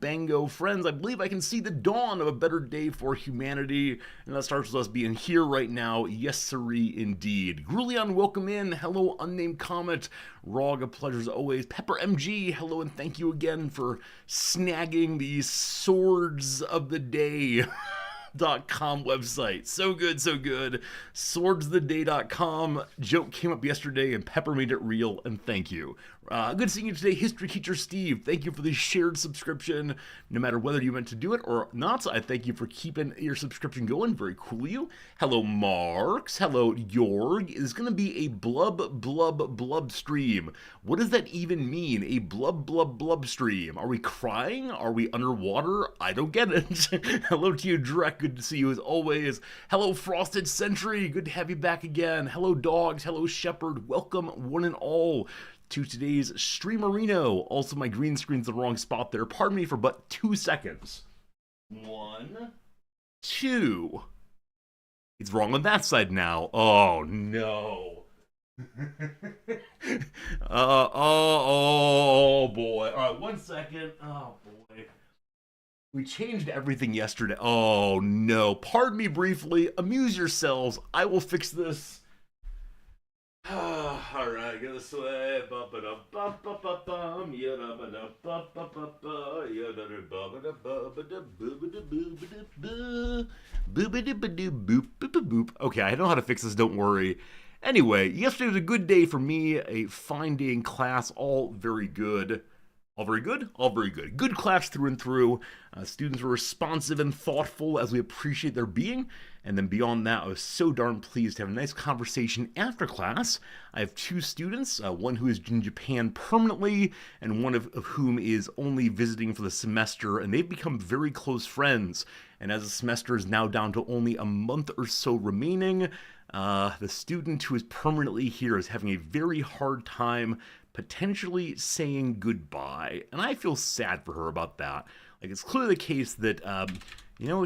Bango. Friends, I believe I can see the dawn of a better day for humanity, and that starts with us being here right now. Yes, sirree, indeed. Grulion, welcome in. Hello, Unnamed Comet. Rog, a pleasure as always. Pepper MG, hello, and thank you again for snagging the Swords of the Day. .com website. So good, so good. Swordstheday.com. Joke came up yesterday and Pepper made it real, and thank you. Good seeing you today, History Teacher Steve. Thank you for the shared subscription. No matter whether you meant to do it or not, I thank you for keeping your subscription going. Very cool of you. Hello, Marks. Hello, Jorg. It's going to be a blub stream. What does that even mean? A blub stream. Are we crying? Are we underwater? I don't get it. Hello to you, Drek. Good to see you as always. Hello, Frosted Sentry. Good to have you back again. Hello, Dogs. Hello, Shepherd. Welcome, one and all, to today's Streamerino. Also, my green screen's in the wrong spot there. Pardon me for but 2 seconds. 1, 2. It's wrong on that side now. Oh, no. Oh, boy. All right, 1 second. Oh, boy. We changed everything yesterday. Oh, no. Pardon me briefly. Amuse yourselves. I will fix this. Alright, go this way. Okay, I know how to fix this, don't worry. Anyway, yesterday was a good day for me. A fine day in class, all very good. All very good? All very good. Good class through and through. Students were responsive and thoughtful, as we appreciate their being. And then beyond that, I was so darn pleased to have a nice conversation after class. I have 2 students, one who is in Japan permanently, and one of whom is only visiting for the semester, and they've become very close friends. And as the semester is now down to only a month or so remaining, the student who is permanently here is having a very hard time potentially saying goodbye. And I feel sad for her about that. Like, it's clearly the case that,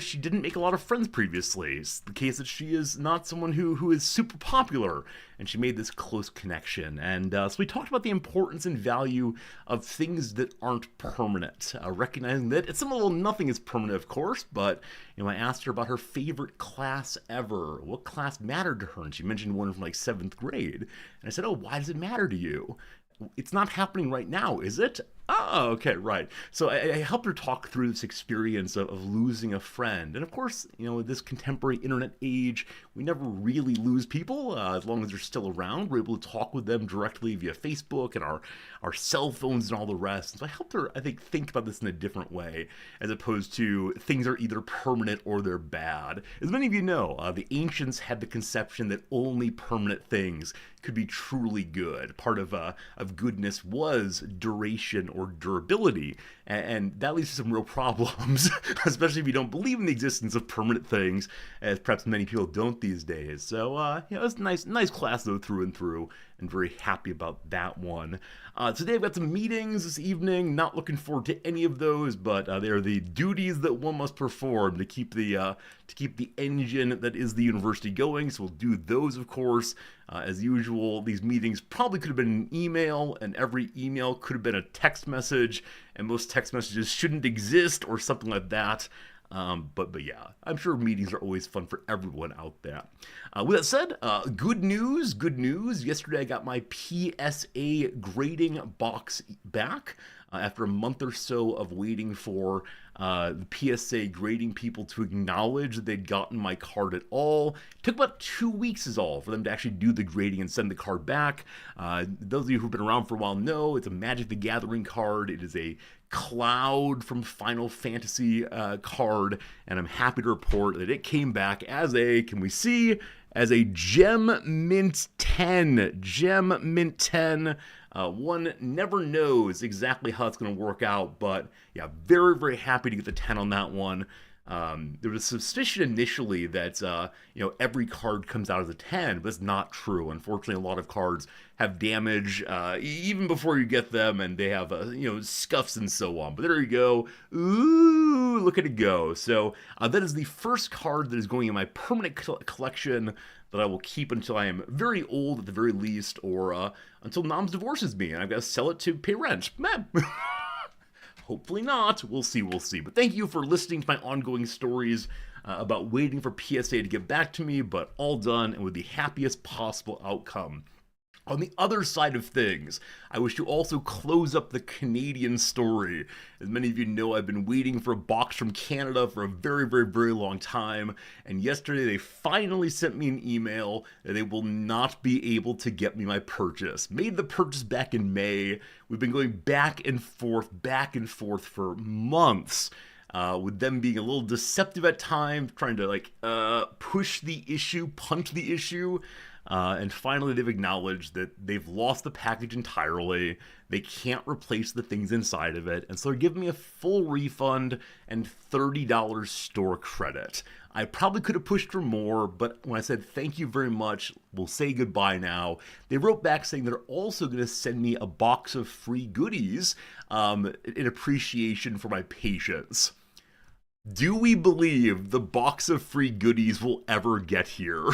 she didn't make a lot of friends previously. It's the case that she is not someone who is super popular, and she made this close connection. And so we talked about the importance and value of things that aren't permanent, recognizing that some little nothing is permanent, of course, but I asked her about her favorite class ever. What class mattered to her? And she mentioned one from like 7th grade. And I said, oh, why does it matter to you? It's not happening right now, is it? Oh, okay, right. So I helped her talk through this experience of losing a friend. And of course, in this contemporary internet age, we never really lose people as long as they're still around. We're able to talk with them directly via Facebook and our cell phones and all the rest. So I helped her, I think about this in a different way, as opposed to things are either permanent or they're bad. As many of you know, the ancients had the conception that only permanent things could be truly good. Part of goodness was duration or durability, and that leads to some real problems, especially if you don't believe in the existence of permanent things, as perhaps many people don't these days. So, it was a nice class though, through and through, and very happy about that one. Today I've got some meetings this evening. Not looking forward to any of those, but they are the duties that one must perform to keep the engine that is the university going. So we'll do those, of course. As usual, these meetings probably could have been an email, and every email could have been a text message, and most text messages shouldn't exist or something like that. But yeah, I'm sure meetings are always fun for everyone out there. With that said, good news. Yesterday I got my PSA grading box back. After a month or so of waiting for the PSA grading people to acknowledge that they'd gotten my card at all. It took about 2 weeks is all for them to actually do the grading and send the card back. Those of you who've been around for a while know it's a Magic the Gathering card. It is a Cloud from Final Fantasy card, and I'm happy to report that it came back as a, can we see, as a Gem Mint 10. Gem Mint 10. One never knows exactly how it's going to work out, but yeah, very, very happy to get the 10 on that one. There was a suspicion initially that every card comes out as a 10, but it's not true. Unfortunately, a lot of cards have damage even before you get them, and they have scuffs and so on. But there you go. Ooh, look at it go. So that is the first card that is going in my permanent collection that I will keep until I am very old at the very least, or until Noms divorces me and I've got to sell it to pay rent. Man. Hopefully not. We'll see, we'll see. But thank you for listening to my ongoing stories about waiting for PSA to get back to me, but all done and with the happiest possible outcome. On the other side of things, I wish to also close up the Canadian story. As many of you know, I've been waiting for a box from Canada for a very, very, very long time, and yesterday they finally sent me an email that they will not be able to get me my purchase. Made the purchase back in May. We've been going back and forth for months. With them being a little deceptive at times, trying to push the issue, punt the issue. And finally, they've acknowledged that they've lost the package entirely. They can't replace the things inside of it. And so they're giving me a full refund and $30 store credit. I probably could have pushed for more, but when I said thank you very much, we'll say goodbye now, they wrote back saying they're also going to send me a box of free goodies in appreciation for my patience. Do we believe the box of free goodies will ever get here?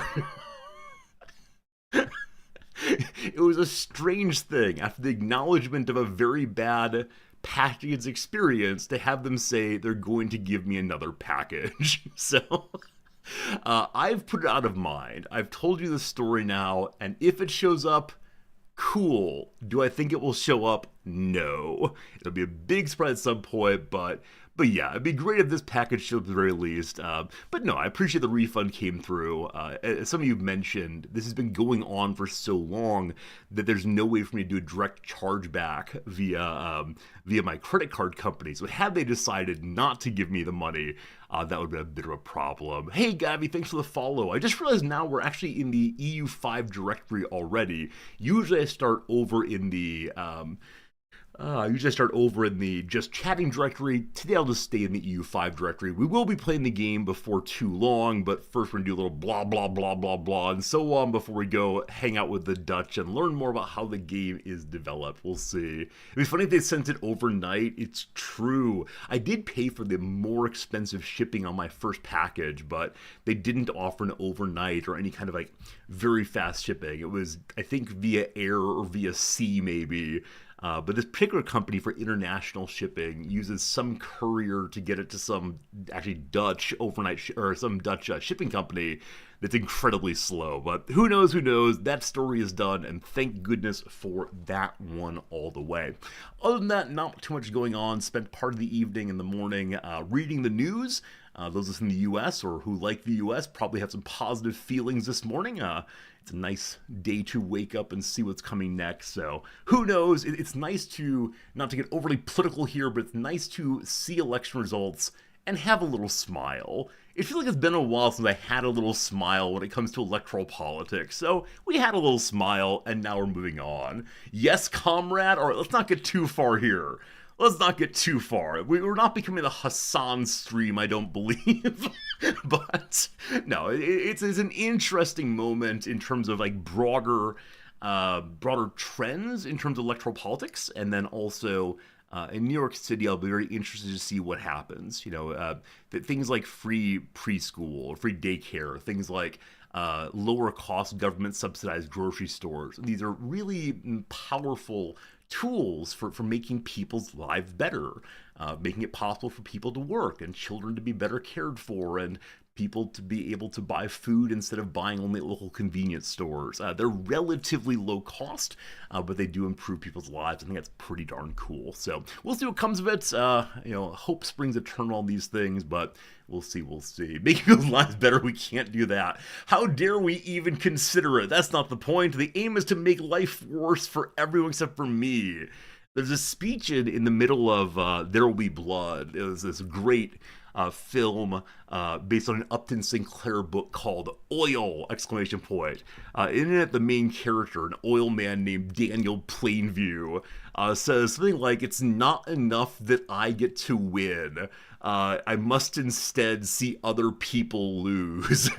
It was a strange thing after the acknowledgement of a very bad package experience to have them say they're going to give me another package. So I've put it out of mind. I've told you the story now, and if it shows up, cool. Do I think it will show up? No. It'll be a big surprise at some point, but yeah, it'd be great if this package showed up at the very least. But no, I appreciate the refund came through. As some of you mentioned, this has been going on for so long that there's no way for me to do a direct chargeback via my credit card company. So had they decided not to give me the money, that would be a bit of a problem. Hey, Gabby, thanks for the follow. I just realized now we're actually in the EU5 directory already. Usually I start over in the just chatting directory. Today I'll just stay in the EU5 directory. We will be playing the game before too long, but first we're going to do a little blah, blah, blah, blah, blah, and so on before we go hang out with the Dutch and learn more about how the game is developed. We'll see. It'd be funny if they sent it overnight. It's true. I did pay for the more expensive shipping on my first package, but they didn't offer an overnight or any kind of very fast shipping. It was, I think, via air or via sea maybe. But this particular company for international shipping uses some courier to get it to some actually Dutch overnight or some Dutch shipping company that's incredibly slow. But who knows, who knows? That story is done, and thank goodness for that one all the way. Other than that, not too much going on. Spent part of the evening and the morning reading the news. Those of us in the U.S. or who like the U.S. probably have some positive feelings this morning. It's a nice day to wake up and see what's coming next. So who knows? It's nice to, not to get overly political here, but it's nice to see election results and have a little smile. It feels like it's been a while since I had a little smile when it comes to electoral politics. So we had a little smile, and now we're moving on. Yes, comrade? All right, let's not get too far here. Let's not get too far. We're not becoming the Hassan stream, I don't believe. But no, it's an interesting moment in terms of broader trends in terms of electoral politics, and then also in New York City, I'll be very interested to see what happens. Things like free preschool, free daycare, things like lower cost government subsidized grocery stores. These are really powerful tools for making people's lives better, making it possible for people to work and children to be better cared for and people to be able to buy food instead of buying only at local convenience stores. They're relatively low cost, but they do improve people's lives. I think that's pretty darn cool. So we'll see what comes of it. Hope springs eternal on these things, but we'll see. Making people's lives better, we can't do that. How dare we even consider it? That's not the point. The aim is to make life worse for everyone except for me. There's a speech in the middle of There Will Be Blood. It was this great film based on an Upton Sinclair book called Oil! In it, the main character, an oil man named Daniel Plainview, says something like, "It's not enough that I get to win. I must instead see other people lose."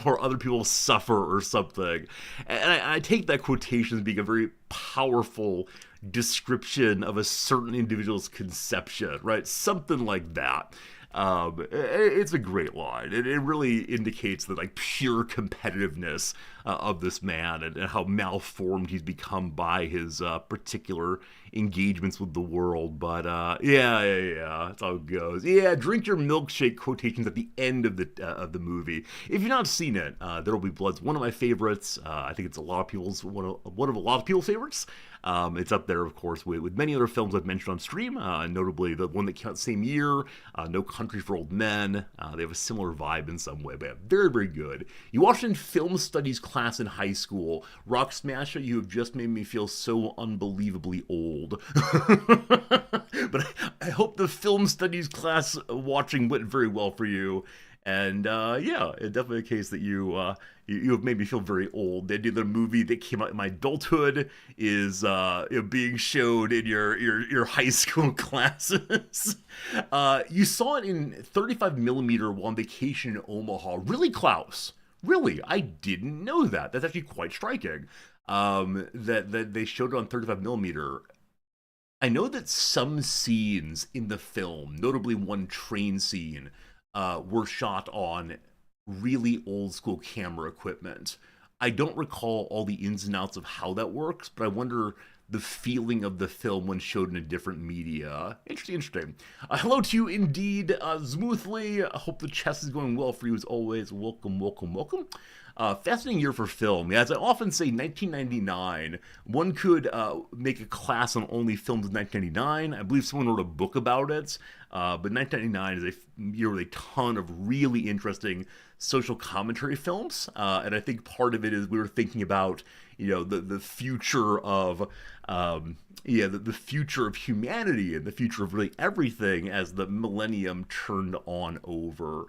Or other people suffer or something. And I take that quotation as being a very powerful description of a certain individual's conception, right? Something like that. It's a great line. It really indicates the like pure competitiveness of this man, and how malformed he's become by his particular engagements with the world. But yeah, that's how it goes. Yeah, drink your milkshake quotations at the end of the movie. If you've not seen it, There Will Be Blood's one of my favorites. I think it's a lot of people's one of a lot of people's favorites. It's up there, of course, with many other films I've mentioned on stream, notably the one that came out the same year, No Country for Old Men. They have a similar vibe in some way, but yeah, very, very good. You watched in film studies class in high school. Rock Smasher, you have just made me feel so unbelievably old. But I hope the film studies class watching went very well for you. And yeah, it's definitely a case that you have made me feel very old. The movie that came out in my adulthood is being showed in your high school classes. You saw it in 35 millimeter while on vacation in Omaha. Really, Klaus? Really? I didn't know that. That's actually quite striking. That they showed it on 35 millimeter. I know that some scenes in the film, notably one train scene, were shot on really old school camera equipment. I don't recall all the ins and outs of how that works, but I wonder the feeling of the film when showed in a different media. Interesting. Hello to you indeed, Smoothly. I hope the chess is going well for you as always. Welcome. Fascinating year for film. Yeah, as I often say, 1999, one could make a class on only films of 1999. I believe someone wrote a book about it. But 1999 is a year with a ton of really interesting social commentary films. And I think part of it is we were thinking about, the future of, the future of humanity and the future of really everything as the millennium turned on over.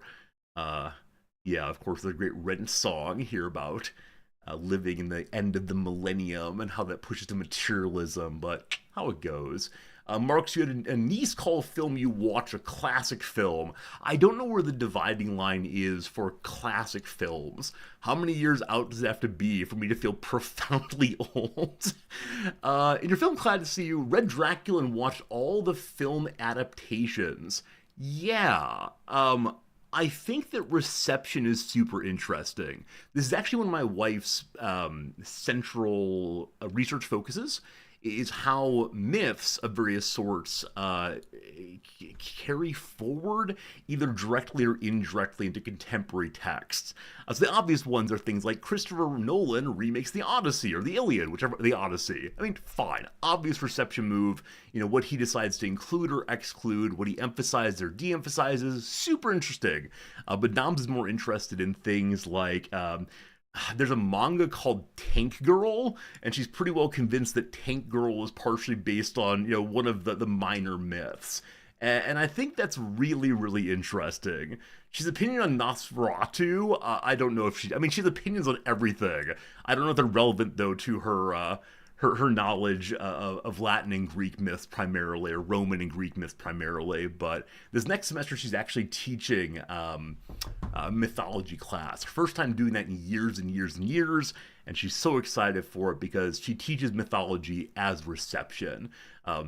Yeah, of course, there's a great Rent song here about living in the end of the millennium and how that pushes to materialism, but how it goes. Marks, you had a niece call a film you watch a classic film. I don't know where the dividing line is for classic films. How many years out does it have to be for me to feel profoundly old? In your film class, you read Dracula and watched all the film adaptations. Yeah, I think that reception is super interesting. This is actually one of my wife's central research focuses, is how myths of various sorts carry forward either directly or indirectly into contemporary texts. So the obvious ones are things like Christopher Nolan remakes the Odyssey or the Iliad, whichever, the Odyssey. I mean, fine, obvious reception move. What he decides to include or exclude, what he emphasizes or de-emphasizes, super interesting. But Noms is more interested in things like there's a manga called Tank Girl, and she's pretty well convinced that Tank Girl is partially based on, one of the minor myths. And I think that's really, really interesting. She's opinion on Nosferatu, I don't know if she has opinions on everything. I don't know if they're relevant, though, to her knowledge of Latin and Greek myths primarily, or Roman and Greek myths primarily. But this next semester, she's actually teaching a mythology class. First time doing that in years and years and years. And she's so excited for it because she teaches mythology as reception.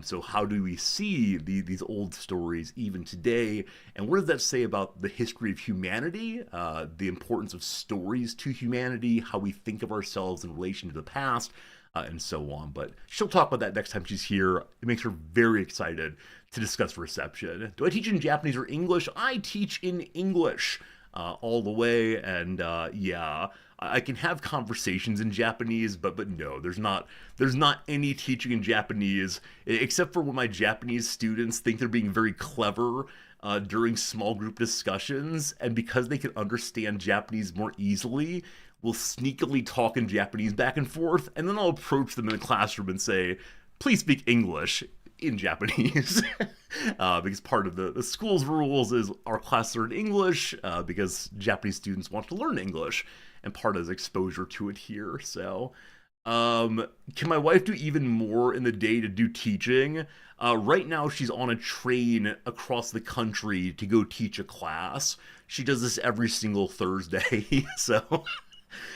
So how do we see these old stories even today? And what does that say about the history of humanity, the importance of stories to humanity, how we think of ourselves in relation to the past, and so on. But she'll talk about that next time she's here. It makes her very excited to discuss reception. Do I teach in Japanese or English? I teach in English all the way, and yeah, I can have conversations in Japanese, but no, there's not any teaching in Japanese, except for when my Japanese students think they're being very clever during small group discussions, and because they can understand Japanese more easily, will sneakily talk in Japanese back and forth, and then I'll approach them in the classroom and say, please speak English in Japanese. Because part of the school's rules is our classes are in English, because Japanese students want to learn English, and part of is exposure to it here. So, can my wife do even more in the day to do teaching? Right now she's on a train across the country to go teach a class. She does this every single Thursday, so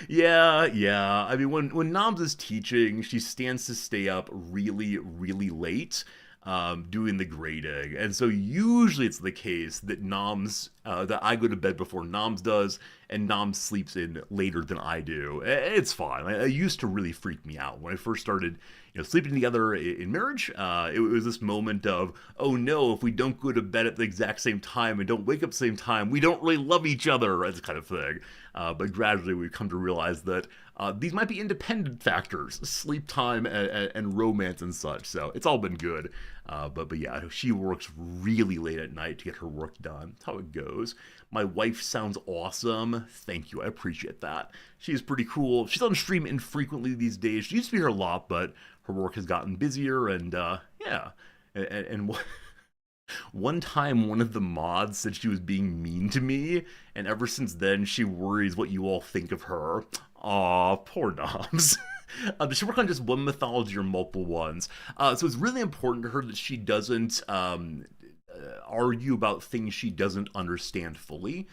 Yeah. I mean, when Noms is teaching, she stands to stay up really, really late, doing the grading, and so usually it's the case that that I go to bed before Noms does, and Noms sleeps in later than I do. It's fine. It used to really freak me out when I first started, sleeping together in marriage. It was this moment of, oh no, if we don't go to bed at the exact same time and don't wake up at the same time, we don't really love each other, as kind of thing. But gradually we've come to realize that these might be independent factors, sleep time and romance and such. So it's all been good. But yeah, she works really late at night to get her work done. That's how it goes. My wife sounds awesome. Thank you. I appreciate that. She's pretty cool. She's on stream infrequently these days. She used to be here a lot, but her work has gotten busier, and yeah. And one time, one of the mods said she was being mean to me, and ever since then, she worries what you all think of her. Aw, poor Noms. Does she work on just one mythology or multiple ones? So it's really important to her that she doesn't argue about things she doesn't understand fully.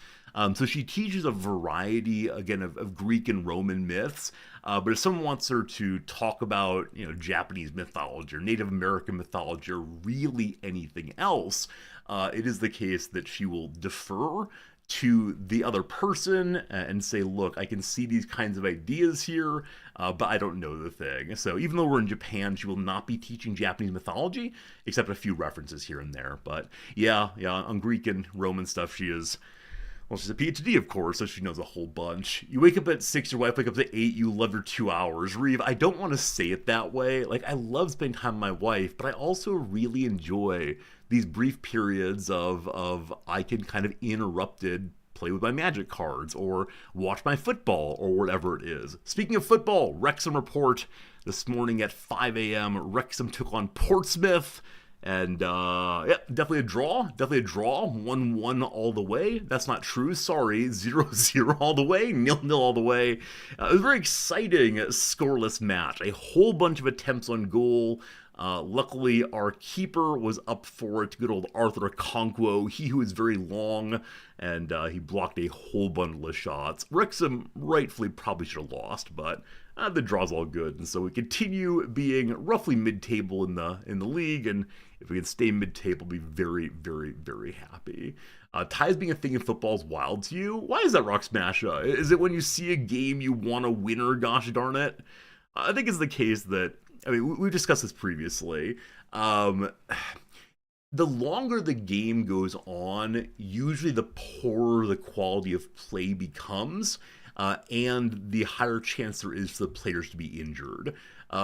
So she teaches a variety, again, of Greek and Roman myths. But if someone wants her to talk about, Japanese mythology or Native American mythology or really anything else, it is the case that she will defer to the other person and say, look, I can see these kinds of ideas here, but I don't know the thing. So even though we're in Japan, she will not be teaching Japanese mythology, except a few references here and there. But yeah, on Greek and Roman stuff, she's a PhD, of course, so she knows a whole bunch. You wake up at 6, your wife wake up at 8, you love her 2 hours. Reeve, I don't want to say it that way. Like, I love spending time with my wife, but I also really enjoy these brief periods of I can kind of interrupted play with my magic cards or watch my football or whatever it is. Speaking of football, Wrexham report this morning at 5 a.m. Wrexham took on Portsmouth. And yeah, definitely a draw. 1-1 all the way. That's not true. Sorry. 0-0 all the way. 0-0 all the way. It was a very exciting scoreless match. A whole bunch of attempts on goal. Luckily, our keeper was up for it. Good old Arthur Okonkwo. He who is very long, and he blocked a whole bundle of shots. Wrexham rightfully probably should have lost, but the draw's all good, and so we continue being roughly mid-table in the league, and if we can stay mid-table, be very, very, very happy. Ties being a thing in football is wild to you. Why is that, Rock Smasha? Is it when you see a game you want a winner, gosh darn it? I think it's the case that, I mean, we've discussed this previously. The longer the game goes on, usually the poorer the quality of play becomes. And the higher chance there is for the players to be injured.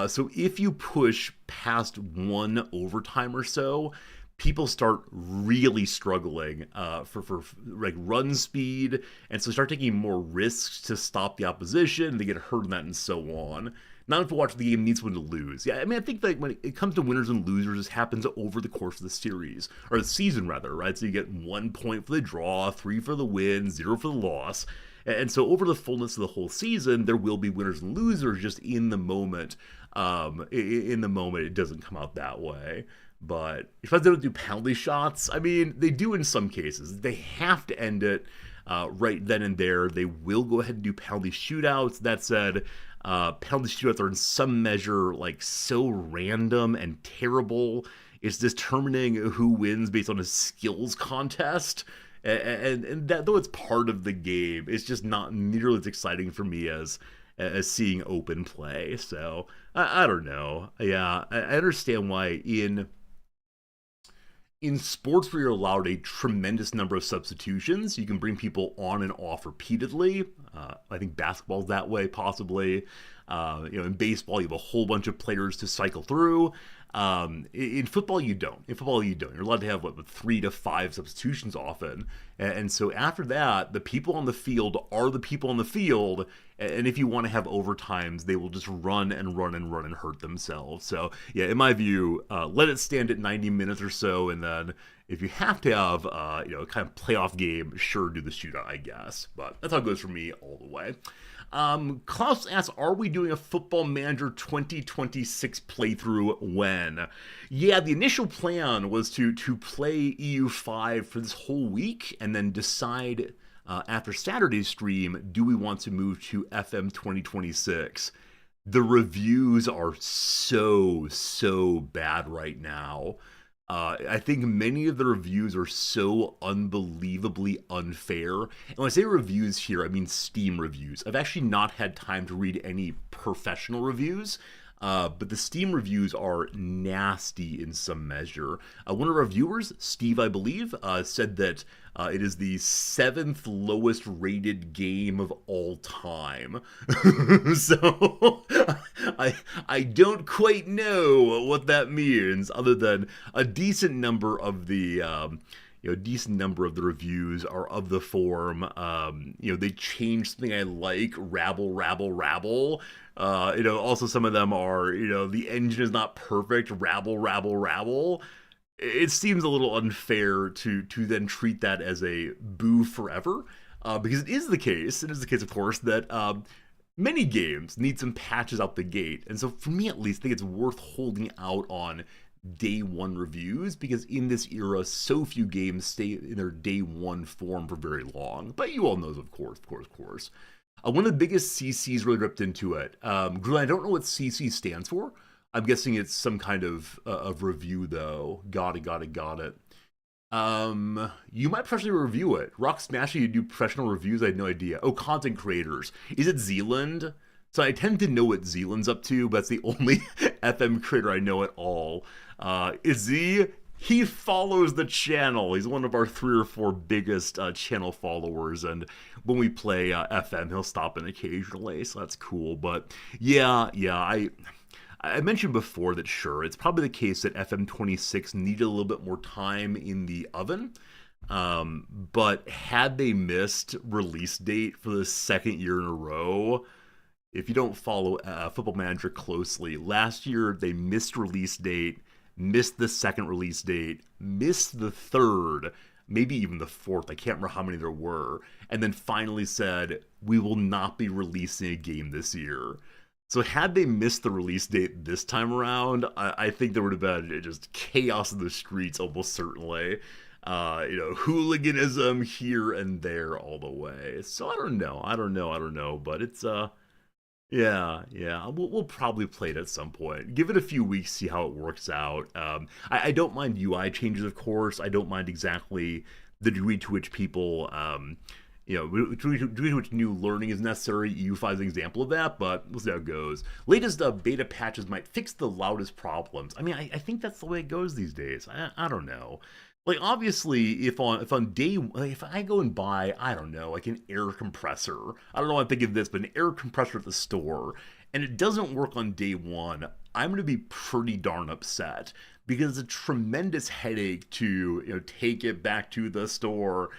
So if you push past one overtime or so, people start really struggling for like run speed, and so start taking more risks to stop the opposition. They get hurt in that, and so on. Not if you watch the game needs someone to lose. Yeah, I mean, I think that when it comes to winners and losers, this happens over the course of the series, or the season rather, right? So you get 1 point for the draw, 3 for the win, 0 for the loss. And so over the fullness of the whole season, there will be winners and losers. Just in the moment, it doesn't come out that way. But if they don't do penalty shots, I mean, they do in some cases. They have to end it right then and there. They will go ahead and do penalty shootouts. That said, penalty shootouts are in some measure like so random and terrible. It's determining who wins based on a skills contest. And that, though it's part of the game, it's just not nearly as exciting for me as seeing open play. So I don't know. Yeah, I understand why in sports where you're allowed a tremendous number of substitutions, you can bring people on and off repeatedly. I think basketball's that way, possibly. In baseball, you have a whole bunch of players to cycle through. In football, you don't. You're allowed to have 3 to 5 substitutions often, and so after that, the people on the field are the people on the field. And if you want to have overtimes, they will just run and hurt themselves. So yeah, in my view, let it stand at 90 minutes or so, and then if you have to have a kind of playoff game, sure, do the shootout, I guess. But that's how it goes for me all the way. Klaus asks, are we doing a Football Manager 2026 playthrough when? Yeah, the initial plan was to play EU5 for this whole week and then decide after Saturday's stream, do we want to move to FM 2026? The reviews are so bad right now. I think many of the reviews are so unbelievably unfair. And when I say reviews here, I mean Steam reviews. I've actually not had time to read any professional reviews, but the Steam reviews are nasty in some measure. One of our viewers, Steve, I believe, said that it is the 7th lowest rated game of all time. So I don't quite know what that means, other than a decent number of the reviews are of the form, they change something I like, rabble, rabble, rabble. Also some of them are, the engine is not perfect, rabble, rabble, rabble. It seems a little unfair to then treat that as a boo forever, because it is the case, of course, that many games need some patches out the gate. And so for me at least, I think it's worth holding out on day one reviews, because in this era, so few games stay in their day one form for very long. But you all know, of course. One of the biggest CCs really ripped into it. Grun, I don't know what CC stands for. I'm guessing it's some kind of review, though. Got it. You might professionally review it. Rock Smashy, you do professional reviews? I had no idea. Oh, content creators. Is it Zealand? So I tend to know what Zealand's up to, but that's the only FM creator I know at all. He follows the channel. He's one of our 3 or 4 biggest channel followers, and when we play FM, he'll stop in occasionally, so that's cool. But yeah, I mentioned before that sure, it's probably the case that FM 26 needed a little bit more time in the oven, but had they missed release date for the 2nd year in a row, if you don't follow Football Manager closely, last year they missed release date, missed the 2nd release date, missed the 3rd, maybe even the 4th, I can't remember how many there were, and then finally said, we will not be releasing a game this year. So had they missed the release date this time around, I think there would have been just chaos in the streets, almost certainly. Hooliganism here and there all the way. So I don't know, but it's, yeah, we'll probably play it at some point. Give it a few weeks, see how it works out. I don't mind UI changes, of course. I don't mind exactly the degree to which people, degree to which new learning is necessary. EUV is an example of that, but we'll see how it goes. Latest beta patches might fix the loudest problems. I mean, I think that's the way it goes these days. I don't know. Like, obviously, if I go and buy, I don't know, like an air compressor, I don't know why I'm thinking of this, but an air compressor at the store, and it doesn't work on day one, I'm going to be pretty darn upset, because it's a tremendous headache to, take it back to the store,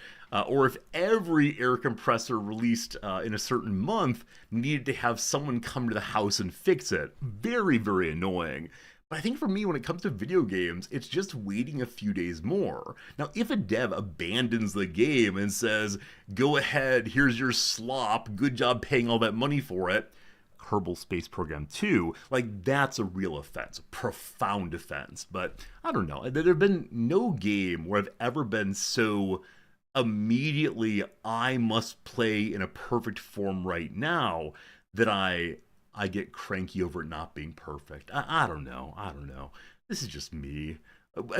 or if every air compressor released in a certain month needed to have someone come to the house and fix it. Very, very annoying. But I think for me, when it comes to video games, it's just waiting a few days more. Now, if a dev abandons the game and says, go ahead, here's your slop, good job paying all that money for it, Kerbal Space Program 2, like, that's a real offense, a profound offense. But I don't know, there have been no game where I've ever been so immediately, I must play in a perfect form right now, that I get cranky over it not being perfect. I don't know. This is just me.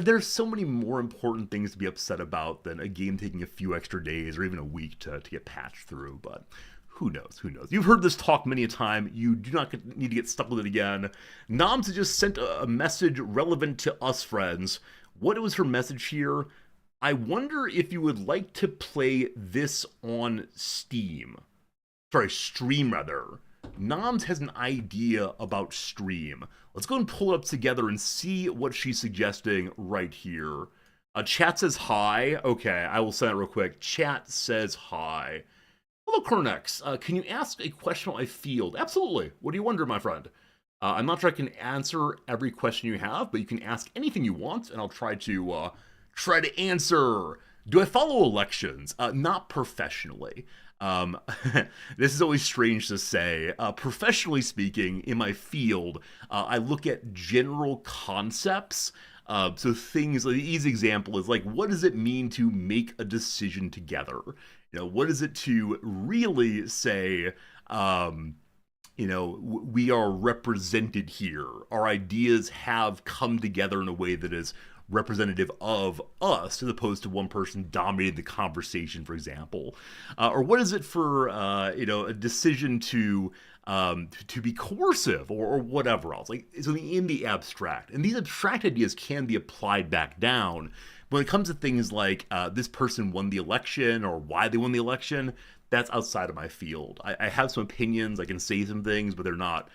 There's so many more important things to be upset about than a game taking a few extra days or even a week to get patched through, but who knows? You've heard this talk many a time. You do not need to get stuck with it again. Noms has just sent a message relevant to us friends. What was her message here? I wonder if you would like to play this on Steam. Stream rather. Noms has an idea about Stream. Let's go and pull it up together and see what she's suggesting right here. Chat says hi. Okay, I will send it real quick. Chat says hi. Hello, Cornex. Can you ask a question on my field? Absolutely. What do you wonder, my friend? I'm not sure I can answer every question you have, but you can ask anything you want, and I'll try to answer. Do I follow elections? Not professionally. This is always strange to say. Professionally speaking, in my field, I look at general concepts So things like the easy example is like, what does it mean to make a decision together? What is it to really say, we are represented here. Our ideas have come together in a way that is representative of us, as opposed to one person dominating the conversation, for example. Or what is it for, a decision to be coercive or whatever else? Like, so in the abstract. And these abstract ideas can be applied back down. When it comes to things like this person won the election or why they won the election, that's outside of my field. I have some opinions, I can say some things, but they're not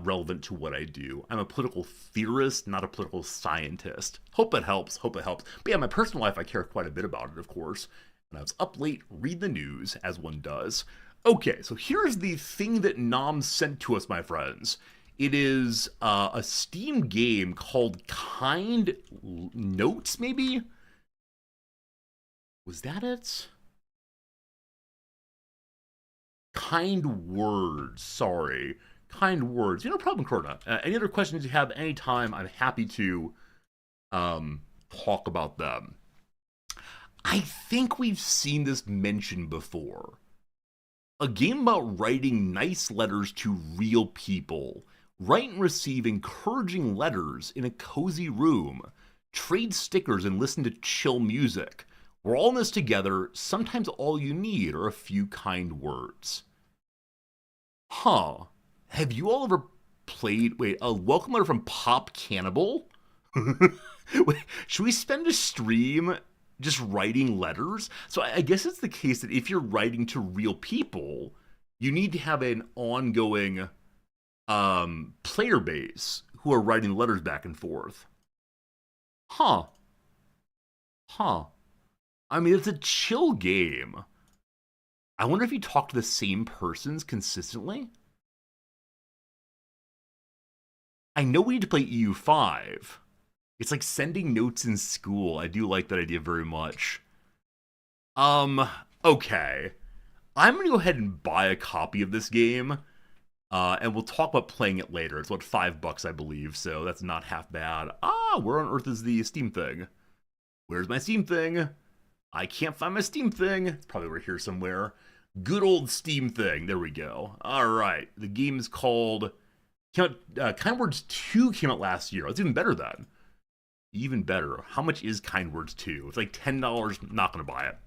relevant to what I do. I'm a political theorist, not a political scientist. Hope it helps. But yeah, my personal life, I care quite a bit about it, of course. And I was up late, read the news, as one does. Okay, so here's the thing that Nom sent to us, my friends. It is a Steam game called Kind Notes, maybe? Was that it? Kind Words, sorry. Kind Words. No problem, Corona. Any other questions you have anytime, I'm happy to talk about them. I think we've seen this mentioned before. A game about writing nice letters to real people. Write and receive encouraging letters in a cozy room. Trade stickers and listen to chill music. We're all in this together. Sometimes all you need are a few kind words. Huh. Have you all ever played... Wait, a welcome letter from Pop Cannibal? Wait, should we spend a stream just writing letters? So I guess it's the case that if you're writing to real people, you need to have an ongoing player base who are writing letters back and forth. Huh. I mean, it's a chill game. I wonder if you talk to the same persons consistently. I know we need to play EU5. It's like sending notes in school. I do like that idea very much. Okay. I'm going to go ahead and buy a copy of this game. And we'll talk about playing it later. It's about $5, I believe, so that's not half bad. Where on earth is the Steam thing? Where's my Steam thing? I can't find my Steam thing. It's probably over here somewhere. Good old Steam thing. There we go. All right. The game is called... Kind Words 2 came out last year. It's even better then. Even better. How much is Kind Words 2? It's like $10. Not going to buy it.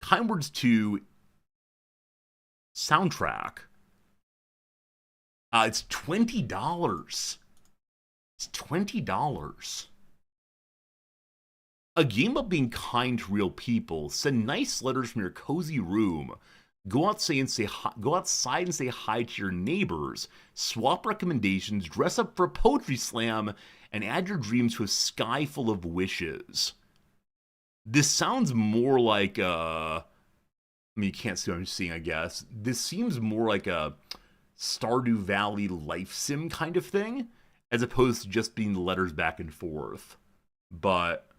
Kind Words 2 soundtrack. It's $20. It's $20. A game about being kind to real people. Send nice letters from your cozy room. Go outside and say hi to your neighbors. Swap recommendations. Dress up for a poetry slam, and add your dreams to a sky full of wishes. This sounds more like I mean, you can't see what I'm seeing, I guess. This seems more like a Stardew Valley life sim kind of thing, as opposed to just being letters back and forth. But,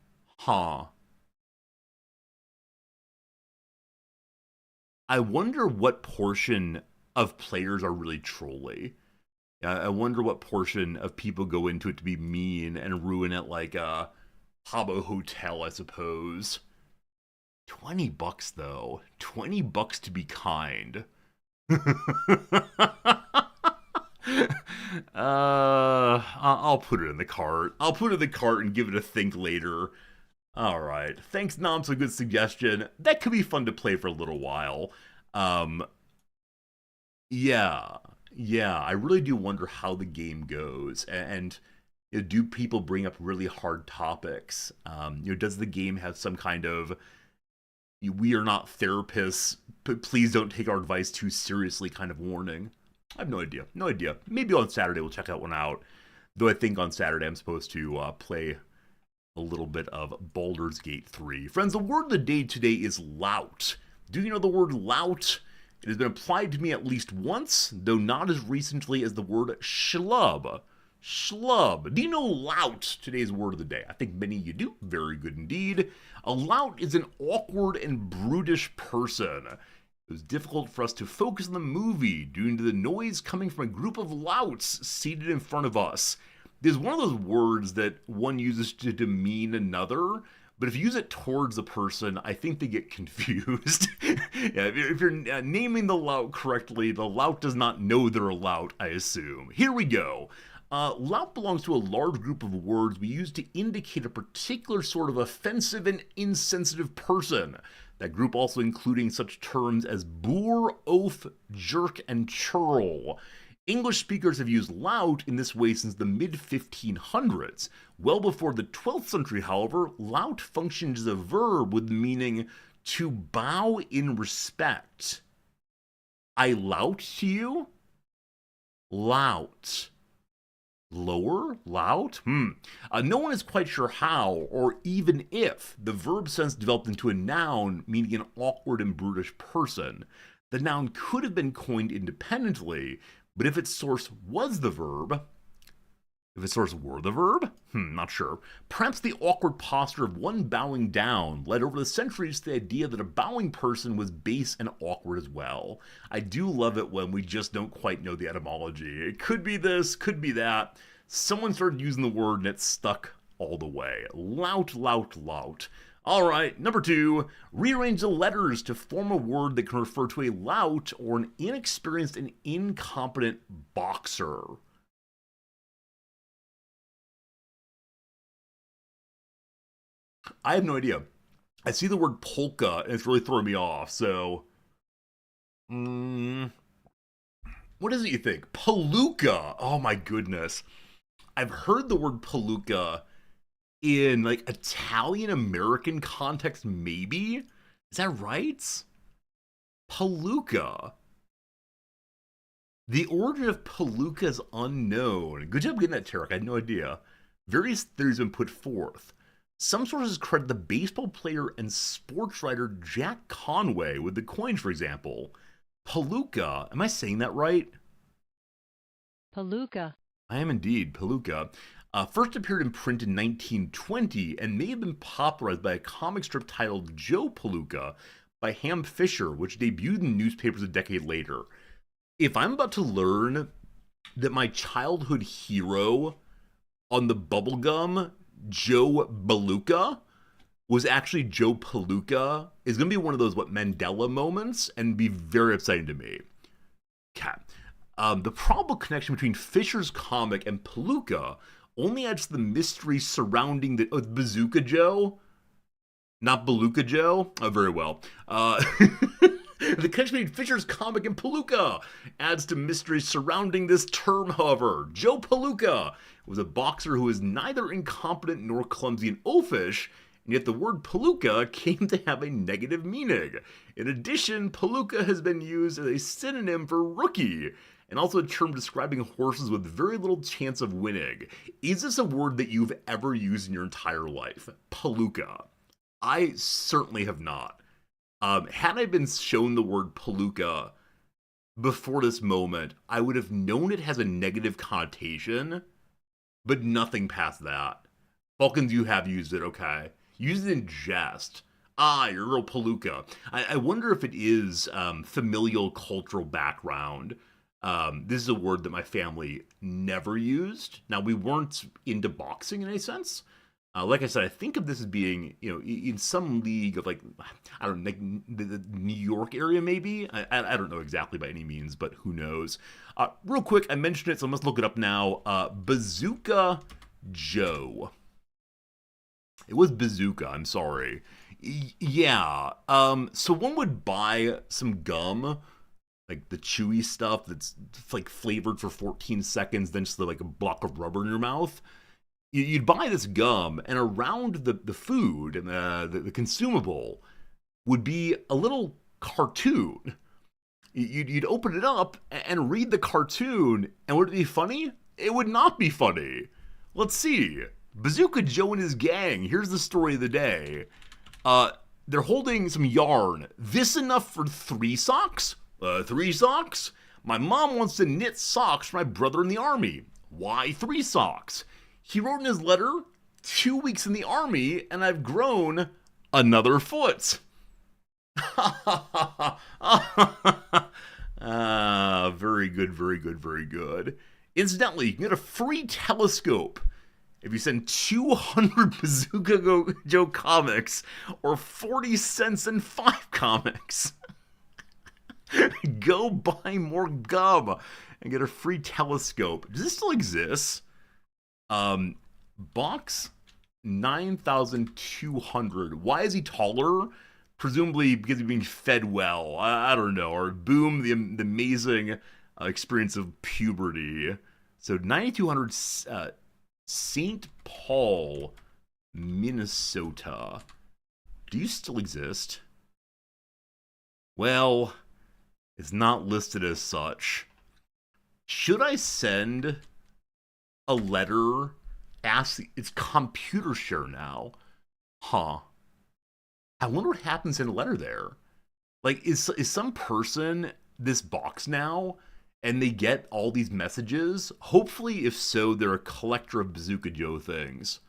I wonder what portion of players are really trolly. I wonder what portion of people go into it to be mean and ruin it like a Habbo Hotel, I suppose. $20 though. $20 to be kind. I'll put it in the cart. I'll put it in the cart and give it a think later. Alright. Thanks, Nom, for a good suggestion. That could be fun to play for a little while. Yeah, I really do wonder how the game goes. And do people bring up really hard topics? Does the game have some kind of we are not therapists, but please don't take our advice too seriously kind of warning? I have no idea. Maybe on Saturday we'll check that one out. Though I think on Saturday I'm supposed to play a little bit of Baldur's Gate 3. Friends, the word of the day today is lout. Do you know the word lout? It has been applied to me at least once, though not as recently as the word schlub. Schlub. Do you know lout, today's word of the day? I think many of you do. Very good indeed. A lout is an awkward and brutish person. It was difficult for us to focus on the movie due to the noise coming from a group of louts seated in front of us. There's one of those words that one uses to demean another, but if you use it towards a person, I think they get confused. Yeah, if you're naming the lout correctly, the lout does not know they're a lout, I assume. Here we go. Lout belongs to a large group of words we use to indicate a particular sort of offensive and insensitive person. That group also including such terms as boor, oaf, jerk, and churl. English speakers have used lout in this way since the mid-1500s. Well before the 12th century, however, lout functioned as a verb with the meaning to bow in respect. I lout to you? Lout. Lower? Lout? No one is quite sure how, or even if, the verb sense developed into a noun meaning an awkward and brutish person. The noun could have been coined independently, but if its source was the verb, if its source were the verb, not sure. Perhaps the awkward posture of one bowing down led over the centuries to the idea that a bowing person was base and awkward as well. I do love it when we just don't quite know the etymology. It could be this, could be that. Someone started using the word and it stuck all the way. Lout, lout, lout. Alright, number 2, rearrange the letters to form a word that can refer to a lout or an inexperienced and incompetent boxer. I have no idea. I see the word polka and it's really throwing me off, so... what is it you think? Palooka! Oh my goodness. I've heard the word palooka in like Italian-American context, maybe? Is that right? Palooka. The origin of palooka is unknown. Good job getting that, Tarek. I had no idea. Various theories have been put forth. Some sources credit the baseball player and sports writer Jack Conway with the coin, for example. Palooka. Am I saying that right? Palooka. I am indeed. Palooka. First appeared in print in 1920 and may have been popularized by a comic strip titled Joe Palooka by Ham Fisher, which debuted in newspapers a decade later. If I'm about to learn that my childhood hero on the bubblegum, Joe Palooka, was actually Joe Palooka, is going to be one of those Mandela moments and be very exciting to me. Okay. The probable connection between Fisher's comic and Palooka only adds to the mystery surrounding the Bazooka Joe. Not Beluga Joe? Oh, very well. The connection between Fisher's comic and Palooka adds to mystery surrounding this term, however. Joe Palooka was a boxer who was neither incompetent nor clumsy and oafish, and yet the word palooka came to have a negative meaning. In addition, palooka has been used as a synonym for rookie, and also a term describing horses with very little chance of winning. Is this a word that you've ever used in your entire life? Palooka. I certainly have not. Had I been shown the word palooka before this moment, I would have known it has a negative connotation, but nothing past that. Falcons, you have used it, okay. Use it in jest. Ah, you're a real palooka. I wonder if it is familial cultural background. This is a word that my family never used. Now, we weren't into boxing in any sense. Like I said, I think of this as being, in some league of I don't know, like the New York area maybe? I don't know exactly by any means, but who knows. Real quick, I mentioned it, so I must look it up now. Bazooka Joe. It was Bazooka, I'm sorry. Yeah, so one would buy some gum, like the chewy stuff that's like flavored for 14 seconds, then just like a block of rubber in your mouth. You'd buy this gum, and around the food and the consumable would be a little cartoon. You'd open it up and read the cartoon, and would it be funny? It would not be funny. Let's see. Bazooka Joe and his gang. Here's the story of the day. They're holding some yarn. This enough for 3 socks? 3 socks? My mom wants to knit socks for my brother in the army. Why 3 socks? He wrote in his letter, 2 weeks in the army, and I've grown another foot. Very good, very good, very good. Incidentally, you can get a free telescope if you send 200 Bazooka Joe comics or 40 cents and 5 comics. Go buy more gum and get a free telescope. Does this still exist? Box 9,200. Why is he taller? Presumably because he's being fed well. I don't know. Or boom, the amazing experience of puberty. So 9,200, St. Paul, Minnesota. Do you still exist? Well, it's not listed as such. Should I send a letter? It's computer share now. Huh. I wonder what happens in a letter there. Like, is some person this box now, and they get all these messages? Hopefully, if so, they're a collector of Bazooka Joe things.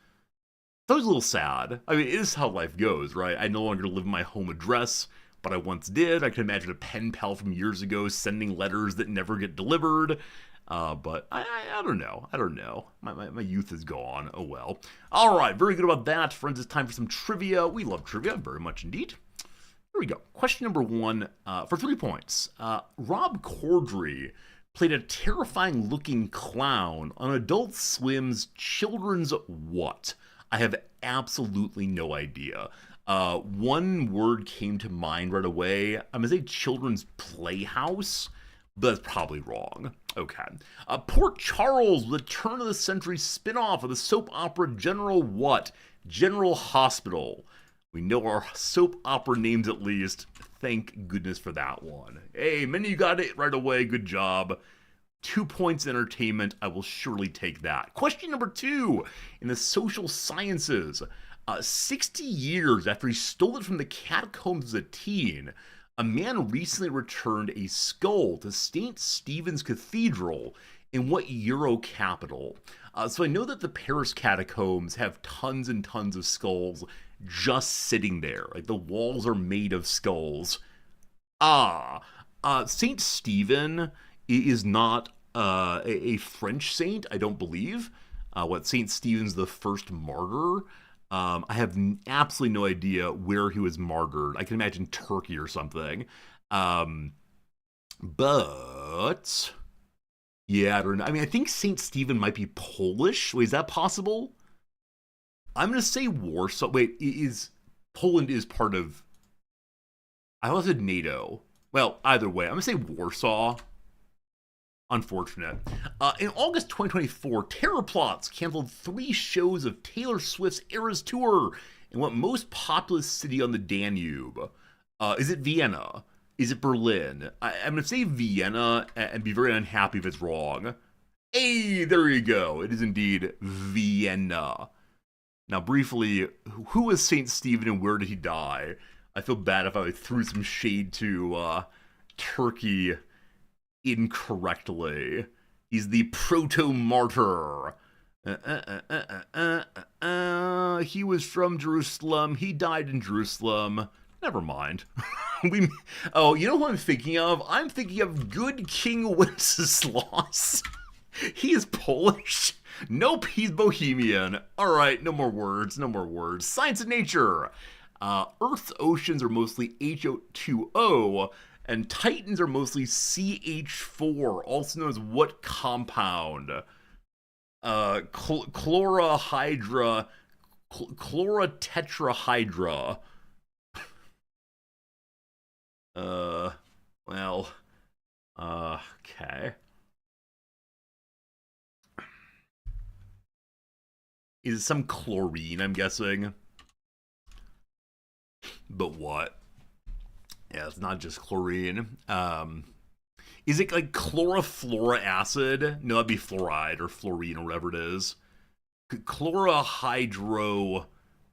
That was a little sad. I mean, it is how life goes, right? I no longer live in my home address, but I once did. I can imagine a pen pal from years ago sending letters that never get delivered. But I don't know. I don't know. My youth is gone. Oh well. All right, very good about that. Friends, it's time for some trivia. We love trivia very much indeed. Here we go. Question number 1 for 3 points. Rob Corddry played a terrifying-looking clown on Adult Swim's children's what? I have absolutely no idea. One word came to mind right away. I'm going to say children's playhouse, but that's probably wrong. Okay. Port Charles, the turn-of-the-century spin-off of the soap opera General what? General Hospital. We know our soap opera names at least. Thank goodness for that one. Hey, many of you got it right away. Good job. 2 points entertainment. I will surely take that. Question number 2. In the social sciences, 60 years after he stole it from the catacombs as a teen, a man recently returned a skull to St. Stephen's Cathedral in what Euro capital? So I know that the Paris catacombs have tons and tons of skulls just sitting there. Like the walls are made of skulls. St. Stephen is not a French saint, I don't believe. St. Stephen's the first martyr? I have absolutely no idea where he was martyred. I can imagine Turkey or something. But yeah, I don't know. I mean, I think St. Stephen might be Polish. Wait, is that possible? I'm going to say Warsaw. Wait, Poland is part of... I almost said NATO. Well, either way, I'm going to say Warsaw. Unfortunate. In August 2024, Terror Plots canceled 3 shows of Taylor Swift's Eras Tour in what most populous city on the Danube? Is it Vienna? Is it Berlin? I'm going to say Vienna and be very unhappy if it's wrong. Hey, there you go. It is indeed Vienna. Now, briefly, who was St. Stephen and where did he die? I feel bad if I threw some shade to Turkey incorrectly. He's the proto-martyr. He was from Jerusalem. He died in Jerusalem. Never mind. Oh, you know who I'm thinking of? I'm thinking of Good King Wenceslaus. He is Polish. Nope, he's Bohemian. All right, no more words, no more words. Science and nature. Earth's oceans are mostly H2O, and Titans are mostly CH4, also known as what compound? Chlorotetrahydra. Okay. Is it some chlorine, I'm guessing? But what? Yeah, it's not just chlorine. Is it like chlorofluoric acid? No, that'd be fluoride or fluorine or whatever it is. Chlorohydro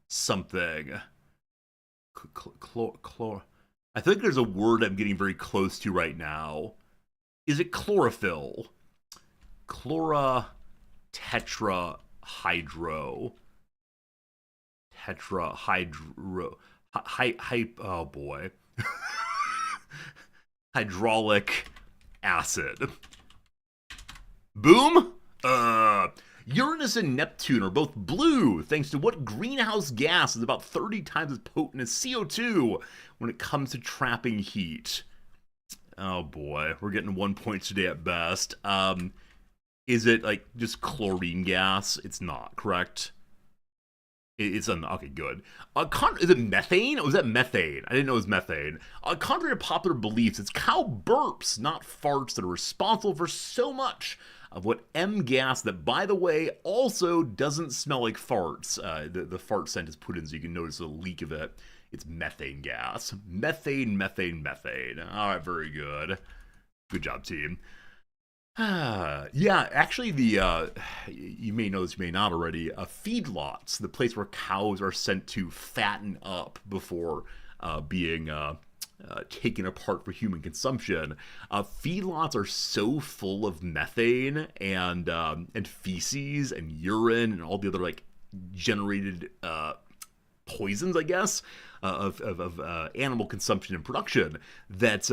something. I think there's a word I'm getting very close to right now. Is it chlorophyll? Chlorotetrahydro. Tetrahydro. Oh boy. Hydraulic acid. Boom! Uranus and Neptune are both blue thanks to what greenhouse gas is about 30 times as potent as CO2 when it comes to trapping heat? Oh boy, we're getting 1 point today at best. Is it like just chlorine gas? It's not, correct? It's okay, good. Is it methane? Or was that methane? I didn't know it was methane. Contrary to popular beliefs, it's cow burps, not farts, that are responsible for so much of what M gas that, by the way, also doesn't smell like farts. The fart scent is put in so you can notice a leak of it. It's methane gas. Methane, methane, methane. All right, very good. Good job, team. Yeah, actually, you may know this, you may not already. Feedlots, the place where cows are sent to fatten up before being taken apart for human consumption. Feedlots are so full of methane and feces and urine and all the other like generated poisons, I guess, of animal consumption and production, that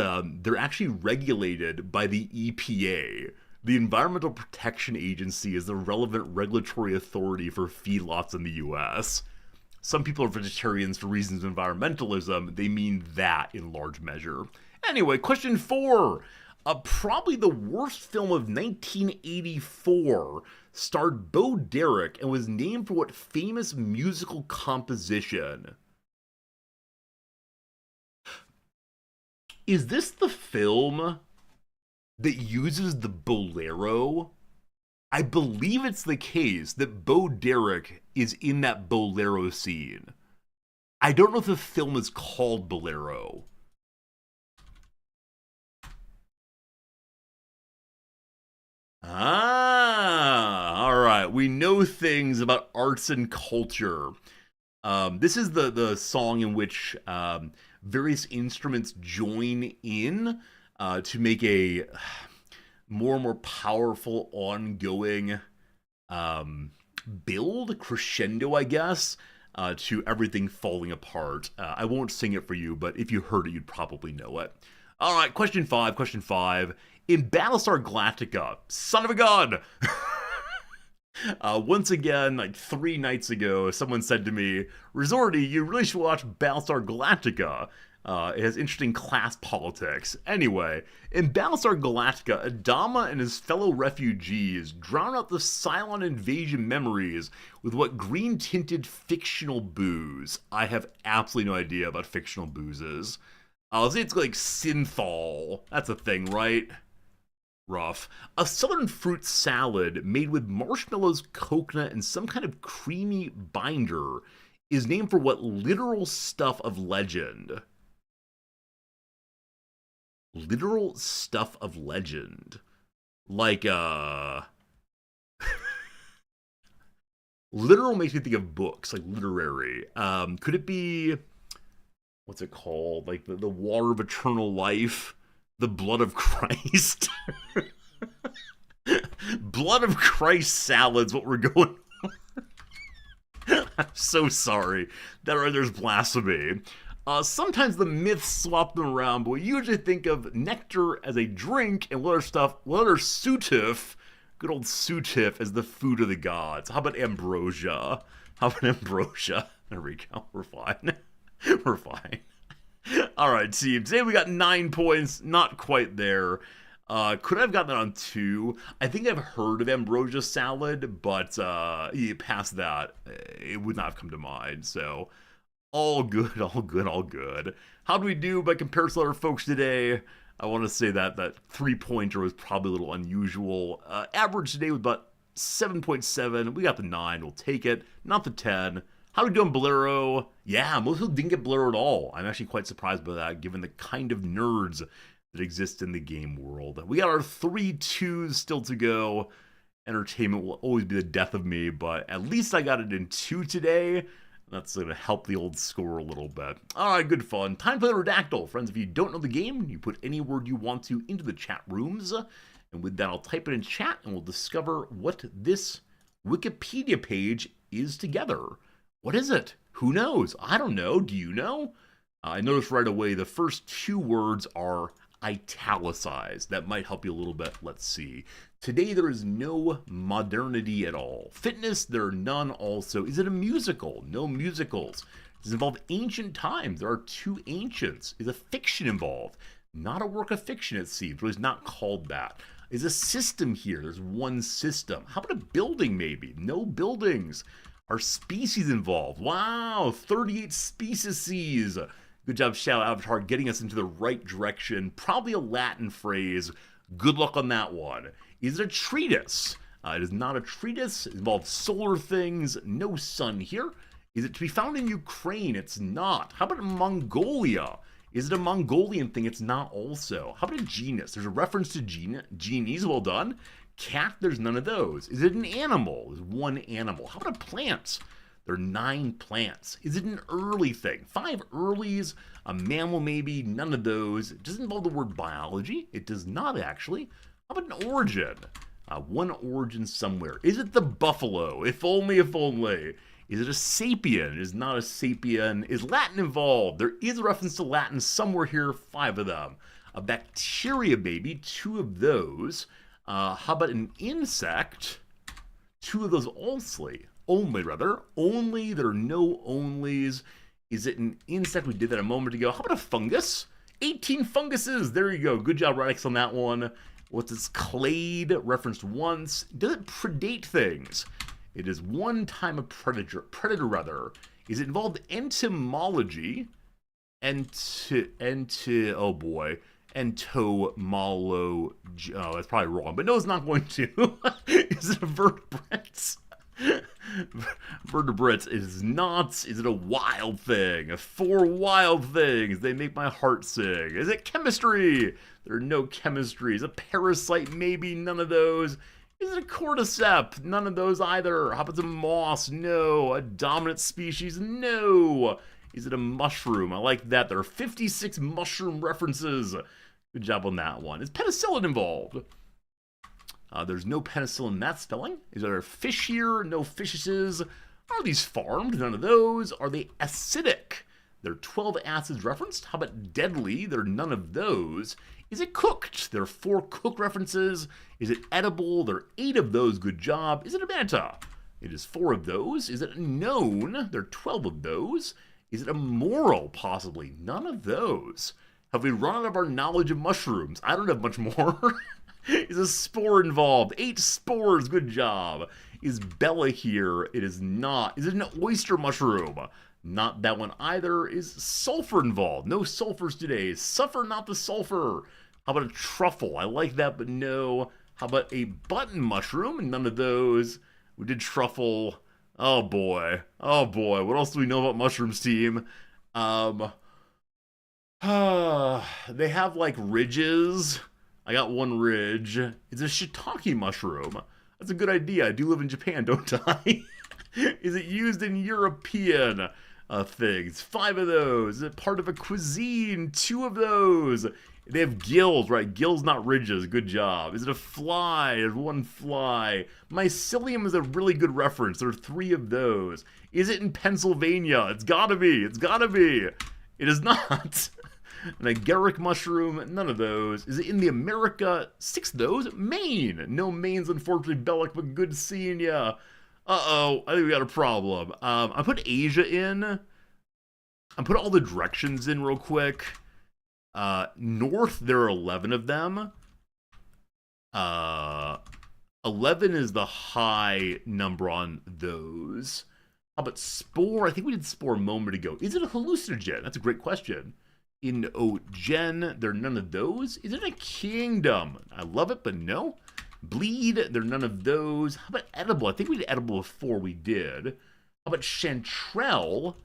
they're actually regulated by the EPA. The Environmental Protection Agency is the relevant regulatory authority for feedlots in the US. Some people are vegetarians for reasons of environmentalism. They mean that in large measure. Anyway, question 4. Probably the worst film of 1984 starred Bo Derek and was named for what famous musical composition? Is this the film that uses the bolero? I believe it's the case that Bo Derek is in that bolero scene. I don't know if the film is called Bolero. All right. We know things about arts and culture. This is the song in which various instruments join in to make a more and more powerful, ongoing build, crescendo, I guess, to everything falling apart. I won't sing it for you, but if you heard it, you'd probably know it. All right, question 5. In Battlestar Galactica, son of a gun! Once again, like 3 nights ago, someone said to me, Resorty, you really should watch Battlestar Galactica. It has interesting class politics. Anyway, in Battlestar Galactica, Adama and his fellow refugees drown out the Cylon invasion memories with what green-tinted fictional booze? I have absolutely no idea about fictional boozes. I'll say it's like synthol. That's a thing, right? Rough. A southern fruit salad made with marshmallows, coconut, and some kind of creamy binder is named for what literal stuff of legend? Literal stuff of legend. Like, literal makes me think of books, like literary. Could it be, what's it called? Like the water of eternal life? The blood of Christ? Blood of Christ salad's what we're going on. I'm so sorry. There's blasphemy. Sometimes the myths swap them around, but we usually think of nectar as a drink and what other sutif, good old sutif, as the food of the gods. How about ambrosia? There we go. We're fine. We're fine. All right, team. Today we got 9 points. Not quite there. Could I have gotten that on 2? I think I've heard of ambrosia salad, but past that, it would not have come to mind. So, all good, all good, all good. How do we do by comparison to other folks today? I want to say that 3-pointer was probably a little unusual. Average today was about 7.7. We got the 9. We'll take it. Not the 10. How do we do on Bolero? Yeah, most people didn't get Bolero at all. I'm actually quite surprised by that, given the kind of nerds that exist in the game world. We got our 3 2s still to go. Entertainment will always be the death of me, but at least I got it in 2 today. That's going to help the old score a little bit. All right, good fun. Time to play the Redactyl. Friends, if you don't know the game, you put any word you want to into the chat rooms. And with that, I'll type it in chat, and we'll discover what this Wikipedia page is together. What is it? Who knows? I don't know. Do you know? I noticed right away the first 2 words are italicized. That might help you a little bit. Let's see. Today there is no modernity at all. Fitness, there are none also. Is it a musical? No musicals. Does it involve ancient times? There are two ancients. Is a fiction involved? Not a work of fiction, it seems, but it's not called that. Is a system here? There's one system. How about a building, maybe? No buildings. Are species involved? Wow, 38 species. Good job, Shadow Avatar, getting us into the right direction. Probably a Latin phrase. Good luck on that one. Is it a treatise? It is not a treatise. It involves solar things. No sun here. Is it to be found in Ukraine? It's not. How about Mongolia? Is it a Mongolian thing? It's not also. How about a genus? There's a reference to genies. Well done. Cat, there's none of those. Is it an animal? There's one animal. How about a plant? There are 9 plants. Is it an early thing? 5 earlies, a mammal maybe, none of those. It doesn't involve the word biology. It does not actually. How about an origin? One origin somewhere. Is it the buffalo? If only, if only. Is it a sapien? It is not a sapien. Is Latin involved? There is a reference to Latin somewhere here, 5 of them. A bacteria maybe, 2 of those. How about an insect? 2 of those only rather. Only, there are no onlys. Is it an insect? We did that a moment ago. How about a fungus? 18 funguses. There you go. Good job, Radix, on that one. What's this? Clade, referenced once. Does it predate things? It is one time a predator rather. Is it involved entomology? Oh boy. Entomology. Oh, that's probably wrong, but no, it's not going to. Is it a vertebrate? Vertebrates is not. Is it a wild thing? 4 wild things. They make my heart sing. Is it chemistry? There are no chemistry. Is it a parasite? Maybe. None of those. Is it a cordyceps? None of those either. How about a moss? No. A dominant species? No. Is it a mushroom? I like that. There are 56 mushroom references. Good job on that one. Is penicillin involved? There's no penicillin in that spelling. Is there a fish here? No fishes. Are these farmed? None of those. Are they acidic? There are 12 acids referenced. How about deadly? There are none of those. Is it cooked? There are 4 cook references. Is it edible? There are 8 of those. Good job. Is it a manta? It is 4 of those. Is it known? There are 12 of those. Is it immoral? Possibly. None of those. Have we run out of our knowledge of mushrooms? I don't have much more. Is a spore involved? 8 spores. Good job. Is Bella here? It is not. Is it an oyster mushroom? Not that one either. Is sulfur involved? No sulfurs today. Suffer not the sulfur. How about a truffle? I like that, but no. How about a button mushroom? None of those. We did truffle. Oh boy. Oh boy. What else do we know about mushrooms, team? They have like ridges. I got one ridge. It's a shiitake mushroom. That's a good idea. I do live in Japan, don't I? Is it used in European things? 5 of those. Is it part of a cuisine? 2 of those. They have gills, right? Gills, not ridges. Good job. Is it a fly? There's 1 fly. Mycelium is a really good reference. There are 3 of those. Is it in Pennsylvania? It's gotta be. It's gotta be. It is not. An agaric mushroom, none of those. Is it in the America? 6 of those? Maine. No Maine's unfortunately, Bellic, but good seeing ya. Uh-oh, I think we got a problem. I put Asia in. I put all the directions in real quick. North, there are 11 of them. 11 is the high number on those. How about spore? I think we did spore a moment ago. Is it a hallucinogen? That's a great question. In Ogen, there are none of those. Is it a kingdom? I love it, but no. Bleed, there are none of those. How about edible? I think we did edible before we did. How about chanterelle?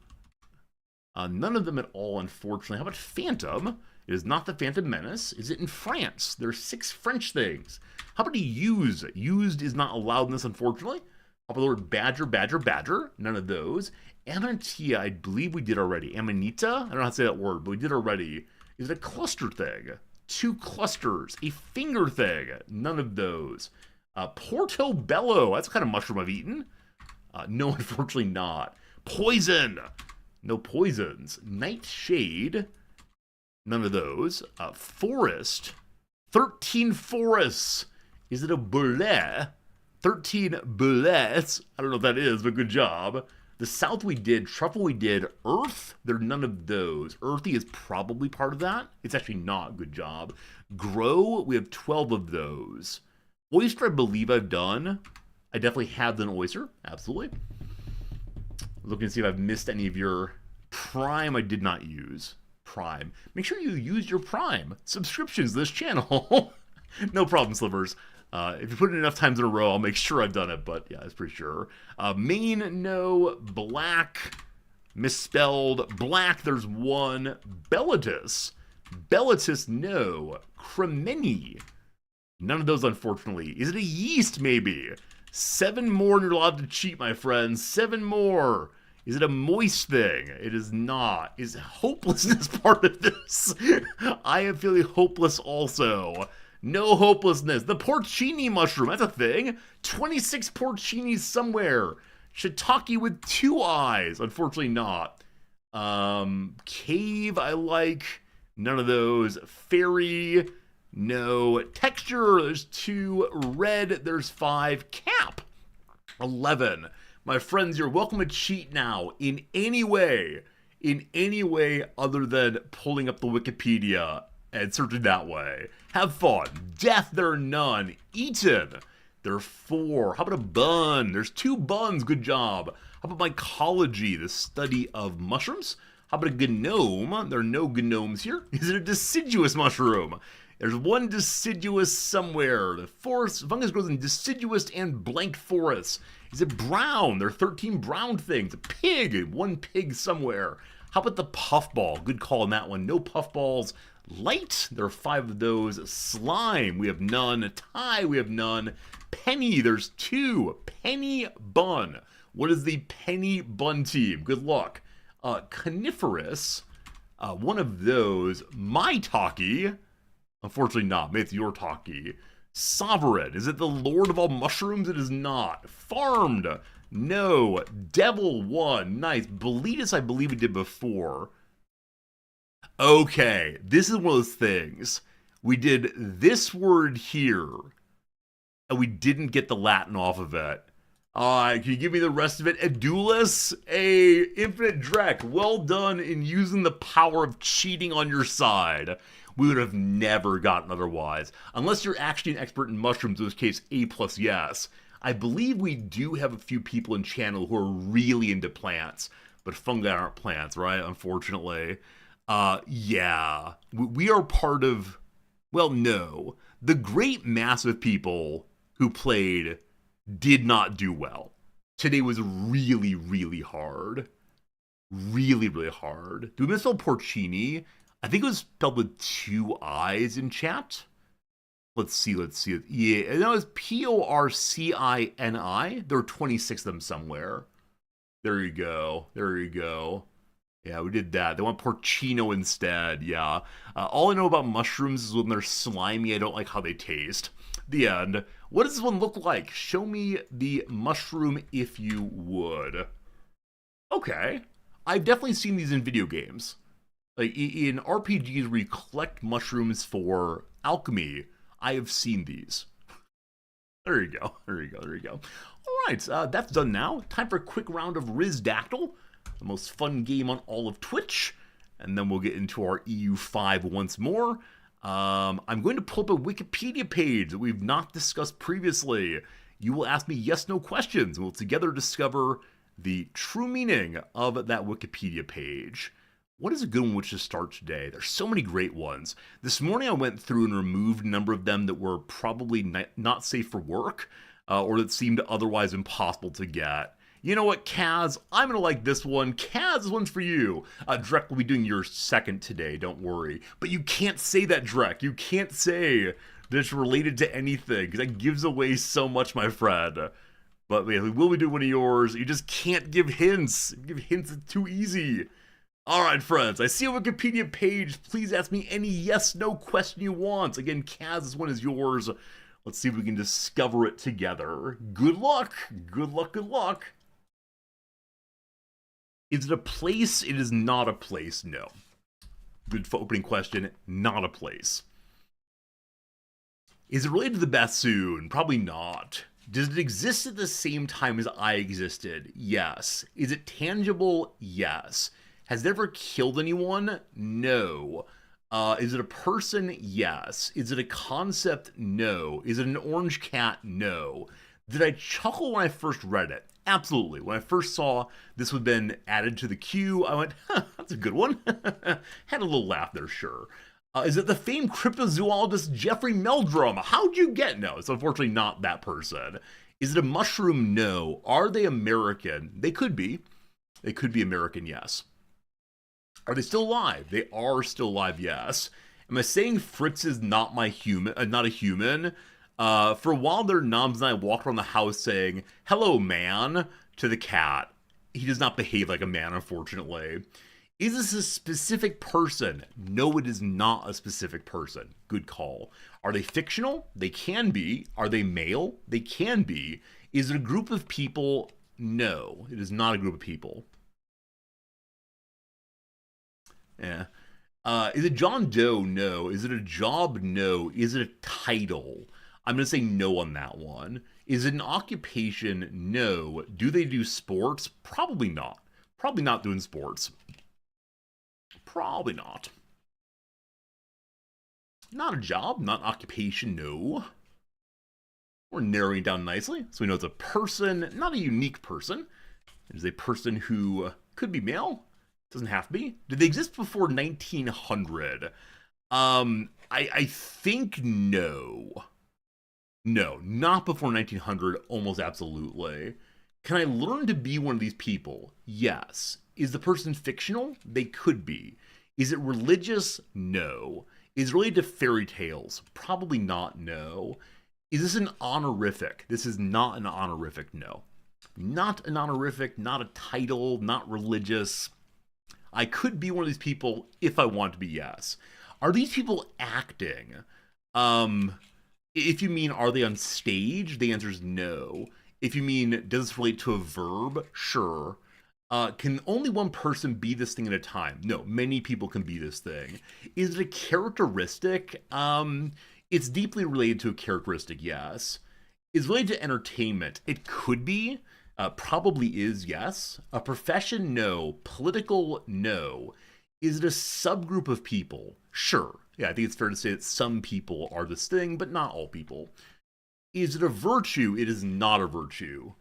None of them at all, unfortunately. How about phantom? It is not the Phantom Menace. Is it in France? There are 6 French things. How about a use? Used is not allowed in this, unfortunately. How about the word badger, badger, badger? None of those. Amanitia, I believe we did already. Amanita? I don't know how to say that word, but we did already. Is it a cluster thing? 2 clusters. A finger thing? None of those. Portobello. That's the kind of mushroom I've eaten. No, unfortunately not. Poison. No poisons. Nightshade. None of those. Forest. 13 forests. Is it a boulet? 13 boulets. I don't know what that is, but good job. The south we did, truffle we did, earth, there are none of those. Earthy is probably part of that. It's actually not. Good job. Grow, we have 12 of those. Oyster, I believe I've done. I definitely have done oyster. Absolutely. Looking to see if I've missed any of your Prime I did not use. Prime. Make sure you use your Prime subscriptions to this channel. No problem, Slivers. If you put it enough times in a row, I'll make sure I've done it, but yeah, that's pretty sure. Main, no. Black, misspelled. Black, there's one. Bellatus. Bellatus, no. Cremeni. None of those, unfortunately. Is it a yeast, maybe? 7 more and you're allowed to cheat, my friends. 7 more. Is it a moist thing? It is not. Is hopelessness part of this? I am feeling hopeless also. No hopelessness. The porcini mushroom, that's a thing. 26 porcinis somewhere. Shiitake with 2 eyes. Unfortunately not. Cave, I like. None of those. Fairy, no. Texture, there's 2. Red, there's 5. Cap, 11. My friends, you're welcome to cheat now in any way other than pulling up the Wikipedia and searching that way. Have fun. Death, there are none. Eaten, there are 4. How about a bun? There's 2 buns. Good job. How about mycology, the study of mushrooms? How about a gnome? There are no gnomes here. Is it a deciduous mushroom? There's 1 deciduous somewhere. The fungus grows in deciduous and blank forests. Is it brown? There are 13 brown things. A pig. 1 pig somewhere. How about the puffball? Good call on that one. No puffballs. Light. There are 5 of those. Slime. We have none. Tie. We have none. Penny. There's 2. Penny bun. What is the penny bun team? Good luck. Coniferous. 1 of those. Maitake. Unfortunately not. Maybe it's your talkie. Sovereign. Is it the Lord of all mushrooms? It is not. Farmed. No. Devil 1. Nice. Boletus, I believe we did before. Okay. This is one of those things. We did this word here, and we didn't get the Latin off of it. Can you give me the rest of it? Edulus, a infinite Drek. Well done in using the power of cheating on your side. We would have never gotten otherwise. Unless you're actually an expert in mushrooms, in which case A+ yes. I believe we do have a few people in channel who are really into plants, but fungi aren't plants, right? Unfortunately. Yeah. We are part of, well, no. The great mass of people who played did not do well. Today was really, really hard. Really, really hard. Do we misspell porcini? I think it was spelled with 2 I's in chat. Let's see. Yeah, no, it's Porcini. There are 26 of them somewhere. There you go. Yeah, we did that. They want porcino instead, yeah. All I know about mushrooms is when they're slimy, I don't like how they taste. The end. What does this one look like? Show me the mushroom if you would. Okay. I've definitely seen these in video games. Like, in RPGs where you collect mushrooms for alchemy, I have seen these. There you go. All right, that's done now. Time for a quick round of Rizdactyl, the most fun game on all of Twitch. And then we'll get into our EU5 once more. I'm going to pull up a Wikipedia page that we've not discussed previously. You will ask me yes/no questions, and we'll together discover the true meaning of that Wikipedia page. What is a good one which to start today? There's so many great ones. This morning I went through and removed a number of them that were probably not safe for work, or that seemed otherwise impossible to get. You know what, Kaz? I'm going to like this one. Kaz, this one's for you. Drek will be doing your second today, don't worry. But you can't say that, Drek. You can't say that it's related to anything, because that gives away so much, my friend. But yeah, we will be doing one of yours. You just can't give hints. Give hints, it's too easy. Alright, friends, I see a Wikipedia page. Please ask me any yes/no question you want. Again, Kaz, this one is yours. Let's see if we can discover it together. Good luck. Good luck. Is it a place? It is not a place, no. Good opening question, not a place. Is it related to the bassoon? Probably not. Does it exist at the same time as I existed? Yes. Is it tangible? Yes. Has it ever killed anyone? No. Is it a person? Yes. Is it a concept? No. Is it an orange cat? No. Did I chuckle when I first read it? Absolutely. When I first saw this had been added to the queue, I went, huh, that's a good one. Had a little laugh there, sure. Is it the famed cryptozoologist Jeffrey Meldrum? How'd you get? No, it's unfortunately not that person. Is it a mushroom? No. Are they American? They could be. They could be American, yes. Are they still alive? They are still alive, yes. Am I saying Fritz is not my human? Not a human? For a while there, Noms and I walked around the house saying, "Hello, man," to the cat. He does not behave like a man, unfortunately. Is this a specific person? No, it is not a specific person. Good call. Are they fictional? They can be. Are they male? They can be. Is it a group of people? No, it is not a group of people. Yeah. Is it John Doe? No. Is it a job? No. Is it a title? I'm going to say no on that one. Is it an occupation? No. Do they do sports? Probably not. Probably not doing sports. Probably not. Not a job, not an occupation, no. We're narrowing down nicely, so we know it's a person, not a unique person. It is a person who could be male, doesn't have to be. Did they exist before 1900? I think no. No, not before 1900, almost absolutely. Can I learn to be one of these people? Yes. Is the person fictional? They could be. Is it religious? No. Is it related to fairy tales? Probably not, no. Is this an honorific? This is not an honorific, no. Not an honorific, not a title, not religious. I could be one of these people if I want to be, yes. Are these people acting? If you mean, are they on stage? The answer is no. If you mean, does this relate to a verb? Sure. Can only one person be this thing at a time? No, many people can be this thing. Is it a characteristic? It's deeply related to a characteristic, yes. Is it related to entertainment? It could be. Probably is, yes. A profession? No. Political? No. Is it a subgroup of people? Sure. Yeah, I think it's fair to say that some people are this thing, but not all people. Is it a virtue? It is not a virtue.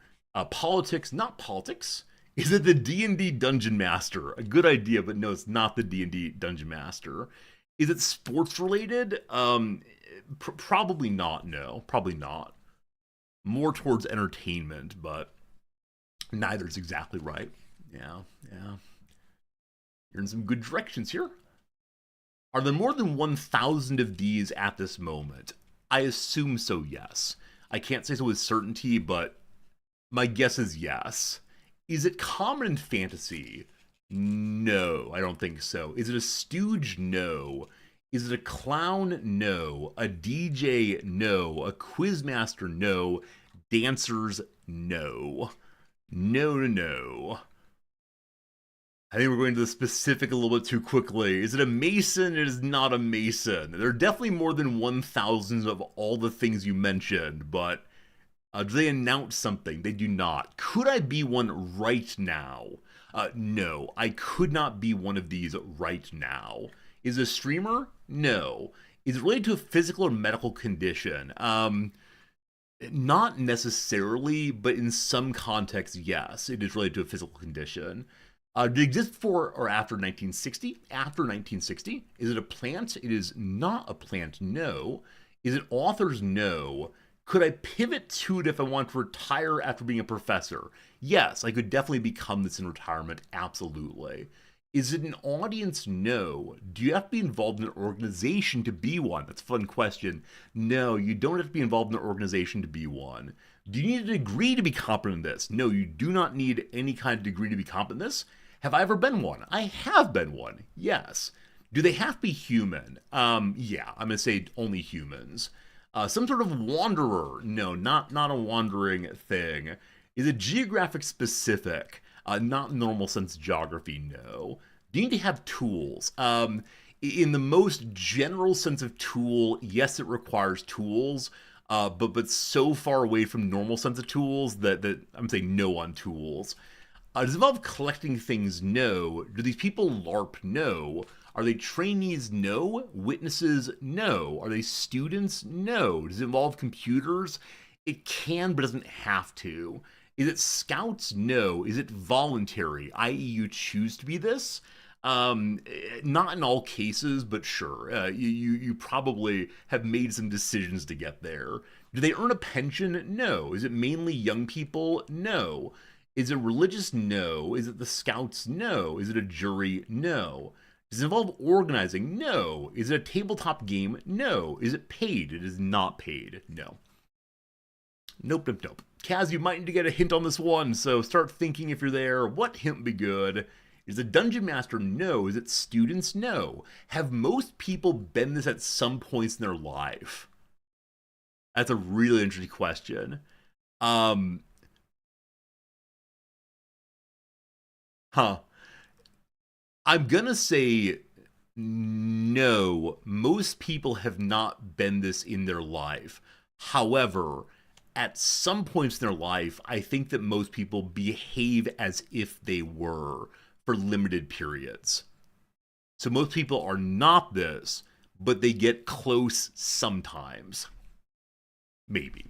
Politics? Not politics. Is it the D&D Dungeon Master? A good idea, but no, it's not the D&D Dungeon Master. Is it sports related? Probably not, no. Probably not. More towards entertainment, but neither is exactly right. Yeah. You're in some good directions here. Are there more than 1,000 of these at this moment? I assume so, yes. I can't say so with certainty, but my guess is yes. Is it common in fantasy? No, I don't think so. Is it a stooge? No. Is it a clown? No. A DJ? No. A quizmaster? No. Dancers? No. No. I think we're going to the specific a little bit too quickly. Is it a mason? It is not a mason. There are definitely more than 1,000 of all the things you mentioned, but do they announce something? They do not. Could I be one right now? No, I could not be one of these right now. Is it a streamer? No. Is it related to a physical or medical condition? Not necessarily, but in some contexts, yes, it is related to a physical condition. Did it exist before or after 1960? After 1960. Is it a plant? It is not a plant, no. Is it authors? No. Could I pivot to it if I want to retire after being a professor? Yes, I could definitely become this in retirement, absolutely. Is it an audience? No. Do you have to be involved in an organization to be one? That's a fun question. No, you don't have to be involved in an organization to be one. Do you need a degree to be competent in this? No, you do not need any kind of degree to be competent in this. Have I ever been one? I have been one, yes. Do they have to be human? Yeah, I'm going to say only humans. Some sort of wanderer? No, not a wandering thing. Is it geographic specific? Not normal sense geography, no. Do you need to have tools? In the most general sense of tool, yes, it requires tools, but so far away from normal sense of tools that I'm saying no on tools. Does it involve collecting things? No. Do these people LARP? No. Are they trainees? No. Witnesses? No. Are they students? No. Does it involve computers? It can, but doesn't have to. Is it scouts? No. Is it voluntary, i.e., you choose to be this? Not in all cases, but sure. You probably have made some decisions to get there. Do they earn a pension? No. Is it mainly young people? No. Is it religious? No. Is it the scouts? No. Is it a jury? No. Does it involve organizing? No. Is it a tabletop game? No. Is it paid? It is not paid. No. Nope, nope, nope. Kaz, you might need to get a hint on this one, so start thinking if you're there. What hint would be good? Is it Dungeon Master? No. Is it students? No. Have most people been this at some points in their life? That's a really interesting question. Huh. I'm gonna say no. Most people have not been this in their life. However, at some points in their life, I think that most people behave as if they were for limited periods. So most people are not this, but they get close sometimes. Maybe.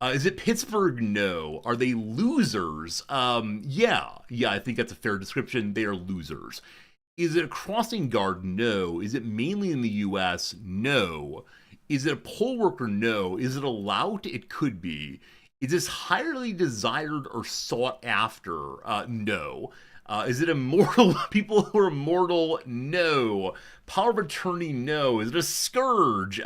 Is it Pittsburgh? No. Are they losers? Yeah, I think that's a fair description. They are losers. Is it a crossing guard? No. Is it mainly in the US? No. Is it a poll worker? No. Is it a lout? It could be. Is this highly desired or sought after? No. Is it immortal? People who are immortal? No. Power of attorney? No. Is it a scourge?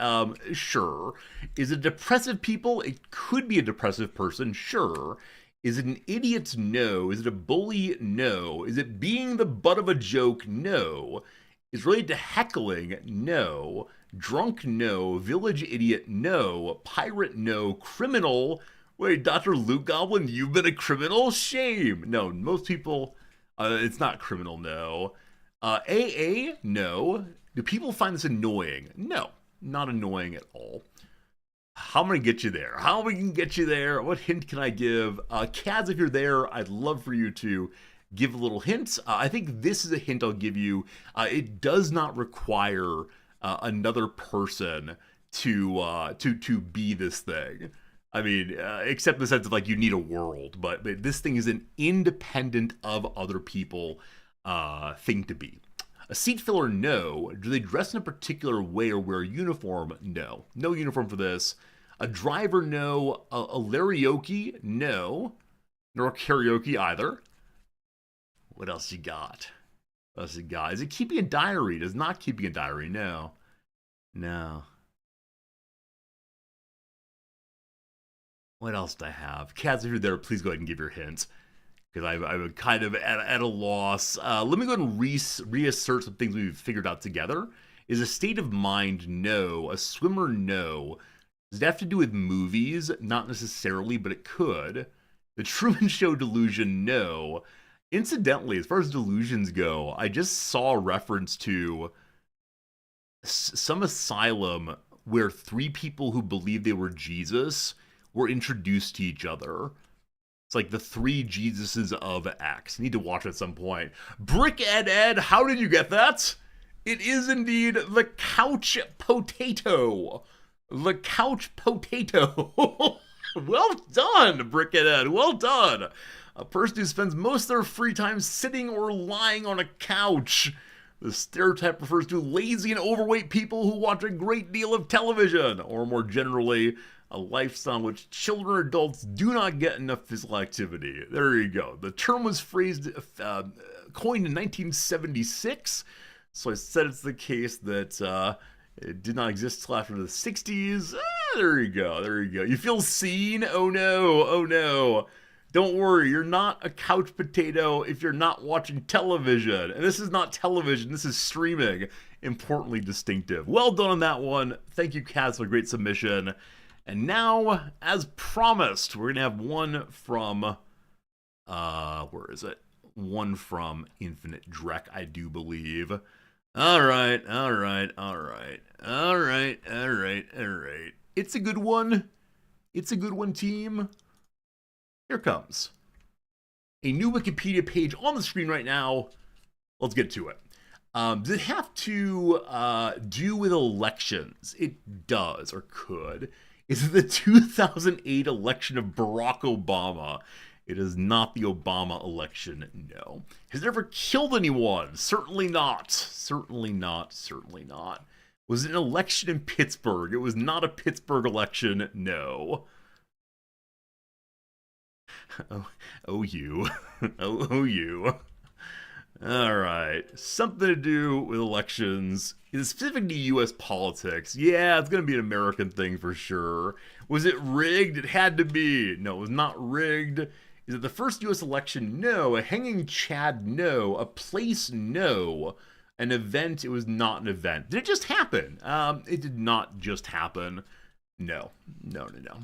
Sure. Is it depressive people? It could be a depressive person. Sure. Is it an idiot? No. Is it a bully? No. Is it being the butt of a joke? No. Is it related to heckling? No. Drunk? No. Village idiot? No. Pirate? No. Criminal? Wait, Dr. Luke Goblin, you've been a criminal? Shame. No, most people, it's not criminal, no. AA? No. Do people find this annoying? No, not annoying at all. How am I gonna get you there? How am I gonna get you there? What hint can I give? Kaz, if you're there, I'd love for you to give a little hint. I think this is a hint I'll give you. It does not require another person to be this thing. I mean, except in the sense of like you need a world, but this thing is an independent of other people thing to be. A seat filler? No. Do they dress in a particular way or wear a uniform? No. No uniform for this. A driver? No. A karaoke? No. Nor karaoke either. What else you got? What else you got? Is it keeping a diary? It is not keeping a diary. No. No. What else do I have? Kaz, if you're there, please go ahead and give your hints. Because I'm kind of at a loss. Let me go ahead and reassert some things we've figured out together. Is a state of mind? No. A swimmer? No. Does it have to do with movies? Not necessarily, but it could. The Truman Show delusion? No. Incidentally, as far as delusions go, I just saw a reference to some asylum where 3 people who believed they were Jesus were introduced to each other. It's like the 3 Jesuses of X. Need to watch at some point. Brick Ed, how did you get that? It is indeed the couch potato. The couch potato. Well done, Brick Ed. Well done. A person who spends most of their free time sitting or lying on a couch. The stereotype refers to lazy and overweight people who watch a great deal of television, or more generally, a lifestyle in which children or adults do not get enough physical activity. There you go. The term was coined in 1976, so I said it's the case that it did not exist till after the 60s. There you go. There you go. You feel seen? Oh no. Oh no. Don't worry, you're not a couch potato if you're not watching television. And this is not television, this is streaming. Importantly distinctive. Well done on that one. Thank you, Kaz, for a great submission. And now, as promised, we're going to have one from, where is it? One from Infinite Drek, I do believe. All right, all right, all right, all right, all right, all right. It's a good one. It's a good one, team. Here comes a new Wikipedia page on the screen right now. Let's get to it. Does it have to do with elections? It does, or could. Is it the 2008 election of Barack Obama? It is not the Obama election, no. Has it ever killed anyone? Certainly not. Certainly not. Certainly not. Was it an election in Pittsburgh? It was not a Pittsburgh election, no. Oh, oh you. Oh, you. All right. Something to do with elections. Is specific to U.S. politics. Yeah, it's going to be an American thing for sure. Was it rigged? It had to be. No, it was not rigged. Is it the first U.S. election? No. A hanging Chad? No. A place? No. An event? It was not an event. Did it just happen? It did not just happen. No. No, no, no.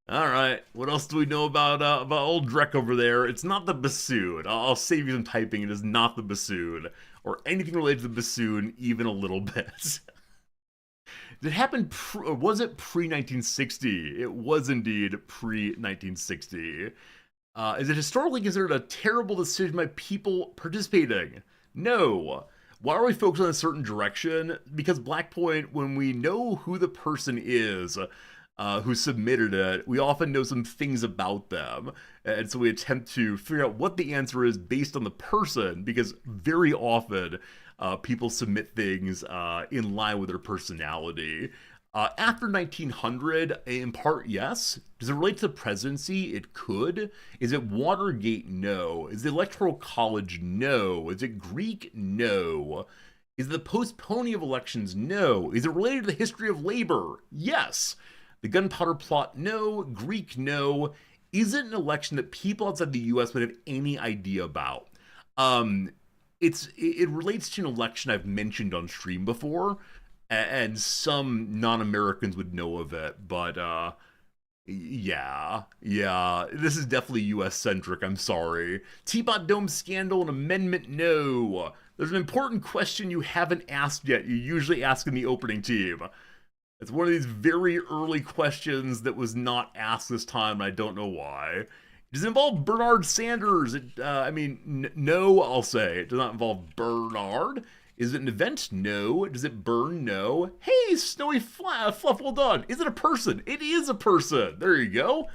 All right. What else do we know about old Drek over there? It's not the bassoon. I'll save you some typing. It is not the bassoon or anything related to the bassoon, even a little bit. Did it happen? Or was it pre 1960? It was indeed pre 1960. Is it historically considered a terrible decision by people participating? No. Why are we focused on a certain direction? Because Black Point, when we know who the person is who submitted it, we often know some things about them. And so we attempt to figure out what the answer is based on the person, because very often people submit things in line with their personality. After 1900, in part, yes. Does it relate to the presidency? It could. Is it Watergate? No. Is it Electoral College? No. Is it Greek? No. Is it the postponing of elections? No. Is it related to the history of labor? Yes. The gunpowder plot? No. Greek? No. Is it an election that people outside the U.S. would have any idea about? It relates to an election I've mentioned on stream before, and some non-Americans would know of it, but yeah, this is definitely U.S. centric. I'm sorry. Teapot Dome scandal and amendment? No. There's an important question you haven't asked yet. You usually ask in the opening team. It's one of these very early questions that was not asked this time, and I don't know why. Does it involve Bernard Sanders? No, I'll say. It does not involve Bernard. Is it an event? No. Does it burn? No. Hey, Snowy Fluff, well done. Is it a person? It is a person. There you go.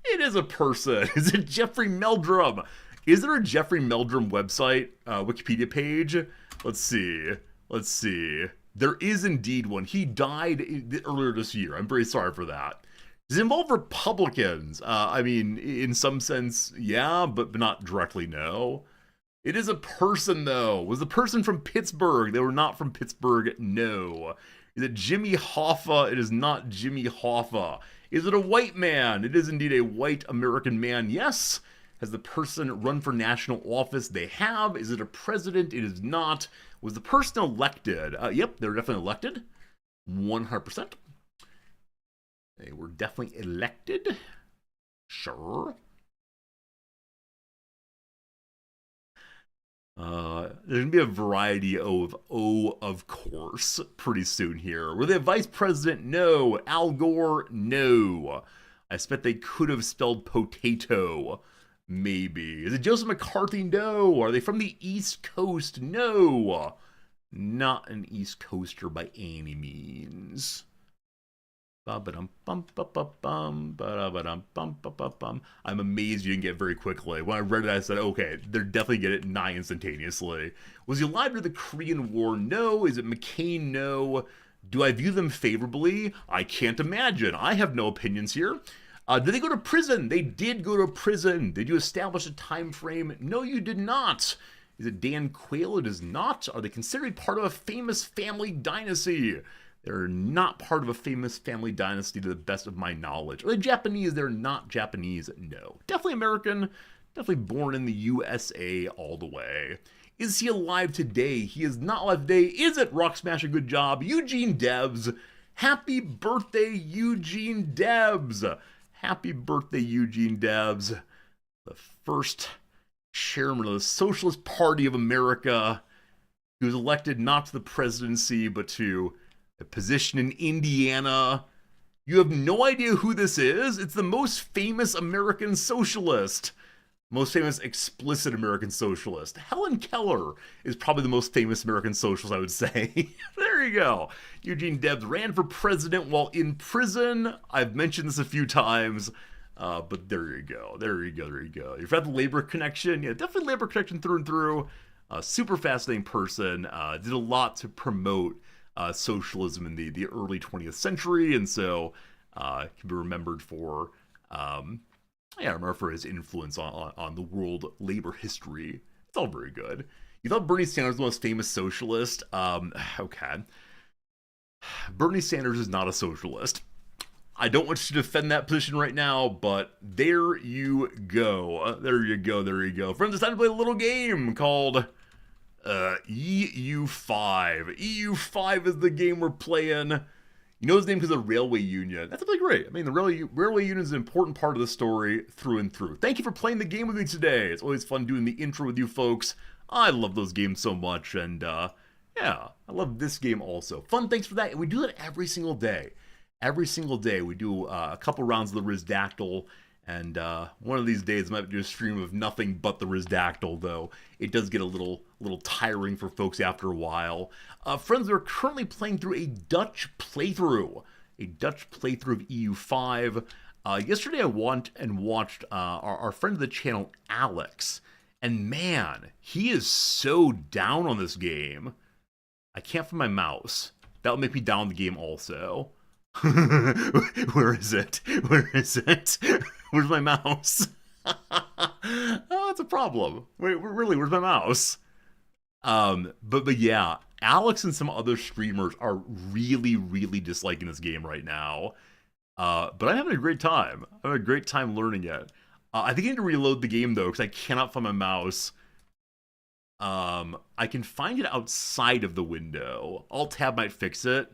It is a person. Is it Jeffrey Meldrum? Is there a Jeffrey Meldrum website, Wikipedia page? Let's see. There is indeed one. He died earlier this year. I'm very sorry for that. Does it involve Republicans? In some sense, yeah, but not directly, no. It is a person, though. Was the person from Pittsburgh? They were not from Pittsburgh, no. Is it Jimmy Hoffa? It is not Jimmy Hoffa. Is it a white man? It is indeed a white American man, yes. Has the person run for national office? They have. Is it a president? It is not. Was the person elected? Yep, they were definitely elected. 100%. They were definitely elected. Sure. There's gonna be a variety of course, pretty soon here. Were they a vice president? No. Al Gore? No. I expect they could have spelled potato. Maybe. Is it Joseph McCarthy? No. Are they from the East Coast? No. Not an East Coaster by any means. I'm amazed you didn't get it very quickly. When I read it, I said, okay, they're definitely get it nigh instantaneously. Was he alive during the Korean War? No. Is it McCain? No. Do I view them favorably? I can't imagine. I have no opinions here. Did they go to prison? They did go to prison. Did you establish a time frame? No, you did not. Is it Dan Quayle? It is not. Are they considered part of a famous family dynasty? They're not part of a famous family dynasty to the best of my knowledge. Are they Japanese? They're not Japanese. No. Definitely American. Definitely born in the USA all the way. Is he alive today? He is not alive today. Is it Rock Smash? A good job. Eugene Debs. Happy birthday, Eugene Debs. Happy birthday, Eugene Debs. The first chairman of the Socialist Party of America. He was elected not to the presidency, but to a position in Indiana. You have no idea who this is? It's the most famous American socialist. Most famous explicit American socialist. Helen Keller is probably the most famous American socialist, I would say. There you go. Eugene Debs ran for president while in prison. I've mentioned this a few times, but there you go. There you go. There you go. You've had the labor connection. Yeah, definitely labor connection through and through. Super fascinating person. Did a lot to promote socialism in the early 20th century, and so can be remembered for I remember for his influence on the world labor history. It's all very good. You thought Bernie Sanders was the most famous socialist? Okay. Bernie Sanders is not a socialist. I don't want to defend that position right now, but there you go. There you go. There you go. Friends, it's time to play a little game called EU5. EU5 is the game we're playing. You know his name because of the railway union. That's really great. I mean, the railway union is an important part of the story through and through. Thank you for playing the game with me today. It's always fun doing the intro with you folks. I love those games so much, and yeah, I love this game also. Fun, thanks for that. And we do that every single day. Every single day we do a couple rounds of the Rizdactyl, and one of these days I might do a stream of nothing but the Rizdactyl, though it does get a little tiring for folks after a while. Friends, we're currently playing through a Dutch playthrough of EU5. Yesterday I went and watched our friend of the channel, Alex, and man, he is so down on this game. I can't find my mouse. That'll make me down the game also. Where is it? Where is it? Where's my mouse? Oh, that's a problem. Wait, really, where's my mouse? But yeah, Alex and some other streamers are really disliking this game right now. But I'm having a great time. I'm having a great time learning it. I think I need to reload the game though, because I cannot find my mouse. I can find it outside of the window. Alt-tab might fix it.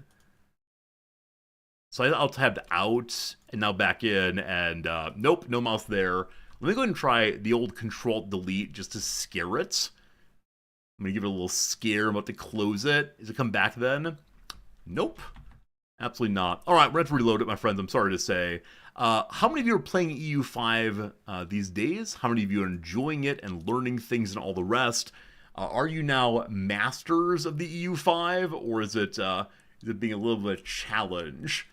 So I'll tab out and now back in, and nope, no mouse there. Let me go ahead and try the old Control-Delete just to scare it. I'm going to give it a little scare. I'm about to close it. Does it come back then? Nope. Absolutely not. All right, we're going to have to reload it, my friends. I'm sorry to say. How many of you are playing EU5 these days? How many of you are enjoying it and learning things and all the rest? Are you now masters of the EU5, or is it being a little bit of a challenge?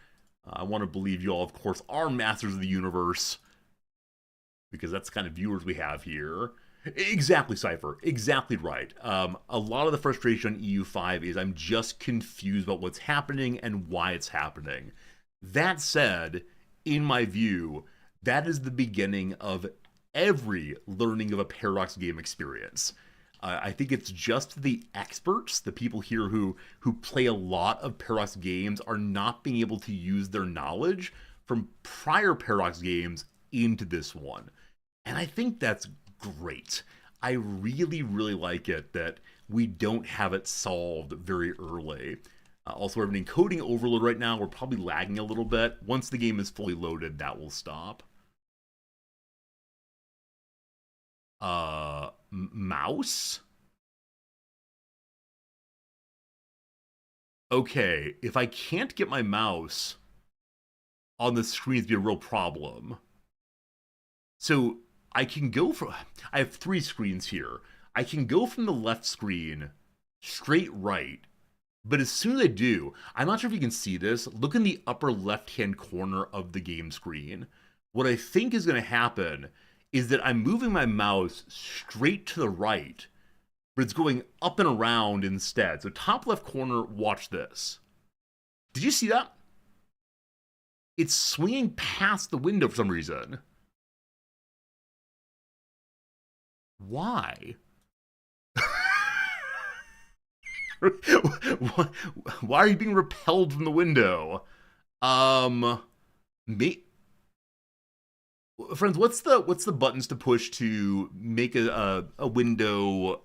I want to believe you all, of course, are masters of the universe, because that's the kind of viewers we have here. Exactly, Cypher. Exactly right. A lot of the frustration on EU5 is I'm just confused about what's happening and why it's happening. That said, in my view, that is the beginning of every learning of a Paradox game experience. I think it's just the experts, the people here who play a lot of Paradox games, are not being able to use their knowledge from prior Paradox games into this one. And I think that's great. I really like it that we don't have it solved very early. Also, we're having encoding overload right now. We're probably lagging a little bit. Once the game is fully loaded, that will stop. Mouse? Okay, if I can't get my mouse on the screen, it's be a real problem. So I can go from, I have 3 screens here. I can go from the left screen straight right, but as soon as I do, I'm not sure if you can see this, look in the upper left-hand corner of the game screen. What I think is going to happen is that I'm moving my mouse straight to the right, but it's going up and around instead. So top left corner, watch this. Did you see that? It's swinging past the window for some reason. Why? Why are you being repelled from the window? Friends, what's the buttons to push to make a window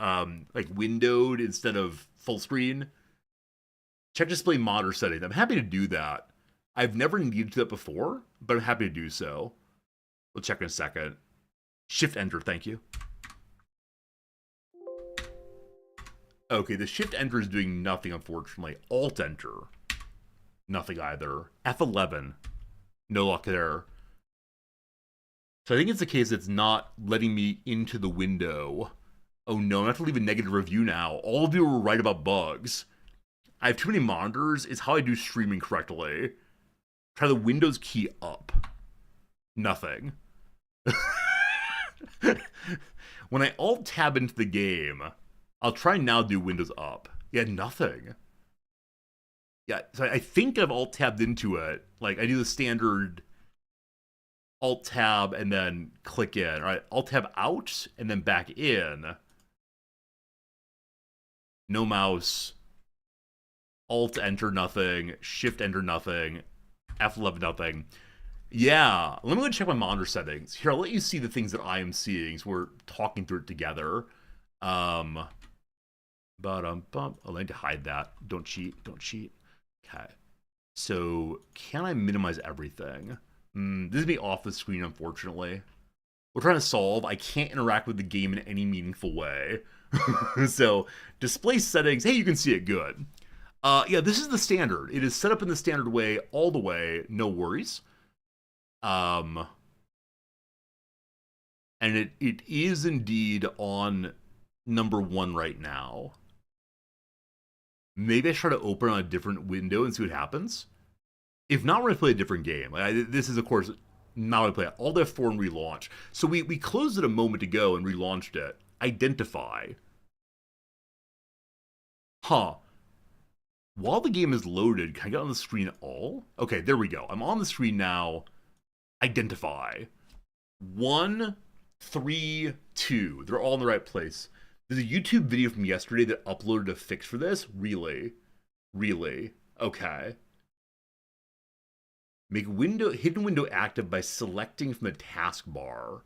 like windowed instead of full screen? Check display monitor settings. I'm happy to do that. I've never needed to do that before, but I'm happy to do so. We'll check in a second. Shift enter, thank you. Okay, the shift enter is doing nothing, unfortunately. Alt enter, nothing either. F11, no luck there. So I think it's the case it's not letting me into the window. Oh no, I have to leave a negative review now. All of you were right about bugs. I have too many monitors. It's how I do streaming correctly. Try the Windows key up. Nothing. When I alt-tab into the game, I'll try now do Windows up. Yeah, nothing. Yeah, so I think I've alt-tabbed into it. Like, I do the standard alt-tab and then click in. All right, alt-tab out and then back in. No mouse. Alt-enter nothing. Shift-enter nothing. F11 nothing. Yeah, let me go check my monitor settings. Here, I'll let you see the things that I am seeing, so we're talking through it together. But I need to hide that. Don't cheat, don't cheat. Okay. So, can I minimize everything? This is me off the screen, unfortunately. We're trying to solve. I can't interact with the game in any meaningful way. So, display settings. Hey, you can see it good. Yeah, this is the standard. It is set up in the standard way all the way. No worries. And it is indeed on number 1 right now. Maybe I try to open on a different window and see what happens. If not, we're going to play a different game. This is, of course, not going to play it. Alt F4 and relaunch. So we closed it a moment ago and relaunched it. Identify. Huh. While the game is loaded, can I get on the screen at all? Okay, there we go. I'm on the screen now. Identify. 1, 3, 2. They're all in the right place. There's a YouTube video from yesterday that uploaded a fix for this. Really? Really? Okay. Make hidden window active by selecting from the taskbar.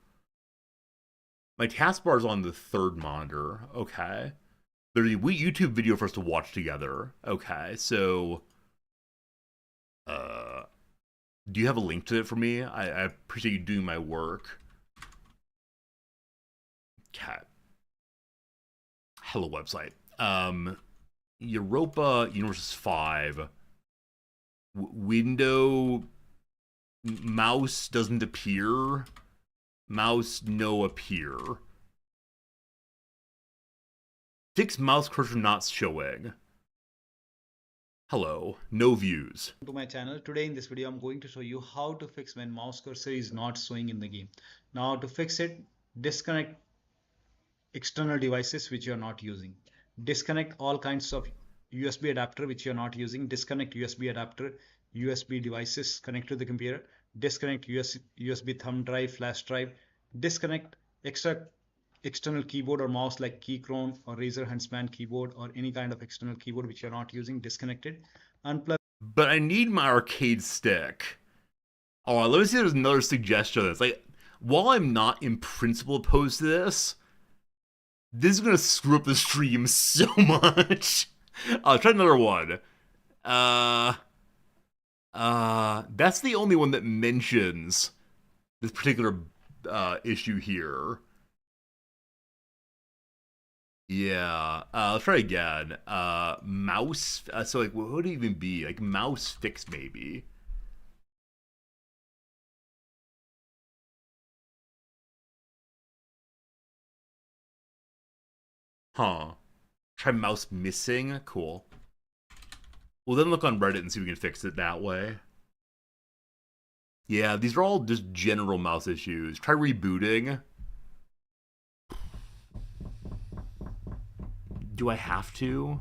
My taskbar is on the 3rd monitor. Okay. There's a YouTube video for us to watch together. Okay, so... do you have a link to it for me? I appreciate you doing my work. Okay. Hello, website. Europa Universalis V. Window... Mouse doesn't appear. Mouse no appear. Fix mouse cursor not showing. Hello, no views. To my channel. Today in this video I'm going to show you how to fix when mouse cursor is not showing in the game. Now to fix it, disconnect external devices which you are not using. Disconnect all kinds of USB adapter which you are not using. Disconnect USB adapter, USB devices connected to the computer. Disconnect USB thumb drive, flash drive. Disconnect external keyboard or mouse like Keychron or Razer Huntsman keyboard or any kind of external keyboard which you're not using. Disconnected. Unplug. But I need my arcade stick. Oh, let me see if there's another suggestion of this. Like, while I'm not in principle opposed to this is gonna screw up the stream so much. I'll try another one. That's the only one that mentions this particular issue here. Yeah, let's try again. Mouse, so like, what would it even be? Like, mouse fix, maybe. Huh. Try mouse missing? Cool. We'll then look on Reddit and see if we can fix it that way. Yeah, these are all just general mouse issues. Try rebooting. Do I have to?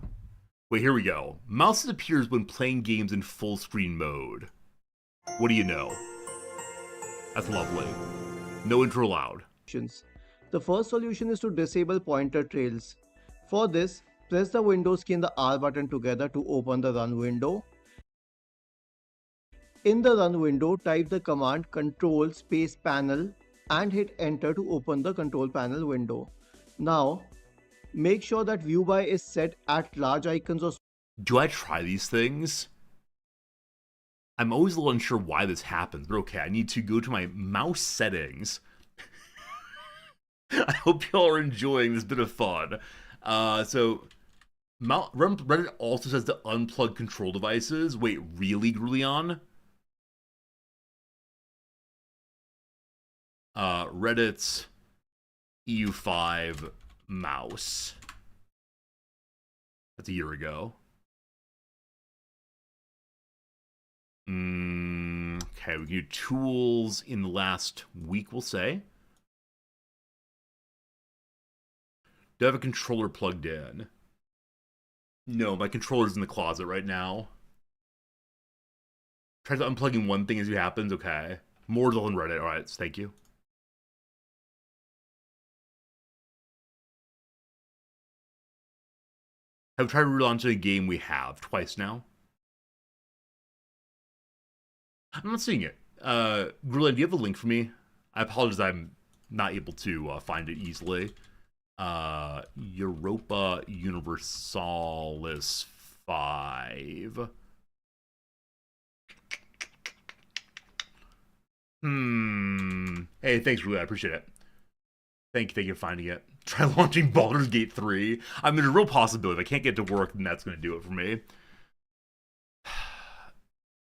Wait, here we go. Mouse disappears when playing games in full screen mode. What do you know? That's lovely. No intro allowed. The first solution is to disable pointer trails. For this, press the Windows key and the R button together to open the Run window. In the Run window, type the command Control Space Panel and hit Enter to open the Control Panel window. Now, make sure that View By is set at large icons or... Do I try these things? I'm always a little unsure why this happens, but okay, I need to go to my mouse settings. I hope y'all are enjoying this bit of fun. So Reddit also says to unplug control devices. Wait, really, Grulion? Reddit's EU5 mouse. That's a year ago. Okay, we can do tools in the last week, we'll say. Do I have a controller plugged in? No, my controller's in the closet right now. Try to unplugging one thing as it happens. Okay. More on Reddit. Alright, thank you. Have tried relaunching a game we have twice now. I'm not seeing it. Grulin, do you have a link for me? I apologize, I'm not able to find it easily. Europa Universalis V. Hey, thanks, Grulin. I appreciate it. Thank you for finding it. Try launching Baldur's Gate 3. I mean, there's a real possibility. If I can't get to work, then that's going to do it for me.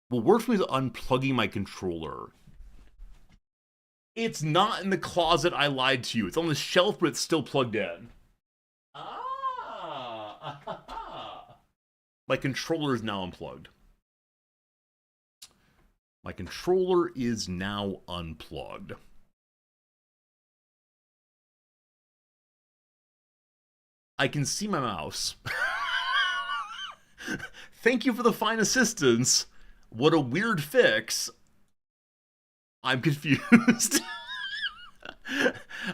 What works for me is unplugging my controller. It's not in the closet, I lied to you. It's on the shelf, but it's still plugged in. My controller is now unplugged. My controller is now unplugged. I can see my mouse. Thank you for the fine assistance. What a weird fix. I'm confused.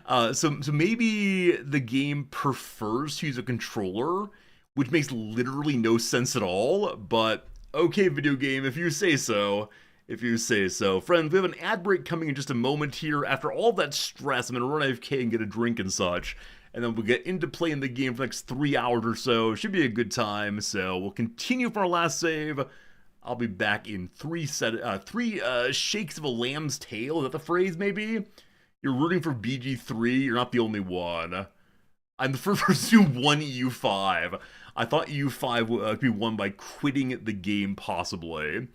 So maybe the game prefers to use a controller, which makes literally no sense at all, but okay, video game, if you say so. If you say so. Friends, we have an ad break coming in just a moment here. After all that stress, I'm going to run AFK and get a drink and such. And then we'll get into playing the game for the next 3 hours or so. Should be a good time. So we'll continue for our last save. I'll be back in three shakes of a lamb's tail. Is that the phrase, maybe? You're rooting for BG3. You're not the only one. I'm the first person to won EU5. I thought EU5 would be won by quitting the game, possibly.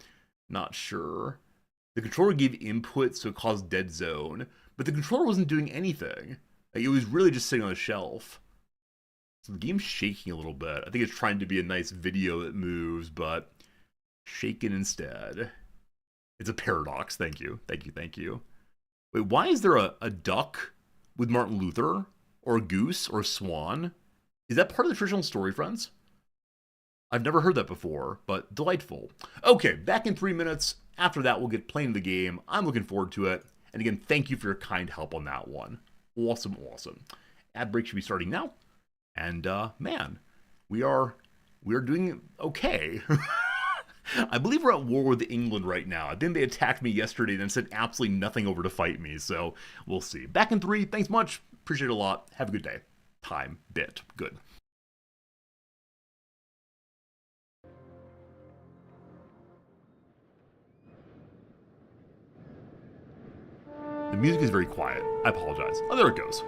Not sure. The controller gave input, so it caused dead zone. But the controller wasn't doing anything. Like, it was really just sitting on the shelf. So the game's shaking a little bit. I think it's trying to be a nice video that moves, but shaken instead. It's a paradox. Thank you. Thank you. Thank you. Wait, why is there a duck with Martin Luther? Or a goose? Or a swan? Is that part of the traditional story, friends? I've never heard that before, but delightful. Okay, back in 3 minutes. After that, we'll get playing the game. I'm looking forward to it. And again, thank you for your kind help on that one. Awesome, awesome. Ad break should be starting now. And, man, we are doing okay. I believe we're at war with England right now. I think they attacked me yesterday and then sent absolutely nothing over to fight me, so we'll see. Back in 3. Thanks much. Appreciate it a lot. Have a good day. Time, bit. Good. The music is very quiet. I apologize. Oh, there it goes.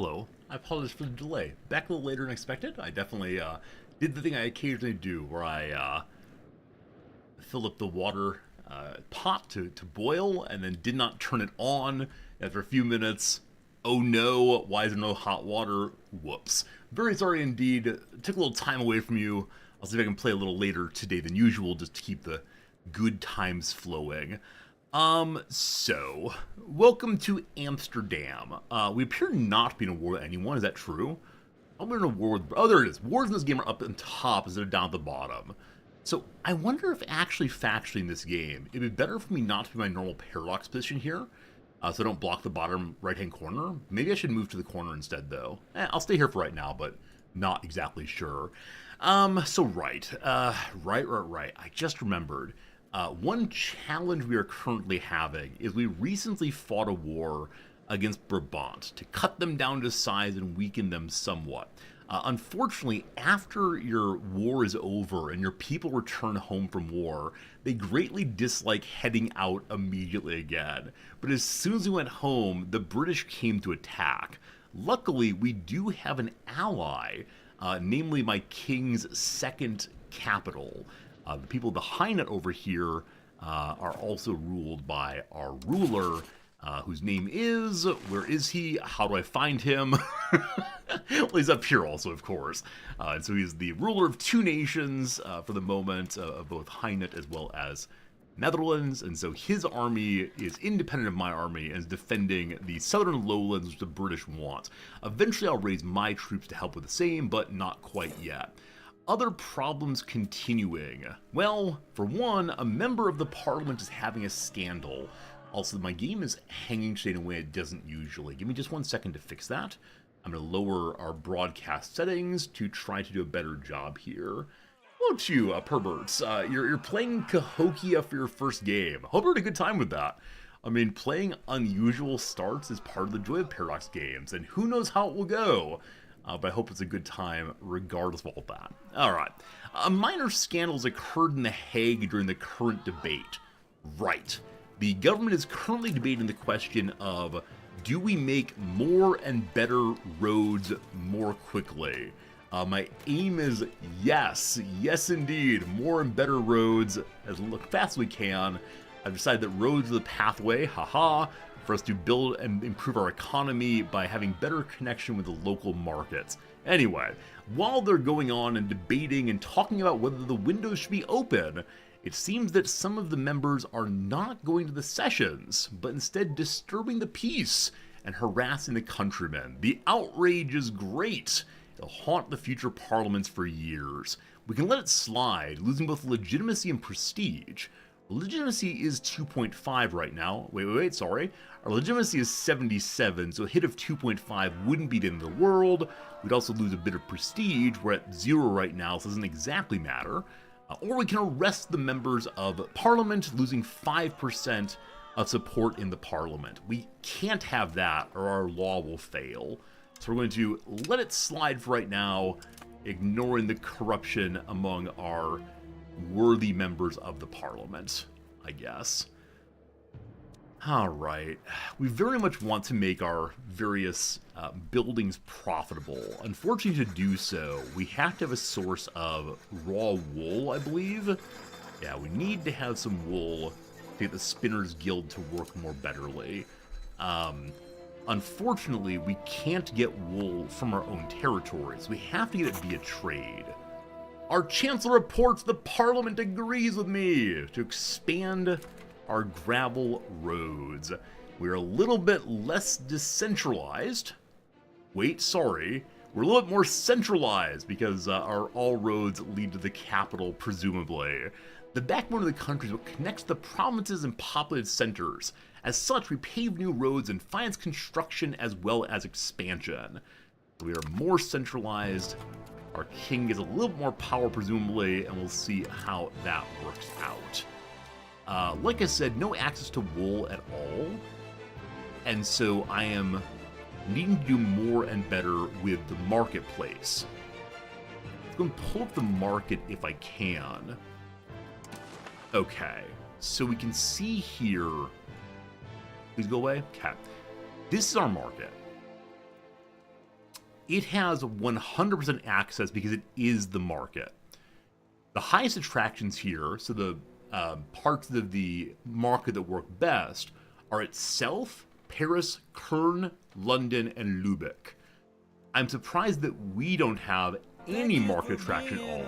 hello. I apologize for the delay. Back a little later than expected. I definitely did the thing I occasionally do where I filled up the water pot to boil and then did not turn it on after a few minutes. Oh no, why is there no hot water? Whoops. Very sorry indeed. Took a little time away from you. I'll see if I can play a little later today than usual just to keep the good times flowing. So, welcome to Amsterdam. We appear not to be in a war with anyone, is that true? I'm in a war with... Oh, there it is. Wars in this game are up on top instead of down at the bottom. So, I wonder if actually factually in this game, it'd be better for me not to be my normal paradox position here, so I don't block the bottom right-hand corner. Maybe I should move to the corner instead, though. I'll stay here for right now, but not exactly sure. Right. I just remembered. One challenge we are currently having is we recently fought a war against Brabant to cut them down to size and weaken them somewhat. Unfortunately, after your war is over and your people return home from war, they greatly dislike heading out immediately again. But as soon as we went home, the British came to attack. Luckily, we do have an ally, namely my king's second capital. The people of the Highnut over here are also ruled by our ruler, whose name is... Where is he? How do I find him? Well, he's up here also, of course. And so he's the ruler of two nations for the moment, of both Highnut as well as Netherlands. And so his army is independent of my army and is defending the southern lowlands, which the British want. Eventually, I'll raise my troops to help with the same, but not quite yet. Other problems continuing. Well, for one, a member of the parliament is having a scandal. Also, my game is hanging today in a way it doesn't usually. Give me just 1 second to fix that. I'm going to lower our broadcast settings to try to do a better job here. Won't you, perverts? You're playing Cahokia for your first game. Hope you had a good time with that. I mean, playing unusual starts is part of the joy of Paradox games, and who knows how it will go. But I hope it's a good time regardless of all that. Alright. A minor scandal has occurred in The Hague during the current debate. Right. The government is currently debating the question of, do we make more and better roads more quickly? My aim is yes. Yes, indeed. More and better roads as fast as we can. I've decided that roads are the pathway, haha, for us to build and improve our economy by having better connection with the local markets. Anyway, while they're going on and debating and talking about whether the windows should be open, it seems that some of the members are not going to the sessions, but instead disturbing the peace and harassing the countrymen. The outrage is great. It'll haunt the future parliaments for years. We can let it slide, losing both legitimacy and prestige. Legitimacy is 2.5 right now. Wait, sorry. Our legitimacy is 77, so a hit of 2.5 wouldn't be the end of the world. We'd also lose a bit of prestige. We're at 0 right now, so it doesn't exactly matter. Or we can arrest the members of parliament, losing 5% of support in the parliament. We can't have that, or our law will fail. So we're going to let it slide for right now, ignoring the corruption among our worthy members of the parliament, I guess. Alright, we very much want to make our various buildings profitable. Unfortunately, to do so, we have to have a source of raw wool, I believe. Yeah, we need to have some wool to get the Spinners Guild to work more betterly. Unfortunately, we can't get wool from our own territories. We have to get it via trade. Our Chancellor reports the Parliament agrees with me to expand our gravel roads. We're a little bit less decentralized. Wait, sorry. We're a little bit more centralized because our all roads lead to the capital, presumably. The backbone of the country is what connects the provinces and populated centers. As such, we pave new roads and finance construction as well as expansion. We are more centralized. Our king gets a little bit more power, presumably, and we'll see how that works out. Like I said, no access to wool at all, and so I am needing to do more and better with the marketplace. I'm going to pull up the market if I can. Okay, so we can see here... Please go away. Okay. This is our market. it has 100% access because it is the market. The highest attractions here, so the parts of the market that work best, are itself, Paris, Köln, London, and Lübeck. I'm surprised that we don't have any market attraction all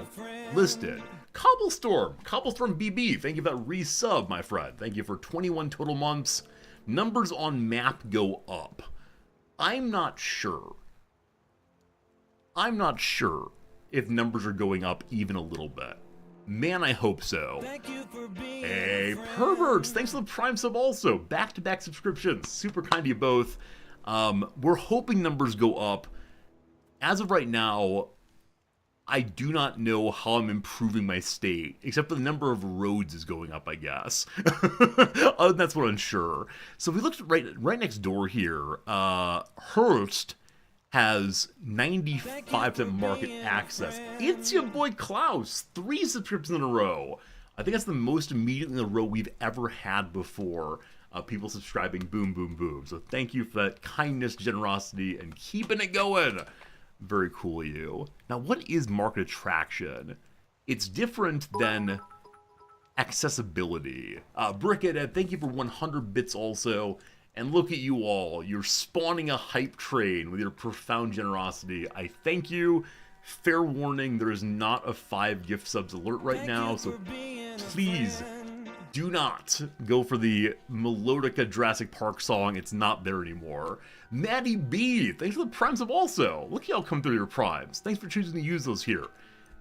listed. Cobblestorm BB, thank you for that resub, my friend. Thank you for 21 total months. Numbers on map go up. I'm not sure if numbers are going up even a little bit. Man, I hope so. Hey, perverts! Thanks for the Prime sub also. Back-to-back subscriptions. Super kind to you both. We're hoping numbers go up. As of right now, I do not know how I'm improving my state, except for the number of roads is going up, I guess. That's what I'm unsure. So if we looked right next door here, Hearst has 95% market access. It's your boy Klaus, 3 subscriptions in a row. I think that's the most immediately in a row we've ever had before. People subscribing, boom, boom, boom. So thank you for that kindness, generosity, and keeping it going. Very cool of you. Now, what is market attraction? It's different than accessibility. Brickhead, thank you for 100 bits also. And look at you all. You're spawning a hype train with your profound generosity. I thank you. Fair warning, there is not a 5 gift subs alert right now, so please do not go for the Melodica Jurassic Park song. It's not there anymore. Maddie B, thanks for the Prime sub also. Look at y'all come through your Primes. Thanks for choosing to use those here.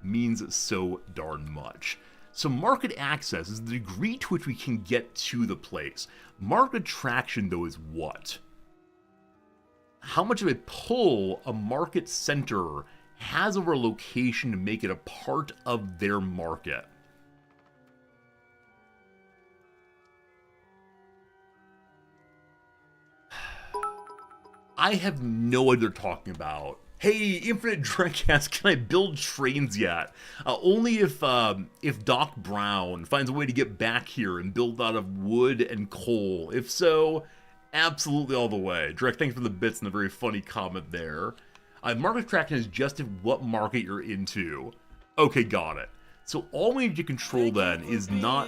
Means so darn much. So market access is the degree to which we can get to the place. Market attraction, though, is what? How much of a pull a market center has over a location to make it a part of their market. I have no idea what they're talking about. Hey, Infinite Dreadcast, can I build trains yet? Only if Doc Brown finds a way to get back here and build out of wood and coal. If so, absolutely all the way. Drek, thanks for the bits and the very funny comment there. Market attraction is just what market you're into. Okay, got it. So all we need to control then is not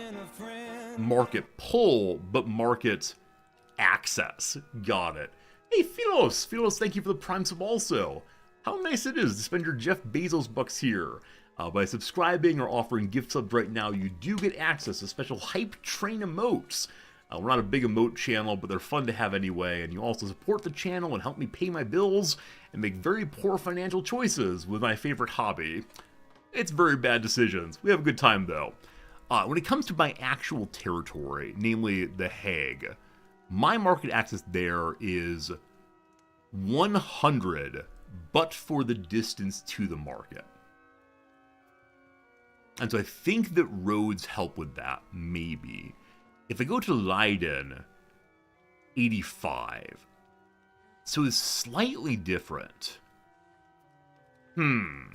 market pull, but market access. Got it. Hey, Philos, thank you for the Prime sub also. How nice it is to spend your Jeff Bezos bucks here. By subscribing or offering gift subs right now, you do get access to special hype train emotes. We're not a big emote channel, but they're fun to have anyway, and you also support the channel and help me pay my bills and make very poor financial choices with my favorite hobby. It's very bad decisions. We have a good time though. When it comes to my actual territory, namely The Hague, my market access there is 100, but for the distance to the market. And so I think that roads help with that, maybe. If I go to Leiden, 85. So it's slightly different. I'm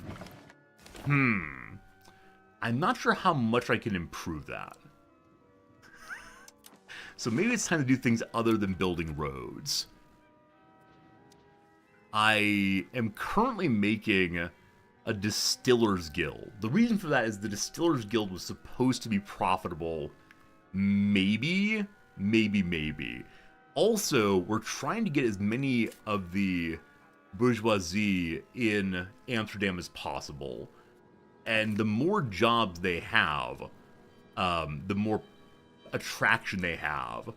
not sure how much I can improve that. So maybe it's time to do things other than building roads. I am currently making a Distillers Guild. The reason for that is the Distillers Guild was supposed to be profitable. Maybe. Also, we're trying to get as many of the bourgeoisie in Amsterdam as possible. And the more jobs they have, the more attraction they have.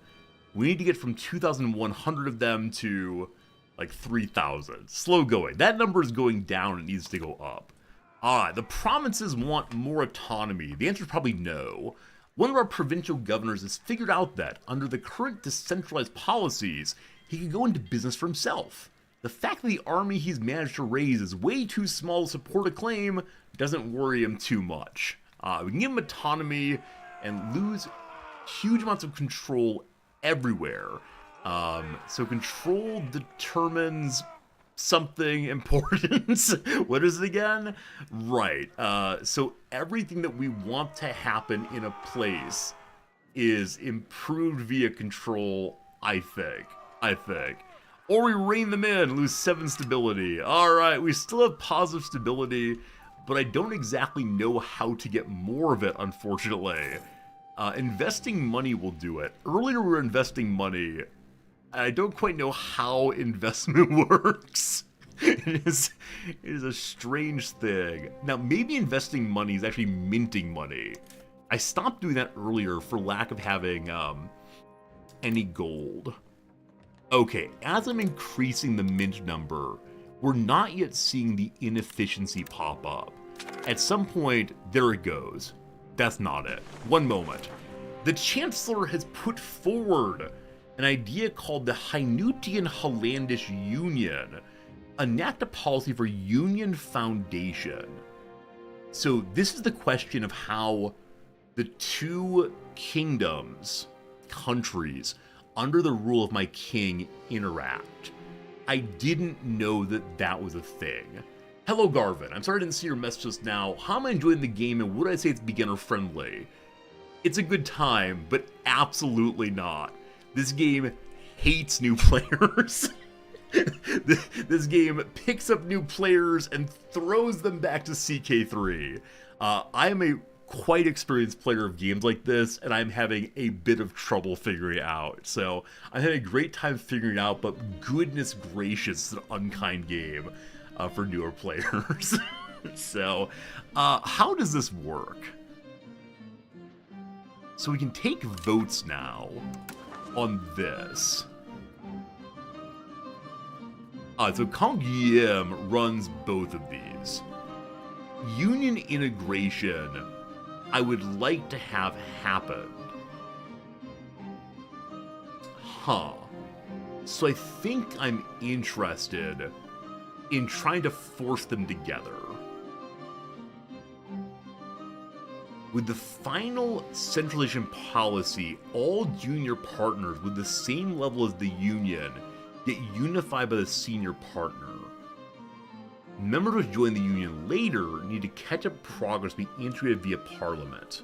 We need to get from 2,100 of them to like 3,000. Slow going. That number is going down. It needs to go up. The provinces want more autonomy. The answer is probably no. One of our provincial governors has figured out that, under the current decentralized policies, he can go into business for himself. The fact that the army he's managed to raise is way too small to support a claim doesn't worry him too much. We can give him autonomy and lose huge amounts of control everywhere. So control determines something important. What is it again? Right. So everything that we want to happen in a place is improved via control, I think. Or we rein them in, lose 7 stability. Alright, we still have positive stability, but I don't exactly know how to get more of it, unfortunately. Investing money will do it. Earlier we were investing money. I don't quite know how investment works. It is a strange thing. Now, maybe investing money is actually minting money. I stopped doing that earlier for lack of having any gold. Okay, as I'm increasing the mint number, we're not yet seeing the inefficiency pop up. At some point, there it goes. That's not it. One moment. The Chancellor has put forward an idea called the Hynutian Hollandish Union, enact a policy for Union Foundation. So this is the question of how the two kingdoms, countries, under the rule of my king interact. I didn't know that that was a thing. Hello Garvin, I'm sorry I didn't see your message just now. How am I enjoying the game, and would I say it's beginner friendly? It's a good time, but absolutely not. This game hates new players. This game picks up new players and throws them back to CK3. I am a quite experienced player of games like this, and I'm having a bit of trouble figuring it out. So I'm having a great time figuring it out, but goodness gracious, it's an unkind game for newer players. So how does this work? So we can take votes now on this. So Kong Yim runs both of these. Union integration, I would like to have happen. So I think I'm interested in trying to force them together. With the final centralization policy, all junior partners with the same level as the Union get unified by the senior partner. Members who join the Union later need to catch up progress being integrated via Parliament.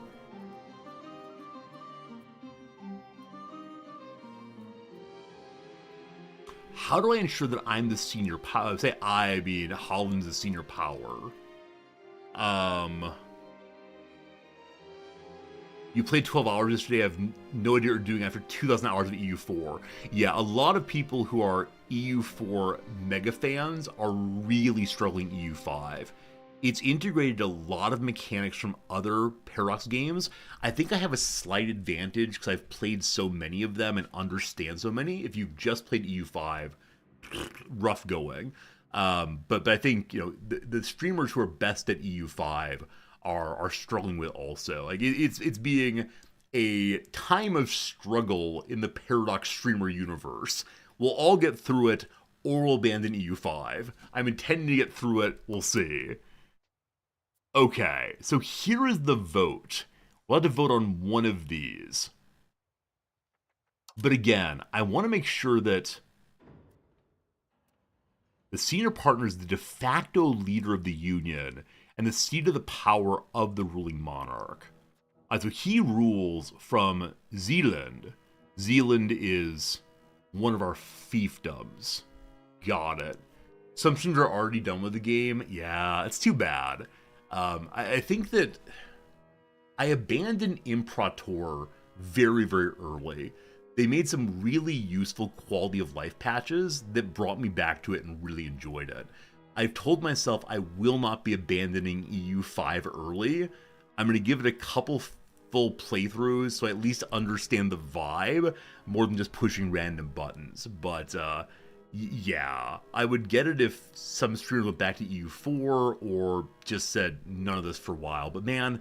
How do I ensure that I'm the senior power? Say I mean Holland's the senior power. You played 12 hours yesterday. I have no idea what you're doing after 2,000 hours of EU4. Yeah, a lot of people who are EU4 mega fans are really struggling EU5. It's integrated a lot of mechanics from other Paradox games. I think I have a slight advantage because I've played so many of them and understand so many. If you've just played EU5, rough going. But I think, you know, the streamers who are best at EU5 are struggling with also. Like it's being a time of struggle in the Paradox streamer universe. We'll all get through it, or we'll abandon EU5. I'm intending to get through it. We'll see. Okay, so here is the vote. We'll have to vote on one of these. But again, I want to make sure that the senior partner is the de facto leader of the Union and the seat of the power of the ruling monarch. So he rules from Zealand. Zealand is one of our fiefdoms. Got it. Some streams are already done with the game. Yeah, it's too bad. I think that I abandoned Imperator very, very early. They made some really useful quality of life patches that brought me back to it and really enjoyed it. I've told myself I will not be abandoning EU5 early. I'm going to give it a couple full playthroughs so I at least understand the vibe more than just pushing random buttons. But yeah, I would get it if some streamers went back to EU4 or just said none of this for a while. But man,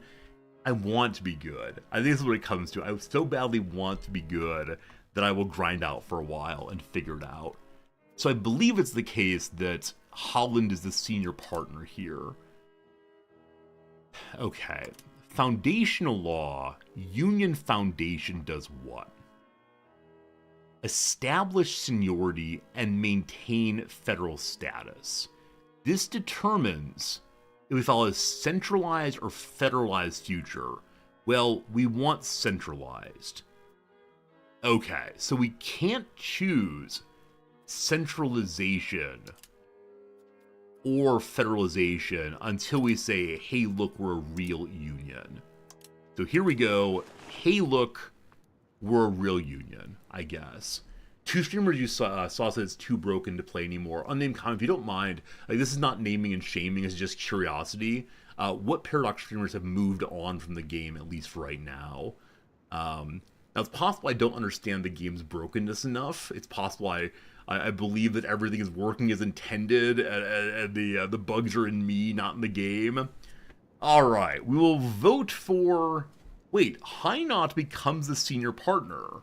I want to be good. I think this is what it comes to. I so badly want to be good that I will grind out for a while and figure it out. So I believe it's the case that Holland is the senior partner here. Okay. Foundational law, Union Foundation does what? Establish seniority and maintain federal status. This determines if we follow a centralized or federalized future. Well, we want centralized. Okay, so we can't choose centralization or federalization until we say, hey, look, we're a real union. So here we go. Hey, look, we're a real union, I guess. Two streamers you saw said it's too broken to play anymore. Unnamed comment, if you don't mind, like, this is not naming and shaming, it's just curiosity. What Paradox streamers have moved on from the game, at least for right now? Now, it's possible I don't understand the game's brokenness enough. It's possible I believe that everything is working as intended, and the bugs are in me, not in the game. Alright, we will vote for... Wait, Hynot becomes the senior partner.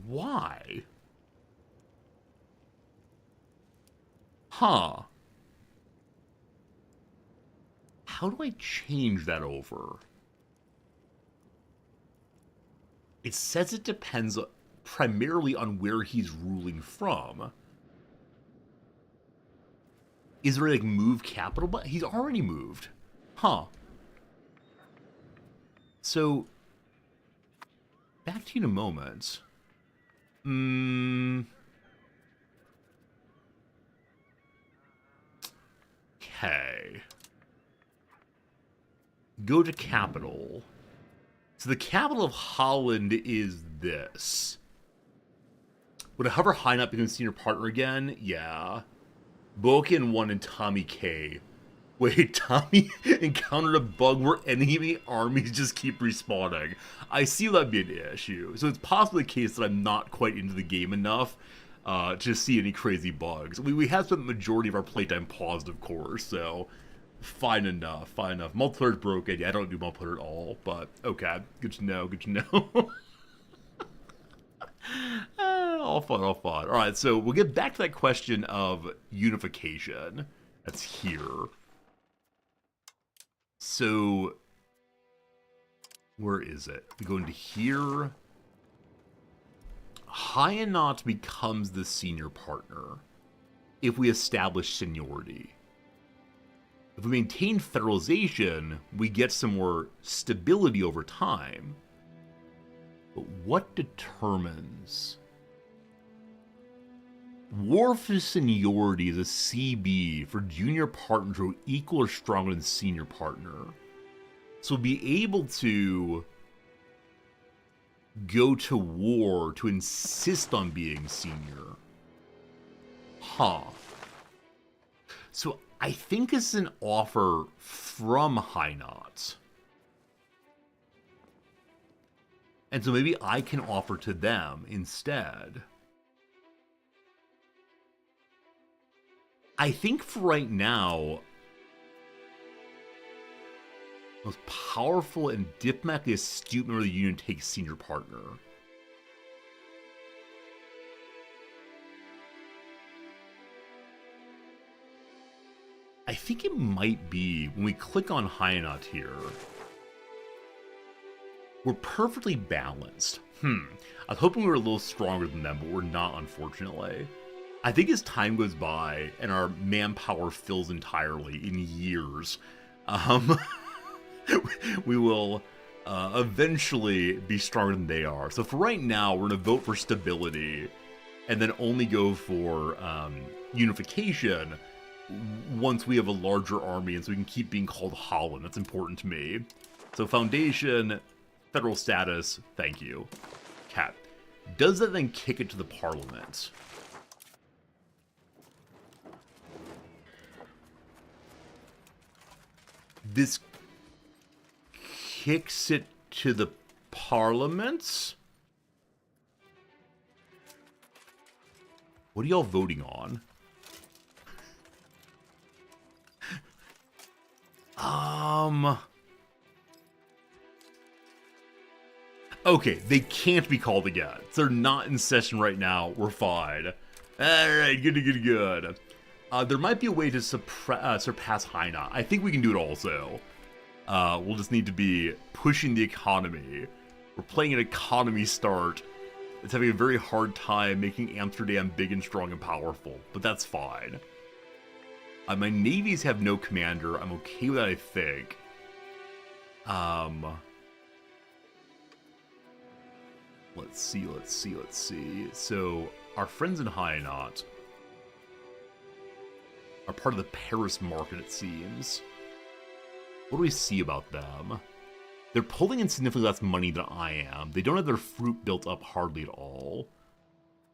Why? Huh. How do I change that over? It says it depends primarily on where he's ruling from. Is there like move capital? But he's already moved. Huh. So, back to you in a moment. Okay. Go to capital. So the capital of Holland is this. Would a hover Hynot become senior partner again? Yeah. Boken 1 and Tommy K. Wait, Tommy encountered a bug where enemy armies just keep respawning. I see that'd be an issue. So it's possibly the case that I'm not quite into the game enough to see any crazy bugs. We have spent the majority of our playtime paused, of course, so fine enough, fine enough. Multiplayer's broken. Yeah, I don't do multiplayer at all, but okay. Good to know, good to know. All fun, all fun. Alright, so we'll get back to that question of unification. That's here. So, where is it? We go into here. Hynot becomes the senior partner if we establish seniority. If we maintain federalization, we get some more stability over time. But what determines? War for seniority is a CB for junior partners who are equal or stronger than senior partner. So be able to go to war to insist on being senior. Huh. So I think this is an offer from Hynot. And so maybe I can offer to them instead. I think for right now, most powerful and diplomatically astute member of the Union takes senior partner. I think it might be, when we click on Hynot here, we're perfectly balanced. I was hoping we were a little stronger than them, but we're not, unfortunately. I think as time goes by and our manpower fills entirely in years, we will eventually be stronger than they are. So for right now, we're going to vote for stability and then only go for unification once we have a larger army and so we can keep being called Holland. That's important to me. So foundation, federal status, thank you. Cat. Does that then kick it to the parliament? This kicks it to the parliament? What are y'all voting on? Okay, they can't be called again. They're not in session right now. We're fine. Alright, good. There might be a way to surpass Hynot. I think we can do it also. We'll just need to be pushing the economy. We're playing an economy start. It's having a very hard time making Amsterdam big and strong and powerful, but that's fine. My navies have no commander. I'm okay with that, I think. Let's see. So, Our friends in Hainaut are part of the Paris market, it seems. What do we see about them? They're pulling in significantly less money than I am. They don't have their fruit built up hardly at all.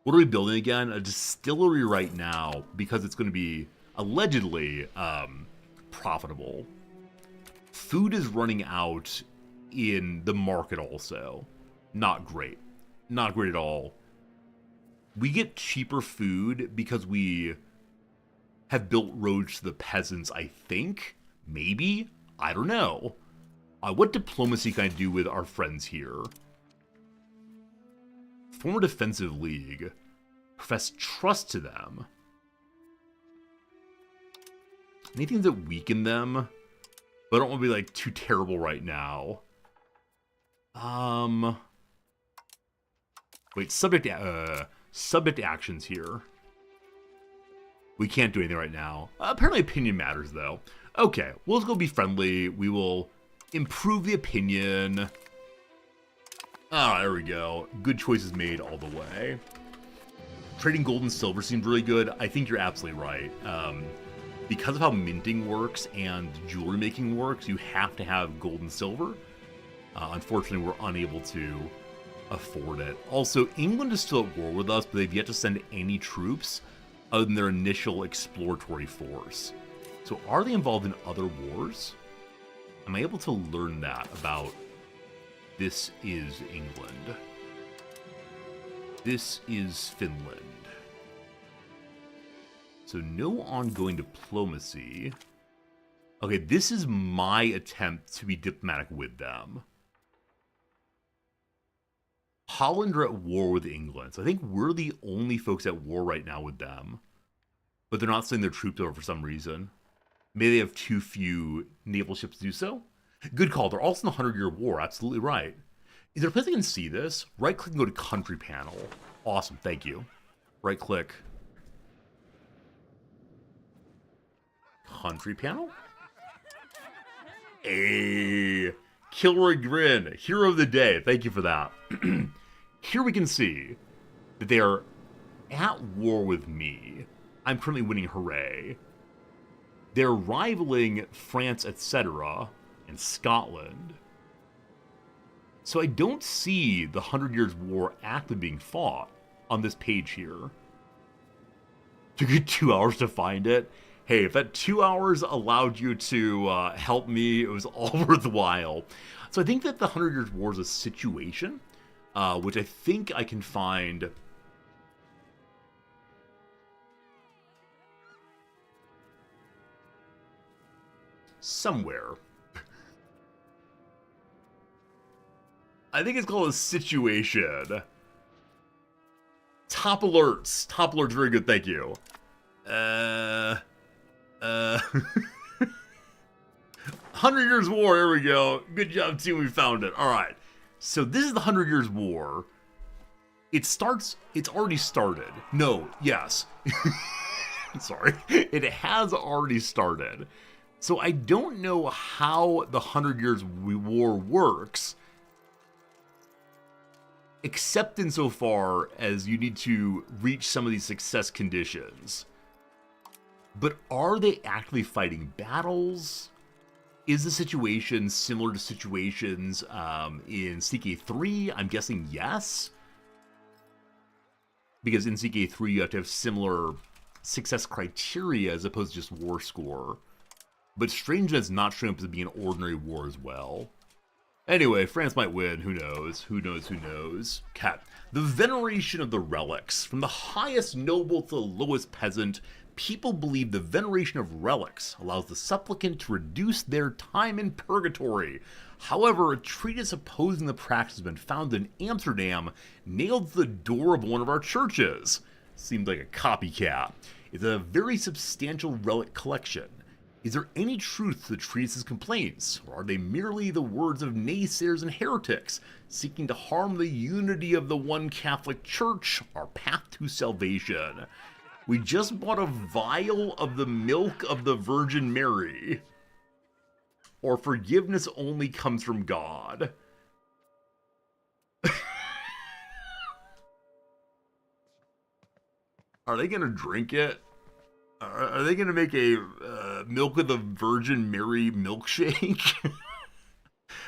What are we building again? A distillery right now, because it's going to be allegedly profitable. Food is running out in the market also. Not great. Not great at all. We get cheaper food because we have built roads to the peasants, I think. Maybe? I don't know. What diplomacy can I do with our friends here? Former defensive league. Profess trust to them. Anything that weaken them? But I don't want to be, like, too terrible right now. Wait, subject actions here. We can't do anything right now. Apparently opinion matters, though. Okay, well, let's go be friendly. We will improve the opinion. Ah, there we go. Good choices made all the way. Trading gold and silver seems really good. I think you're absolutely right. Because of how minting works and jewelry making works, you have to have gold and silver. Unfortunately, we're unable to afford it. Also, England is still at war with us, but they've yet to send any troops other than their initial exploratory force. So are they involved in other wars? Am I able to learn that about this is England? This is Finland. So no ongoing diplomacy. Okay, this is my attempt to be diplomatic with them. Holland are at war with England, so I think we're the only folks at war right now with them. But they're not sending their troops over for some reason. Maybe they have too few naval ships to do so? Good call, they're also in the 100-Year War, absolutely right. Is there a place I can see this? Right-click and go to Country Panel. Awesome, thank you. Right-click. Country Panel? Hey, Kilroy Grin, hero of the day. Thank you for that. Here we can see that they are at war with me. I'm currently winning, hooray. They're rivaling France, etc., and Scotland. So I don't see the 100 Years' War actively being fought on this page here. Took you 2 hours to find it. Hey, if that 2 hours allowed you to help me, it was all worthwhile. So I think that the 100 Years' War is a situation, which I think I can find somewhere. I think it's called a situation. Top alerts. Top alerts, very good, thank you. 100 Years' War, here we go. Good job, team, we found it. Alright. So this is the 100 Years' War. It's already started. No, yes. Sorry. It has already started. So I don't know how the 100 Years' War works, except insofar as you need to reach some of these success conditions. But are they actually fighting battles? Is the situation similar to situations in CK3? I'm guessing yes. Because in CK3 you have to have similar success criteria as opposed to just war score. But Strange is not showing up to be an ordinary war as well. Anyway, France might win. Who knows? Who knows? Who knows? Cat. The veneration of the relics. From the highest noble to the lowest peasant, people believe the veneration of relics allows the supplicant to reduce their time in purgatory. However, a treatise opposing the practice has been found in Amsterdam, nailed to the door of one of our churches. Seems like a copycat. It's a very substantial relic collection. Is there any truth to the treatise's complaints, or are they merely the words of naysayers and heretics, seeking to harm the unity of the one Catholic Church, our path to salvation? We just bought a vial of the milk of the Virgin Mary. Or forgiveness only comes from God. Are they gonna drink it? Are they gonna make a milk of the Virgin Mary milkshake?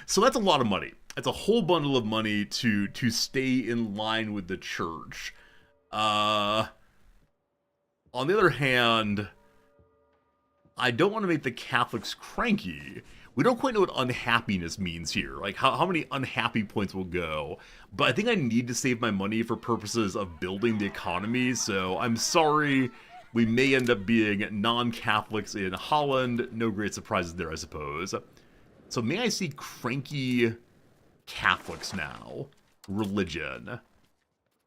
So that's a lot of money. That's a whole bundle of money to stay in line with the church. On the other hand, I don't want to make the Catholics cranky. We don't quite know what unhappiness means here, like how many unhappy points will go, but I think I need to save my money for purposes of building the economy, so I'm sorry, we may end up being non-Catholics in Holland. No great surprises there, I suppose. So may I see cranky Catholics now? Religion.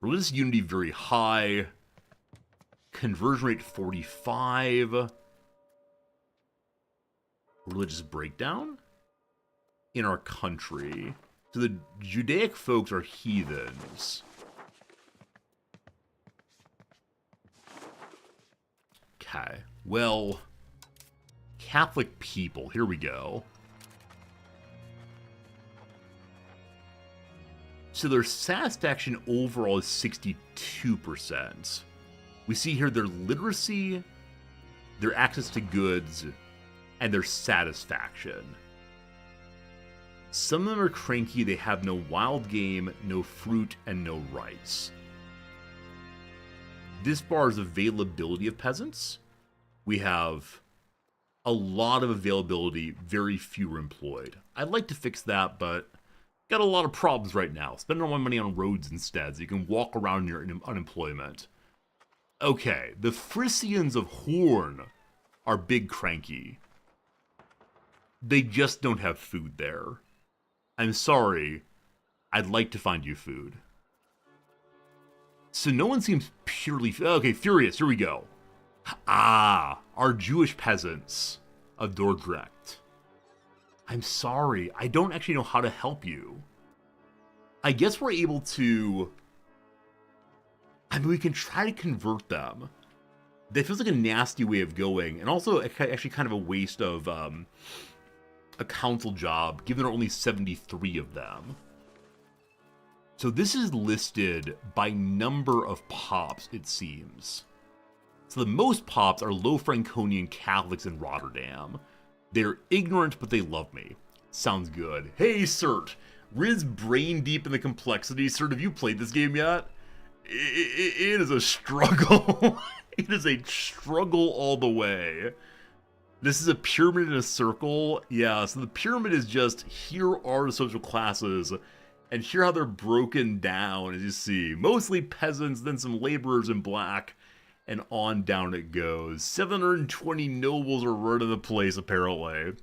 Religious unity very high. Conversion rate 45. Religious breakdown in our country. So the Judaic folks are heathens. Okay, well, Catholic people, here we go. So their satisfaction overall is 62%. We see here their literacy, their access to goods, and their satisfaction. Some of them are cranky, they have no wild game, no fruit, and no rights. This bar is availability of peasants. We have a lot of availability, very few are employed. I'd like to fix that, but got a lot of problems right now. Spending all my money on roads instead, so you can walk around your unemployment. Okay, the Frisians of Horn are big cranky. They just don't have food there. I'm sorry, I'd like to find you food. So no one seems purely... Okay, furious, here we go. Ah, our Jewish peasants of Dordrecht. I'm sorry, I don't actually know how to help you. I guess we're able to... I mean, we can try to convert them. That feels like a nasty way of going, and also actually kind of a waste of a council job, given there are only 73 of them. So this is listed by number of pops, it seems. So the most pops are Low Franconian Catholics in Rotterdam. They're ignorant, but they love me. Sounds good. Hey, Cert! Riz brain deep in the complexity. Cert, have you played this game yet? It is a struggle. It is a struggle all the way. This is a pyramid in a circle. Yeah, so the pyramid is just, here are the social classes, and here how they're broken down, as you see. Mostly peasants, then some laborers in black, and on down it goes. 720 nobles are running the place, apparently.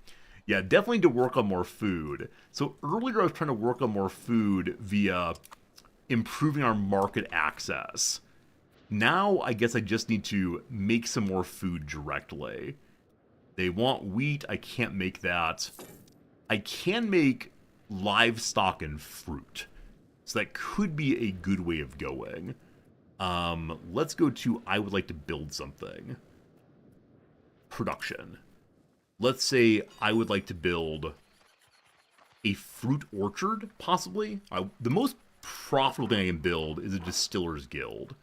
Yeah, definitely to work on more food. So earlier I was trying to work on more food via improving our market access. Now I guess I just need to make some more food directly. They want wheat, I can't make that. I can make livestock and fruit. So that could be a good way of going. Let's go to, I would like to build something. Production. Let's say I would like to build a fruit orchard, possibly. The most profitable thing I can build is a distiller's guild.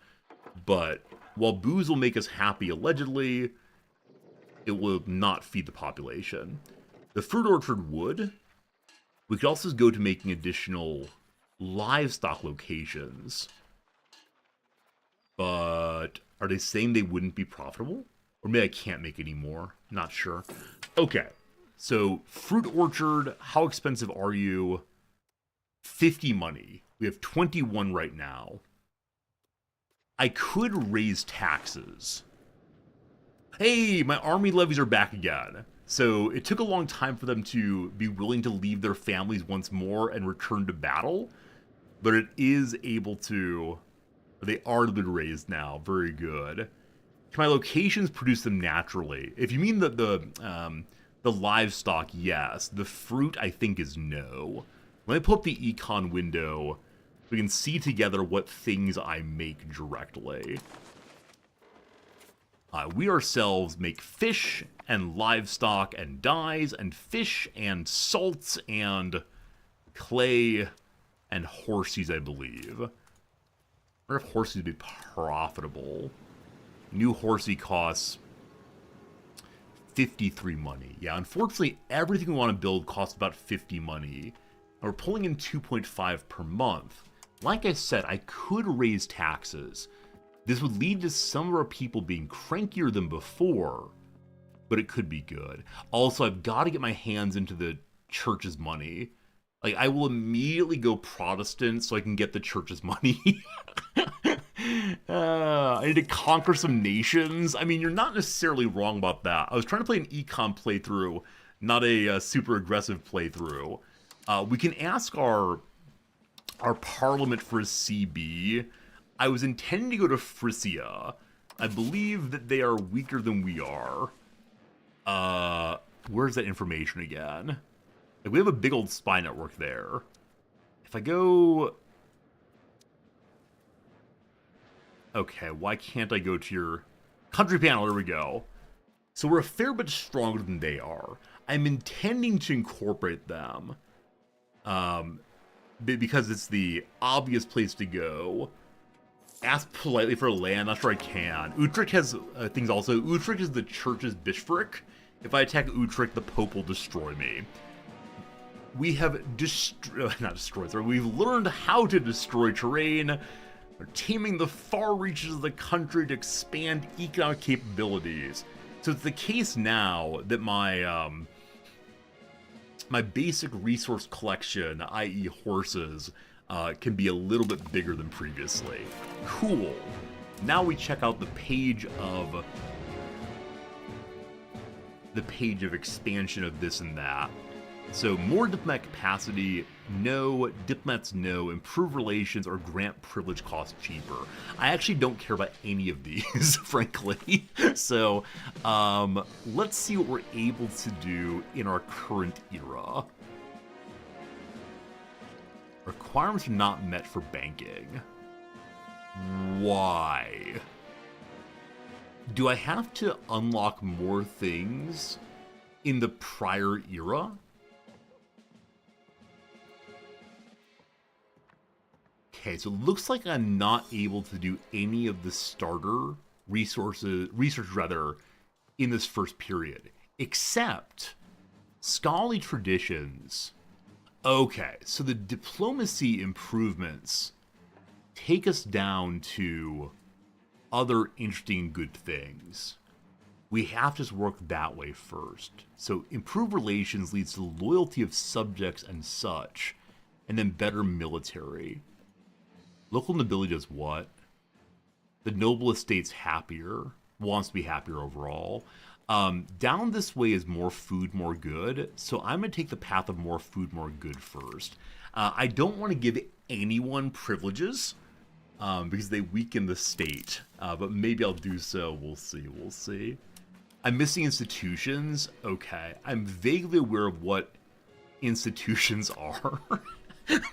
But while booze will make us happy, allegedly, it will not feed the population. The fruit orchard would. We could also go to making additional livestock locations. But are they saying they wouldn't be profitable? Or maybe I can't make any more. Not sure. Okay. So, fruit orchard, how expensive are you? 50 money. We have 21 right now. I could raise taxes. Hey, my army levies are back again. So, it took a long time for them to be willing to leave their families once more and return to battle. But it is able to... They are been raised now. Very good. Can my locations produce them naturally? If you mean the livestock, yes. The fruit, I think, is no. Let me pull up the econ window. We can see together what things I make directly. We ourselves make fish and livestock and dyes and fish and salts and clay and horses, I believe. I wonder if horses would be profitable. New horsey costs 53 money. Yeah, unfortunately, everything we want to build costs about 50 money. And we're pulling in 2.5 per month. Like I said, I could raise taxes. This would lead to some of our people being crankier than before, but it could be good. Also, I've got to get my hands into the church's money. Like, I will immediately go Protestant so I can get the church's money. I need to conquer some nations. I mean, you're not necessarily wrong about that. I was trying to play an econ playthrough, not a super aggressive playthrough. We can ask our parliament for a CB. I was intending to go to Frisia. I believe that they are weaker than we are. Where's that information again? Like, we have a big old spy network there. If I go... Okay, why can't I go to your country panel? There we go. So we're a fair bit stronger than they are. I'm intending to incorporate them. Because it's the obvious place to go. Ask politely for land. Not sure I can. Utrecht has things also. Utrecht is the church's bishopric. If I attack Utrecht, the Pope will destroy me. We have not destroyed, sorry. We've learned how to destroy terrain. We're taming the far reaches of the country to expand economic capabilities. So it's the case now that my my basic resource collection, i.e. horses, can be a little bit bigger than previously. Cool. Now we check out the page of expansion of this and that. So more diplomat capacity, no. Diplomats, no. Improve relations or grant privilege costs cheaper. I actually don't care about any of these, frankly. So let's see what we're able to do in our current era. Requirements are not met for banking. Why? Do I have to unlock more things in the prior era? Okay, so it looks like I'm not able to do any of the starter research in this first period, except scholarly traditions. Okay, so the diplomacy improvements take us down to other interesting good things. We have to just work that way first. So improved relations leads to loyalty of subjects and such, and then better military. Local nobility does what? The noble estate's happier, wants to be happier overall. Down this way is more food, more good. So I'm going to take the path of more food, more good first. I don't want to give anyone privileges because they weaken the state. But maybe I'll do so. We'll see. We'll see. I'm missing institutions. Okay. I'm vaguely aware of what institutions are.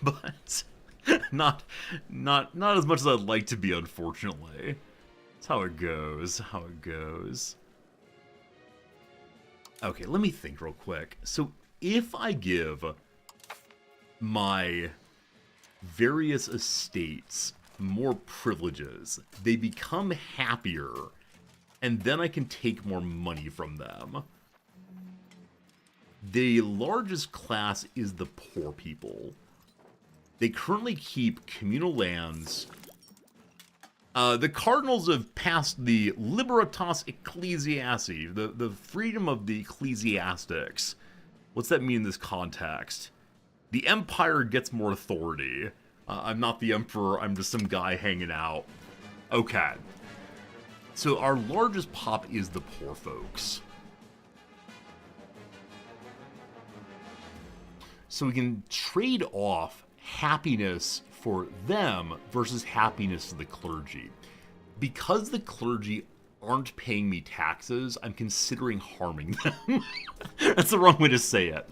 But not as much as I'd like to be, unfortunately. That's how it goes. How it goes. Okay, let me think real quick. So if I give my various estates more privileges, they become happier, and then I can take more money from them. The largest class is the poor people. They currently keep communal lands. The cardinals have passed the Libertas Ecclesiastici, the freedom of the ecclesiastics. What's that mean in this context? The empire gets more authority. I'm not the emperor, I'm just some guy hanging out. Okay. So our largest pop is the poor folks. So we can trade off happiness for them versus happiness to the clergy. Because the clergy aren't paying me taxes, I'm considering harming them. That's the wrong way to say it.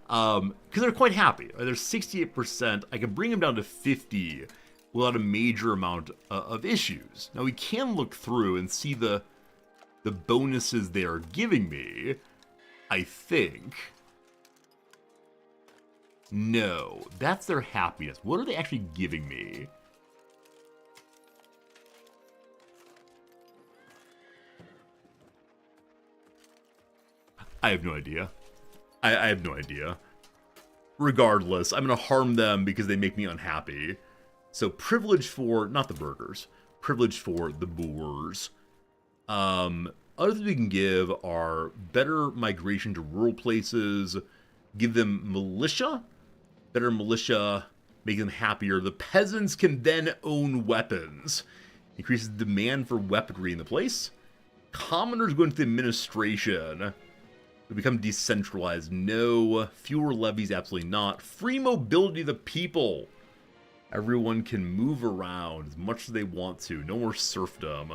Because they're quite happy. They're 68%. I can bring them down to 50 without a major amount of issues. Now we can look through and see the bonuses they are giving me, I think. No, that's their happiness. What are they actually giving me? I have no idea. I have no idea. Regardless, I'm going to harm them because they make me unhappy. So privilege for, not the burgers, privilege for the Boers. Other things we can give are better migration to rural places, give them militia, better militia, make them happier. The peasants can then own weapons. Increases demand for weaponry in the place. Commoners go into the administration. We become decentralized. No. Fewer levies, absolutely not. Free mobility of the people. Everyone can move around as much as they want to. No more serfdom.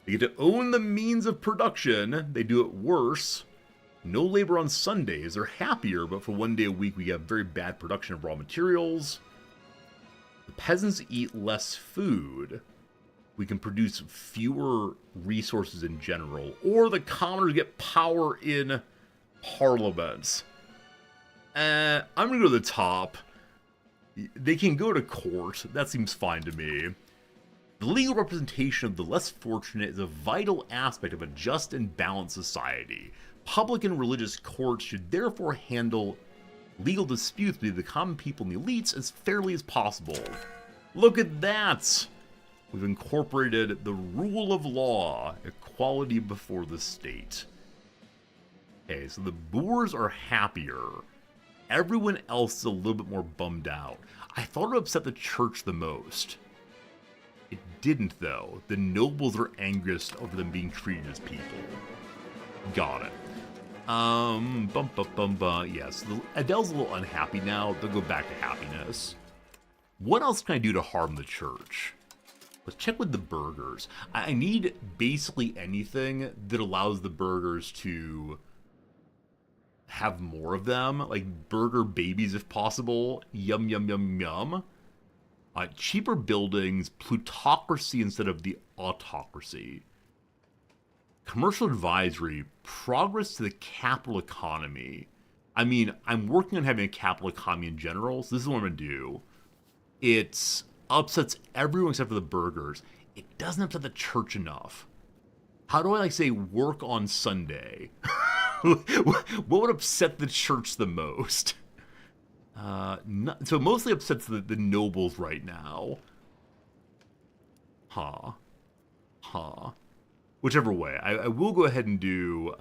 They get to own the means of production. They do it worse. No labor on Sundays. They're happier, but for 1 day a week we have very bad production of raw materials. The peasants eat less food. We can produce fewer resources in general. Or the commoners get power in parliament. I'm going to go to the top. They can go to court. That seems fine to me. The legal representation of the less fortunate is a vital aspect of a just and balanced society. Public and religious courts should therefore handle legal disputes between the common people and the elites as fairly as possible. Look at that! We've incorporated the rule of law, equality before the state. Okay, so the Boers are happier. Everyone else is a little bit more bummed out. I thought it would upset the church the most. It didn't, though. The nobles are angriest over them being treated as people. Got it. Yes, Adele's a little unhappy now. They'll go back to happiness. What else can I do to harm the church? Let's check with the burgers. I need basically anything that allows the burgers to have more of them. Like burger babies if possible. Yum, yum, yum, yum. Cheaper buildings, plutocracy instead of the autocracy. Commercial advisory, progress to the capital economy. I mean, I'm working on having a capital economy in general, so this is what I'm going to do. It upsets everyone except for the burgers. It doesn't upset the church enough. How do I, say, work on Sunday? What would upset the church the most? So it mostly upsets the nobles right now. Whichever way, I will go ahead and do,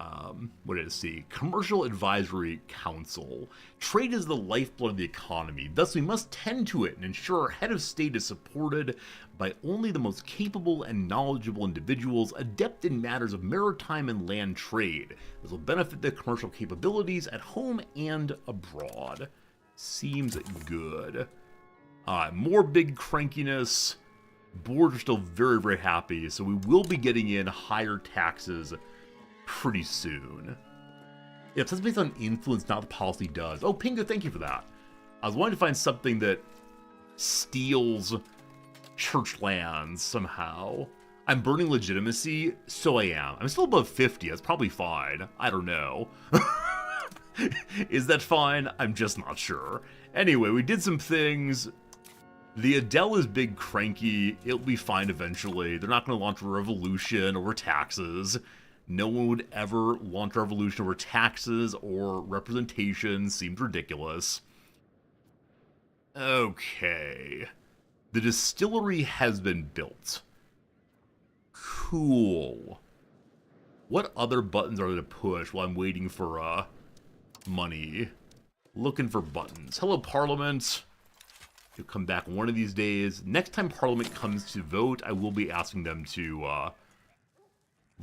Commercial Advisory Council. Trade is the lifeblood of the economy, thus we must tend to it and ensure our head of state is supported by only the most capable and knowledgeable individuals adept in matters of maritime and land trade. This will benefit the commercial capabilities at home and abroad. Seems good. More big crankiness. Boards are still very, very happy, so we will be getting in higher taxes pretty soon. Yeah, it's based on influence, not the policy does. Oh, Pinga, thank you for that. I was wanting to find something that steals church lands somehow. I'm burning legitimacy, so I am. I'm still above 50, that's probably fine. I don't know. Is that fine? I'm just not sure. Anyway, we did some things. The Adele is big cranky. It'll be fine eventually. They're not going to launch a revolution over taxes. No one would ever launch a revolution over taxes or representation. Seems ridiculous. Okay. The distillery has been built. Cool. What other buttons are there to push while I'm waiting for, money? Looking for buttons. Hello, Parliament. You'll come back one of these days. Next time Parliament comes to vote, I will be asking them to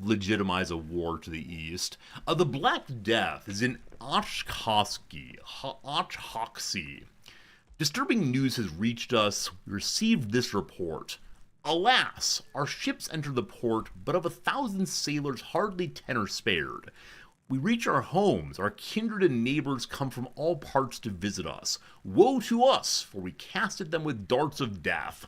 legitimize a war to the east. The Black Death is in Oshkoski. Disturbing news has reached us. We received this report. Alas, our ships entered the port, but of 1,000 sailors, hardly 10 are spared. We reach our homes, our kindred and neighbors come from all parts to visit us. Woe to us, for we casted them with darts of death.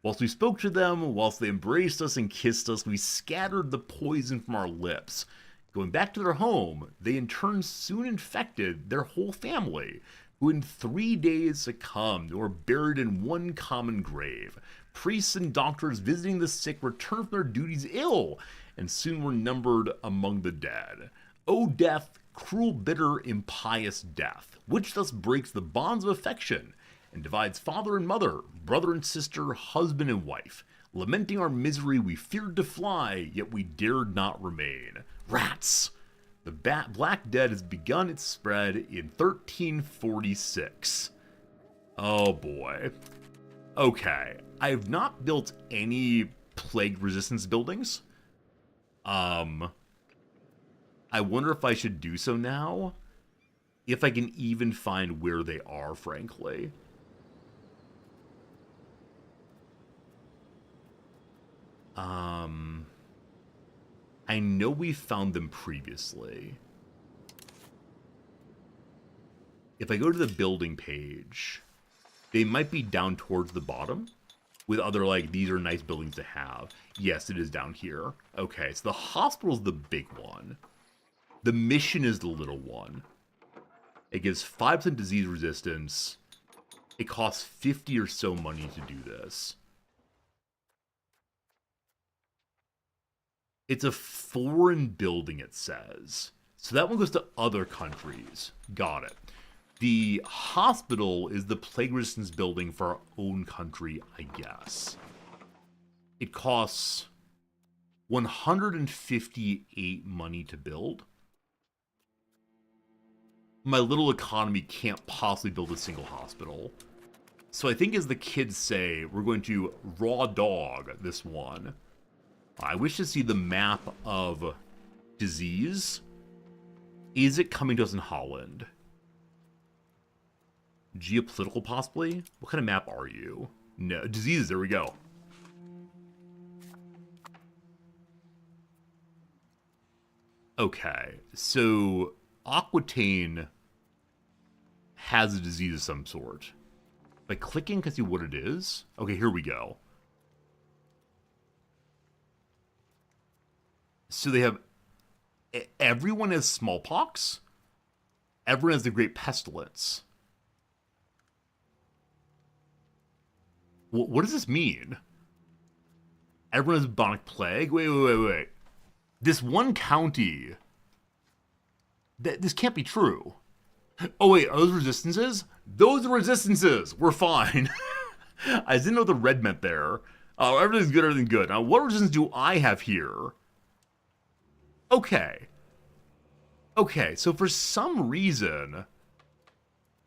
Whilst we spoke to them, whilst they embraced us and kissed us, we scattered the poison from our lips. Going back to their home, they in turn soon infected their whole family, who in 3 days succumbed or were buried in one common grave. Priests and doctors visiting the sick returned from their duties ill, and soon were numbered among the dead. O death, cruel, bitter, impious death, which thus breaks the bonds of affection and divides father and mother, brother and sister, husband and wife. Lamenting our misery, we feared to fly, yet we dared not remain. Rats! The Black Death has begun its spread in 1346. Oh boy. Okay, I have not built any plague resistance buildings. I wonder if I should do so now. If I can even find where they are, frankly. I know we found them previously. If I go to the building page, they might be down towards the bottom with other, like, these are nice buildings to have. Yes, it is down here. Okay, so the hospital's the big one. The mission is the little one. It gives 5% disease resistance. It costs 50 or so money to do this. It's a foreign building, it says. So that one goes to other countries. Got it. The hospital is the plague resistance building for our own country, I guess. It costs 158 money to build. My little economy can't possibly build a single hospital. So I think, as the kids say, we're going to raw dog this one. I wish to see the map of disease. Is it coming to us in Holland? Geopolitical, possibly? What kind of map are you? No, diseases, there we go. Okay, so Aquitaine has a disease of some sort. By clicking, can I see what it is? Okay, here we go. So they have... Everyone has smallpox. Everyone has the Great Pestilence. What does this mean? Everyone has bubonic plague? Wait. This one county... This can't be true. Oh wait, are those resistances? Those are resistances! We're fine. I didn't know what the red meant there. Oh, everything's good, everything's good. Now, what resistance do I have here? Okay. Okay, so for some reason,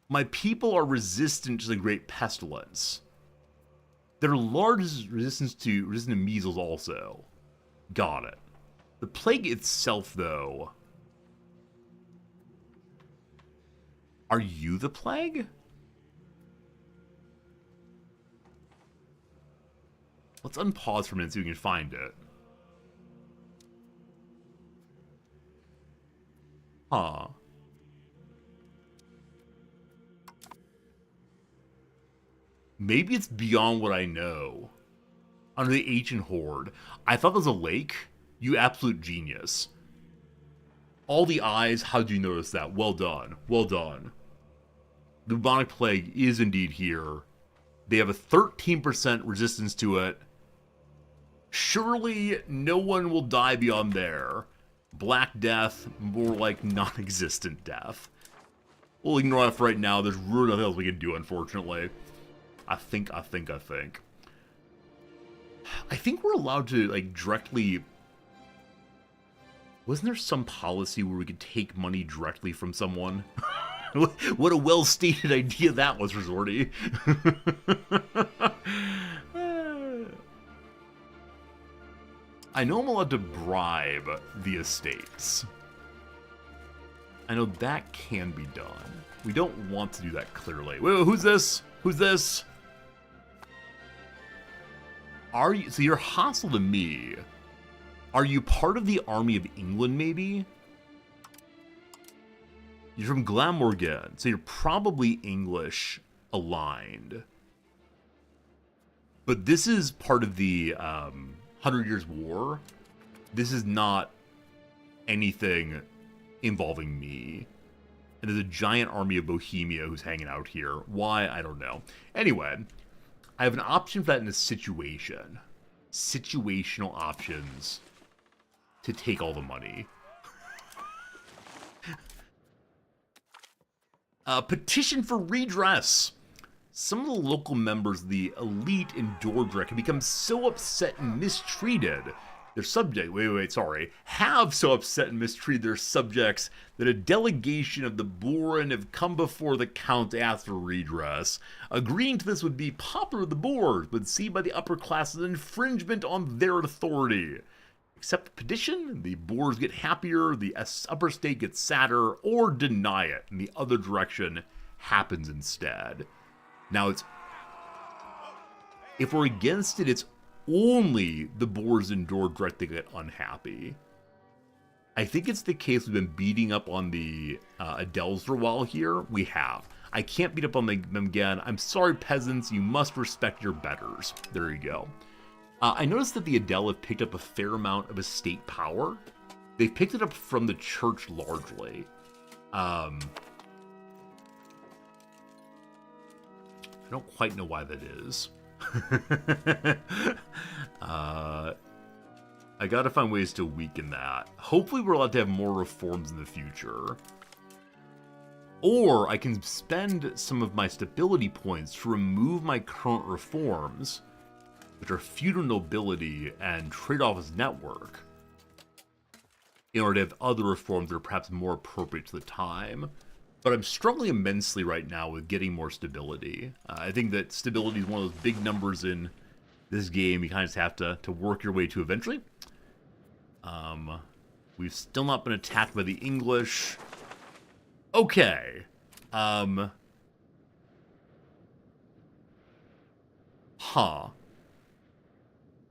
my people are resistant to the Great Pestilence. They're largest resistant to measles also. Got it. The plague itself, though... Are you the plague? Let's unpause for a minute so we can find it. Huh. Maybe it's beyond what I know. Under the ancient horde. I thought there was a lake. You absolute genius. All the eyes, how did you notice that? Well done. Well done. The bubonic plague is indeed here. They have a 13% resistance to it. Surely no one will die beyond there. Black Death, more like non-existent death. We'll ignore that for right now. There's really nothing else we can do, unfortunately. I think we're allowed to, like, directly... Wasn't there some policy where we could take money directly from someone? What a well-stated idea that was, Resorty. I know I'm allowed to bribe the estates. I know that can be done. We don't want to do that, clearly. Wait, who's this? Who's this? Are you... So you're hostile to me. Are you part of the Army of England, maybe? You're from Glamorgan, so you're probably English aligned. But this is part of the 100 Years' War. This is not anything involving me. And there's a giant army of Bohemia who's hanging out here. Why? I don't know. Anyway, I have an option for that in a situation. Situational options to take all the money. Petition for redress. Some of the local members of the elite in Dordrecht have become so upset and mistreated their have so upset and mistreated their subjects that a delegation of the Boren have come before the Count to ask for redress. Agreeing to this would be popular with the Boers, but seen by the upper class as an infringement on their authority. Accept the petition, the Boers get happier, the upper state gets sadder, or deny it, and the other direction happens instead. Now, if we're against it, it's only the Boers in Dordrecht that get unhappy. I think it's the case we've been beating up on the Adels for a while here. We have. I can't beat up on them again. I'm sorry, peasants. You must respect your betters. There you go. I noticed that the Adel have picked up a fair amount of estate power. They've picked it up from the church largely. I don't quite know why that is. I gotta find ways to weaken that. Hopefully we're allowed to have more reforms in the future. Or I can spend some of my stability points to remove my current reforms, which are feudal nobility and trade office network, in order to have other reforms that are perhaps more appropriate to the time. But I'm struggling immensely right now with getting more stability. I think that stability is one of those big numbers in this game you kind of just have to work your way to eventually. We've still not been attacked by the English. Okay.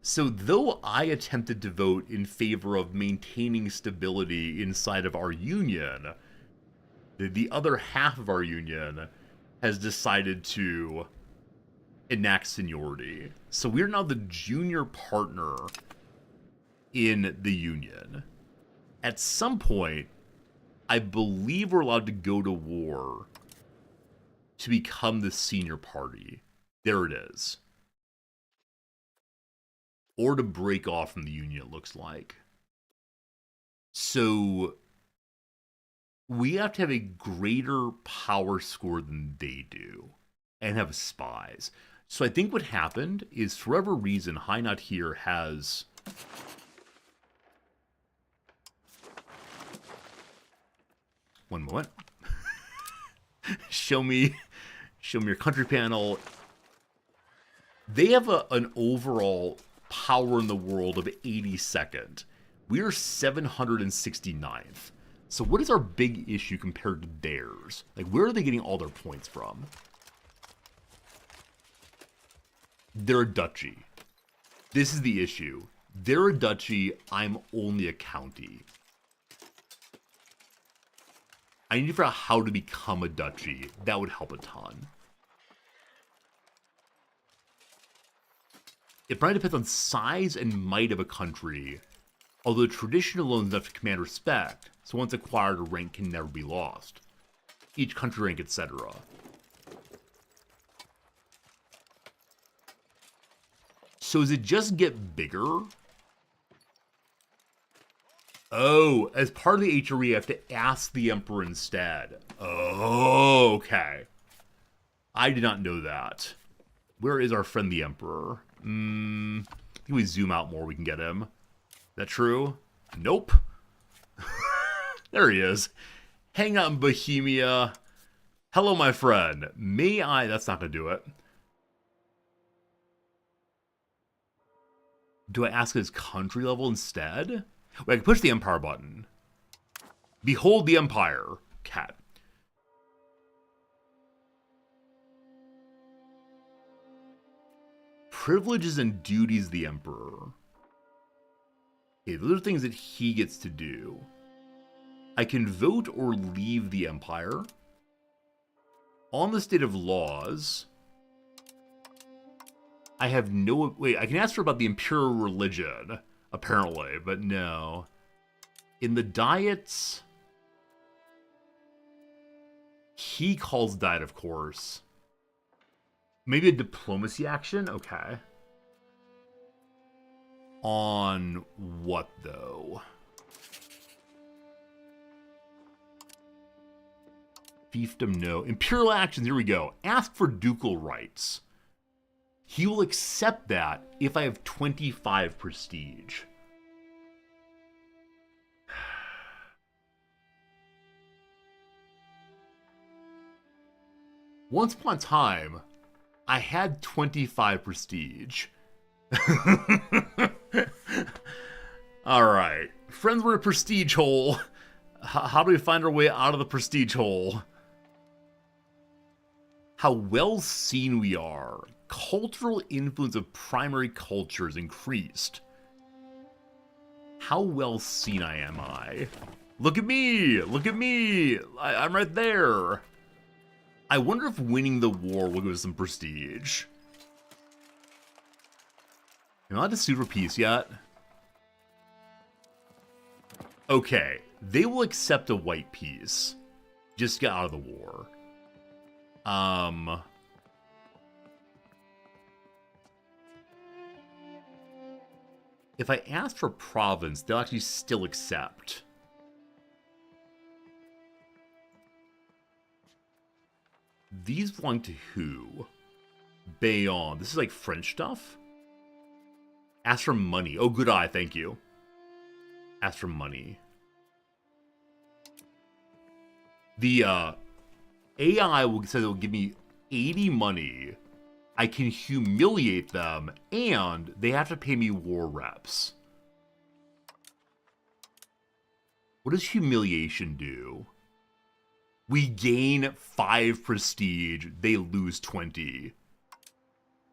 So though I attempted to vote in favor of maintaining stability inside of our union, the other half of our union has decided to enact seniority. So we're now the junior partner in the union. At some point, I believe we're allowed to go to war to become the senior party. There it is. Or to break off from the union, it looks like. So we have to have a greater power score than they do and have spies. So I think what happened is, for whatever reason, Hainaut here has... One moment. Show me your country panel. They have an overall power in the world of 82nd. We're 769th. So what is our big issue compared to theirs? Like, where are they getting all their points from? They're a duchy. This is the issue. They're a duchy, I'm only a county. I need to figure out how to become a duchy. That would help a ton. It probably depends on size and might of a country, although tradition alone is enough to command respect, so once acquired, a rank can never be lost. Each country rank, etc. So does it just get bigger? Oh, as part of the HRE, I have to ask the Emperor instead. Oh, okay. I did not know that. Where is our friend the Emperor? Can we zoom out more? We can get him. Is that true? Nope. There he is. Hang out in Bohemia. Hello, my friend. May I... That's not going to do it. Do I ask his country level instead? Wait, I can push the Empire button. Behold the Empire. Cat. Privileges and duties of the Emperor. Okay, those are things that he gets to do. I can vote or leave the Empire. On the state of laws, I have no... Wait, I can ask her about the imperial religion, apparently, but no. In the diets, he calls diet, of course. Maybe a diplomacy action? Okay. On what, though? If Fiefdom, no. Imperial actions, here we go. Ask for ducal rights. He will accept that if I have 25 prestige. Once upon a time, I had 25 prestige. Alright. Friends, we're in a prestige hole. How do we find our way out of the prestige hole? How well seen we are. Cultural influence of primary cultures increased. How well seen am I? Look at me! Look at me! I'm right there. I wonder if winning the war will give us some prestige. Am I allowed to sue for peace yet? Okay, they will accept a white peace. Just get out of the war. If I ask for province, they'll actually still accept. These belong to who? Bayonne. This is like French stuff? Ask for money. Oh, good eye, thank you. Ask for money. The AI says it will give me 80 money. I can humiliate them, and they have to pay me war reps. What does humiliation do? We gain 5 prestige, they lose 20.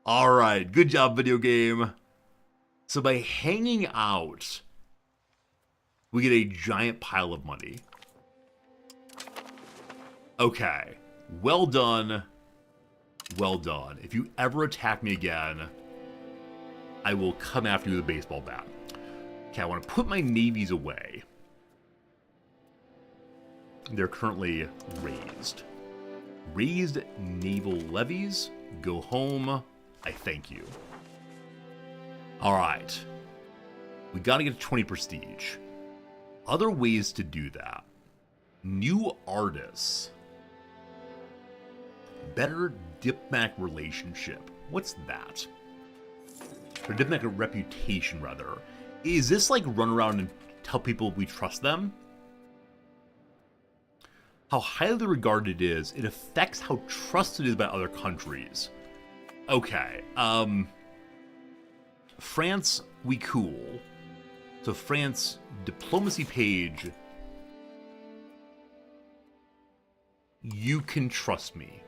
Alright, good job, video game. So by hanging out, we get a giant pile of money. Okay, well done. Well done. If you ever attack me again, I will come after you with a baseball bat. Okay, I want to put my navies away. They're currently raised. Raised naval levies. Go home. I thank you. Alright. We gotta get 20 prestige. Other ways to do that. New artists. Better diplomatic relationship. What's that? Or diplomatic reputation, rather. Is this like run around and tell people we trust them? How highly regarded it is, it affects how trusted it is by other countries. Okay, France, we cool. So France, diplomacy page. You can trust me.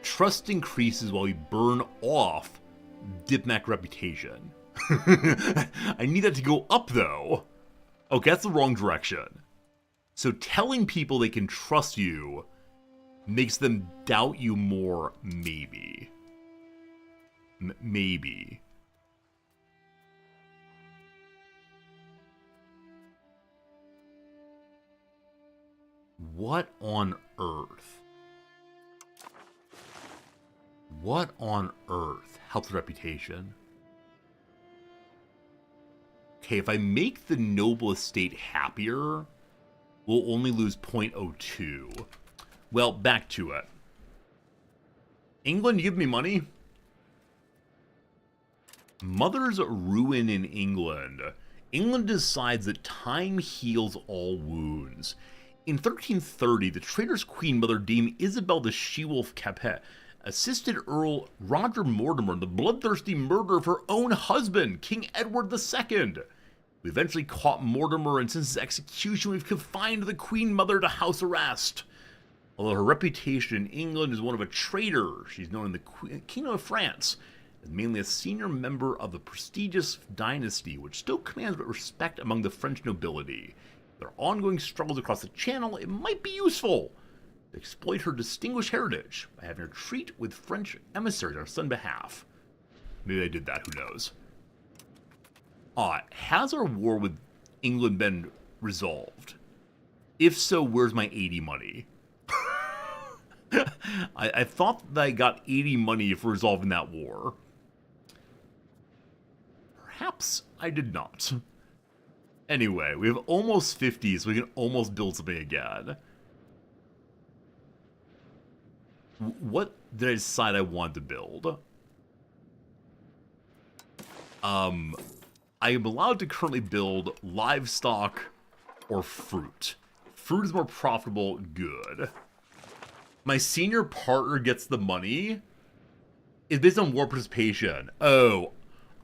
Trust increases while we burn off diplomatic reputation. I need that to go up, though. Okay, that's the wrong direction. So telling people they can trust you makes them doubt you more, maybe. Maybe. What on earth? What on earth helps reputation? Okay, if I make the noble estate happier, we'll only lose 0.02. Well, back to it. England, give me money. Mother's ruin in England. England decides that time heals all wounds. In 1330, the traitorous Queen Mother Dame Isabel de She-Wolf Capet assisted Earl Roger Mortimer in the bloodthirsty murder of her own husband, King Edward II. We eventually caught Mortimer, and since his execution, we've confined the Queen Mother to house arrest. Although her reputation in England is one of a traitor, she's known in the Kingdom of France as mainly a senior member of the prestigious dynasty, which still commands respect among the French nobility. Their ongoing struggles across the Channel, it might be useful to exploit her distinguished heritage by having her treat with French emissaries on her son's behalf. Maybe they did that, who knows. Has our war with England been resolved? If so, where's my 80 money? I thought that I got 80 money for resolving that war. Perhaps I did not. Anyway, we have almost 50, so we can almost build something again. What did I decide I wanted to build? I am allowed to currently build livestock or fruit. Fruit is more profitable, good. My senior partner gets the money. It's based on war participation. Oh,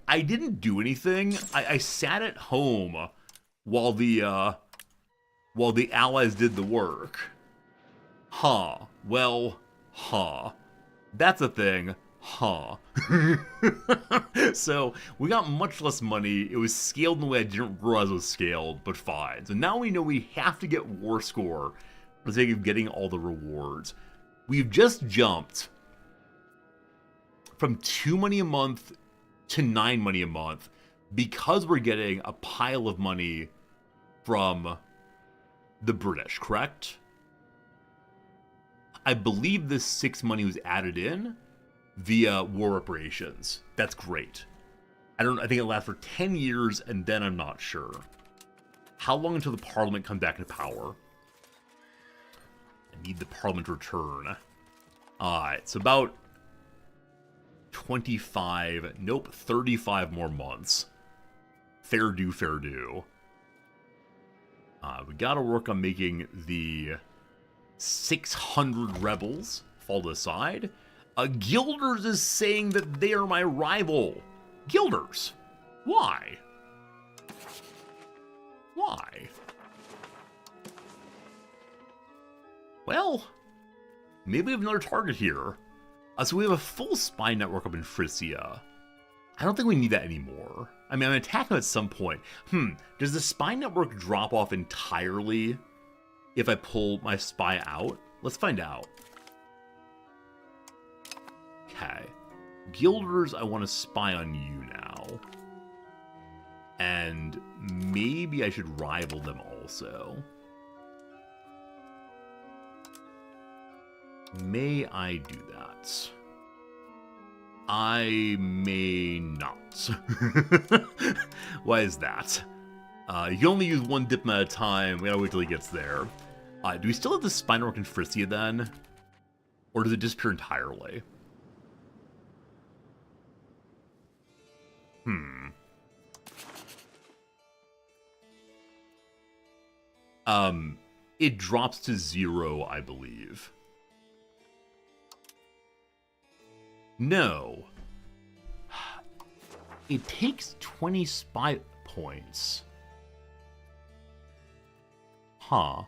I didn't do anything. I sat at home while the allies did the work. Huh. Well, huh. That's a thing. Huh. So, we got much less money. It was scaled in a way I didn't realize it was scaled, but fine. So now we know we have to get war score for the sake of getting all the rewards. We've just jumped from 2 money a month to 9 money a month because we're getting a pile of money from the British, correct? I believe this 6 money was added in via war reparations. That's great. I think it lasts for 10 years, and then I'm not sure. How long until the Parliament comes back into power? I need the Parliament to return. Alright, so about 25, nope, 35 more months. Fair do, fair do. We gotta work on making the 600 rebels fall to the side. Gilders is saying that they are my rival. Gilders? Why? Why? Well, maybe we have another target here. So we have a full spy network up in Frisia. I don't think we need that anymore. I mean, I'm attacking them at some point. Does the spy network drop off entirely if I pull my spy out? Let's find out. Okay. Gilders, I want to spy on you now. And maybe I should rival them also. May I do that? I may not. Why is that? You can only use one diplomat at a time. We gotta wait till he gets there. Do we still have the spy network in Frisia then? Or does it disappear entirely? It drops to 0, I believe. No. It takes 20 spy points. Huh.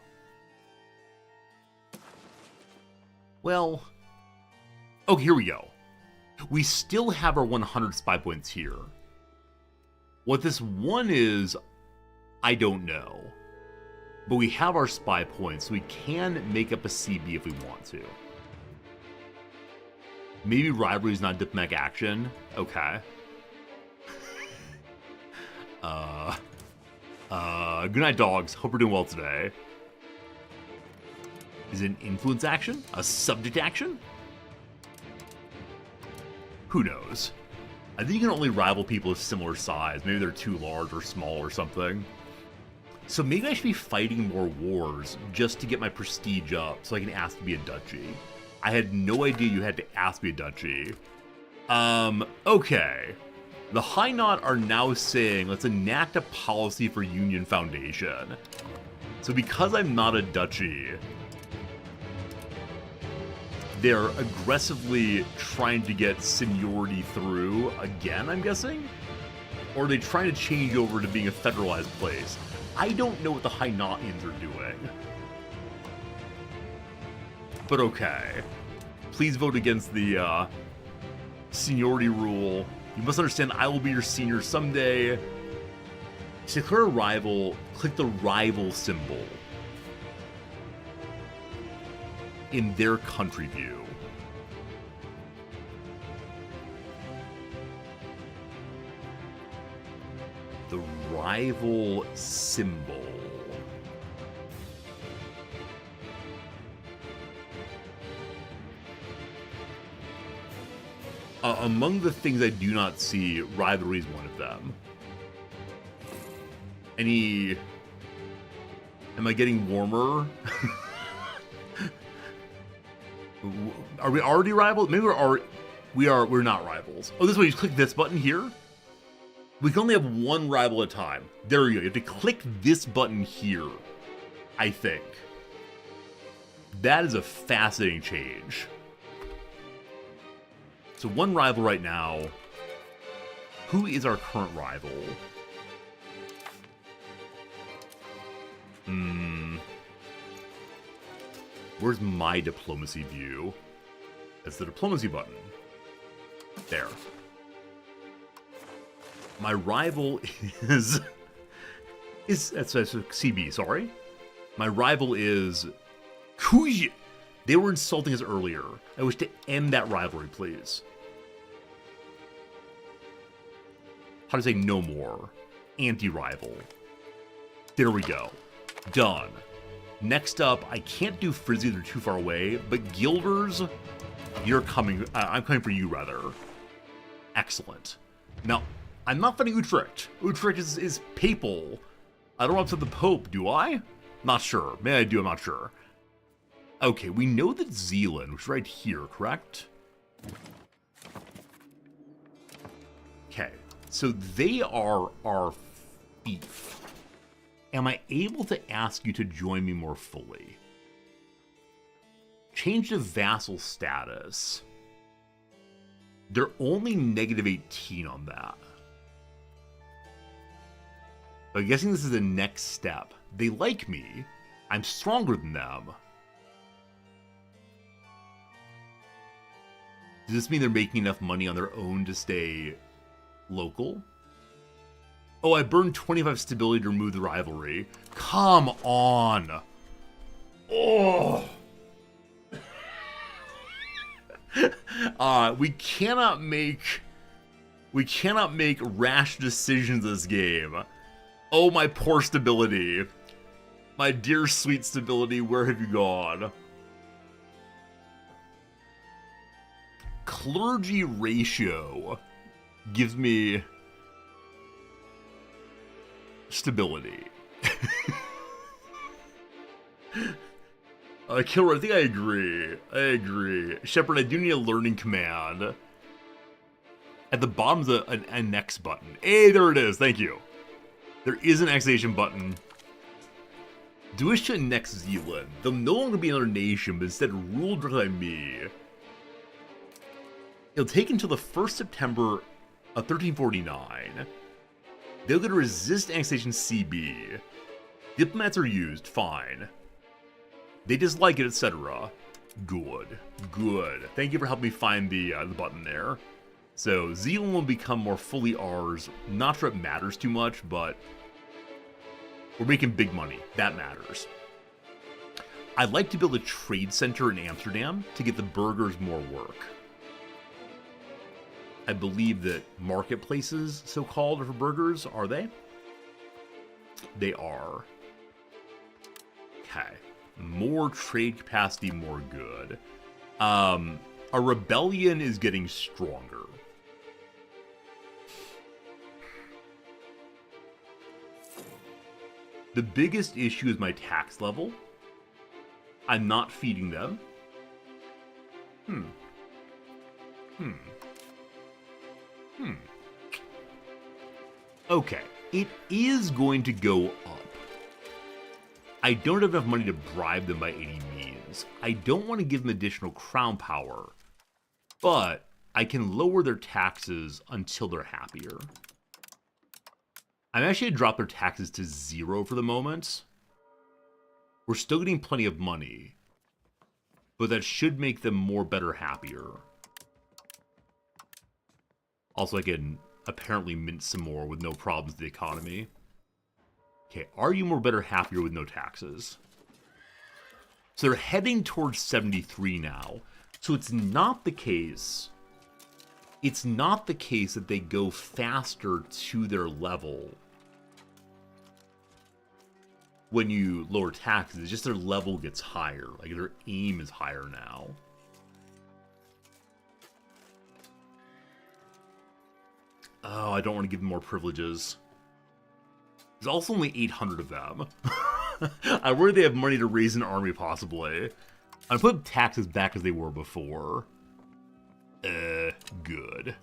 Well, oh, here we go. We still have our 100 spy points here. What this one is, I don't know. But we have our spy points, so we can make up a CB if we want to. Maybe rivalry is not diplomatic action. Okay. Good night, dogs. Hope we're doing well today. Is it an influence action? A subject action? Who knows? I think you can only rival people of similar size. Maybe they're too large or small or something. So maybe I should be fighting more wars just to get my prestige up so I can ask to be a duchy. I had no idea you had to ask to be a duchy. Okay. The High Knot are now saying, let's enact a policy for Union Foundation. So because I'm not a duchy, they're aggressively trying to get seniority through again, I'm guessing? Or are they trying to change over to being a federalized place? I don't know what the High Knotians are doing. But okay. Please vote against the seniority rule. You must understand I will be your senior someday. To declare a rival, click the rival symbol in their country view. The rival symbol. Among the things I do not see, rivalry is one of them. Any... Am I getting warmer? Are we already rivals? Maybe we're not rivals. Oh, this way, you just click this button here. We can only have one rival at a time. There you go. You have to click this button here, I think. That is a fascinating change. So one rival right now. Who is our current rival? Where's my diplomacy view? That's the diplomacy button. There. My rival is that's CB, sorry. My rival is Kuj. They were insulting us earlier. I wish to end that rivalry, please. How to say no more? Anti-rival. There we go. Done. Next up, I can't do Frizzy, they're too far away, but Gilders, you're coming, I'm coming for you, rather. Excellent. Now, I'm not fighting Utrecht. Utrecht is papal. I don't upset the Pope, do I? Not sure. Maybe I do, I'm not sure. Okay, we know that Zealand, which is right here, correct? Okay, so they are our fief. Am I able to ask you to join me more fully? Change to vassal status. They're only negative 18 on that. I'm guessing this is the next step. They like me. I'm stronger than them. Does this mean they're making enough money on their own to stay local? Oh, I burned 25 stability to remove the rivalry. Come on. Oh. We cannot make rash decisions this game. Oh, my poor stability. My dear sweet stability, where have you gone? Clergy ratio gives me stability. Kilroy, I think I agree. Shepard, I do need a learning command. At the bottom is a next button. Hey, there it is. Thank you. There is an annexation button. Do wish to annex Zealand. They'll no longer be another nation, but instead ruled directly by me. It'll take until the 1st September of 1349. They'll get to resist annexation CB. Diplomats are used, fine. They dislike it, etc. Good. Thank you for helping me find the button there. So, Zealand will become more fully ours. Not sure it matters too much, but we're making big money. That matters. I'd like to build a trade center in Amsterdam to get the burghers more work. I believe that marketplaces, so-called, are for burghers, are they? They are. Okay. More trade capacity, more good. A rebellion is getting stronger. The biggest issue is my tax level. I'm not feeding them. Okay, it is going to go up. I don't have enough money to bribe them by any means. I don't want to give them additional crown power, but I can lower their taxes until they're happier. I'm actually going to drop their taxes to 0 for the moment. We're still getting plenty of money, but that should make them better, happier. Also, I can apparently mint some more with no problems with the economy. Okay, are you better, happier with no taxes? So they're heading towards 73 now. So it's not the case. It's not the case that they go faster to their level when you lower taxes. It's just their level gets higher. Like, their aim is higher now. Oh, I don't want to give them more privileges. There's also only 800 of them. I worry they have money to raise an army, possibly. I put taxes back as they were before. Good.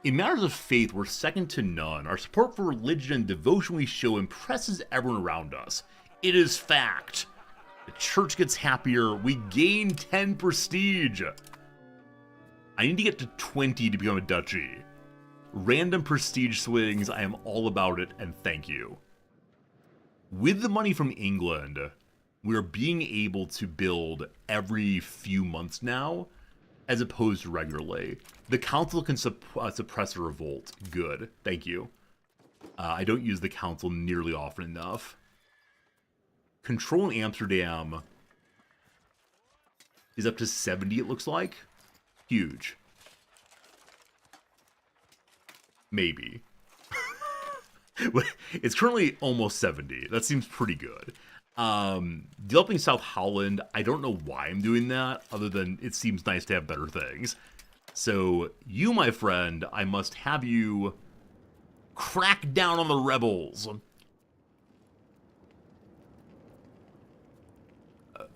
In matters of faith, we're second to none. Our support for religion and devotion we show impresses everyone around us. It is fact. The church gets happier. We gain 10 prestige. I need to get to 20 to become a duchy. Random prestige swings, I am all about it, and thank you. With the money from England, we are being able to build every few months now, as opposed to regularly. The council can suppress a revolt. Good, thank you. I don't use the council nearly often enough. Control in Amsterdam is up to 70, it looks like. Huge. Maybe. It's currently almost 70. That seems pretty good. Developing South Holland, I don't know why I'm doing that, other than it seems nice to have better things. So, you, my friend, I must have you crack down on the rebels.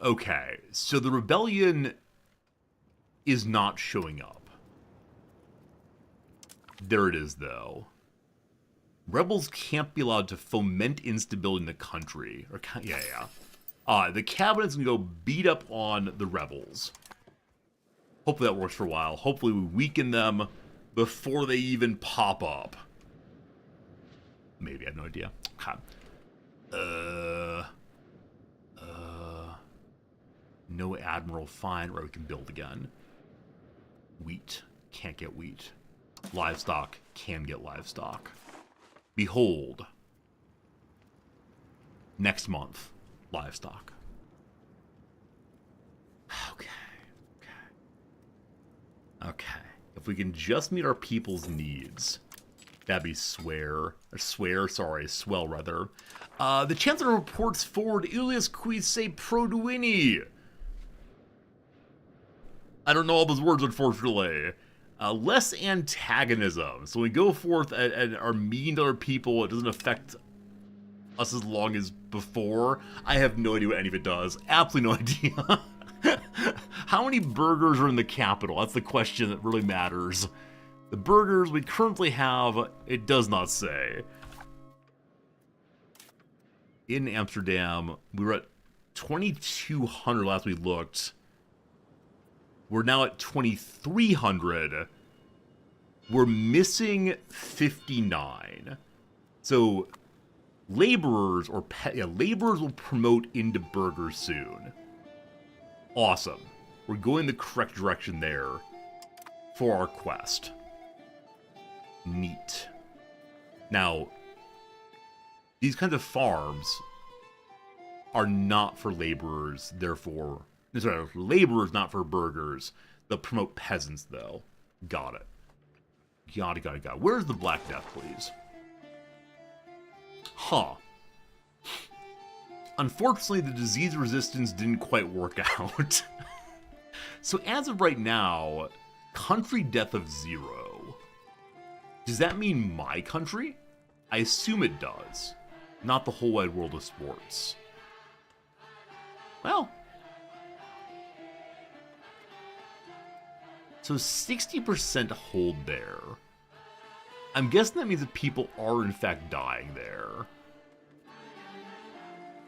Okay, so the rebellion is not showing up. There it is, though. Rebels can't be allowed to foment instability in the country. Or the cabinet's gonna go beat up on the rebels. Hopefully that works for a while. Hopefully we weaken them before they even pop up. Maybe, I have no idea. Okay. No admiral, fine, where we can build again. Wheat, can't get wheat. Livestock, can get livestock. Behold. Next month, livestock. Okay. If we can just meet our people's needs, that'd be swell rather. The Chancellor reports forward Ilias quis se produini. I don't know all those words, unfortunately. Less antagonism. So when we go forth and are mean to other people, it doesn't affect us as long as before. I have no idea what any of it does. Absolutely no idea. How many burgers are in the capital? That's the question that really matters. The burgers we currently have, it does not say. In Amsterdam, we were at 2,200 last we looked. We're now at 2,300. We're missing 59. So laborers laborers will promote into burgers soon. Awesome. We're going the correct direction there for our quest. Neat. Now, these kinds of farms are not for laborers, therefore... Sorry, laborers, not for burgers. They'll promote peasants, though. Got it. Got it. Where's the Black Death, please? Huh. Unfortunately, the disease resistance didn't quite work out. So as of right now, country death of 0. Does that mean my country? I assume it does. Not the whole wide world of sports. Well... So 60% hold there. I'm guessing that means that people are in fact dying there.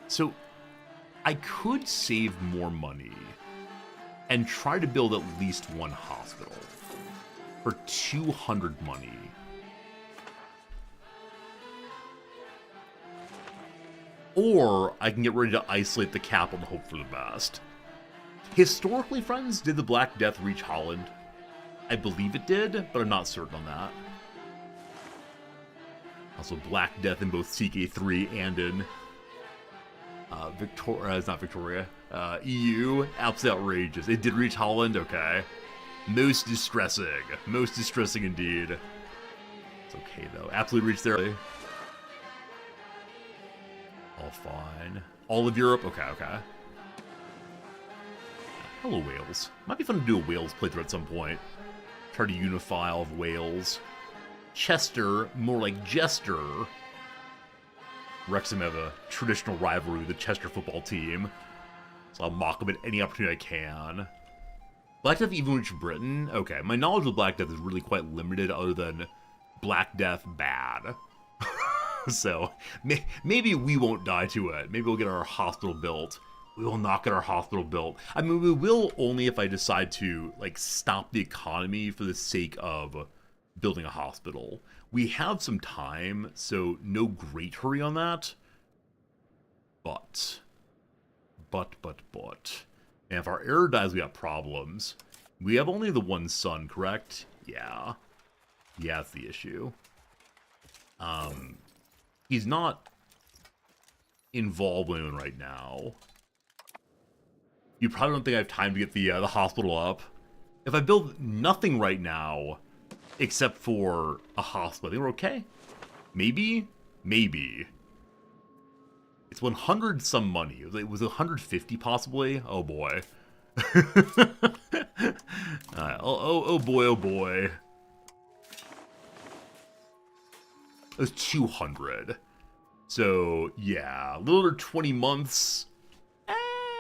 So I could save more money and try to build at least one hospital for 200 money. Or I can get ready to isolate the capital and hope for the best. Historically, friends, did the Black Death reach Holland? I believe it did, but I'm not certain on that. Also, Black Death in both CK3 and in EU. Absolutely outrageous. It did reach Holland? Okay. Most distressing. Most distressing indeed. It's okay, though. Absolutely reached there. All fine. All of Europe? Okay. Hello, Wales. Might be fun to do a Wales playthrough at some point. Try to unify all of Wales. Chester, more like Jester. Wrexham have a traditional rivalry with the Chester football team, so I'll mock them at any opportunity I can. Black Death even reached Britain? Okay, my knowledge of Black Death is really quite limited other than Black Death bad. So, maybe we won't die to it. Maybe we'll get our hospital built. We will not get our hospital built. I mean, we will only if I decide to, like, stop the economy for the sake of building a hospital. We have some time, so no great hurry on that. But. And if our heir dies, we got problems. We have only the one son, correct? Yeah. Yeah, that's the issue. He's not involved with anyone right now. You probably don't think I have time to get the hospital up. If I build nothing right now, except for a hospital, I think we're okay. Maybe? Maybe. It's 100 some money. It was 150 possibly? Oh boy. Oh boy, oh boy. It was 200. So, yeah, a little under 20 months.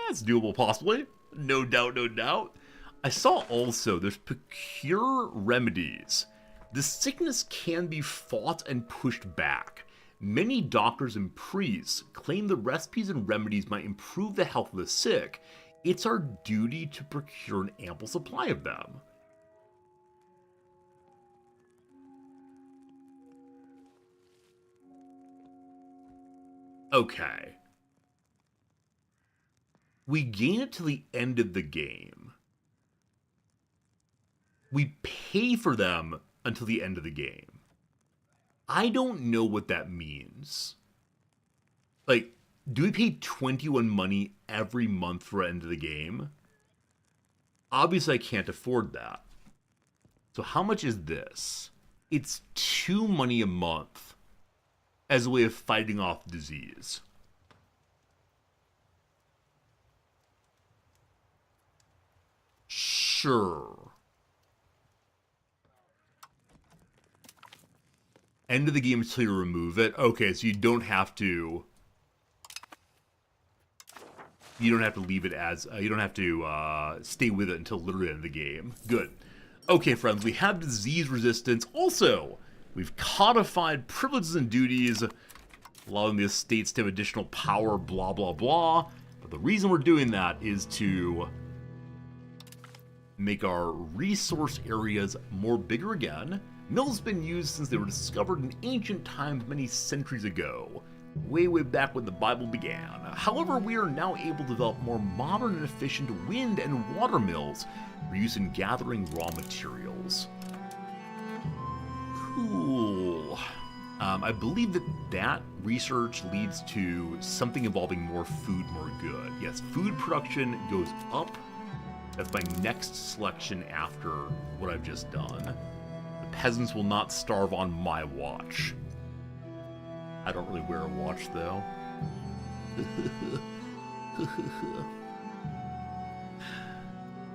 It's doable, possibly. No doubt, no doubt. I saw also there's procure remedies. The sickness can be fought and pushed back. Many doctors and priests claim the recipes and remedies might improve the health of the sick. It's our duty to procure an ample supply of them. Okay. We gain it till the end of the game. We pay for them until the end of the game. I don't know what that means. Like, do we pay 21 money every month for the end of the game? Obviously, I can't afford that. So how much is this? It's 2 money a month as a way of fighting off disease. Sure. End of the game until you remove it. Okay, so you don't have to leave it as you don't have to stay with it until literally the end of the game. Good. Okay, friends, we have disease resistance. Also, we've codified privileges and duties, allowing the estates to have additional power, blah, blah, blah. But the reason we're doing that is to make our resource areas more bigger again. Mills have been used since they were discovered in ancient times many centuries ago, way back when the Bible began. However, we are now able to develop more modern and efficient wind and water mills for use in gathering raw materials. Cool. I believe that research leads to something involving more food, more good. Yes, food production goes up. That's my next selection after what I've just done. The peasants will not starve on my watch. I don't really wear a watch, though.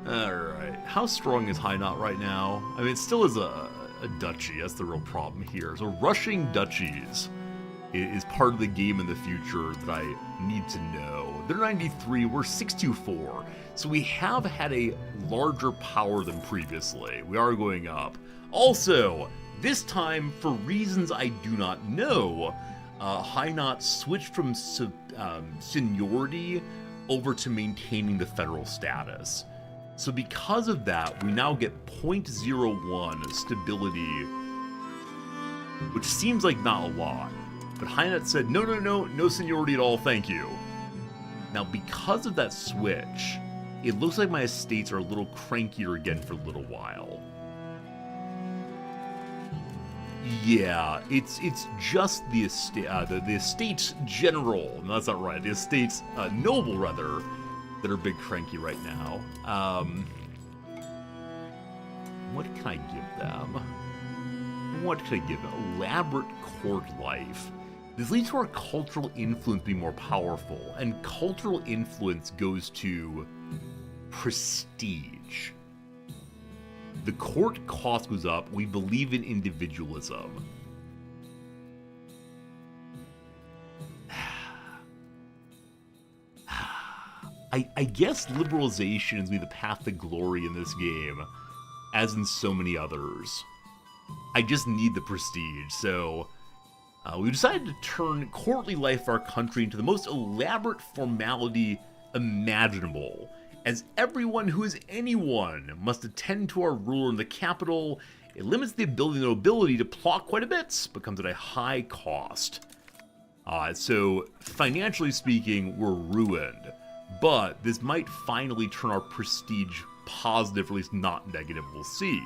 Alright. How strong is High Knot right now? I mean, it still is a duchy. That's the real problem here. So rushing duchies is part of the game in the future that I need to know. They're 93, we're 624. So we have had a larger power than previously. We are going up. Also, this time, for reasons I do not know, High Knot switched from seniority over to maintaining the federal status. So because of that, we now get 0.01 stability, which seems like not a lot. But High Knot said, no seniority at all, thank you. Now, because of that switch, it looks like my estates are a little crankier again for a little while. Yeah, it's just the estates general, no, that's not right, the estates noble, rather, that are big cranky right now. What can I give them? What can I give them? Elaborate court life. This leads to our cultural influence being more powerful, and cultural influence goes to prestige. The court cost goes up. We believe in individualism. I guess liberalization is going to be the path to glory in this game, as in so many others. I just need the prestige, so we decided to turn courtly life of our country into the most elaborate formality imaginable, as everyone who is anyone must attend to our ruler in the capital. It limits the ability of the nobility to plot quite a bit, but comes at a high cost. So financially speaking, we're ruined, but this might finally turn our prestige positive, or at least not negative. We'll see.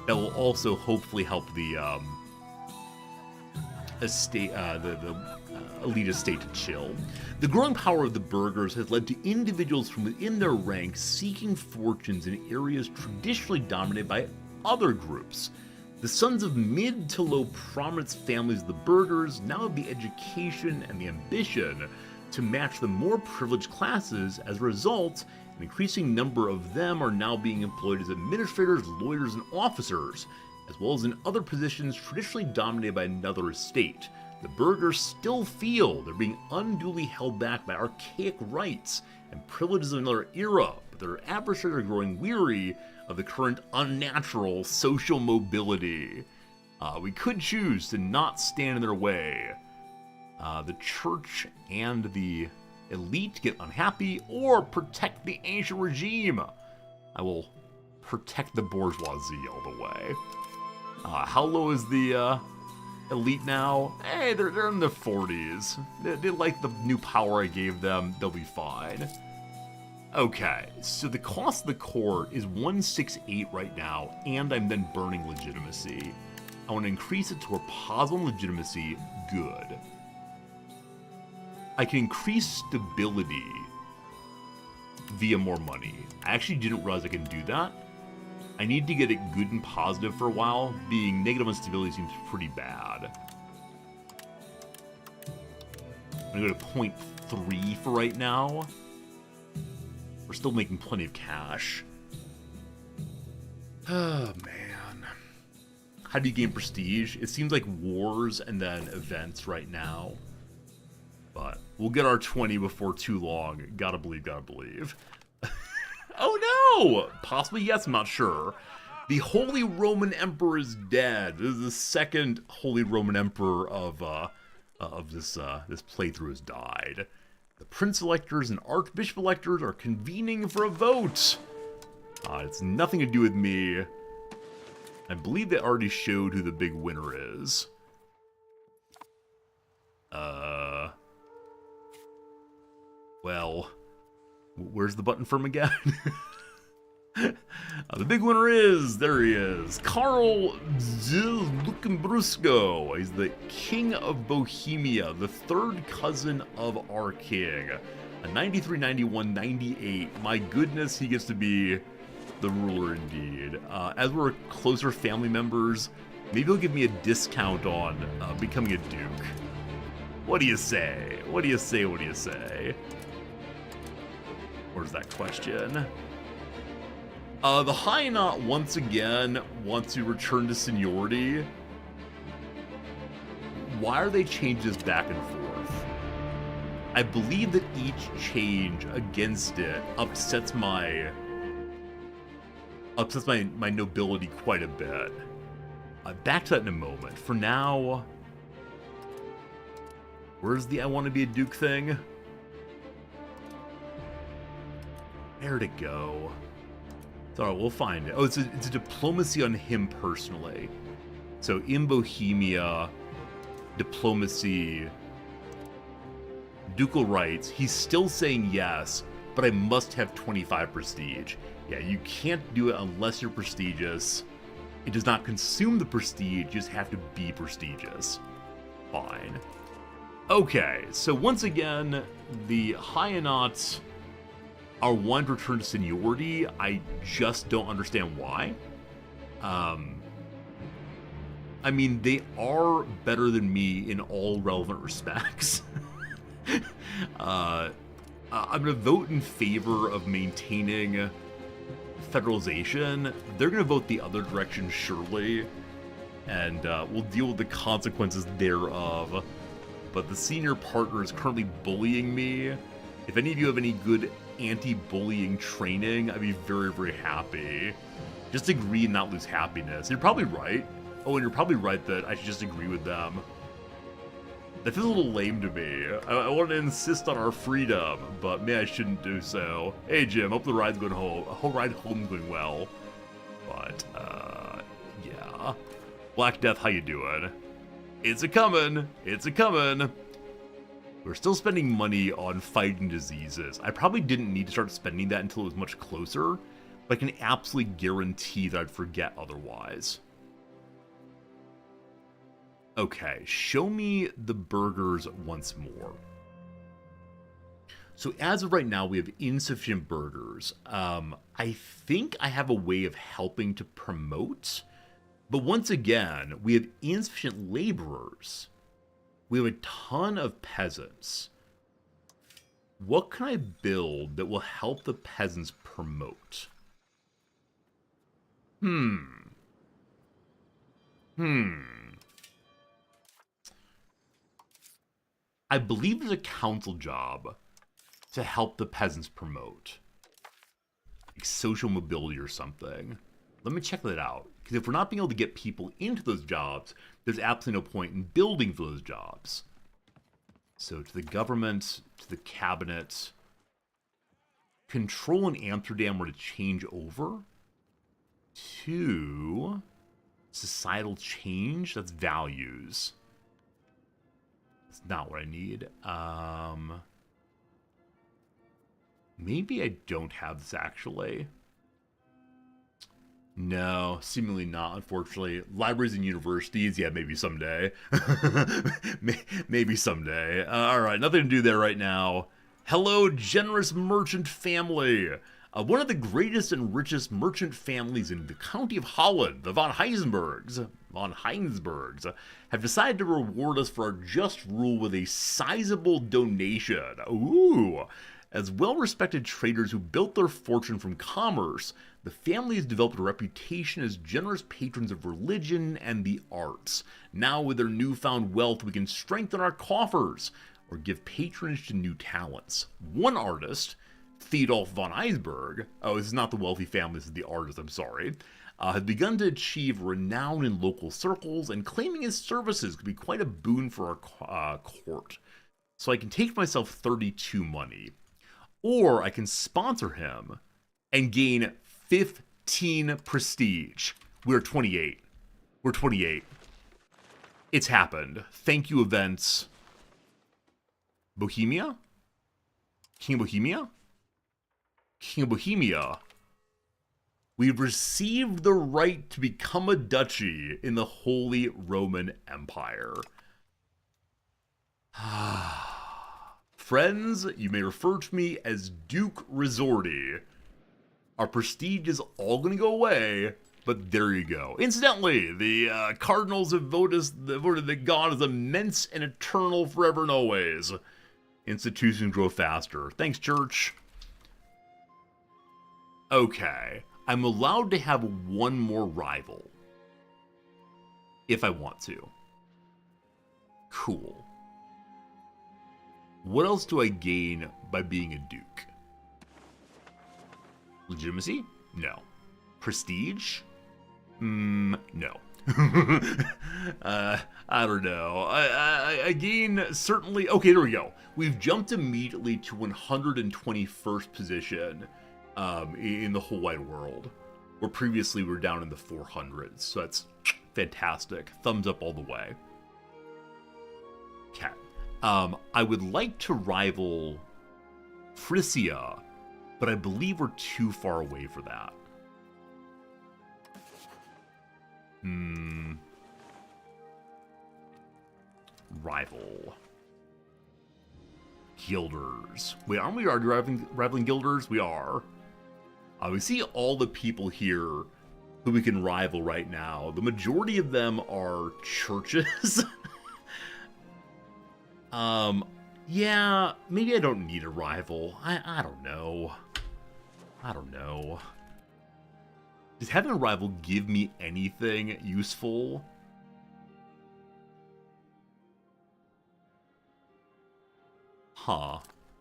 That will also hopefully help the estate, the elite estate to chill. The growing power of the burghers has led to individuals from within their ranks seeking fortunes in areas traditionally dominated by other groups. The sons of mid to low prominence families of the burghers now have the education and the ambition to match the more privileged classes. As a result, an increasing number of them are now being employed as administrators, lawyers, and officers, as well as in other positions traditionally dominated by another estate. The burghers still feel they're being unduly held back by archaic rights and privileges of another era, but their adversaries are growing weary of the current unnatural social mobility. We could choose to not stand in their way. The church and the elite get unhappy, or protect the ancient regime. I will protect the bourgeoisie all the way. How low is the elite now? Hey, they're in the 40s. They like the new power I gave them. They'll be fine. Okay, so the cost of the court is 168 right now, and I'm then burning legitimacy. I want to increase it to a positive legitimacy. Good. I can increase stability via more money. I actually didn't realize I can do that. I need to get it good and positive for a while. Being negative on stability seems pretty bad. I'm going to go to 0.3 for right now. We're still making plenty of cash. Oh, man. How do you gain prestige? It seems like wars and then events right now. But we'll get our 20 before too long. Gotta believe, gotta believe. Oh no! Possibly yes, I'm not sure. The Holy Roman Emperor is dead. This is the second Holy Roman Emperor of this playthrough has died. The Prince Electors and Archbishop Electors are convening for a vote. It's nothing to do with me. I believe they already showed who the big winner is. Well, where's the button from again? The big winner is, there he is, Karl Luckenbrusco. He's the King of Bohemia, the third cousin of our king. 93, 91, 98. My goodness, he gets to be the ruler indeed. As we're closer family members, maybe he'll give me a discount on becoming a duke. What do you say? What do you say? What do you say? Where's that question? The Hyaenot once again wants to return to seniority. Why are they changing this back and forth? I believe that each change against it upsets my nobility quite a bit. Back to that in a moment. For now, where's the I want to be a duke thing? Where'd it go? Alright, we'll find it. Oh, it's a diplomacy on him personally. So in Bohemia, diplomacy, ducal rights. He's still saying yes, but I must have 25 prestige. Yeah, you can't do it unless you're prestigious. It does not consume the prestige, you just have to be prestigious. Fine. Okay, so once again, the Hyaenots are wanting to return to seniority. I just don't understand why. I mean, they are better than me in all relevant respects. I'm going to vote in favor of maintaining federalization. They're going to vote the other direction, surely. And we'll deal with the consequences thereof. but the senior partner is currently bullying me. If any of you have any good anti-bullying training, I'd be very, very happy. Just agree and not lose happiness. You're probably right. Oh, and you're probably right that I should just agree with them. That feels a little lame to me. I want to insist on our freedom, but maybe I shouldn't do so. Hey, Jim, hope the ride's going home. Hope ride home's going well. But, yeah. Black Death, how you doing? It's a-comin'. It's a-comin'. We're still spending money on fighting diseases. I probably didn't need to start spending that until it was much closer, but I can absolutely guarantee that I'd forget otherwise. Okay, show me the burgers once more. So as of right now, we have insufficient burgers. I think I have a way of helping to promote, but once again, we have insufficient laborers. We have a ton of peasants. What can I build that will help the peasants promote? I believe there's a council job to help the peasants promote. Like social mobility or something. Let me check that out. Because if we're not being able to get people into those jobs, there's absolutely no point in building for those jobs. So to the government, to the cabinet. Control in Amsterdam were to change over to societal change. That's values. That's not what I need. Maybe I don't have this actually. No, seemingly not, unfortunately. Libraries and universities, yeah, maybe someday. Maybe someday. Alright, nothing to do there right now. Hello, generous merchant family. One of the greatest and richest merchant families in the county of Holland, the Von Heinsbergs, have decided to reward us for our just rule with a sizable donation. Ooh! As well-respected traders who built their fortune from commerce, the family has developed a reputation as generous patrons of religion and the arts. Now, with their newfound wealth, we can strengthen our coffers or give patronage to new talents. One artist, Theodulf von Eisberg, oh, this is not the wealthy family, this is the artist, I'm sorry, has begun to achieve renown in local circles, and claiming his services could be quite a boon for our court. So I can take myself 32 money, or I can sponsor him and gain 15 prestige. We're 28. We're 28. It's happened. Thank you, events. Bohemia? King of Bohemia? King of Bohemia. We've received the right to become a duchy in the Holy Roman Empire. Friends, you may refer to me as Duke Resorti. Our prestige is all going to go away, but there you go. Incidentally, the cardinals have voted that God is immense and eternal forever and always. Institutions grow faster. Thanks, church. Okay, I'm allowed to have one more rival. If I want to. Cool. What else do I gain by being a duke? Legitimacy? No. Prestige? No. I don't know. I gain certainly... Okay, there we go. We've jumped immediately to 121st position in the whole wide world, where previously we were down in the 400s. So that's fantastic. Thumbs up all the way. Okay. I would like to rival Frisia, but I believe we're too far away for that. Rival. Guilders. Wait, aren't we already rivaling Guilders? We are. We see all the people here who we can rival right now. The majority of them are churches. Yeah, maybe I don't need a rival. I don't know. I don't know. Does having a rival give me anything useful? Huh.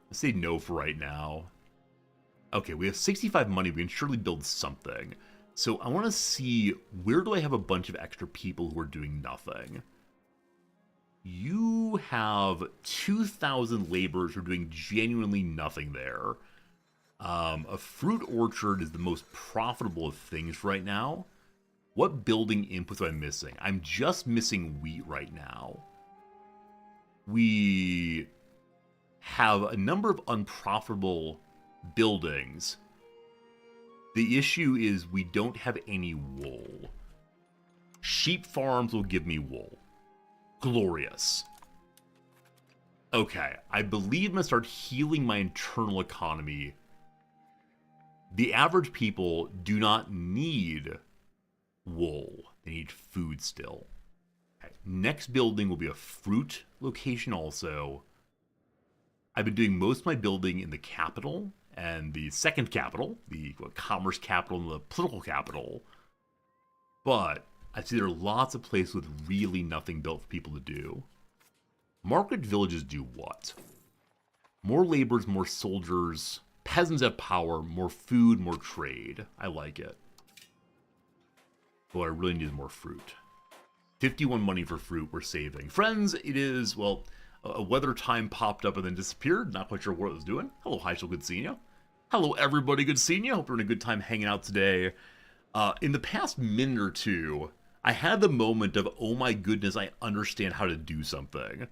Let's say no for right now. Okay, we have 65 money. We can surely build something. So I want to see, where do I have a bunch of extra people who are doing nothing? You have 2,000 laborers who are doing genuinely nothing there. A fruit orchard is the most profitable of things right now. What building inputs am I missing? I'm just missing wheat right now. We have a number of unprofitable buildings. The issue is we don't have any wool. Sheep farms will give me wool. Glorious. Okay, I believe I'm going to start healing my internal economy. The average people do not need wool. They need food still. Okay, next building will be a fruit location also. I've been doing most of my building in the capital and the second capital, the commerce capital and the political capital. But I see there are lots of places with really nothing built for people to do. Market villages do what? More laborers, more soldiers, peasants have power, more food, more trade. I like it. But I really need more fruit. 51 money for fruit we're saving. Friends, it is, well, a weather time popped up and then disappeared. Not quite sure what it was doing. Hello, Heishel, good seeing you. Hello, everybody, good seeing you. Hope you're having a good time hanging out today. In the past minute or two, I had the moment of, oh my goodness, I understand how to do something.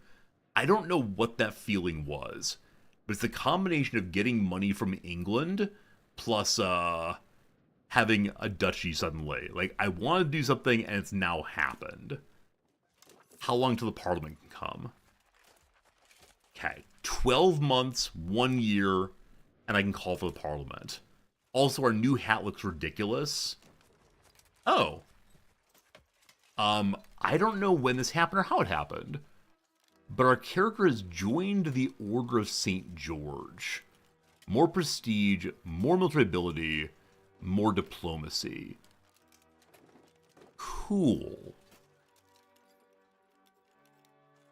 I don't know what that feeling was, but it's the combination of getting money from England plus having a duchy suddenly. Like, I want to do something and it's now happened. How long till the parliament can come? Okay, 12 months, 1 year, and I can call for the parliament. Also, our new hat looks ridiculous. Oh. I don't know when this happened or how it happened. But our character has joined the Order of St. George. More prestige, more military ability, more diplomacy. Cool.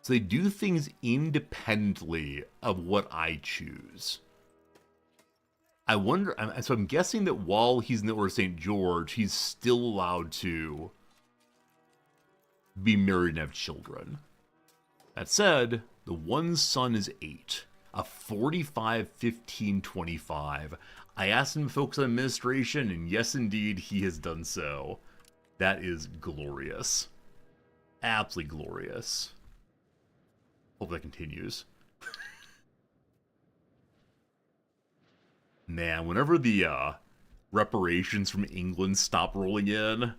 So they do things independently of what I choose. I wonder, so I'm guessing that while he's in the Order of St. George, he's still allowed to be married and have children. That said, the one son is 8. A 45, 15, 25. I asked him to focus on administration, and yes, indeed, he has done so. That is glorious. Absolutely glorious. Hope that continues. Man, whenever the reparations from England stop rolling in,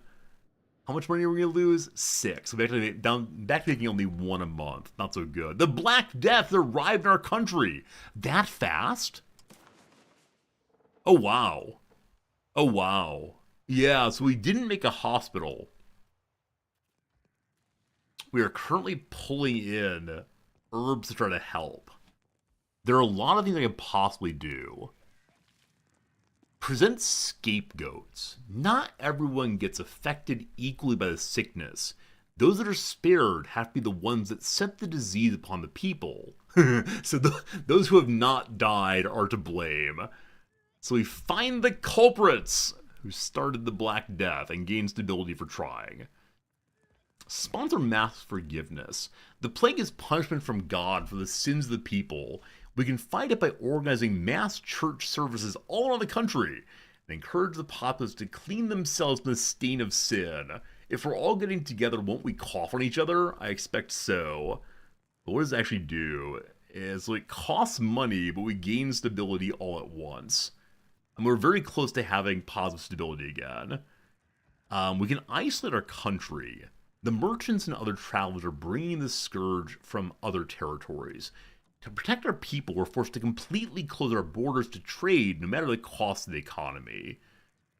how much money are we going to lose? 6. So back to making only 1 a month. Not so good. The Black Death arrived in our country. That fast? Oh, wow. Oh, wow. Yeah, so we didn't make a hospital. We are currently pulling in herbs to try to help. There are a lot of things I could possibly do. Present scapegoats. Not everyone gets affected equally by the sickness. Those that are spared have to be the ones that set the disease upon the people. So those who have not died are to blame. So we find the culprits who started the Black Death and gain stability for trying. Sponsor mass forgiveness. The plague is punishment from God for the sins of the people. We can fight it by organizing mass church services all around the country and encourage the populace to clean themselves from the stain of sin. If we're all getting together, won't we cough on each other? I expect so. But what does it actually do? Is it costs money, but we gain stability all at once. And we're very close to having positive stability again. We can isolate our country. The merchants and other travelers are bringing the scourge from other territories. To protect our people, we're forced to completely close our borders to trade, no matter the cost of the economy.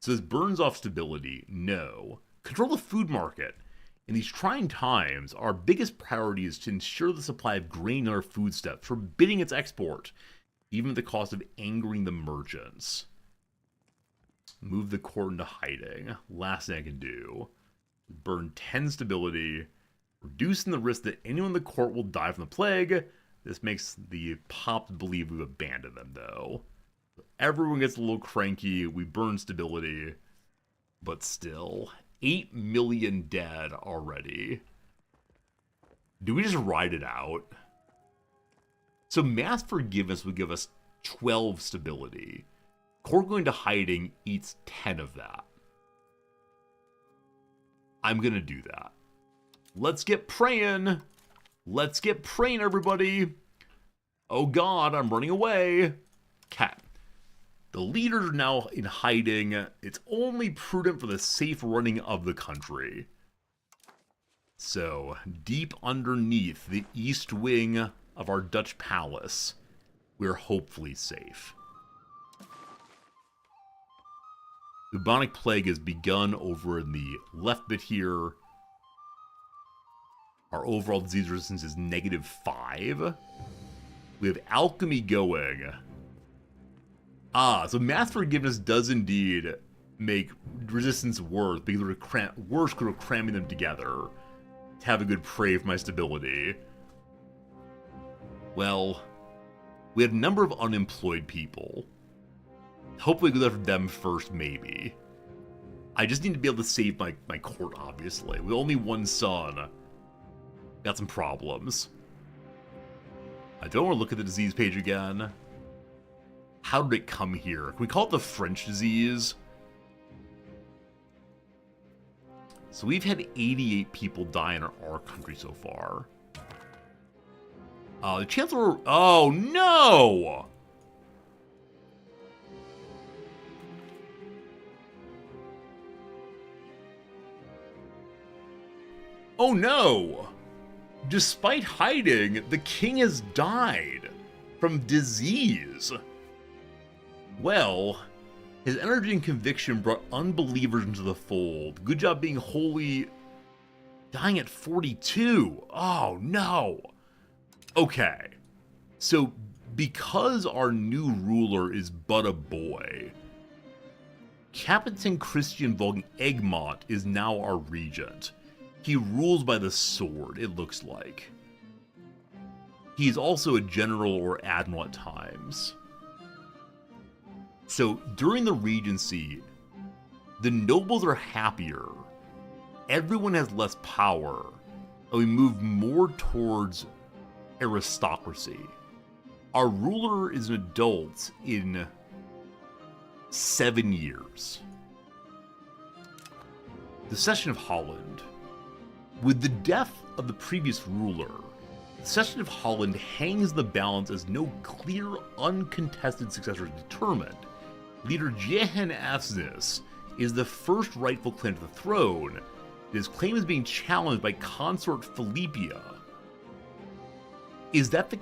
So this burns off stability? No. Control the food market. In these trying times, our biggest priority is to ensure the supply of grain and our foodstuffs, forbidding its export, even at the cost of angering the merchants. Move the court into hiding. Last thing I can do. Burn 10 stability, reducing the risk that anyone in the court will die from the plague, This makes the Pops believe we've abandoned them, though. Everyone gets a little cranky, we burn stability, but still, 8 million dead already. Do we just ride it out? So mass forgiveness would give us 12 stability. Court going to hiding eats 10 of that. I'm gonna do that. Let's get praying! Let's get praying, everybody! Oh god, I'm running away! Cat. The leaders are now in hiding. It's only prudent for the safe running of the country. So, deep underneath the east wing of our Dutch palace, we're hopefully safe. The bubonic plague has begun over in the left bit here. Our overall disease resistance is -5. We have alchemy going. So mass forgiveness does indeed make resistance worse because we're cramming them together to have a good prey for my stability. Well, we have a number of unemployed people. Hopefully we go after them first, maybe. I just need to be able to save my court, obviously. With only one son, got some problems. I don't want to look at the disease page again. How did it come here? Can we call it the French disease? So we've had 88 people die in our country so far. The Chancellor... Oh, no! Oh, no! Despite hiding, the king has died from disease. Well, his energy and conviction brought unbelievers into the fold. Good job being holy. Dying at 42. Oh, no. Okay. So, because our new ruler is but a boy, Captain Christian von Egmont is now our regent. He rules by the sword, it looks like. He's also a general or admiral at times. So, during the Regency, the nobles are happier, everyone has less power, and we move more towards aristocracy. Our ruler is an adult in 7 years. The Cession of Holland. With the death of the previous ruler, the Cession of Holland hangs the balance as no clear, uncontested successor is determined. Leader Jehan Afsnis is the first rightful claim to the throne. His claim is being challenged by consort Philippia. Is that the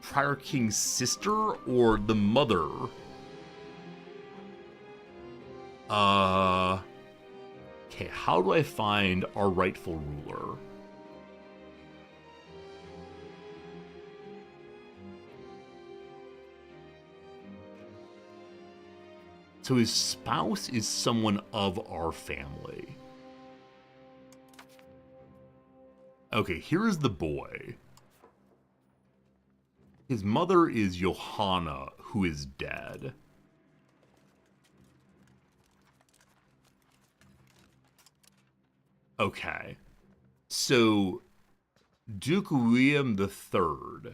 prior king's sister or the mother? Okay, how do I find our rightful ruler? So his spouse is someone of our family. Okay, here is the boy. His mother is Johanna, who is dead. Okay. So, Duke William III,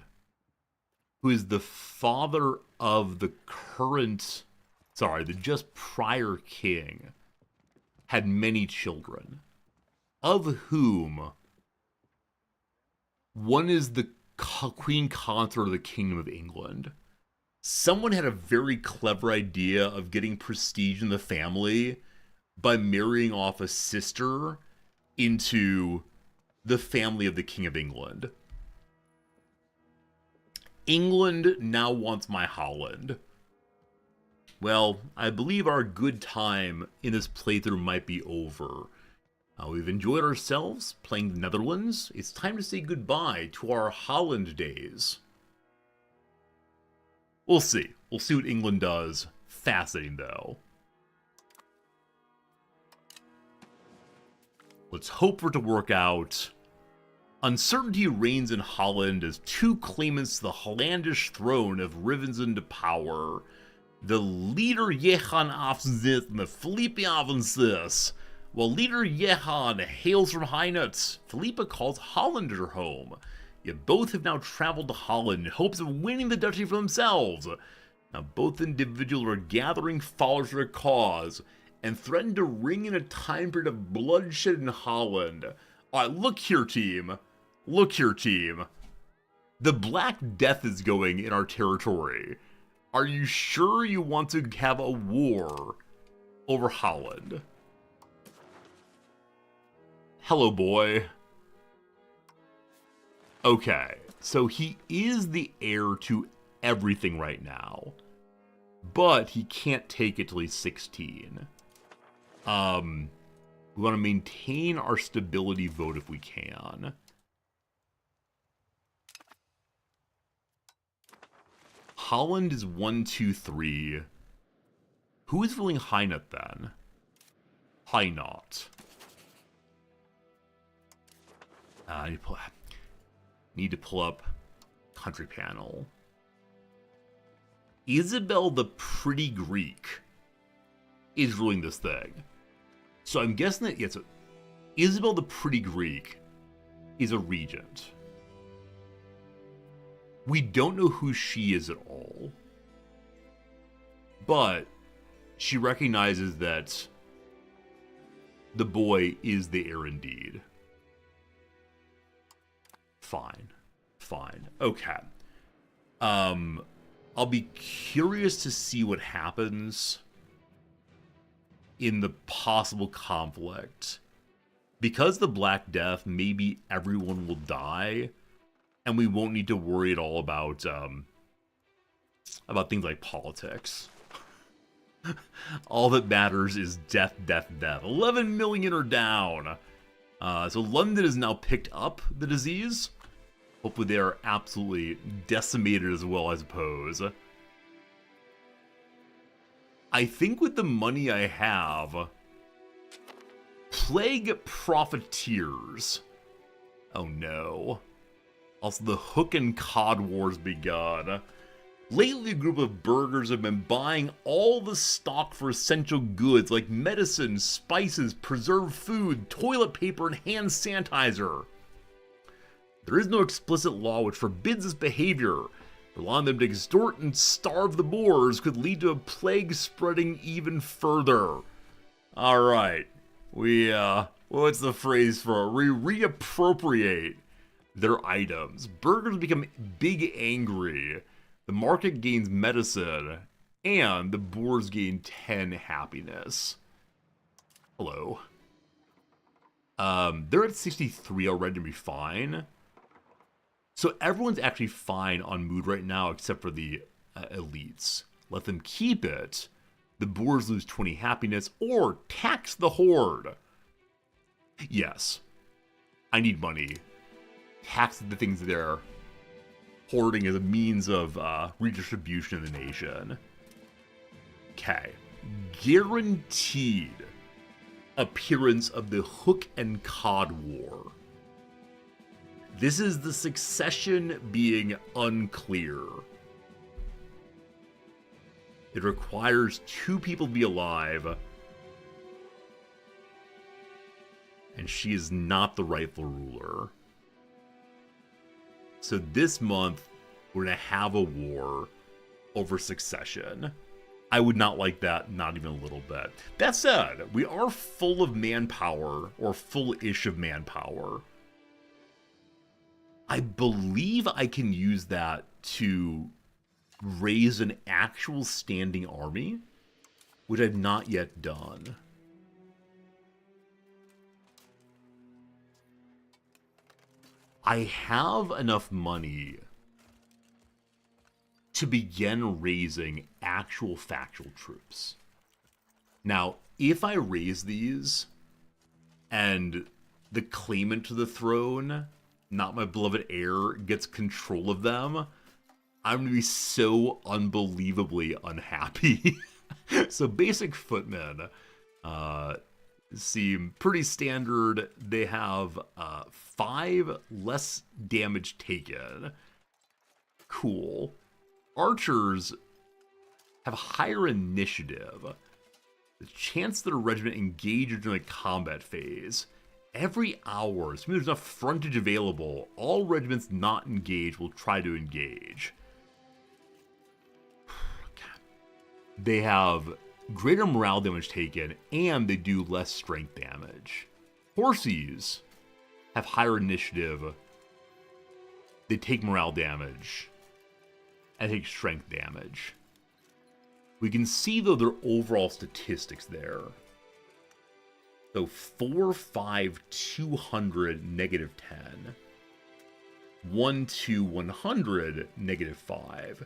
who is the father of the current... the just prior king, had many children, of whom one is the queen consort of the Kingdom of England. Someone had a very clever idea of getting prestige in the family by marrying off a sister into the family of the King of England. England now wants my Holland. Well, I believe our good time in this playthrough might be over. We've enjoyed ourselves playing the Netherlands. It's time to say goodbye to our Holland days. We'll see. We'll see what England does. Fascinating, though. Let's hope for it to work out. Uncertainty reigns in Holland as two claimants to the Hollandish throne have risen to power. The leader Johan Afzith and the Felipe Avensis. While leader Johan hails from Hainaut, Felipe calls Holland her home. Yet both have now traveled to Holland in hopes of winning the duchy for themselves. Now both individuals are gathering followers for their cause and threaten to ring in a time period of bloodshed in Holland. Alright, look here, team. Look here, team. The Black Death is going in our territory. Are you sure you want to have a war over Holland? Hello, boy. Okay, so he is the heir to everything right now, but he can't take it till he's 16. We want to maintain our stability vote if we can. Holland is 1, 2, 3. Who is ruling Hainaut then? Hainaut. I need to pull up country panel. Isabel the Pretty Greek is ruling this thing. So I'm guessing that, yes, Isabel the Pretty Greek is a regent. We don't know who she is at all. But she recognizes that the boy is the heir indeed. Fine. Fine. Okay. I'll be curious to see what happens in the possible conflict. Because the Black Death, maybe everyone will die, and we won't need to worry at all about things like politics. All that matters is death, death, death. 11 million are down. So London has now picked up the disease. Hopefully they are absolutely decimated as well, I suppose. I think with the money I have, plague profiteers. Oh no. Also, the hook and cod wars begun. Lately, a group of burghers have been buying all the stock for essential goods like medicine, spices, preserved food, toilet paper, and hand sanitizer. There is no explicit law which forbids this behavior. Allowing them to extort and starve the Boers could lead to a plague spreading even further. Alright. What's the phrase for it? We reappropriate their items. Burghers become big angry. The market gains medicine, and the Boers gain 10 happiness. Hello. They're at 63 already to be fine. So everyone's actually fine on mood right now except for the elites. Let them keep it. The Boers lose 20 happiness, or tax the horde. Yes. I need money. Tax the things they're hoarding as a means of redistribution in the nation. Okay. Guaranteed appearance of the hook and cod war. This is the succession being unclear. It requires 2 people to be alive, and she is not the rightful ruler. So this month, we're going to have a war over succession. I would not like that, not even a little bit. That said, we are full of manpower, or full-ish of manpower. I believe I can use that to raise an actual standing army, which I've not yet done. I have enough money to begin raising actual factual troops. Now, if I raise these, and the claimant to the throne, not my beloved heir, gets control of them, I'm going to be so unbelievably unhappy. So basic footmen, seem pretty standard. They have 5 less damage taken. Cool. Archers have higher initiative. The chance that a regiment engages during the combat phase. Every hour, assuming there's enough frontage available, all regiments not engaged will try to engage. They have greater morale damage taken, and they do less strength damage. Horses have higher initiative. They take morale damage, and take strength damage. We can see, though, their overall statistics there. So 4, 5, 200, negative 10. 1, 2, 100, negative 5. So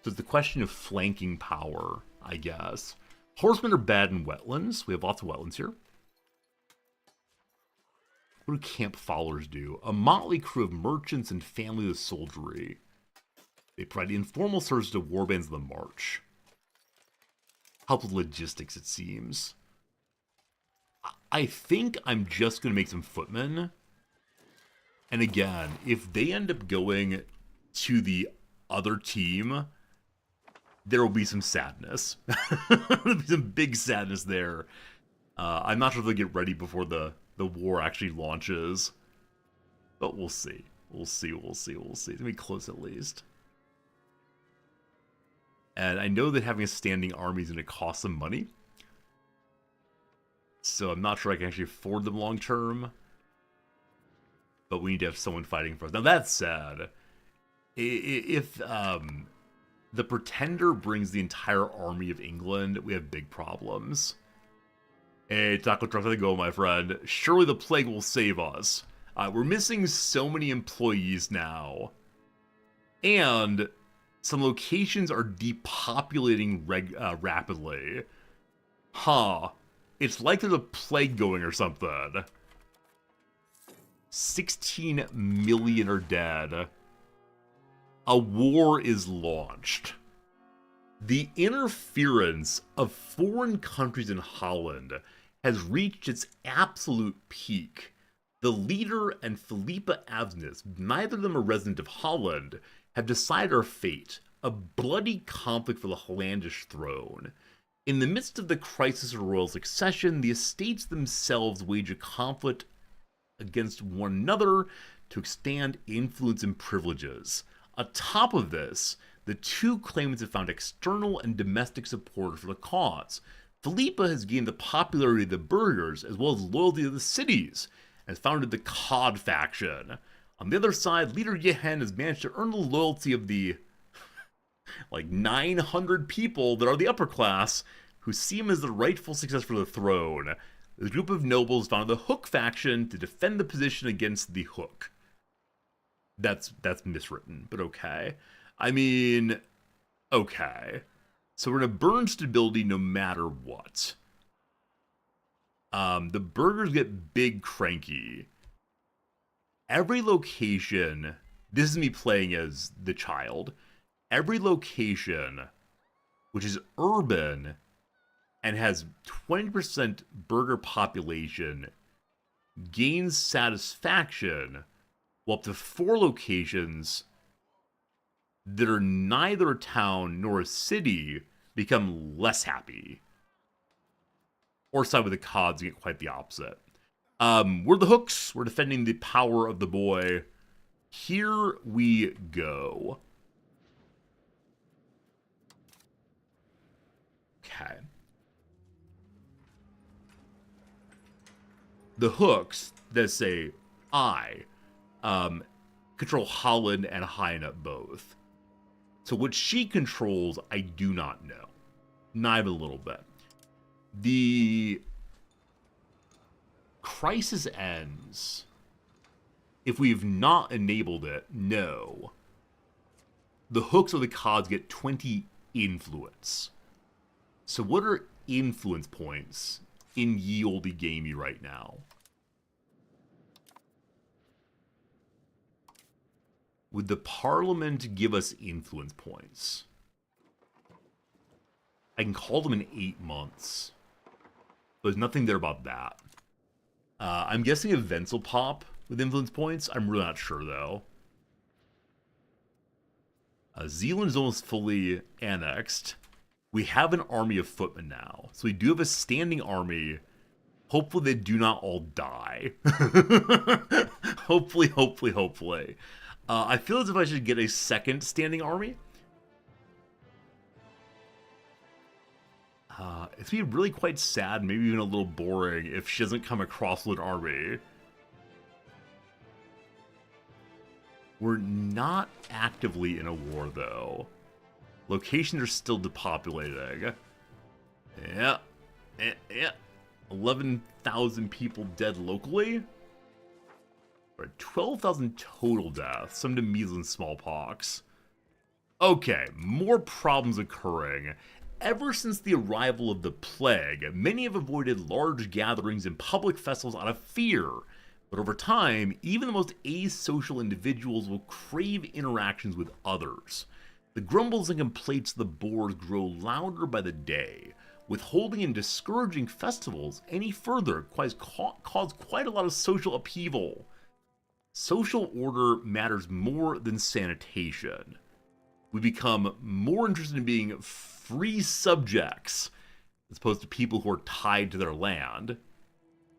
it's the question of flanking power, I guess. Horsemen are bad in wetlands. We have lots of wetlands here. What do camp followers do? A motley crew of merchants and family of soldiery. They provide informal service to warbands of the march. Help with logistics, it seems. I think I'm just going to make some footmen. And again, if they end up going to the other team, there will be some sadness. There'll be some big sadness there. I'm not sure if they'll get ready before the war actually launches. But we'll see. We'll see. It's going to be close at least. And I know that having a standing army is going to cost some money. So I'm not sure I can actually afford them long term. But we need to have someone fighting for us. Now that said, if the Pretender brings the entire army of England, we have big problems. Hey, Taco Truck, there you go, my friend. Surely the plague will save us. We're missing so many employees now. And some locations are depopulating rapidly. Huh. It's like there's a plague going or something. 16 million are dead. A war is launched. The interference of foreign countries in Holland has reached its absolute peak. The leader and Philippa Avsnes, neither of them a resident of Holland, have decided our fate, a bloody conflict for the Hollandish throne. In the midst of the crisis of royal succession, the estates themselves wage a conflict against one another to extend influence and privileges. Atop of this, the two claimants have found external and domestic support for the cause. Philippa has gained the popularity of the burghers as well as loyalty of the cities, and has founded the Cod faction. On the other side, leader Yehen has managed to earn the loyalty of the 900 people that are the upper class, who see him as the rightful successor for the throne. The group of nobles founded the Hook faction to defend the position against the Hook. That's miswritten, but okay. I mean, okay. So we're going to burn stability no matter what. The burghers get big cranky. Every location, this is me playing as the child, every location which is urban and has 20% burgher population gains satisfaction, while up to 4 locations that are neither a town nor a city become less happy. Or side with the Cods get quite the opposite. We're the Hooks. We're defending the power of the boy. Here we go. Okay. The Hooks that say I control Holland and Hainaut both. So what she controls, I do not know. Not even a little bit. The crisis ends if we've not enabled it. No. The Hooks or the Cods get 20 influence. So what are influence points in ye olde gamey right now? Would the Parliament give us influence points? I can call them in 8 months. There's nothing there about that. I'm guessing events will pop with influence points. I'm really not sure, though. Zealand is almost fully annexed. We have an army of footmen now. So we do have a standing army. Hopefully they do not all die. Hopefully. I feel as if I should get a second standing army. It's be really quite sad, maybe even a little boring, if she doesn't come across with an army. We're not actively in a war, though. Locations are still depopulating. Yeah. 11,000 people dead locally. 12,000 total deaths, some to measles and smallpox. Okay, more problems occurring. Ever since the arrival of the plague, many have avoided large gatherings and public festivals out of fear. But over time, even the most asocial individuals will crave interactions with others. The grumbles and complaints of the boors grow louder by the day. Withholding and discouraging festivals any further cause quite a lot of social upheaval. Social order matters more than sanitation. We become more interested in being free subjects as opposed to people who are tied to their land.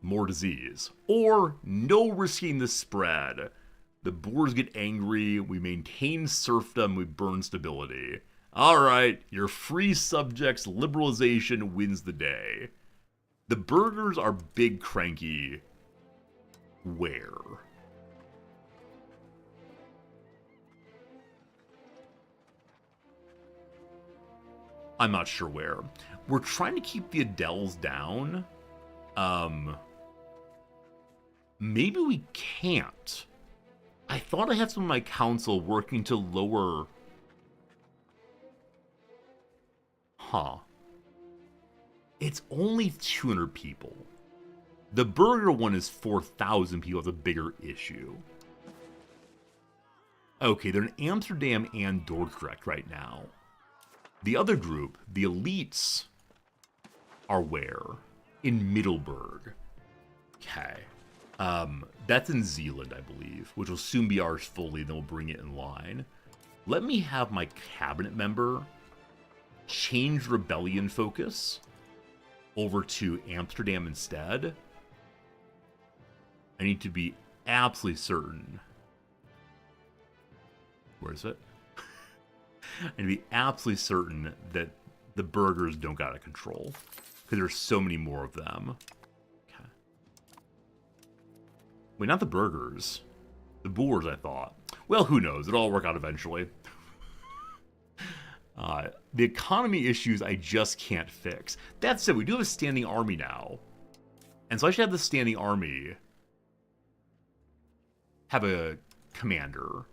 More disease. Or no risking the spread. The boors get angry, we maintain serfdom, we burn stability. Alright, your free subjects liberalization wins the day. The burghers are big cranky. Where? I'm not sure where. We're trying to keep the Adels down. Maybe we can't. I thought I had some of my council working to lower... Huh. It's only 200 people. The burger one is 4,000 people. It's a bigger issue. Okay, they're in Amsterdam and Dordrecht right now. The other group, the elites, are where? In Middelburg. Okay. That's in Zealand, I believe, which will soon be ours fully, then we'll bring it in line. Let me have my cabinet member change rebellion focus over to Amsterdam instead. I need to be absolutely certain. Where is it? I need to be absolutely certain that the burghers don't get out of control, because there's so many more of them. Okay. Wait, not the burghers. The boors, I thought. Well, who knows? It'll all work out eventually. The economy issues I just can't fix. That said, we do have a standing army now. And so I should have the standing army have a commander.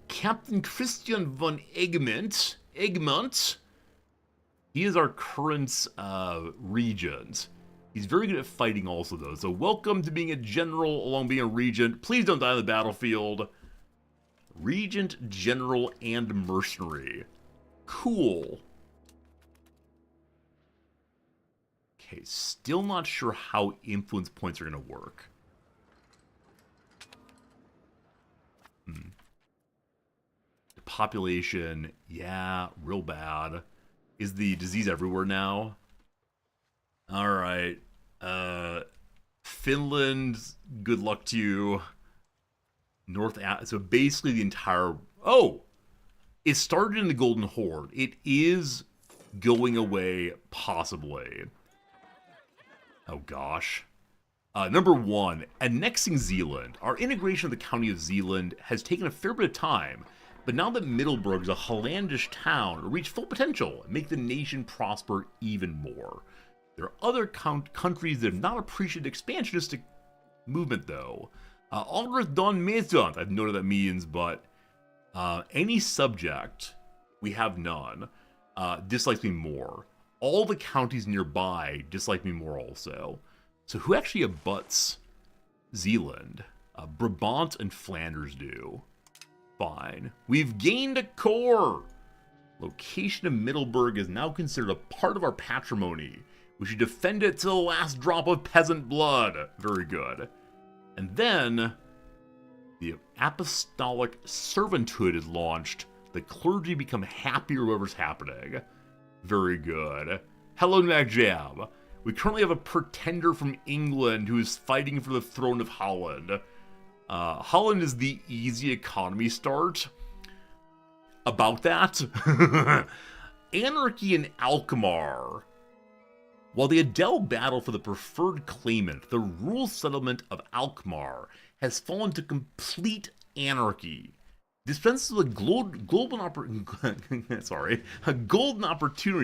Captain Christian von Egmont. He is our current regent. He's very good at fighting also, though. So welcome to being a general along being a regent. Please don't die on the battlefield. Regent, general, and mercenary. Cool. Okay, still not sure how influence points are going to work. The population, yeah, real bad. Is the disease everywhere now? Alright. Finland, good luck to you. So basically the entire... Oh! It started in the Golden Horde. It is going away, possibly. Oh, gosh. Number one, annexing Zealand. Our integration of the County of Zealand has taken a fair bit of time, but now that Middelburg is a Hollandish town, it'll reach full potential and make the nation prosper even more. There are other countries that have not appreciated expansionistic movement, though. Aldrich Don Maisont, I've noted that means, but any subject, we have none, dislikes me more. All the counties nearby dislike me more also. So who actually abuts Zealand? Brabant and Flanders do. Fine. We've gained a core! Location of Middelburg is now considered a part of our patrimony. We should defend it to the last drop of peasant blood. Very good. And then the apostolic servanthood is launched. The clergy become happy with whatever's happening. Very good. Hello, Nagjab. We currently have a pretender from England who is fighting for the throne of Holland. Holland is the easy economy start. About that, anarchy in Alkmaar. While the Adel battle for the preferred claimant, the rural settlement of Alkmaar has fallen to complete anarchy. Dispenses with a golden opportunity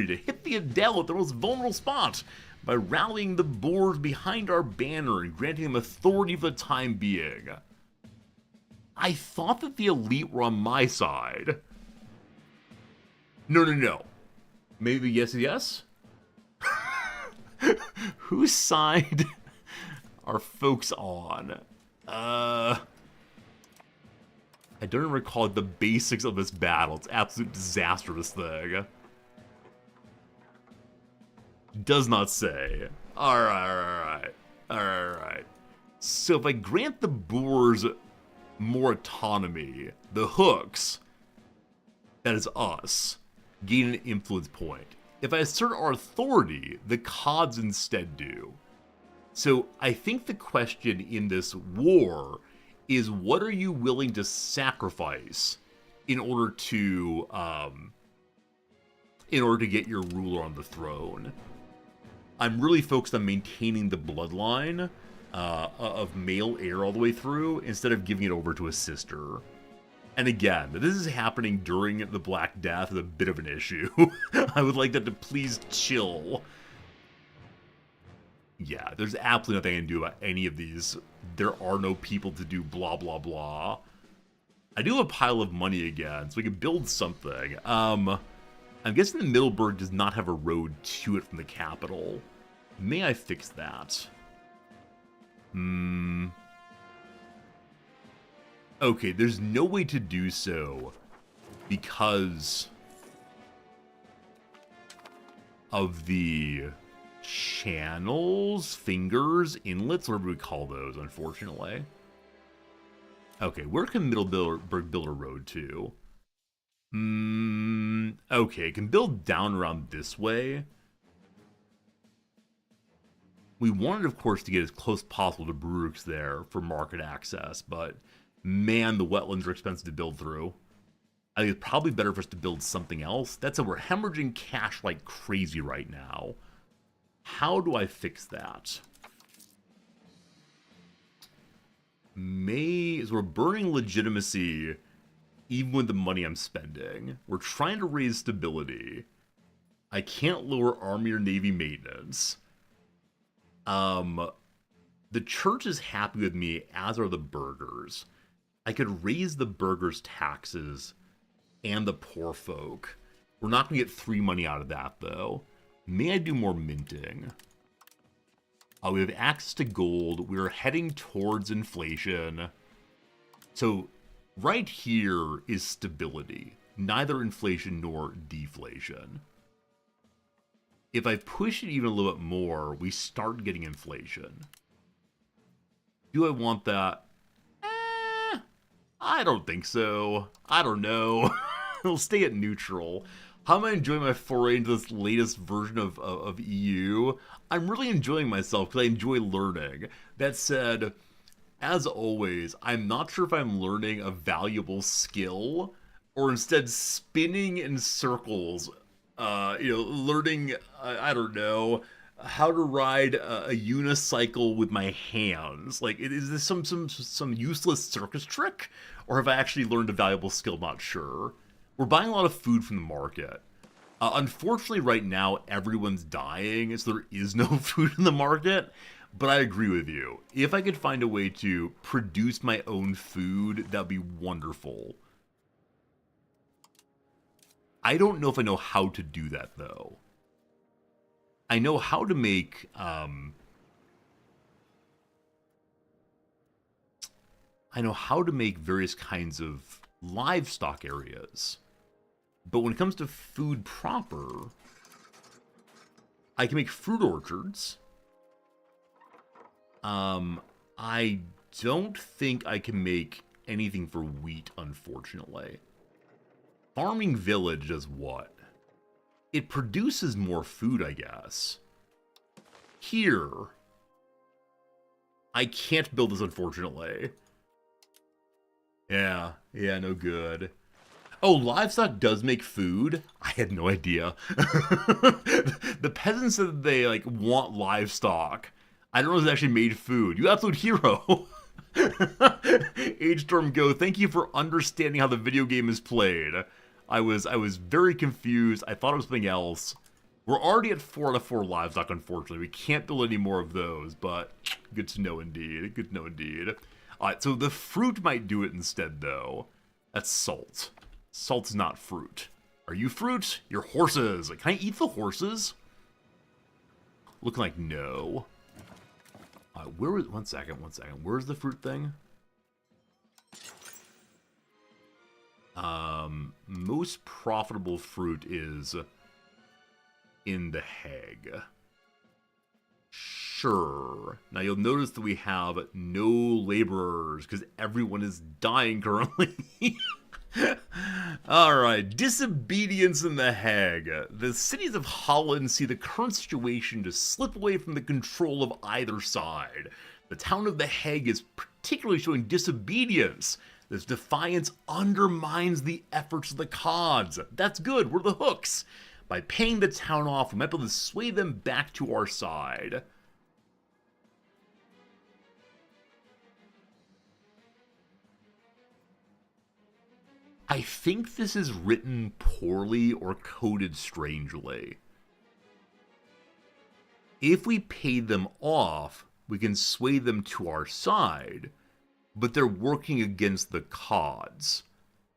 to hit the Adel at the most vulnerable spot by rallying the Boers behind our banner and granting them authority for the time being. I thought that the elite were on my side. No. Maybe yes? Whose side are folks on? I don't even recall the basics of this battle. It's absolute disaster, this thing. Does not say. Alright. So if I grant the Boers more autonomy, the hooks, that is us, gain an influence point. If I assert our authority, the cods instead do. So I think the question in this war is, what are you willing to sacrifice in order to get your ruler on the throne? I'm really focused on maintaining the bloodline of male heir all the way through, instead of giving it over to a sister. And again, this is happening during the Black Death is a bit of an issue. I would like that to please chill. Yeah, there's absolutely nothing I can do about any of these. There are no people to do blah blah blah. I do have a pile of money again, so we can build something. I'm guessing the Middelburg does not have a road to it from the capital. May I fix that? Okay, there's no way to do so because of the channels, fingers, inlets, whatever we call those, unfortunately. Okay, where can Middelburg build a road to? Okay, it can build down around this way. We wanted, of course, to get as close as possible to Brugge there for market access, but man, the wetlands are expensive to build through. I think it's probably better for us to build something else. That's how we're hemorrhaging cash like crazy right now. How do I fix that? So we're burning legitimacy even with the money I'm spending. We're trying to raise stability. I can't lower army or navy maintenance. The church is happy with me, as are the burghers. I could raise the burghers' taxes and the poor folk. We're not going to get free money out of that, though. May I do more minting? We have access to gold. We're heading towards inflation. So right here is stability. Neither inflation nor deflation. If I push it even a little bit more, we start getting inflation. Do I want that? I don't think so. I don't know. It'll stay at neutral. How am I enjoying my foray into this latest version of EU? I'm really enjoying myself because I enjoy learning. That said, as always, I'm not sure if I'm learning a valuable skill or instead spinning in circles. Learning, I don't know, how to ride a unicycle with my hands. Like, is this some useless circus trick? Or have I actually learned a valuable skill? Not sure. We're buying a lot of food from the market. Unfortunately, right now, everyone's dying, so there is no food in the market. But I agree with you. If I could find a way to produce my own food, that'd be wonderful. I don't know if I know how to do that, though. I know how to make, various kinds of livestock areas. But when it comes to food proper, I can make fruit orchards. I don't think I can make anything for wheat, unfortunately. Farming village does what? It produces more food, I guess. Here, I can't build this, unfortunately. Yeah, no good. Oh, livestock does make food? I had no idea. The peasants said they, like, want livestock. I don't know if it actually made food. You absolute hero. Age Storm Go, thank you for understanding how the video game is played. I was very confused. I thought it was something else. We're already at 4 out of 4 livestock, unfortunately. We can't build any more of those, but good to know indeed. Good to know indeed. Alright, so the fruit might do it instead, though. That's salt. Salt's not fruit. Are you fruit? You're horses. Can I eat the horses? Looking like no. Where was... One second. Where's the fruit thing? Most profitable fruit is in the Hague. Sure. Now you'll notice that we have no laborers because everyone is dying currently. Alright, disobedience in the Hague. The cities of Holland see the current situation to slip away from the control of either side. The town of The Hague is particularly showing disobedience. This defiance undermines the efforts of the cods. That's good, we're the hooks. By paying the town off, we might be able to sway them back to our side. I think this is written poorly or coded strangely. If we pay them off, we can sway them to our side, but they're working against the cods.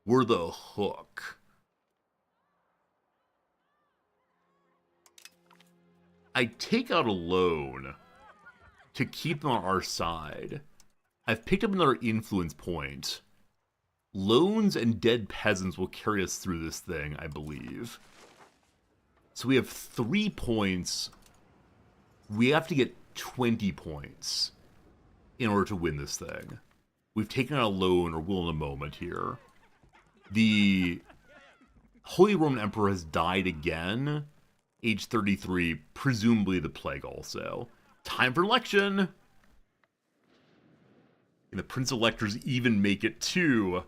We're the hook. I take out a loan to keep them on our side. I've picked up another influence point. Loans and dead peasants will carry us through this thing, I believe. So we have 3 points. We have to get 20 points in order to win this thing. We've taken out a loan, or will in a moment here. The Holy Roman Emperor has died again. Age 33, presumably the plague also. Time for election! Can the Prince Electors even make it to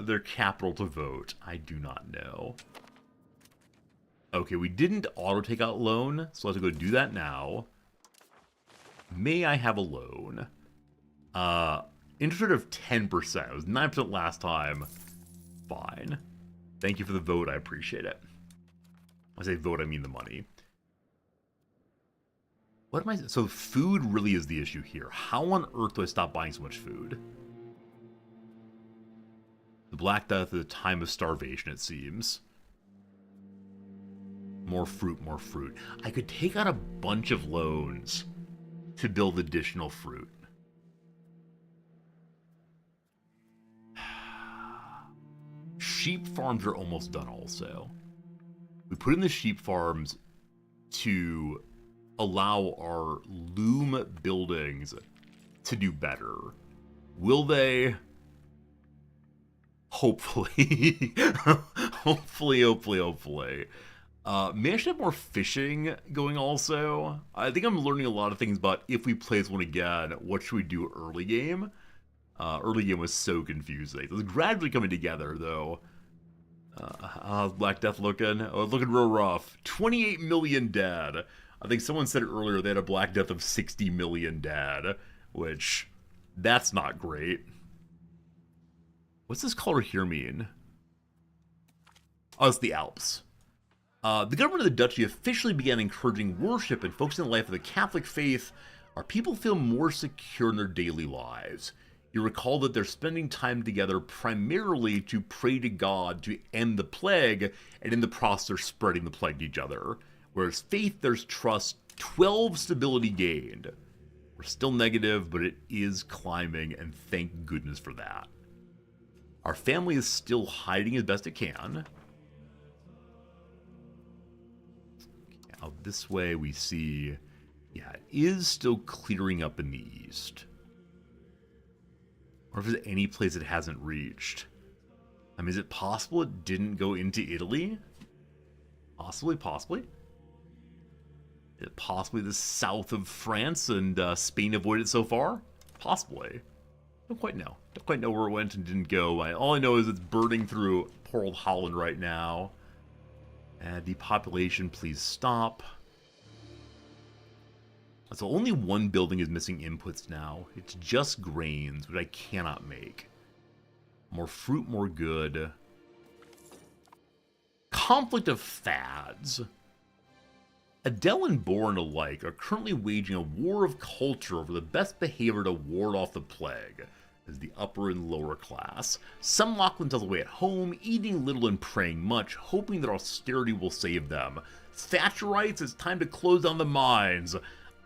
their capital to vote? I do not know. Okay, we didn't auto-take out loan, so let's go do that now. May I have a loan? Interest rate of 10%. It was 9% last time. Fine. Thank you for the vote, I appreciate it. When I say vote, I mean the money. What am I... So food really is the issue here. How on earth do I stop buying so much food? The Black Death is a time of starvation, it seems. More fruit, more fruit. I could take out a bunch of loans to build additional fruit. Sheep farms are almost done also. We put in the sheep farms to allow our loom buildings to do better. Will they? Hopefully. Hopefully. May I should have more fishing going also. I think I'm learning a lot of things about if we play this one again, what should we do early game? Early game was so confusing. It was gradually coming together though. How's Black Death looking? Oh, it's looking real rough. 28 million dead. I think someone said it earlier, they had a Black Death of 60 million dead, which, that's not great. What's this color here mean? Oh, it's the Alps. The government of the duchy officially began encouraging worship and focusing on the life of the Catholic faith. Our people feel more secure in their daily lives. You recall that they're spending time together primarily to pray to God to end the plague, and in the process they're spreading the plague to each other. Whereas faith, there's trust, 12 stability gained. We're still negative, but it is climbing, and thank goodness for that. Our family is still hiding as best it can. Out this way we see, yeah, it is still clearing up in the east. Or if there's any place it hasn't reached. I mean, is it possible it didn't go into Italy? Possibly, possibly. Is it possibly the south of France and Spain avoided it so far? Possibly. Don't quite know. Don't quite know where it went and didn't go. All I know is it's burning through poor old Holland right now. Depopulation, please stop. So only one building is missing inputs now. It's just grains, which I cannot make. More fruit, more good. Conflict of fads. Adele and Bourne alike are currently waging a war of culture over the best behavior to ward off the plague, as the upper and lower class. Some lock themselves away at home, eating little and praying much, hoping that austerity will save them. Thatcherites, it's time to close down the mines.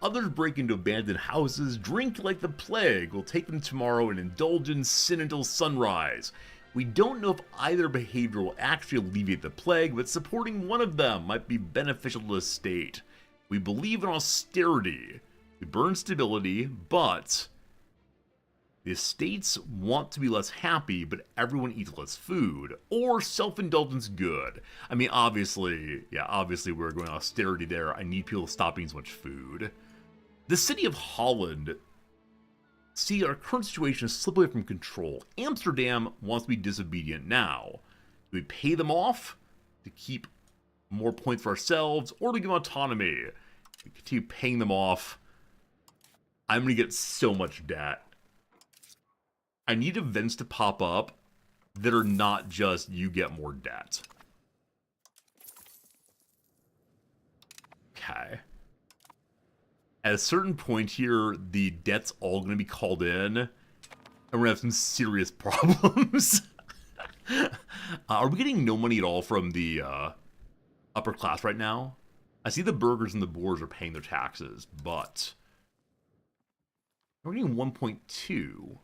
Others break into abandoned houses, drink like the plague, will take them tomorrow and indulge in sin until sunrise. We don't know if either behavior will actually alleviate the plague, but supporting one of them might be beneficial to the state. We believe in austerity. We burn stability, but the estates want to be less happy, but everyone eats less food. Or self-indulgence good. I mean, obviously we're going austerity there. I need people to stop eating so much food. The city of Holland, see, our current situation is slipping away from control. Amsterdam wants to be disobedient now. Do we pay them off to keep more points for ourselves, or to give them autonomy? We continue paying them off. I'm going to get so much debt. I need events to pop up that are not just you get more debt. Okay. At a certain point here, the debt's all going to be called in, and we're going to have some serious problems. Are we getting no money at all from the upper class right now? I see the burghers and the boors are paying their taxes, but we're getting 1.2.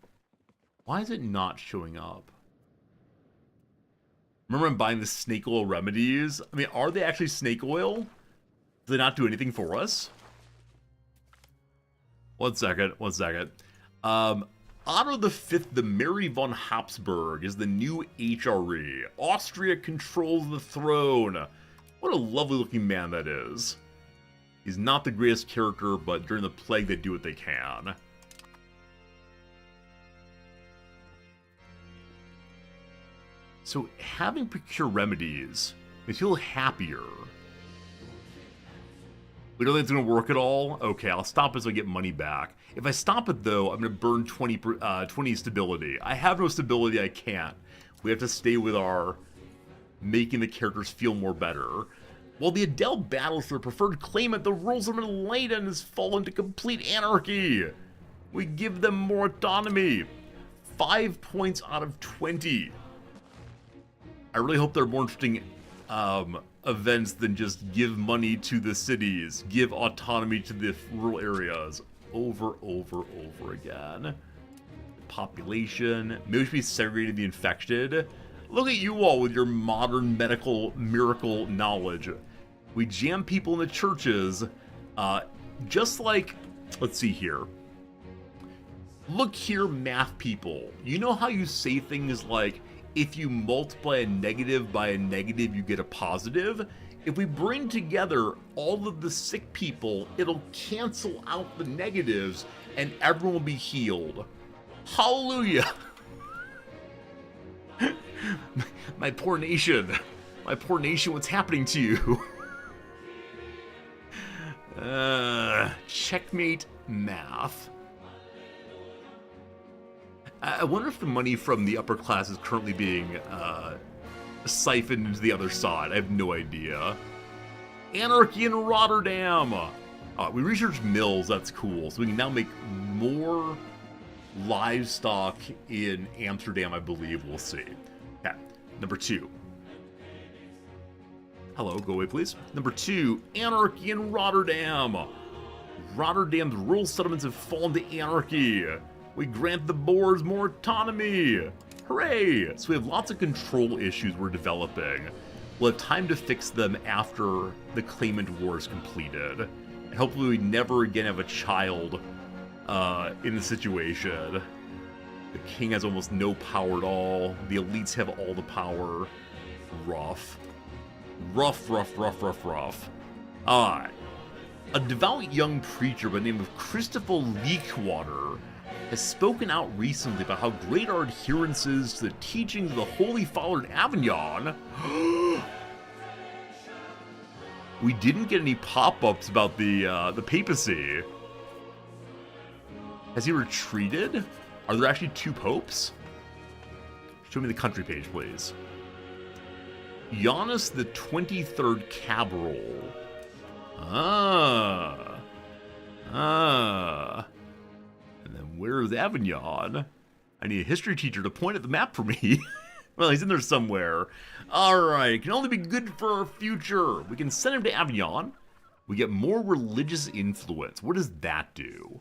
Why is it not showing up? Remember I'm buying the snake oil remedies? I mean, are they actually snake oil? Do they not do anything for us? One second. Otto V, the Mary von Habsburg, is the new HRE. Austria controls the throne. What a lovely looking man that is. He's not the greatest character, but during the plague they do what they can. So having procure remedies makes you feel happier. We don't think it's going to work at all? Okay, I'll stop it so I get money back. If I stop it, though, I'm going to burn 20 stability. I have no stability, I can't. We have to stay with our making the characters feel more better. While the Adele battles for the preferred claimant, the rules of Leyden has fallen to complete anarchy. We give them more autonomy. 5 points out of 20. I really hope there are more interesting events than just give money to the cities, give autonomy to the rural areas over again. Population, maybe we should be segregating the infected. Look at you all with your modern medical miracle knowledge. We jam people in the churches, just like, let's see here. Look here, math people. You know how you say things like, if you multiply a negative by a negative, you get a positive? If we bring together all of the sick people, it'll cancel out the negatives and everyone will be healed. Hallelujah! My poor nation. My poor nation, what's happening to you? Checkmate math. I wonder if the money from the upper class is currently being siphoned into the other side. I have no idea. Anarchy in Rotterdam! We researched mills, that's cool. So we can now make more livestock in Amsterdam, I believe. We'll see. Okay, number 2. Hello, go away please. Number 2, anarchy in Rotterdam. Rotterdam's rural settlements have fallen to anarchy. We grant the Boers more autonomy. Hooray! So we have lots of control issues we're developing. We'll have time to fix them after the claimant war is completed. And hopefully we never again have a child in the situation. The king has almost no power at all. The elites have all the power. Rough. Rough, rough, rough, rough, rough. Alright. A devout young preacher by the name of Christopher Leakwater has spoken out recently about how great our adherence is to the teachings of the Holy Father in Avignon. We didn't get any pop-ups about the papacy. Has he retreated? Are there actually two popes? Show me the country page, please. Giannis the 23rd Cabral. And then where's Avignon? I need a history teacher to point at the map for me. Well, he's in there somewhere. Alright, it can only be good for our future. We can send him to Avignon. We get more religious influence. What does that do?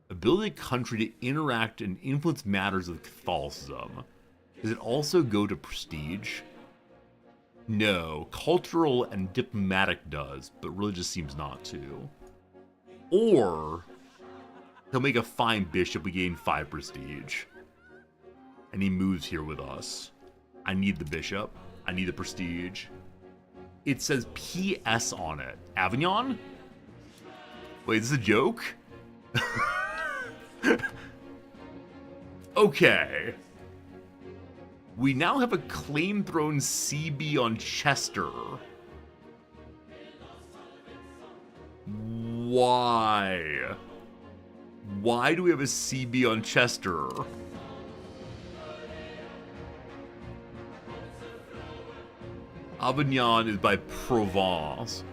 Ability of the country to interact and influence matters of Catholicism. Does it also go to prestige? No, cultural and diplomatic does, but religious seems not to. Or, he'll make a fine bishop, we gain 5 prestige. And he moves here with us. I need the bishop. I need the prestige. It says PS on it. Avignon? Wait, is this a joke? Okay. We now have a claim throne CB on Chester. Why? Why do we have a CB on Chester? Avignon is by Provence.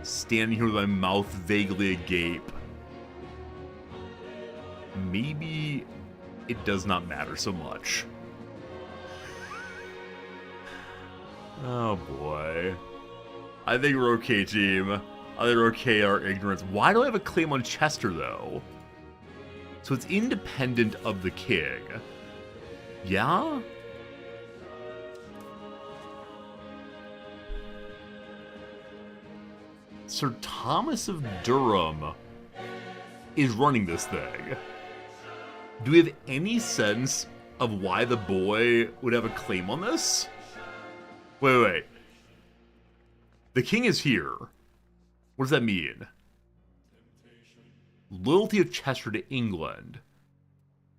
Standing here with my mouth vaguely agape. Maybe it does not matter so much. Oh boy. I think we're okay, team. I think we're okay, our ignorance. Why do I have a claim on Chester, though? So it's independent of the king. Yeah? Sir Thomas of Durham is running this thing. Do we have any sense of why the boy would have a claim on this? Wait. The king is here. What does that mean? Loyalty of Chester to England.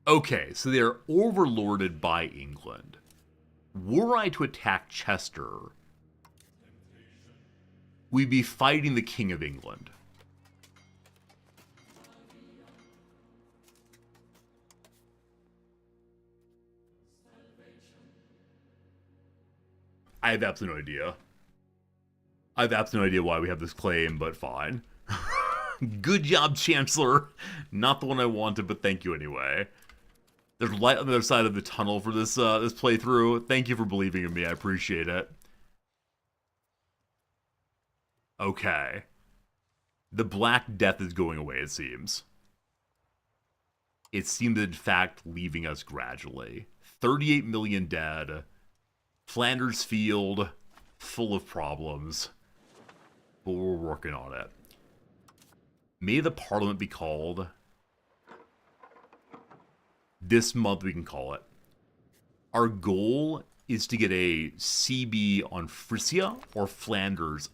Okay, so they are overlorded by England. Were I to attack Chester, we'd be fighting the King of England. I have absolutely no idea. I have absolutely no idea why we have this claim, but fine. Good job, Chancellor. Not the one I wanted, but thank you anyway. There's light on the other side of the tunnel for this this playthrough. Thank you for believing in me. I appreciate it. Okay. The Black Death is going away, it seems. It seems, in fact, leaving us gradually. 38 million dead. Flanders Field, full of problems. But we're working on it. May the Parliament be called. This month we can call it. Our goal is to get a CB on Frisia or Flanders.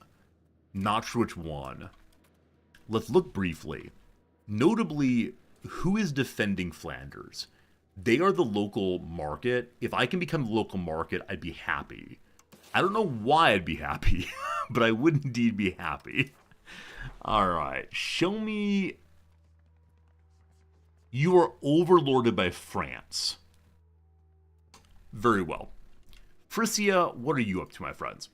Not sure which one. Let's look briefly. Notably, who is defending Flanders? They are the local market. If I can become the local market, I'd be happy. I don't know why I'd be happy, but I would indeed be happy. Alright, show me... You are overlorded by France. Very well. Frisia, what are you up to, my friends?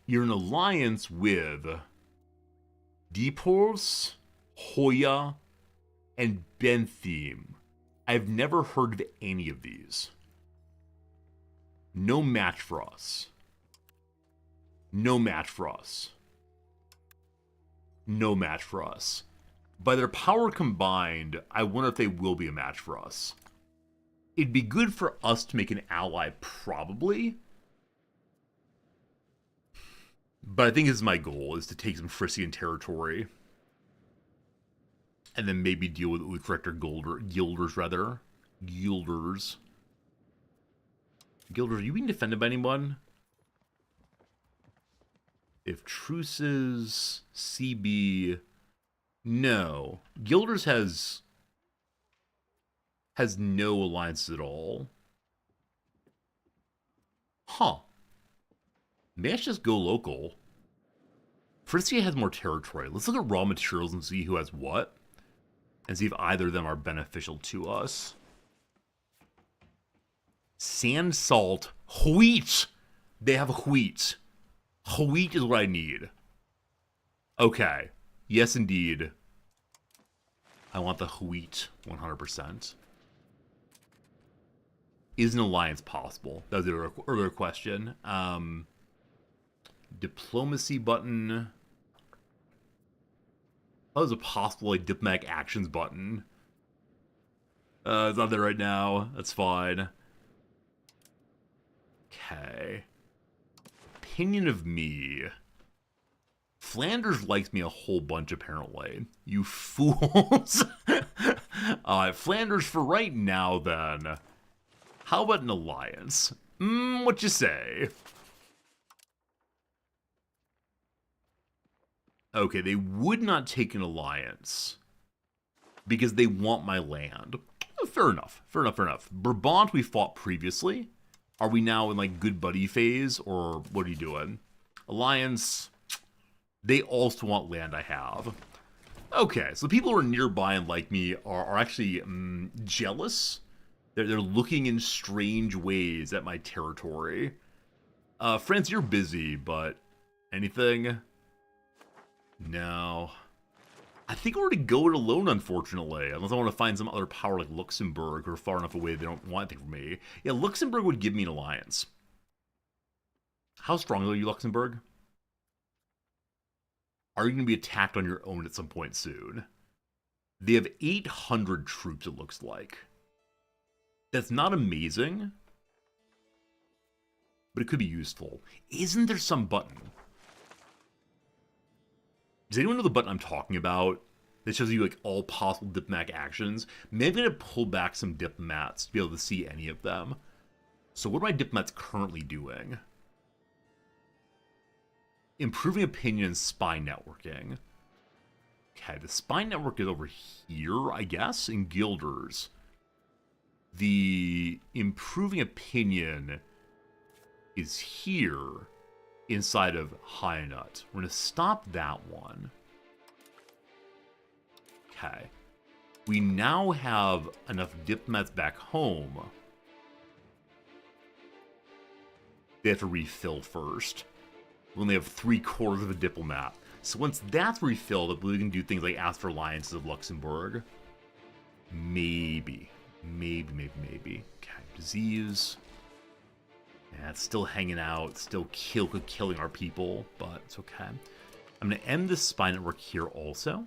You're in alliance with Diepholz, Hoya, and Bentham. I've never heard of any of these. No match for us. No match for us. no match for us. By their power combined, I wonder if they will be a match for us. It'd be good for us to make an ally, probably. But I think this is my goal, is to take some Frisian territory. And then maybe deal with Utrecht or Guilders, rather. Guilders, are you being defended by anyone? If truces, CB... No. Guilders has no alliances at all. Huh. Maybe I should just go local. Frisia has more territory. Let's look at raw materials and see who has what. And see if either of them are beneficial to us. Sand, salt, wheat! They have wheat. Wheat is what I need. Okay. Yes, indeed. I want the wheat 100%. Is an alliance possible? That was the earlier question. Diplomacy button. That was a possible diplomatic actions button. It's not there right now. That's fine. Okay. Opinion of me. Flanders likes me a whole bunch, apparently. You fools. Flanders for right now, then. How about an alliance? What you say? Okay, they would not take an alliance. Because they want my land. Fair enough. Brabant we fought previously. Are we now in, good buddy phase? Or what are you doing? Alliance... They also want land I have. Okay, so the people who are nearby and like me are actually jealous. They're looking in strange ways at my territory. France, you're busy, but anything? No. I think we're going to go it alone, unfortunately. Unless I want to find some other power like Luxembourg who are far enough away they don't want anything from me. Yeah, Luxembourg would give me an alliance. How strong are you, Luxembourg? Are you going to be attacked on your own at some point soon? They have 800 troops, it looks like. That's not amazing, but it could be useful. Isn't there some button? Does anyone know the button I'm talking about? That shows you all possible diplomatic actions. Maybe I'm going to pull back some diplomats to be able to see any of them. So what are my diplomats currently doing? Improving opinion and spy networking. Okay, the spy network is over here, I guess, in Guilders. The improving opinion is here inside of Hyanut. We're going to stop that one. Okay. We now have enough diplomats back home. They have to refill first. We only have 3/4 of a diplomat. So once that's refilled, I believe we can do things like ask for alliances of Luxembourg. Maybe. Okay, disease. Yeah, it's still hanging out, still killing our people, but it's okay. I'm going to end this spy network here also.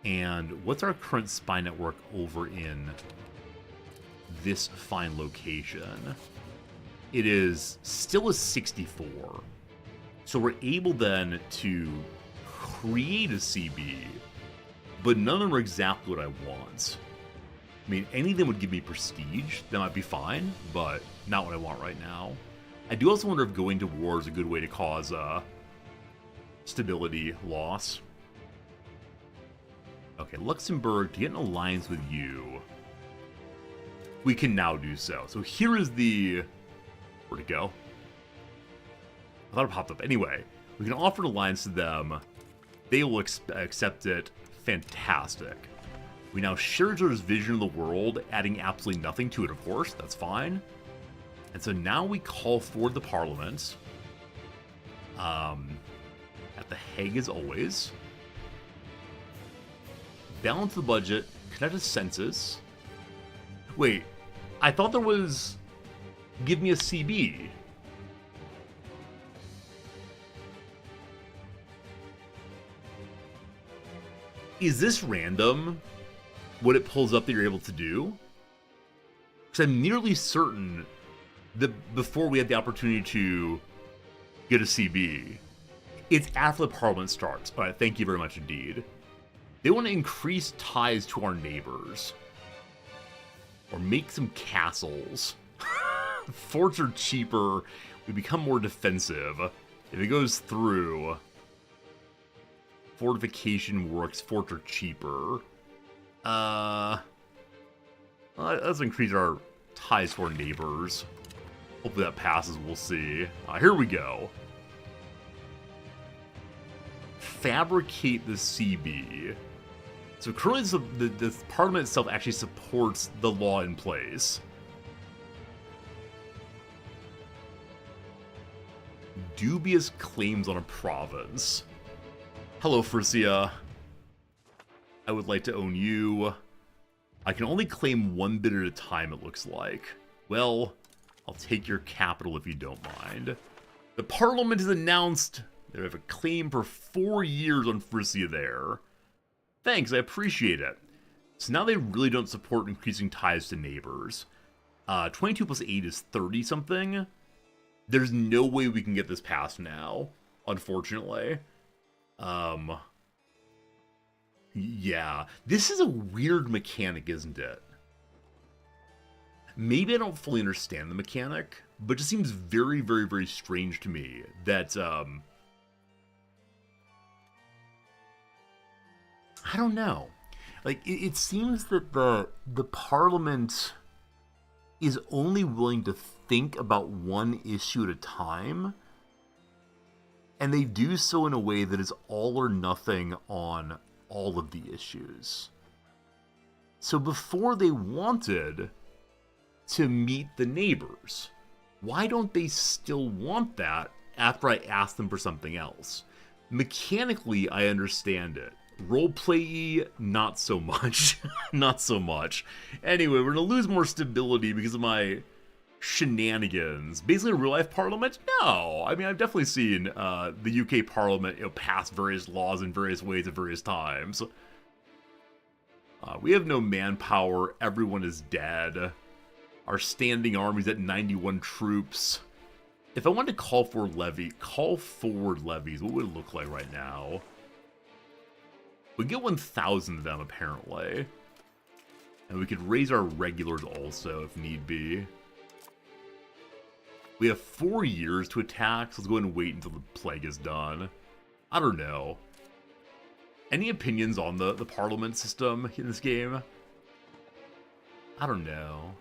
And what's our current spy network over in this fine location? It is still a 64. So we're able then to create a CB, but none of them are exactly what I want. I mean, any of them would give me prestige. That might be fine, but not what I want right now. I do also wonder if going to war is a good way to cause stability loss. Okay, Luxembourg, to get an alliance with you, we can now do so. So here is the... Where'd it go? I thought it popped up. Anyway, we can offer an alliance to them. They will accept it. Fantastic. We now share each other's vision of the world, adding absolutely nothing to it, of course. That's fine. And so now we call for the Parliament. At The Hague, as always. Balance the budget. Connect a census. Wait, I thought there was... Give me a CB. Is this random? What it pulls up that you're able to do? Because I'm nearly certain that before we had the opportunity to get a CB, it's after the Parliament starts. All right, thank you very much indeed. They want to increase ties to our neighbors. Or make some castles. Forts are cheaper. We become more defensive. If it goes through, fortification works. Forts are cheaper. Let's increase our ties to our neighbors. Hopefully that passes, we'll see. Here we go. Fabricate the CB. So currently the Parliament itself actually supports the law in place. Dubious claims on a province. Hello, Frisia. I would like to own you. I can only claim one bit at a time, it looks like. Well, I'll take your capital if you don't mind. The Parliament has announced they have a claim for 4 years on Frisia there. Thanks, I appreciate it. So now they really don't support increasing ties to neighbors. 22 plus 8 is 30-something. There's no way we can get this passed now, unfortunately. Yeah. This is a weird mechanic, isn't it? Maybe I don't fully understand the mechanic, but it just seems very, very, very strange to me that, I don't know. Like, it seems that the Parliament is only willing to think about one issue at a time, and they do so in a way that is all or nothing on all of the issues. So before they wanted to meet the neighbors, why don't they still want that after I ask them for something else? Mechanically, I understand it. Roleplay-y, not so much. Not so much. Anyway, we're gonna lose more stability because of my shenanigans. Basically, a real-life parliament? No. I mean, I've definitely seen the UK parliament, pass various laws in various ways at various times. We have no manpower. Everyone is dead. Our standing army's at 91 troops. If I wanted to call forward levies, what would it look like right now? We get 1,000 of them, apparently. And we could raise our regulars also, if need be. We have 4 years to attack, so let's go ahead and wait until the plague is done. I don't know. Any opinions on the parliament system in this game? I don't know.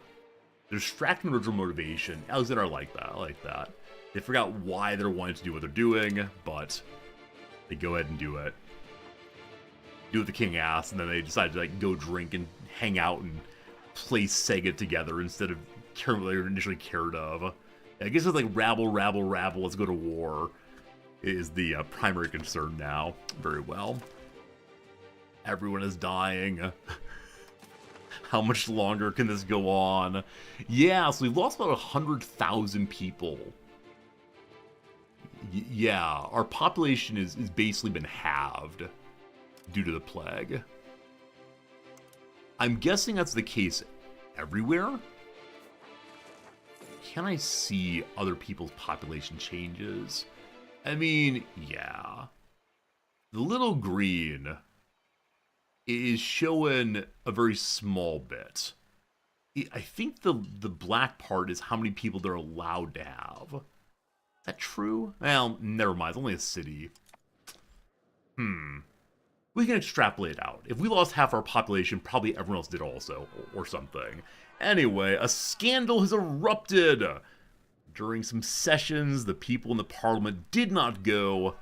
There's distracting original motivation. Alexander, I like that. I like that. They forgot why they're wanting to do what they're doing, but they go ahead and do it. Do what the king asked, and then they decide to go drink and hang out and play Sega together instead of caring what they were initially cared of. I guess it's like rabble, let's go to war is the primary concern now. Very well. Everyone is dying. How much longer can this go on? Yeah, so we've lost about 100,000 people. Yeah, our population is basically been halved due to the plague. I'm guessing that's the case everywhere. Can I see other people's population changes? I mean, yeah. The little green is showing a very small bit. I think the black part is how many people they're allowed to have. Is that true? Well, never mind. It's only a city. We can extrapolate out. If we lost half our population, probably everyone else did also, or something. Anyway, a scandal has erupted. During some sessions, the people in the parliament did not go,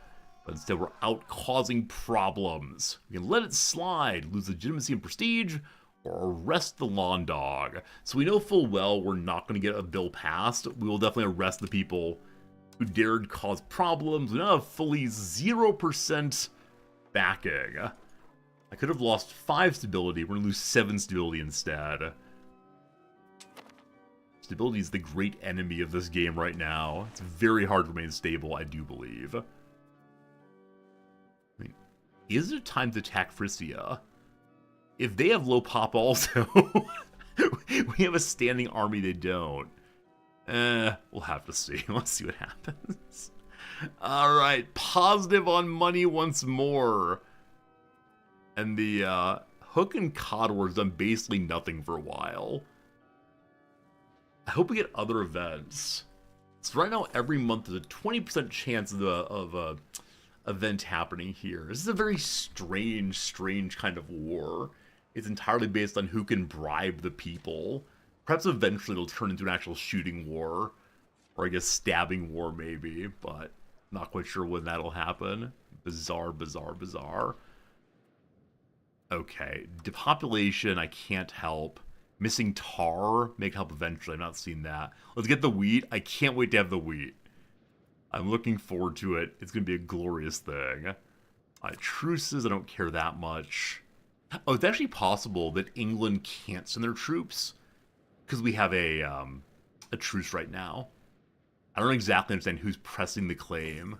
but instead were out causing problems. We can let it slide, lose legitimacy and prestige, or arrest the lawn dog. So we know full well we're not going to get a bill passed. We will definitely arrest the people who dared cause problems. We now have fully 0% backing. I could have lost 5 stability. We're going to lose 7 stability instead. Stability is the great enemy of this game right now. It's very hard to remain stable, I do believe. I mean, Is it time to attack Frisia? If they have low pop also, we have a standing army they don't. We'll have to see. Let's see what happens. Alright, positive on money once more. And the Hook and Cod War has done basically nothing for a while. I hope we get other events. So right now, every month there's a 20% chance of a event happening here. This is a very strange kind of war. It's entirely based on who can bribe the people. Perhaps eventually it'll turn into an actual shooting war. Or I guess stabbing war maybe, but not quite sure when that'll happen. Bizarre. Okay, depopulation I can't help. Missing tar, may help eventually. I've not seen that. Let's get the wheat. I can't wait to have the wheat. I'm looking forward to it. It's going to be a glorious thing. Truces, I don't care that much. Oh, it's actually possible that England can't send their troops because we have a truce right now. I don't exactly understand who's pressing the claim.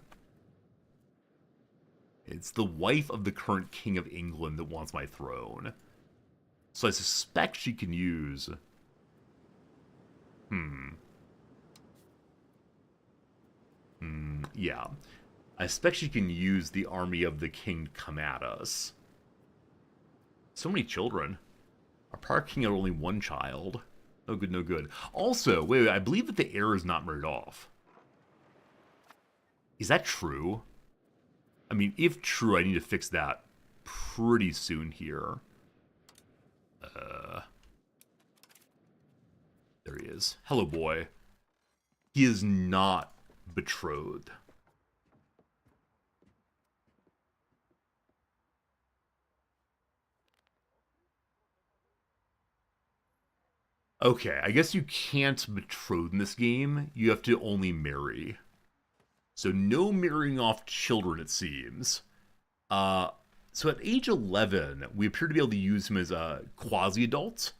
It's the wife of the current king of England that wants my throne. So I suspect she can use... yeah. I suspect she can use the army of the king to come at us. So many children. Our prior king had only one child. No good, no good. Also, wait, I believe that the heir is not married off. Is that true? I mean, if true, I need to fix that pretty soon here. There he is. Hello, boy. He is not betrothed. Okay, I guess you can't betroth in this game. You have to only marry. So no marrying off children, it seems. So at age 11, we appear to be able to use him as a quasi-adult.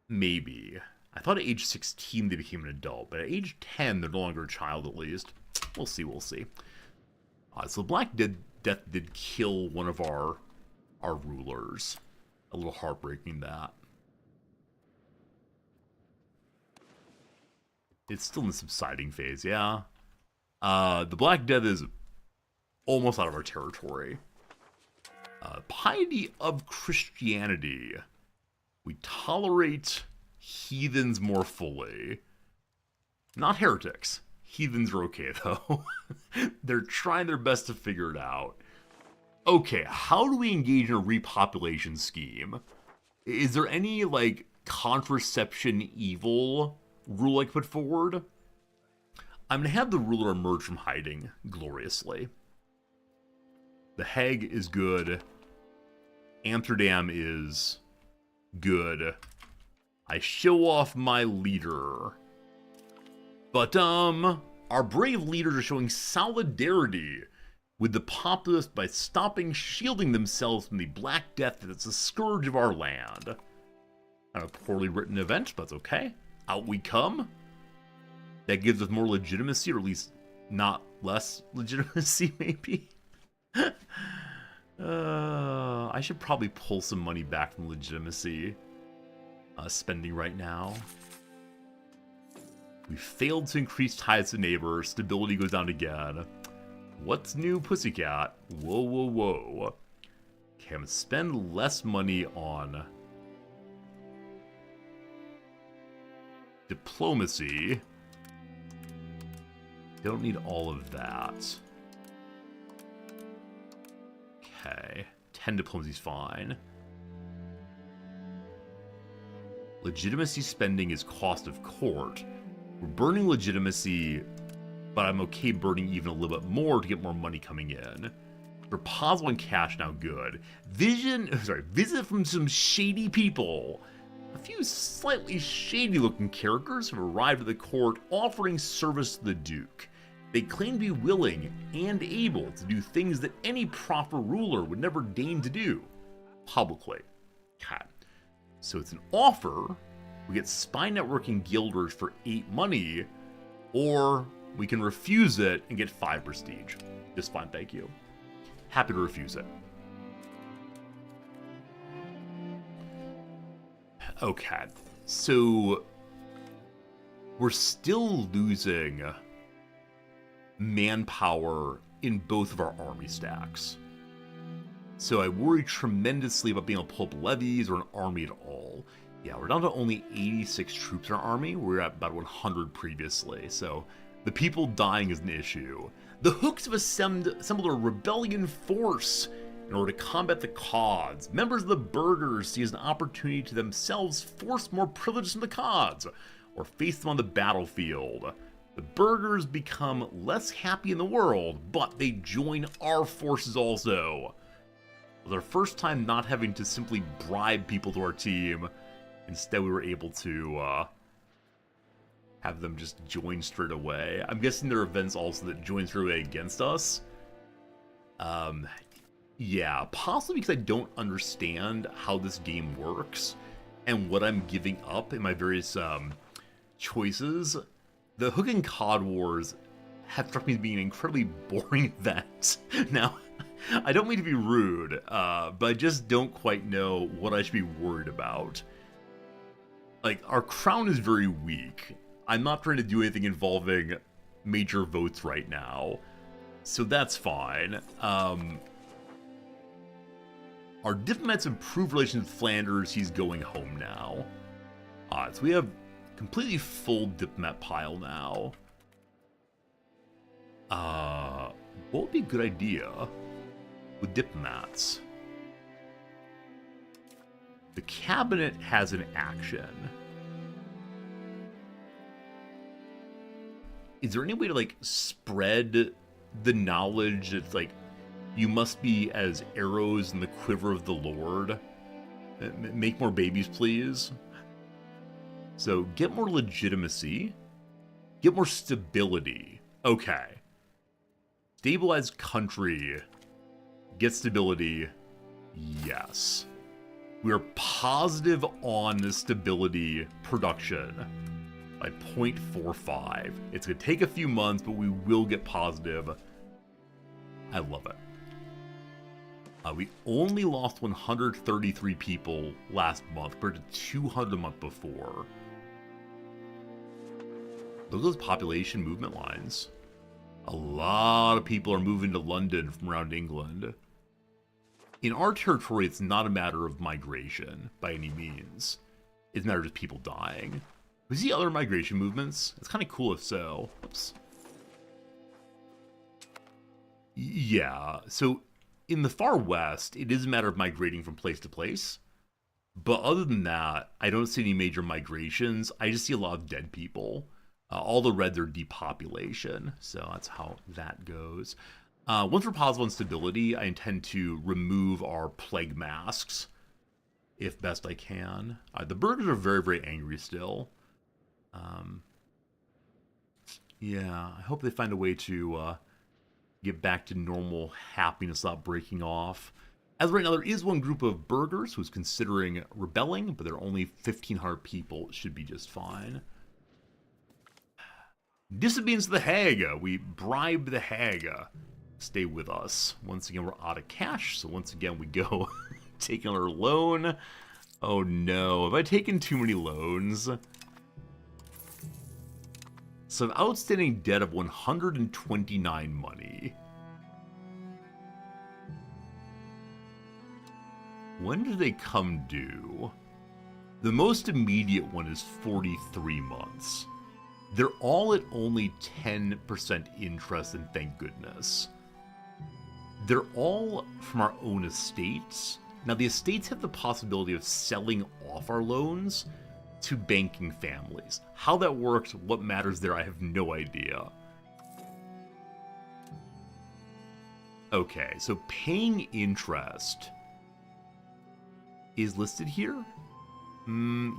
Maybe. I thought at age 16 they became an adult, but at age 10 they're no longer a child at least. We'll see. So Black Death did kill one of our rulers. A little heartbreaking that. It's still in the subsiding phase, yeah. The Black Death is almost out of our territory. Piety of Christianity. We tolerate heathens more fully. Not heretics. Heathens are okay, though. They're trying their best to figure it out. Okay, how do we engage in a repopulation scheme? Is there any, like, contraception evil rule I could put forward? I'm going to have the ruler emerge from hiding gloriously. The Hague is good. Amsterdam is good. I show off my leader. But, our brave leaders are showing solidarity with the populace by shielding themselves from the Black Death that's a scourge of our land. A poorly written event, but that's okay. Out we come. That gives us more legitimacy, or at least not less legitimacy, maybe. I should probably pull some money back from legitimacy spending right now. We failed to increase ties to neighbors. Stability goes down again. What's new, pussycat? Whoa. Okay, I'm gonna spend less money on diplomacy. Don't need all of that. Okay. 10 diplomacy is fine. Legitimacy spending is cost of court. We're burning legitimacy, but I'm okay burning even a little bit more to get more money coming in. Repository and cash now good. Visit from some shady people. A few slightly shady looking characters have arrived at the court offering service to the Duke. They claim to be willing and able to do things that any proper ruler would never deign to do publicly. Okay. So it's an offer. We get spy networking guilders for 8 money, or we can refuse it and get 5 prestige. Just fine, thank you. happy to refuse it. Okay, so we're still losing manpower in both of our army stacks. So I worry tremendously about being able to pull up levies or an army at all. Yeah, we're down to only 86 troops in our army. We were at about 100 previously, so the people dying is an issue. The Hooks have assembled a rebellion force in order to combat the Cods. Members of the Burghers see as an opportunity to themselves force more privileges from the Cods, or face them on the battlefield. The Burghers become less happy in the world, but they join our forces also. It was our first time not having to simply bribe people to our team. Instead, we were able to have them just join straight away. I'm guessing there are events also that join straight away against us. Yeah, possibly because I don't understand how this game works and what I'm giving up in my various choices. The Hook and Cod Wars have struck me as being an incredibly boring event. Now, I don't mean to be rude, but I just don't quite know what I should be worried about. Like, our crown is very weak. I'm not trying to do anything involving major votes right now, so that's fine. Our diplomat's improved relations with Flanders. He's going home now. So we have completely full diplomat pile now. What would be a good idea with diplomats? The cabinet has an action. Is there any way to, like, spread the knowledge that's, like, you must be as arrows in the quiver of the Lord? Make more babies, please. So, get more legitimacy. Get more stability. Okay. Stabilize country. Get stability. Yes. We are positive on the stability production by 0.45. It's going to take a few months, but we will get positive. I love it. We only lost 133 people last month compared to 200 the month before. Look at those population movement lines. A lot of people are moving to London from around England. In our territory, it's not a matter of migration by any means. It's a matter of just people dying. We see other migration movements. It's kind of cool if so. Oops. Yeah, so in the far west, it is a matter of migrating from place to place. But other than that, I don't see any major migrations. I just see a lot of dead people. All the reds are depopulation, so that's how that goes. Once we're positive on stability, I intend to remove our plague masks, if best I can. The burghers are very, very angry still. Yeah, I hope they find a way to get back to normal happiness without breaking off. As of right now, there is one group of burghers who's considering rebelling, but there are only 1,500 people. It should be just fine. Disobedience to the Hague. We bribe the Hague. Stay with us. Once again, we're out of cash, so once again, we go taking our loan. Oh no, have I taken too many loans? So an outstanding debt of 129 money. When do they come due? The most immediate one is 43 months. They're all at only 10% interest, and thank goodness. They're all from our own estates. Now, the estates have the possibility of selling off our loans to banking families. How that works, what matters there, I have no idea. Okay, so paying interest is listed here?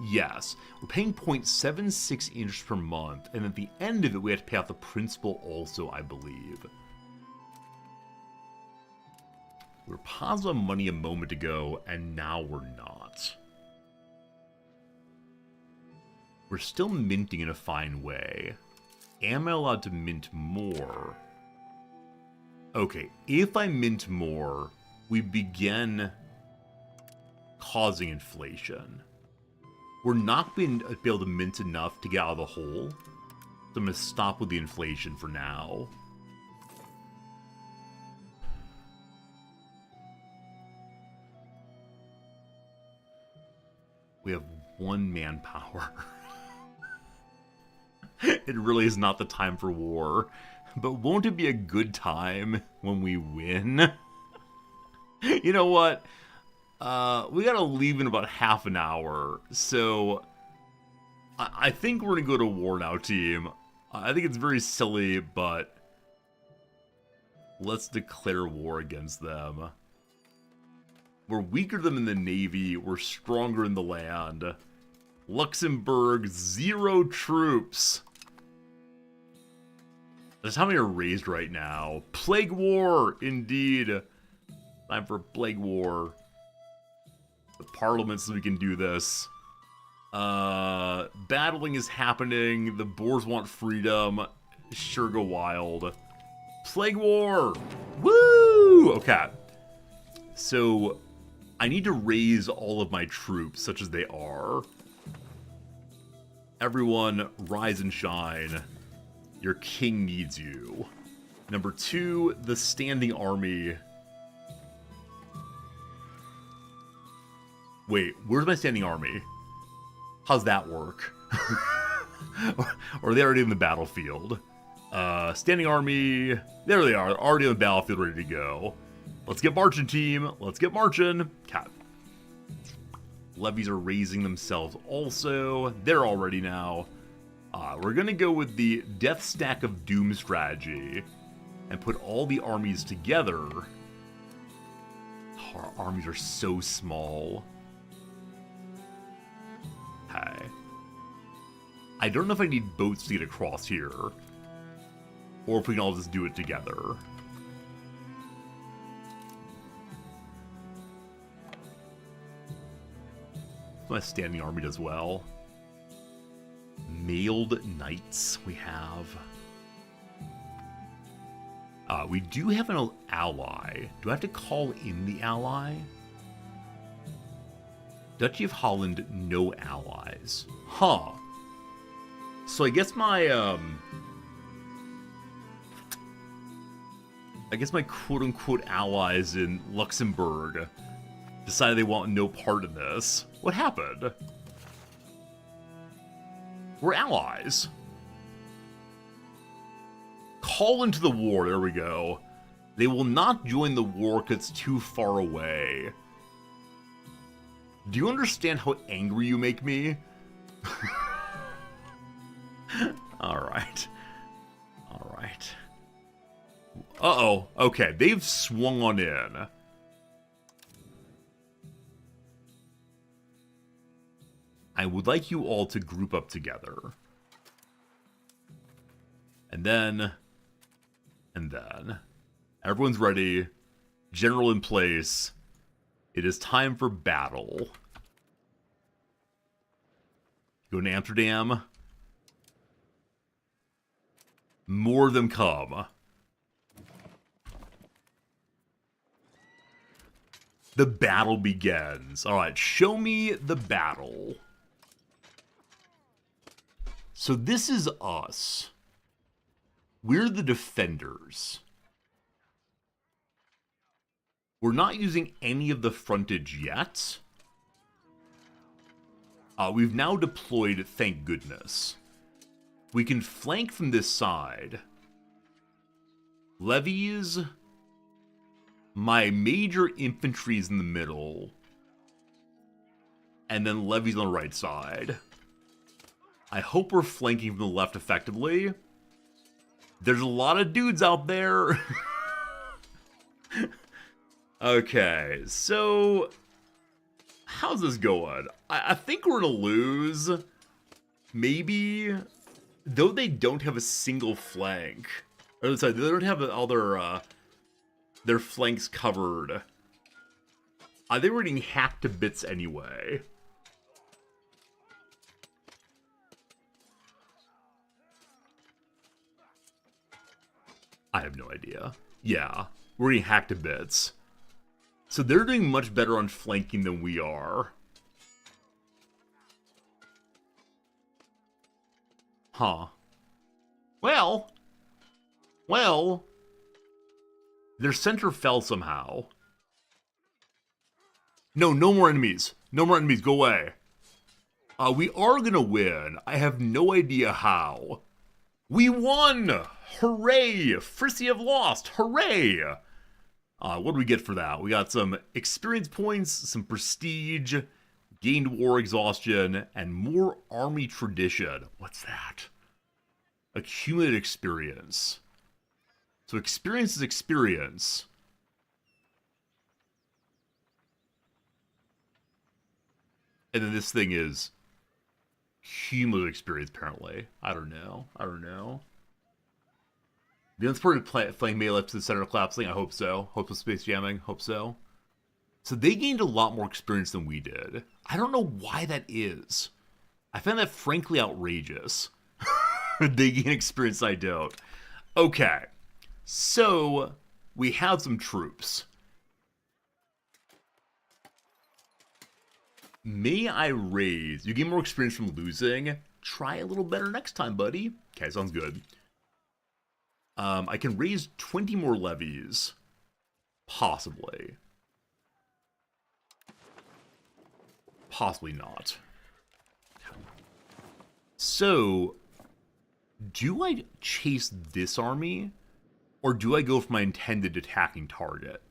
Yes. We're paying 0.76 interest per month, and at the end of it, we have to pay off the principal also, I believe. We were positive on money a moment ago, and now we're not. We're still minting in a fine way. Am I allowed to mint more? Okay, if I mint more, we begin causing inflation. We're not going to be able to mint enough to get out of the hole. So I'm going to stop with the inflation for now. We have 1 manpower. It really is not the time for war. But won't it be a good time when we win? You know what? We gotta leave in about half an hour. So I think we're gonna go to war now, team. I think it's very silly, but let's declare war against them. We're weaker than them in the Navy. We're stronger in the land. Luxembourg, 0 troops. That's how many are raised right now. Plague War, indeed. Time for Plague War. The Parliament so we can do this. Battling is happening. The Boers want freedom. Sure go wild. Plague War! Woo! Okay. So, I need to raise all of my troops, such as they are. Everyone, rise and shine. Your king needs you. Number 2, the standing army. Wait, where's my standing army? How's that work? Or are they already in the battlefield? Standing army. There they are, already on the battlefield, ready to go. Let's get marching, team. Let's get marching. Cat. Levies are raising themselves also. They're all ready now. We're going to go with the Death Stack of Doom strategy and put all the armies together. Our armies are so small. Okay. I don't know if I need boats to get across here, or if we can all just do it together. My standing army does well. Mailed knights we have. We do have an ally. Do I have to call in the ally? Duchy of Holland, no allies. Huh. So I guess my quote-unquote allies in Luxembourg decided they want no part in this. What happened? We're allies. Call into the war, there we go. They will not join the war because it's too far away. Do you understand how angry you make me? Alright. Alright. Uh-oh. Okay, they've swung on in. I would like you all to group up together. And then... Everyone's ready. General in place. It is time for battle. Go to Amsterdam. More of them come. The battle begins. Alright, show me the battle. So this is us. We're the defenders. We're not using any of the frontage yet. We've now deployed, thank goodness. We can flank from this side. Levies. My major infantry is in the middle. And then levies on the right side. I hope we're flanking from the left effectively. There's a lot of dudes out there. Okay, so... how's this going? I think we're gonna lose. Maybe. Though they don't have a single flank. Or sorry, they don't have all their flanks covered. They were getting hacked to bits anyway. I have no idea. Yeah, we're getting hacked to bits. So they're doing much better on flanking than we are. Huh. Well, their center fell somehow. No more enemies. No more enemies, go away. We are gonna win. I have no idea how. We won! Hooray! Frissy have lost. Hooray! What do we get for that? We got some experience points, some prestige, gained war exhaustion, and more army tradition. What's that? Accumulated experience. So experience is experience. And then this thing is cumulative experience, apparently. I don't know. The unsupported flank melee up to the center collapsing. I hope so. Hope so. Space jamming. Hope so. So they gained a lot more experience than we did. I don't know why that is. I find that frankly outrageous. They gain experience, I don't. Okay. So we have some troops. May I raise? You gain more experience from losing. Try a little better next time, buddy. Okay, sounds good. I can raise 20 more levies. Possibly. Possibly not. So, do I chase this army? Or do I go for my intended attacking target?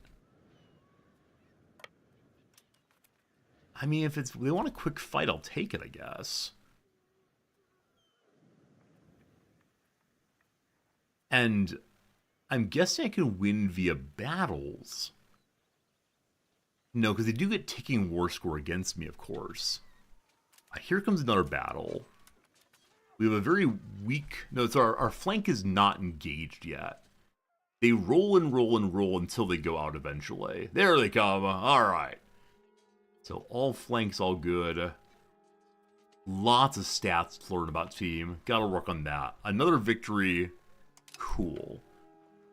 I mean, if they want a quick fight, I'll take it, I guess. And I'm guessing I can win via battles. No, because they do get ticking war score against me, of course. Here comes another battle. We have a very weak... No, it's our flank is not engaged yet. They roll and roll and roll until they go out eventually. There they come. All right. So all flanks, all good. Lots of stats to learn about team. Gotta work on that. Another victory. Cool.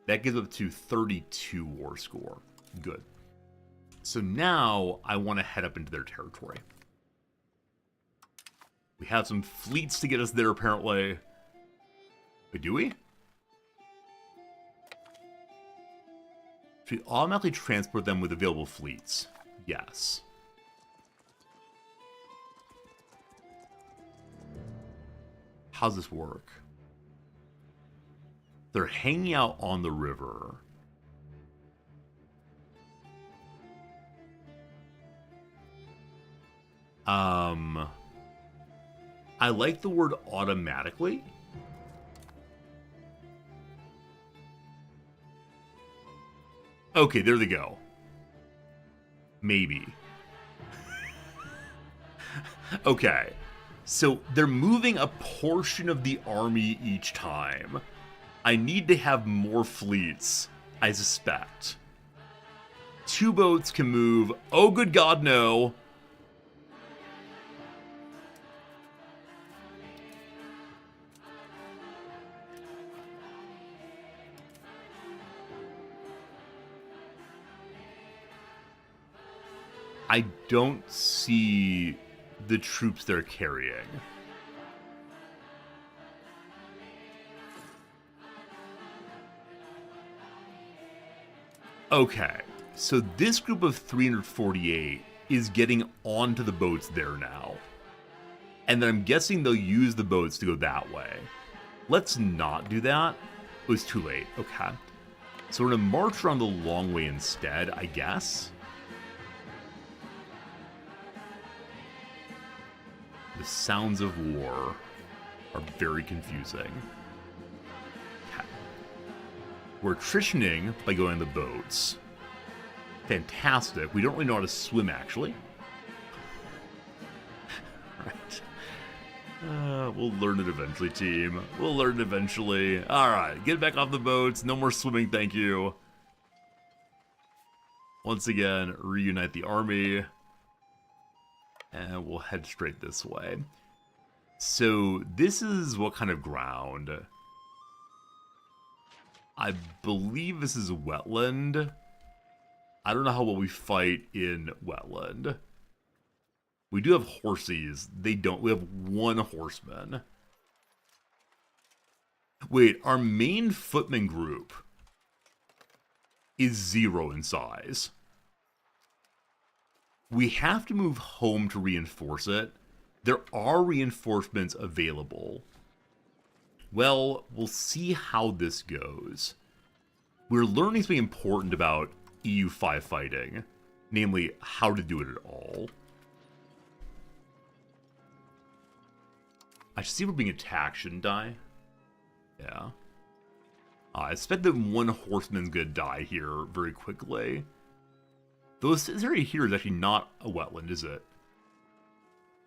That gives up to 32 war score. Good. So now I want to head up into their territory. We have some fleets to get us there, apparently. Wait, do we? Should we automatically transport them with available fleets? Yes. How's this work? They're hanging out on the river. I like the word automatically. Okay, there they go. Maybe. Okay. So they're moving a portion of the army each time. I need to have more fleets, I suspect. 2 boats can move. Oh, good God, no. I don't see the troops they're carrying. Okay, so this group of 348 is getting onto the boats there now. And then I'm guessing they'll use the boats to go that way. Let's not do that. It was too late. Okay. So we're going to march around the long way instead, I guess. The sounds of war are very confusing. Okay. We're attritioning by going on the boats. Fantastic. We don't really know how to swim, actually. Right. We'll learn it eventually, team. We'll learn it eventually. Alright, get back off the boats. No more swimming, thank you. Once again, reunite the army. And we'll head straight this way. So, this is what kind of ground? I believe this is a wetland. I don't know how well we fight in wetland. We do have horses. They don't. We have one horseman. Wait, our main footman group is 0 in size. We have to move home to reinforce it. There are reinforcements available. Well, we'll see how this goes. We're learning something important about EU5 fighting, namely how to do it at all. I should see if we're being attacked, shouldn't I? Yeah. I expect that one horseman's gonna die here very quickly. Though this area here is actually not a wetland, is it?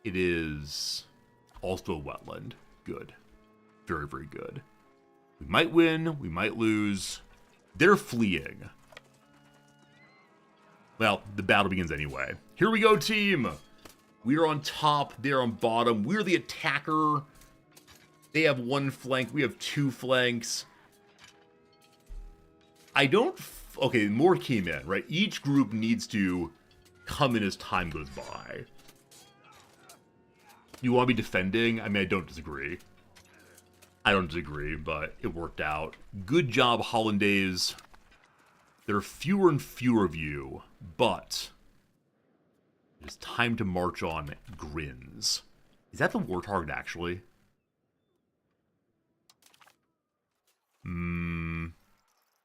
It is also a wetland. Good. Very, very good. We might win, we might lose. They're fleeing. Well, the battle begins anyway. Here we go, team! We are on top, they're on bottom. We're the attacker. They have one flank, we have 2 flanks. Okay, more came in, right? Each group needs to come in as time goes by. You want to be defending? I mean, I don't disagree. I don't disagree, but it worked out. Good job, Hollandaise. There are fewer and fewer of you, but it is time to march on Grins. Is that the war target, actually?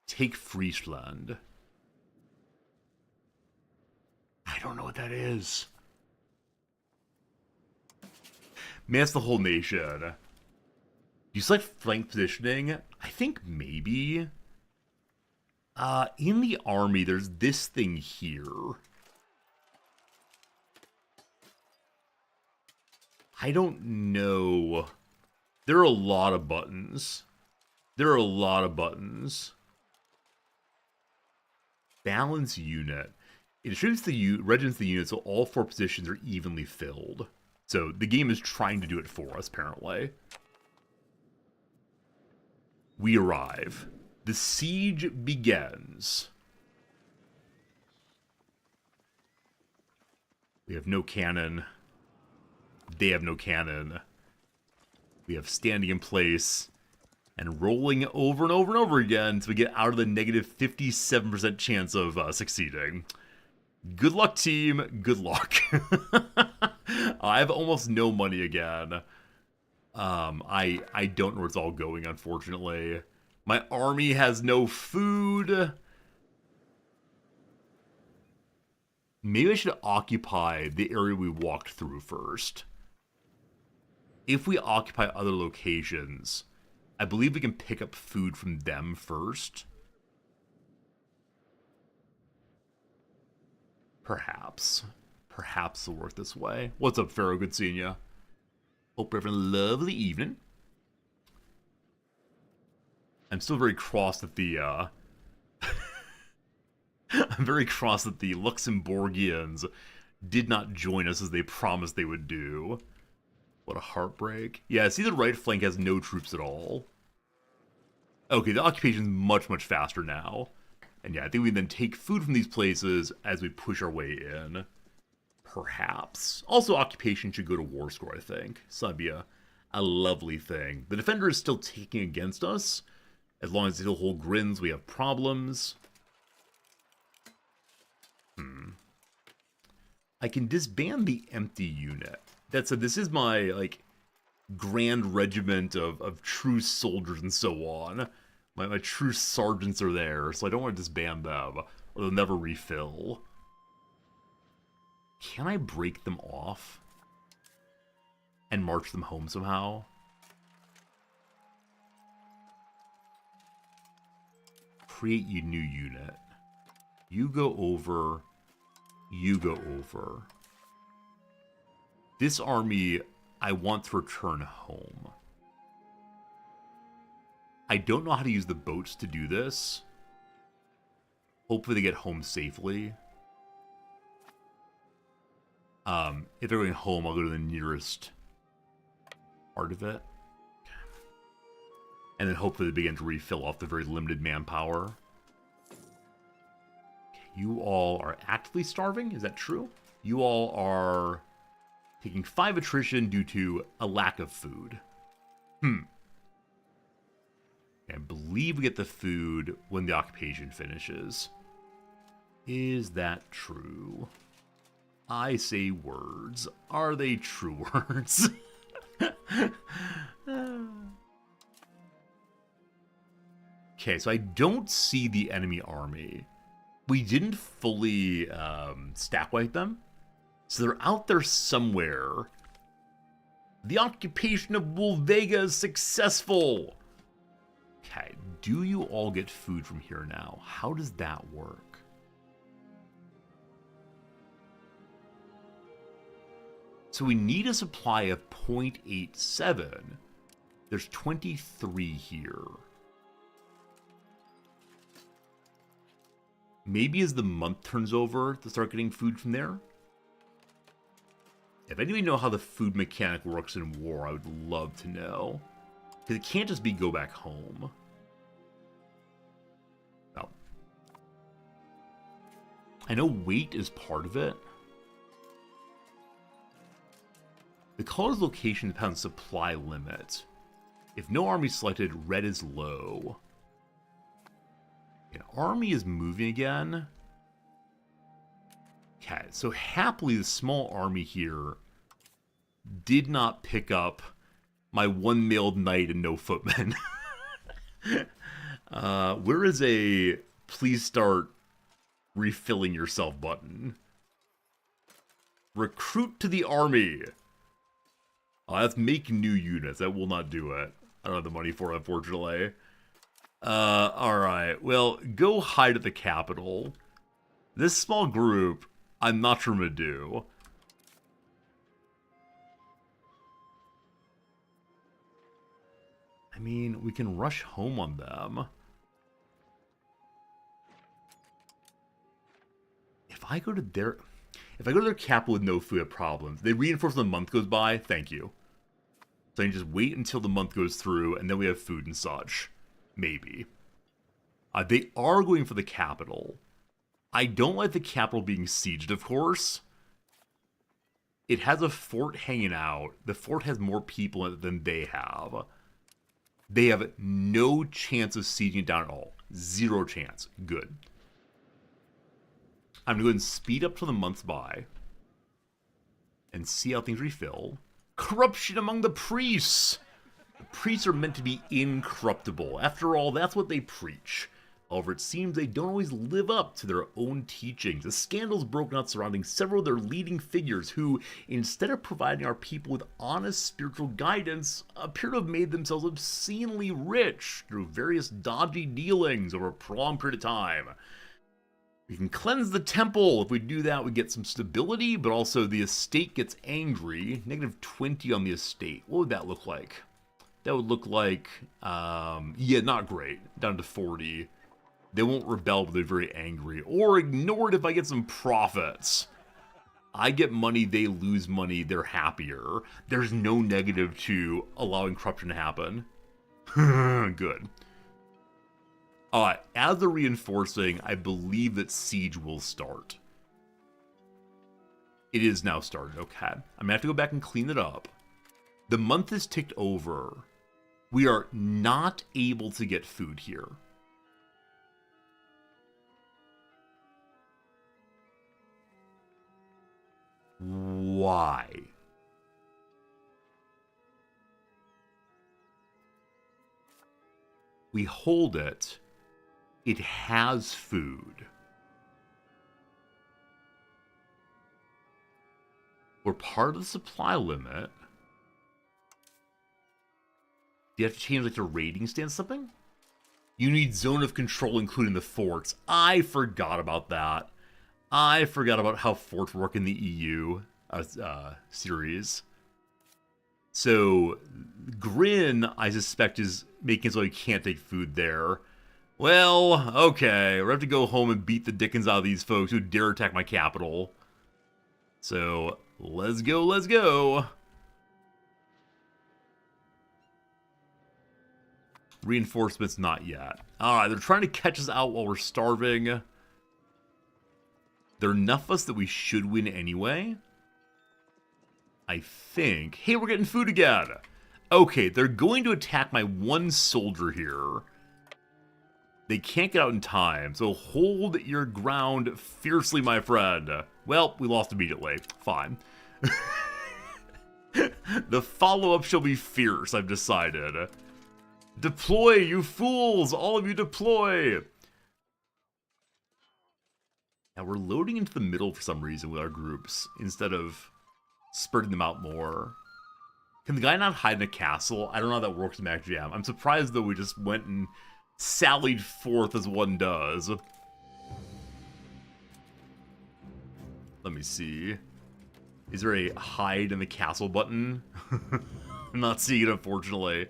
Take Friesland. I don't know what that is. Man, it's the whole nation. You select flank positioning? I think maybe. In the army, there's this thing here. I don't know. There are a lot of buttons. There are a lot of buttons. Balance unit. It distributes the regiments the unit so all 4 positions are evenly filled. So the game is trying to do it for us, apparently. We arrive. The siege begins. We have no cannon. They have no cannon. We have standing in place and rolling over and over and over again until we get out of the negative 57% chance of succeeding. Good luck, team. Good luck. I have almost no money again. I don't know where it's all going, unfortunately. My army has no food. Maybe I should occupy the area we walked through first. If we occupy other locations, I believe we can pick up food from them first. Perhaps. Perhaps it'll work this way. What's up, Pharaoh? Good seeing ya. Hope you're having a lovely evening. I'm still very cross that the, I'm very cross that the Luxembourgians did not join us as they promised they would do. What a heartbreak. Yeah, see the right flank has no troops at all. Okay, the occupation's much, much faster now. And yeah, I think we then take food from these places as we push our way in. Perhaps. Also, occupation should go to war score, I think. So that'd be a lovely thing. The defender is still taking against us. As long as they still hold Grins, we have problems. I can disband the empty unit. That said, this is my, like, grand regiment of true soldiers and so on. My true sergeants are there, so I don't want to disband them, or they'll never refill. Can I break them off? And march them home somehow? Create a new unit. You go over. You go over. This army, I want to return home. I don't know how to use the boats to do this. Hopefully they get home safely. If they're going home, I'll go to the nearest part of it. And then hopefully they begin to refill off the very limited manpower. You all are actively starving? Is that true? You all are taking 5 attrition due to a lack of food. I believe we get the food when the occupation finishes. Is that true? I say words. Are they true words? Okay, so I don't see the enemy army. We didn't fully stack wipe them. So they're out there somewhere. The occupation of Wolvega is successful. Okay, do you all get food from here now? How does that work? So we need a supply of 0.87. There's 23 here. Maybe as the month turns over, to start getting food from there? If anybody know how the food mechanic works in war, I would love to know. Because it can't just be go back home. Oh. I know weight is part of it. The color's location depends on supply limit. If no army selected, red is low. An army is moving again. Okay, so happily the small army here did not pick up my 1 mailed knight and no footmen. Where is a please start refilling yourself button? Recruit to the army. Oh, that's make new units. That will not do it. I don't have the money for it, unfortunately. Alright. Well, go hide at the capital. This small group, I'm not sure I'm gonna do. I mean, we can rush home on them. If I go to their capital with no food, I have problems. They reinforce when the month goes by, thank you. So I can just wait until the month goes through, and then we have food and such. Maybe. They are going for the capital. I don't like the capital being sieged, of course. It has a fort hanging out. The fort has more people in it than they have. They have no chance of sieging it down at all. 0 chance. Good. I'm going to go ahead and speed up till the month's by. And see how things refill. Corruption among the priests! The priests are meant to be incorruptible. After all, that's what they preach. However, it seems they don't always live up to their own teachings. A scandal's broken out surrounding several of their leading figures who, instead of providing our people with honest spiritual guidance, appear to have made themselves obscenely rich through various dodgy dealings over a prolonged period of time. We can cleanse the temple. If we do that, we get some stability, but also the estate gets angry. -20 on the estate. What would that look like? That would look like, yeah, not great. Down to 40. They won't rebel, but they're very angry. Or ignore it if I get some profits. I get money, they lose money, they're happier. There's no negative to allowing corruption to happen. Good. As they're reinforcing, I believe that siege will start. It is now started, okay. I'm gonna have to go back and clean it up. The month is ticked over. We are not able to get food here. Why? We hold it. It has food. We're part of the supply limit. Do you have to change like the rating stance something? You need zone of control including the forts. I forgot about that. I forgot about how forts work in the EU series. So, Grin, I suspect, is making it so you can't take food there. Well, okay, we're going to have to go home and beat the dickens out of these folks who dare attack my capital. So, let's go, let's go. Reinforcements, not yet. Alright, they're trying to catch us out while we're starving. There are enough of us that we should win anyway. I think. Hey, we're getting food again. Okay, they're going to attack my one soldier here. They can't get out in time, so hold your ground fiercely, my friend. Well, we lost immediately. Fine. The follow-up shall be fierce, I've decided. Deploy, you fools! All of you deploy! Now we're loading into the middle for some reason with our groups, instead of spreading them out more. Can the guy not hide in a castle? I don't know how that works in Mac Jam. I'm surprised, though, we just went and sallied forth as one does. Let me see. Is there a hide in the castle button? I'm not seeing it, unfortunately.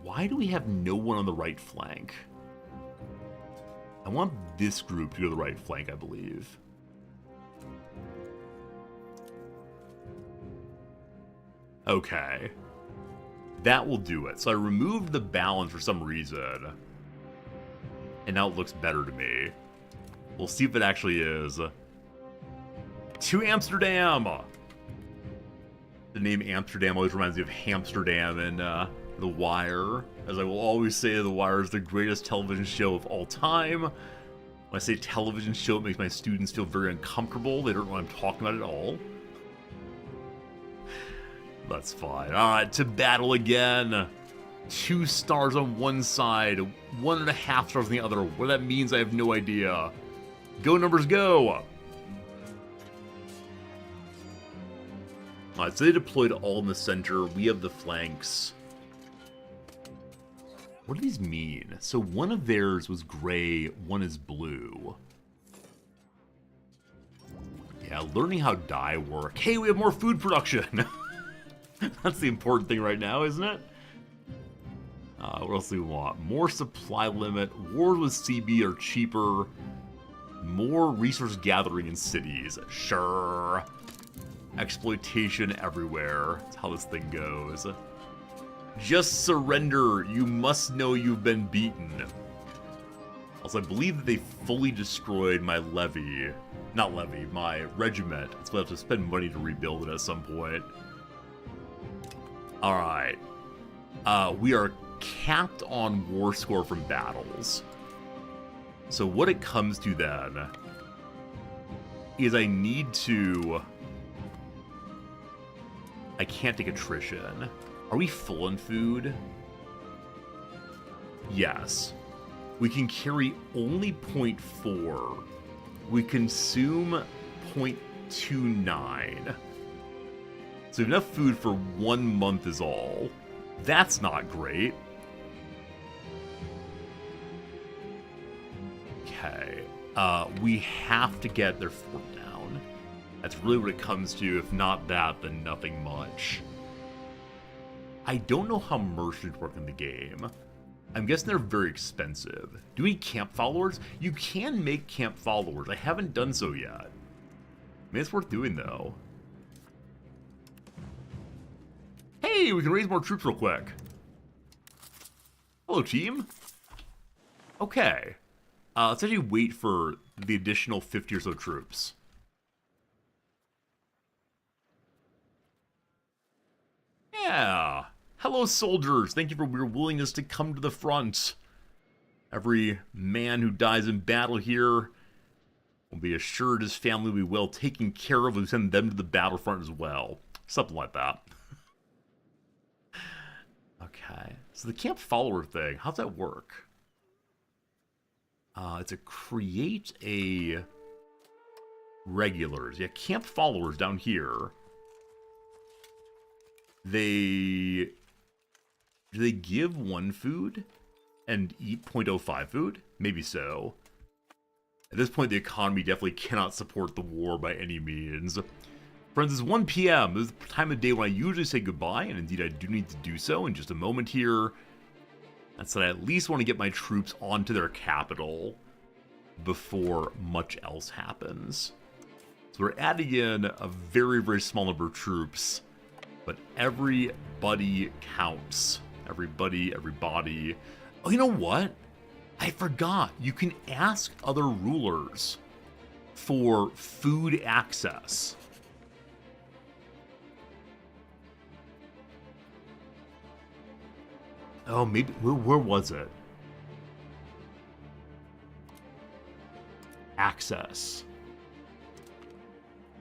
Why do we have no one on the right flank? I want this group to go to the right flank, I believe. Okay. That will do it. So I removed the balance for some reason. And now it looks better to me. We'll see if it actually is. To Amsterdam! The name Amsterdam always reminds me of Hamsterdam and The Wire. As I will always say, The Wire is the greatest television show of all time. When I say television show, it makes my students feel very uncomfortable. They don't know what I'm talking about at all. That's fine. Alright, to battle again. 2 stars on one side, 1.5 stars on the other. What that means, I have no idea. Go, numbers, go! Alright, so they deployed all in the center. We have the flanks. What do these mean? So one of theirs was gray, one is blue. Yeah, learning how dye work. Hey, we have more food production! That's the important thing right now, isn't it? What else do we want? More supply limit. Wars with CB are cheaper. More resource gathering in cities. Sure. Exploitation everywhere. That's how this thing goes. Just surrender. You must know you've been beaten. Also, I believe that they fully destroyed my levy. Not levy, my regiment. So we'll have to spend money to rebuild it at some point. Alright. We are capped on war score from battles. So what it comes to then is I need to... I can't take attrition. Are we full on food? Yes. We can carry only 0.4. We consume 0.29. So enough food for 1 month is all. That's not great. Okay. We have to get their fort down. That's really what it comes to. If not that, then nothing much. I don't know how merchants work in the game. I'm guessing they're very expensive. Do we need camp followers? You can make camp followers. I haven't done so yet. Maybe it's worth doing, though. Hey, we can raise more troops real quick. Hello, team. Okay. Let's actually wait for the additional 50 or so troops. Yeah. Hello, soldiers. Thank you for your willingness to come to the front. Every man who dies in battle here will be assured his family will be well taken care of. We send them to the battlefront as well. Something like that. Okay. So the camp follower thing, how's that work? It's a create a regulars. Yeah, camp followers down here. Do they give 1 food and eat 0.05 food? Maybe so. At this point, the economy definitely cannot support the war by any means. Friends, it's 1 p.m. This is the time of day when I usually say goodbye, and indeed I do need to do so in just a moment here. That's that I at least want to get my troops onto their capital before much else happens. So we're adding in a very, very small number of troops, but everybody counts. Everybody. Oh, you know what? I forgot. You can ask other rulers for food access. Oh, maybe, where was it? Access.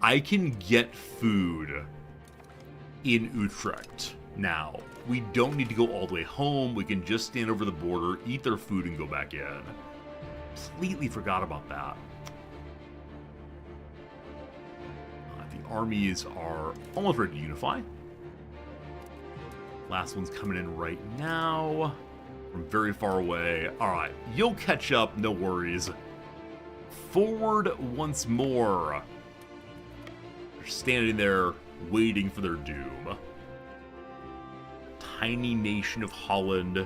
I can get food in Utrecht now. We don't need to go all the way home. We can just stand over the border, eat their food, and go back in. Completely forgot about that. The armies are almost ready to unify. Last one's coming in right now from very far away. All right, you'll catch up, no worries. Forward once more. They're standing there waiting for their doom. Tiny nation of Holland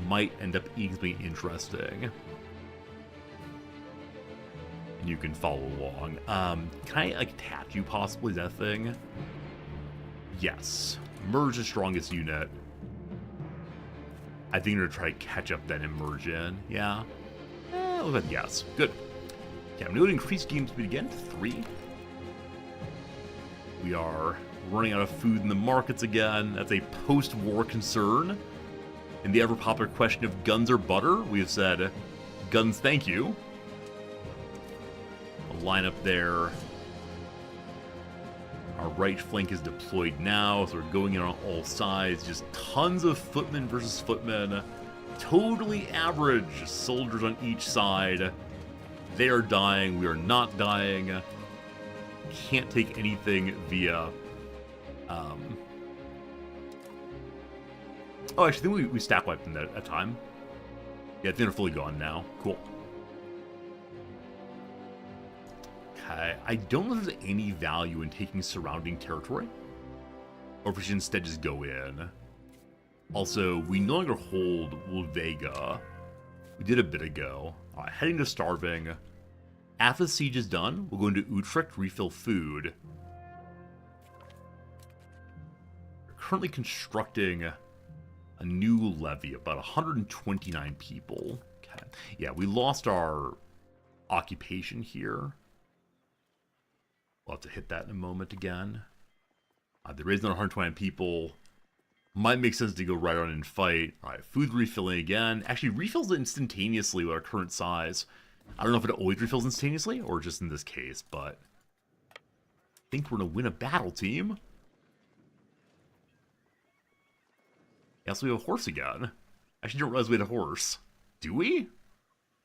might end up equally interesting. And you can follow along. Can I like attach you possibly? Is that a thing? Yes. Merge the strongest unit. I think we're gonna try to catch up then and merge in. Yeah. Yes. Good. Okay, I'm gonna increase game speed again to 3. We are running out of food in the markets again. That's a post-war concern. And the ever-popular question of guns or butter, we have said, guns thank you. A line up there. Our right flank is deployed now, so we're going in on all sides. Just tons of footmen versus footmen. Totally average soldiers on each side. They are dying, we are not dying. Can't take anything via... Oh, actually, I think we stack wiped them that at time. Yeah, I think they're fully gone now. Cool. Okay, I don't know if there's any value in taking surrounding territory, or if we should instead just go in. Also, we no longer hold Wolvega. We did a bit ago. Alright, heading to starving. After the siege is done, we'll go into Utrecht, refill food. We're currently constructing a new levy, about 129 people. Okay. Yeah, we lost our occupation here. We'll have to hit that in a moment again. They raised another 129 people. Might make sense to go right on and fight. Alright, food refilling again. Actually, refills instantaneously with our current size. I don't know if it always refills instantaneously, or just in this case, but... I think we're going to win a battle, team. Yes, we have a horse again. Actually, don't realize we had a horse. Do we?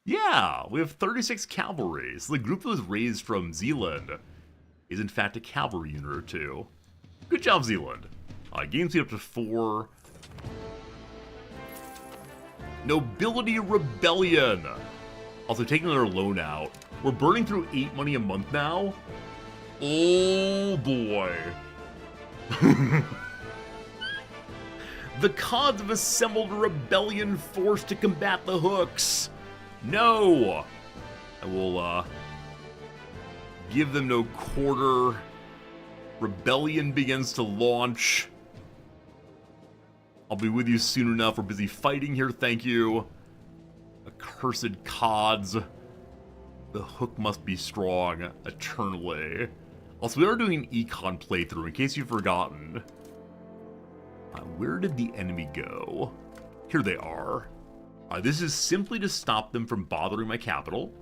Yeah, we have 36 cavalry. So the group that was raised from Zealand is in fact a cavalry unit or two. Good job, Zealand. Game speed up to 4. Nobility Rebellion. Also, taking another loan out. We're burning through 8 money a month now. Oh boy. The Cods have assembled a rebellion force to combat the Hooks. No. I will give them no quarter. Rebellion begins to launch. I'll be with you soon enough. We're busy fighting here, thank you. Accursed Cods. The Hook must be strong eternally. Also, we are doing an econ playthrough, in case you've forgotten. Where did the enemy go? Here they are. This is simply to stop them from bothering my capital.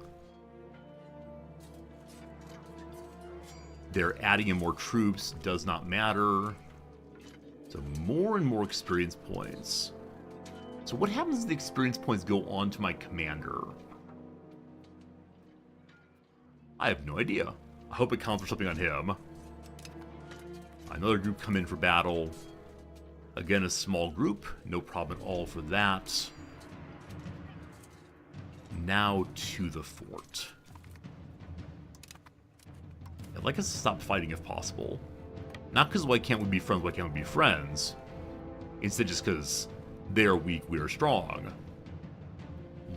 They're adding in more troops, does not matter. So more and more experience points. So what happens if the experience points go on to my commander? I have no idea. I hope it counts for something on him. Another group come in for battle. Again, a small group. No problem at all for that. Now to the fort. I'd like us to stop fighting if possible. Not because why can't we be friends, why can't we be friends? Instead just because they are weak, we are strong.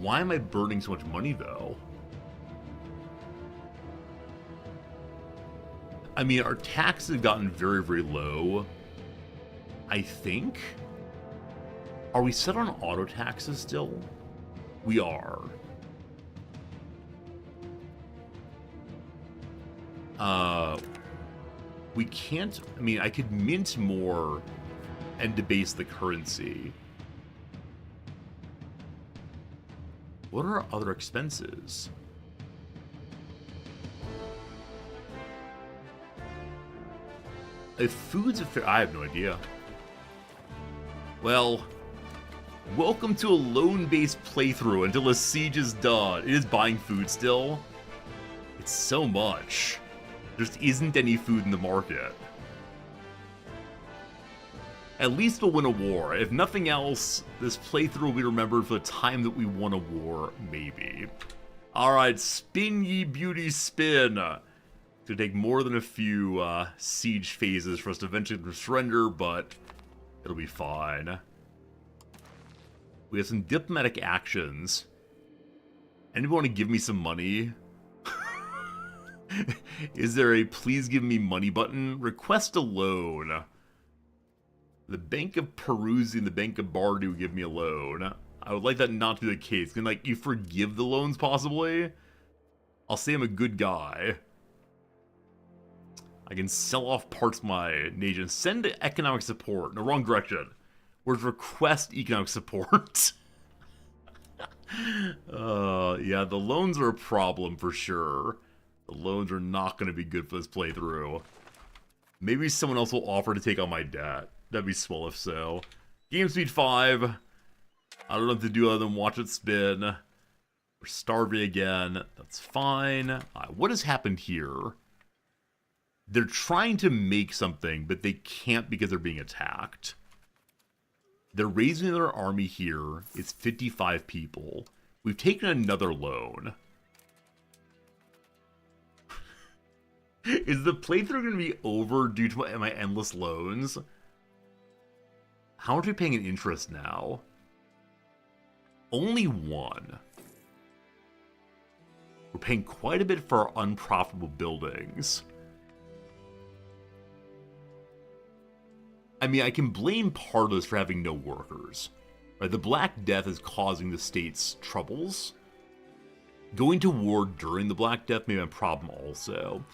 Why am I burning so much money, though? I mean, our taxes have gotten very, very low. I think. Are we set on auto taxes still? We are. We can't... I mean, I could mint more and debase the currency. What are our other expenses? If food's a fair... I have no idea. Well, welcome to a loan-based playthrough until a siege is done. It is buying food still. It's so much. There just isn't any food in the market. At least we'll win a war. If nothing else, this playthrough will be remembered for the time that we won a war, maybe. Alright, spin ye beauty spin. It's gonna take more than a few siege phases for us to eventually surrender, but it'll be fine. We have some diplomatic actions. Anybody want to give me some money? Is there a please give me money button? Request a loan. The Bank of Peruzzi and the Bank of Bardi would give me a loan. I would like that not to be the case. Can, like, you forgive the loans, possibly? I'll say I'm a good guy. I can sell off parts of my nation. Send economic support. No, wrong direction. Where's request economic support? Yeah, the loans are a problem for sure. The loans are not going to be good for this playthrough. Maybe someone else will offer to take on my debt. That'd be swell if so. Game speed 5. I don't know what to do other than watch it spin. We're starving again. That's fine. What has happened here? They're trying to make something, but they can't because they're being attacked. They're raising their army here. It's 55 people. We've taken another loan. Is the playthrough going to be over due to my endless loans? How much are we paying in interest now? Only 1. We're paying quite a bit for our unprofitable buildings. I mean, I can blame part of this for having no workers. Right? The Black Death is causing the state's troubles. Going to war during the Black Death may be a problem also.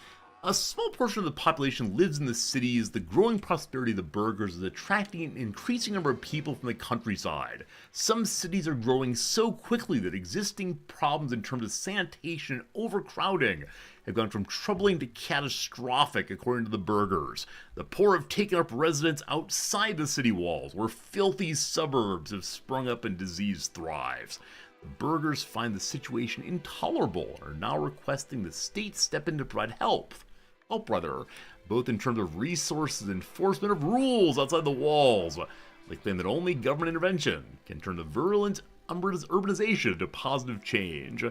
A small portion of the population lives in the cities. The growing prosperity of the burghers is attracting an increasing number of people from the countryside. Some cities are growing so quickly that existing problems in terms of sanitation and overcrowding have gone from troubling to catastrophic, according to the burghers. The poor have taken up residence outside the city walls, where filthy suburbs have sprung up and disease thrives. The burghers find the situation intolerable and are now requesting the state step in to provide help, both in terms of resources and enforcement of rules outside the walls. They claim that only government intervention can turn the virulent urbanization into positive change.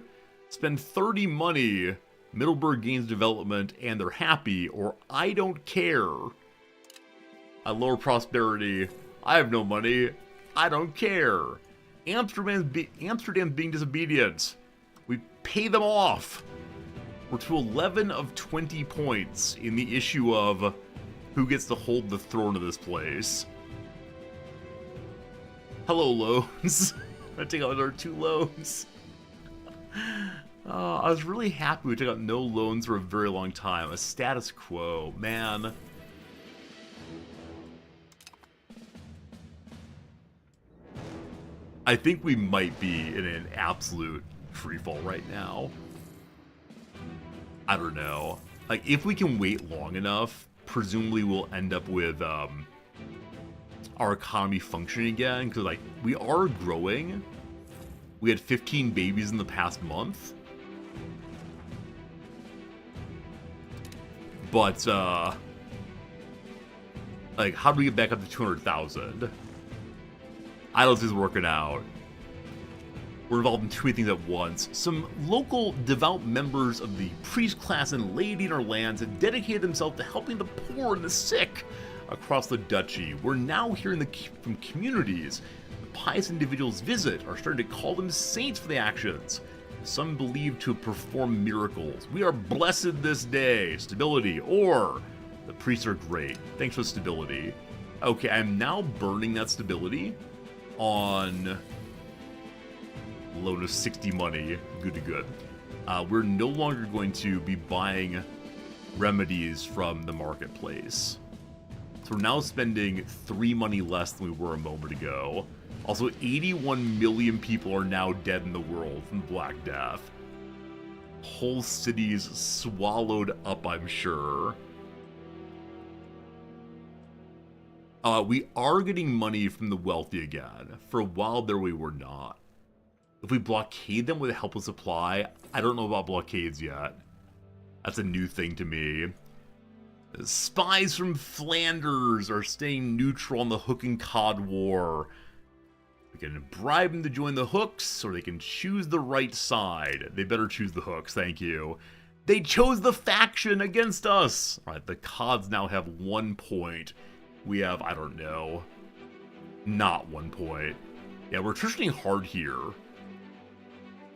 Spend 30 money, Middleburg gains development, and they're happy, or I don't care. I lower prosperity, I have no money, I don't care. Amsterdam's being disobedient. We pay them off. We're to 11 of 20 points in the issue of who gets to hold the throne of this place. Hello, loans. I take out another 2 loans. I was really happy we took out no loans for a very long time. A status quo, man. I think we might be in an absolute freefall right now. I don't know. Like, if we can wait long enough, presumably we'll end up with our economy functioning again. Because, like, we are growing. We had 15 babies in the past month. But, like, how do we get back up to 200,000? I don't think it's working out. We're involved in 2 things at once. Some local devout members of the priest class and laity in our lands have dedicated themselves to helping the poor and the sick across the duchy. We're now hearing from communities the pious individuals visit are starting to call them saints for the actions. Some believed to perform miracles. We are blessed this day. Stability. Or the priests are great. Thanks for stability. Okay, I'm now burning that stability. on loan of 60 money. Good to good. We're no longer going to be buying remedies from the marketplace. So we're now spending 3 money less than we were a moment ago. Also, 81 million people are now dead in the world from Black Death. Whole cities swallowed up, I'm sure. We are getting money from the wealthy again. For a while there, we were not. If we blockade them with a helpless supply, I don't know about blockades yet. That's a new thing to me. Spies from Flanders are staying neutral on the Hook and Cod War. We can bribe them to join the Hooks, or they can choose the right side. They better choose the Hooks, thank you. They chose the faction against us! Alright, the Cods now have 1 point. We have, I don't know, not 1 point. Yeah, we're attritioning hard here.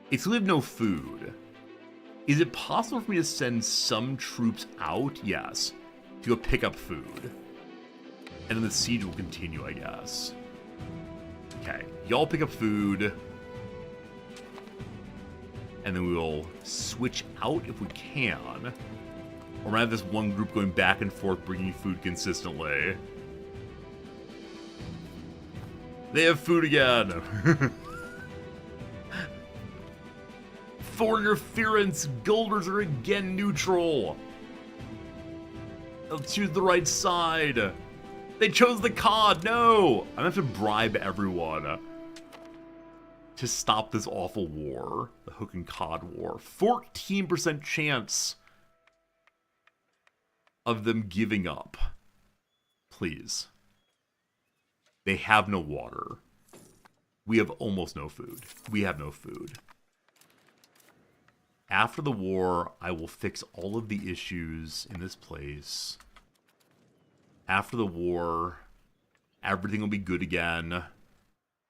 It's we have no food. Is it possible for me to send some troops out? Yes. To go pick up food. And then the siege will continue, I guess. Okay, y'all pick up food. And then we will switch out if we can. Or we're gonna have this one group going back and forth bringing food consistently. They have food again! Foreign interference! Golders are again neutral! They'll choose the right side! They chose the Cod! No! I'm gonna have to bribe everyone to stop this awful war. The Hook and Cod War. 14% chance of them giving up. Please. They have no water. We have almost no food. We have no food. After the war, I will fix all of the issues in this place. After the war, everything will be good again.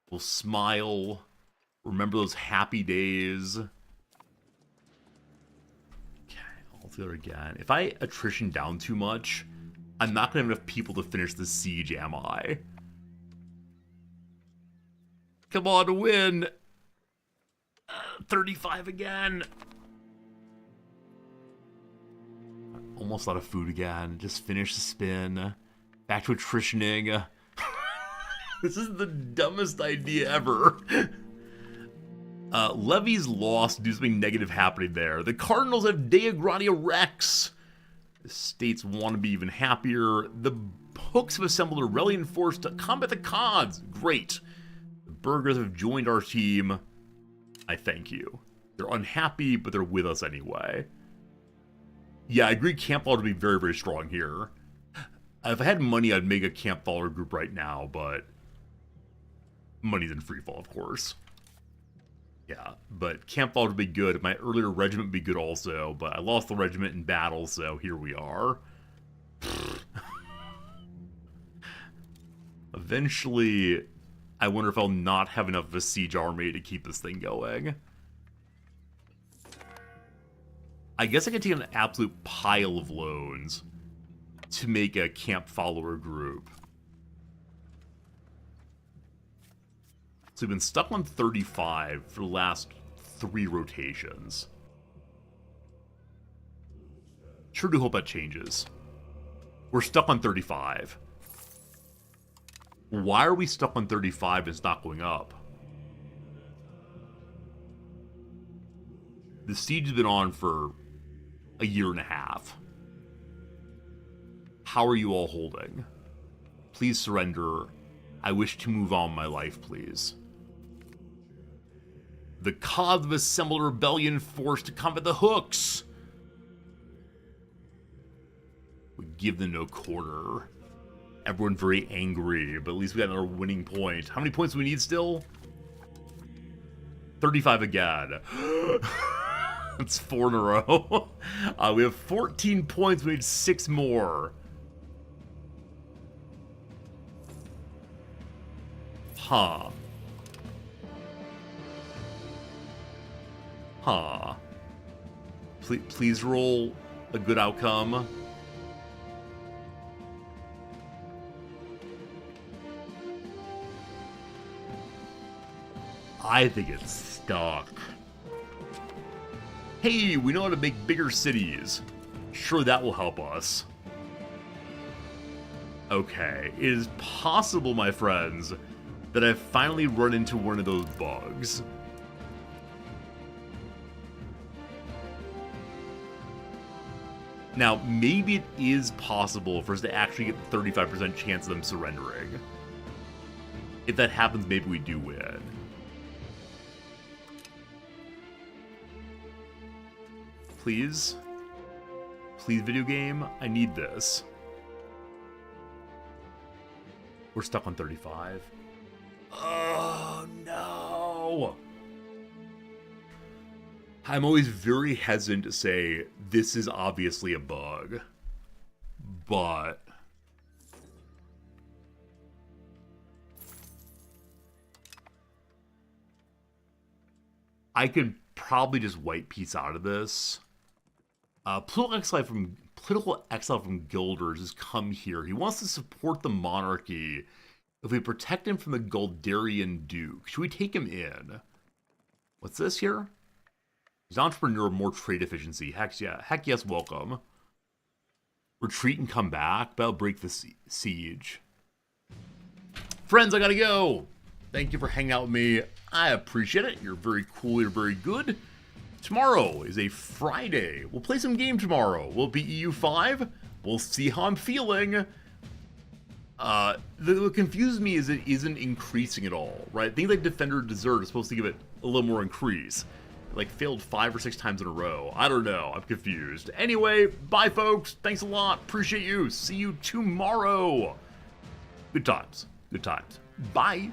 We'll smile. Remember those happy days. Okay, all together again. If I attrition down too much, I'm not going to have enough people to finish the siege, am I? Come on, win! 35 again! Almost out of food again. Just finish the spin. Back to attritioning. This is the dumbest idea ever. Levy's lost due to something negative happening there. The Cardinals have Dea Gratia Rex. The states want to be even happier. The Hooks have assembled a rebellion force to combat the Cods. Great. The Burghers have joined our team. I thank you. They're unhappy, but they're with us anyway. Yeah, I agree camp follower to be very, very strong here. If I had money, I'd make a camp follower group right now, but money's in freefall, of course. Yeah, but camp follower would be good. My earlier regiment would be good also, but I lost the regiment in battle, so here we are. Eventually, I wonder if I'll not have enough of a siege army to keep this thing going. I guess I could take an absolute pile of loans to make a camp follower group. So we've been stuck on 35 for the last 3 rotations. Sure do hope that changes. We're stuck on 35. Why are we stuck on 35 and it's not going up? The siege has been on for a year and a half. How are you all holding? Please surrender. I wish to move on my life, please. The Cods have assembled a rebellion force to combat the Hooks. We give them no quarter. Everyone very angry, but at least we got another winning point. How many points do we need still? 35 again. That's 4 in a row. We have 14 points. We need 6 more. Huh. Huh. Please roll a good outcome. I think it's stuck. Hey, we know how to make bigger cities. Sure, that will help us. Okay, it is possible, my friends, that I've finally run into one of those bugs. Now, maybe it is possible for us to actually get the 35% chance of them surrendering. If that happens, maybe we do win. Please? Please, video game? I need this. We're stuck on 35. Oh, no! I'm always very hesitant to say, this is obviously a bug. But... I could probably just white piece out of this. Political exile from Guilders has come here. He wants to support the monarchy if we protect him from the Guldarian Duke. Should we take him in? What's this here? He's an entrepreneur, more trade efficiency. Heck yeah. Heck yes, welcome. Retreat and come back. That'll break the siege. Friends, I gotta go. Thank you for hanging out with me. I appreciate it. You're very cool. You're very good. Tomorrow is a Friday. We'll play some game tomorrow. Will it be EU5? We'll see how I'm feeling. What confuses me is it isn't increasing at all, right? Things like Defender Desert is supposed to give it a little more increase. It, like, failed 5 or 6 times in a row. I don't know. I'm confused. Anyway, bye, folks. Thanks a lot. Appreciate you. See you tomorrow. Good times. Good times. Bye.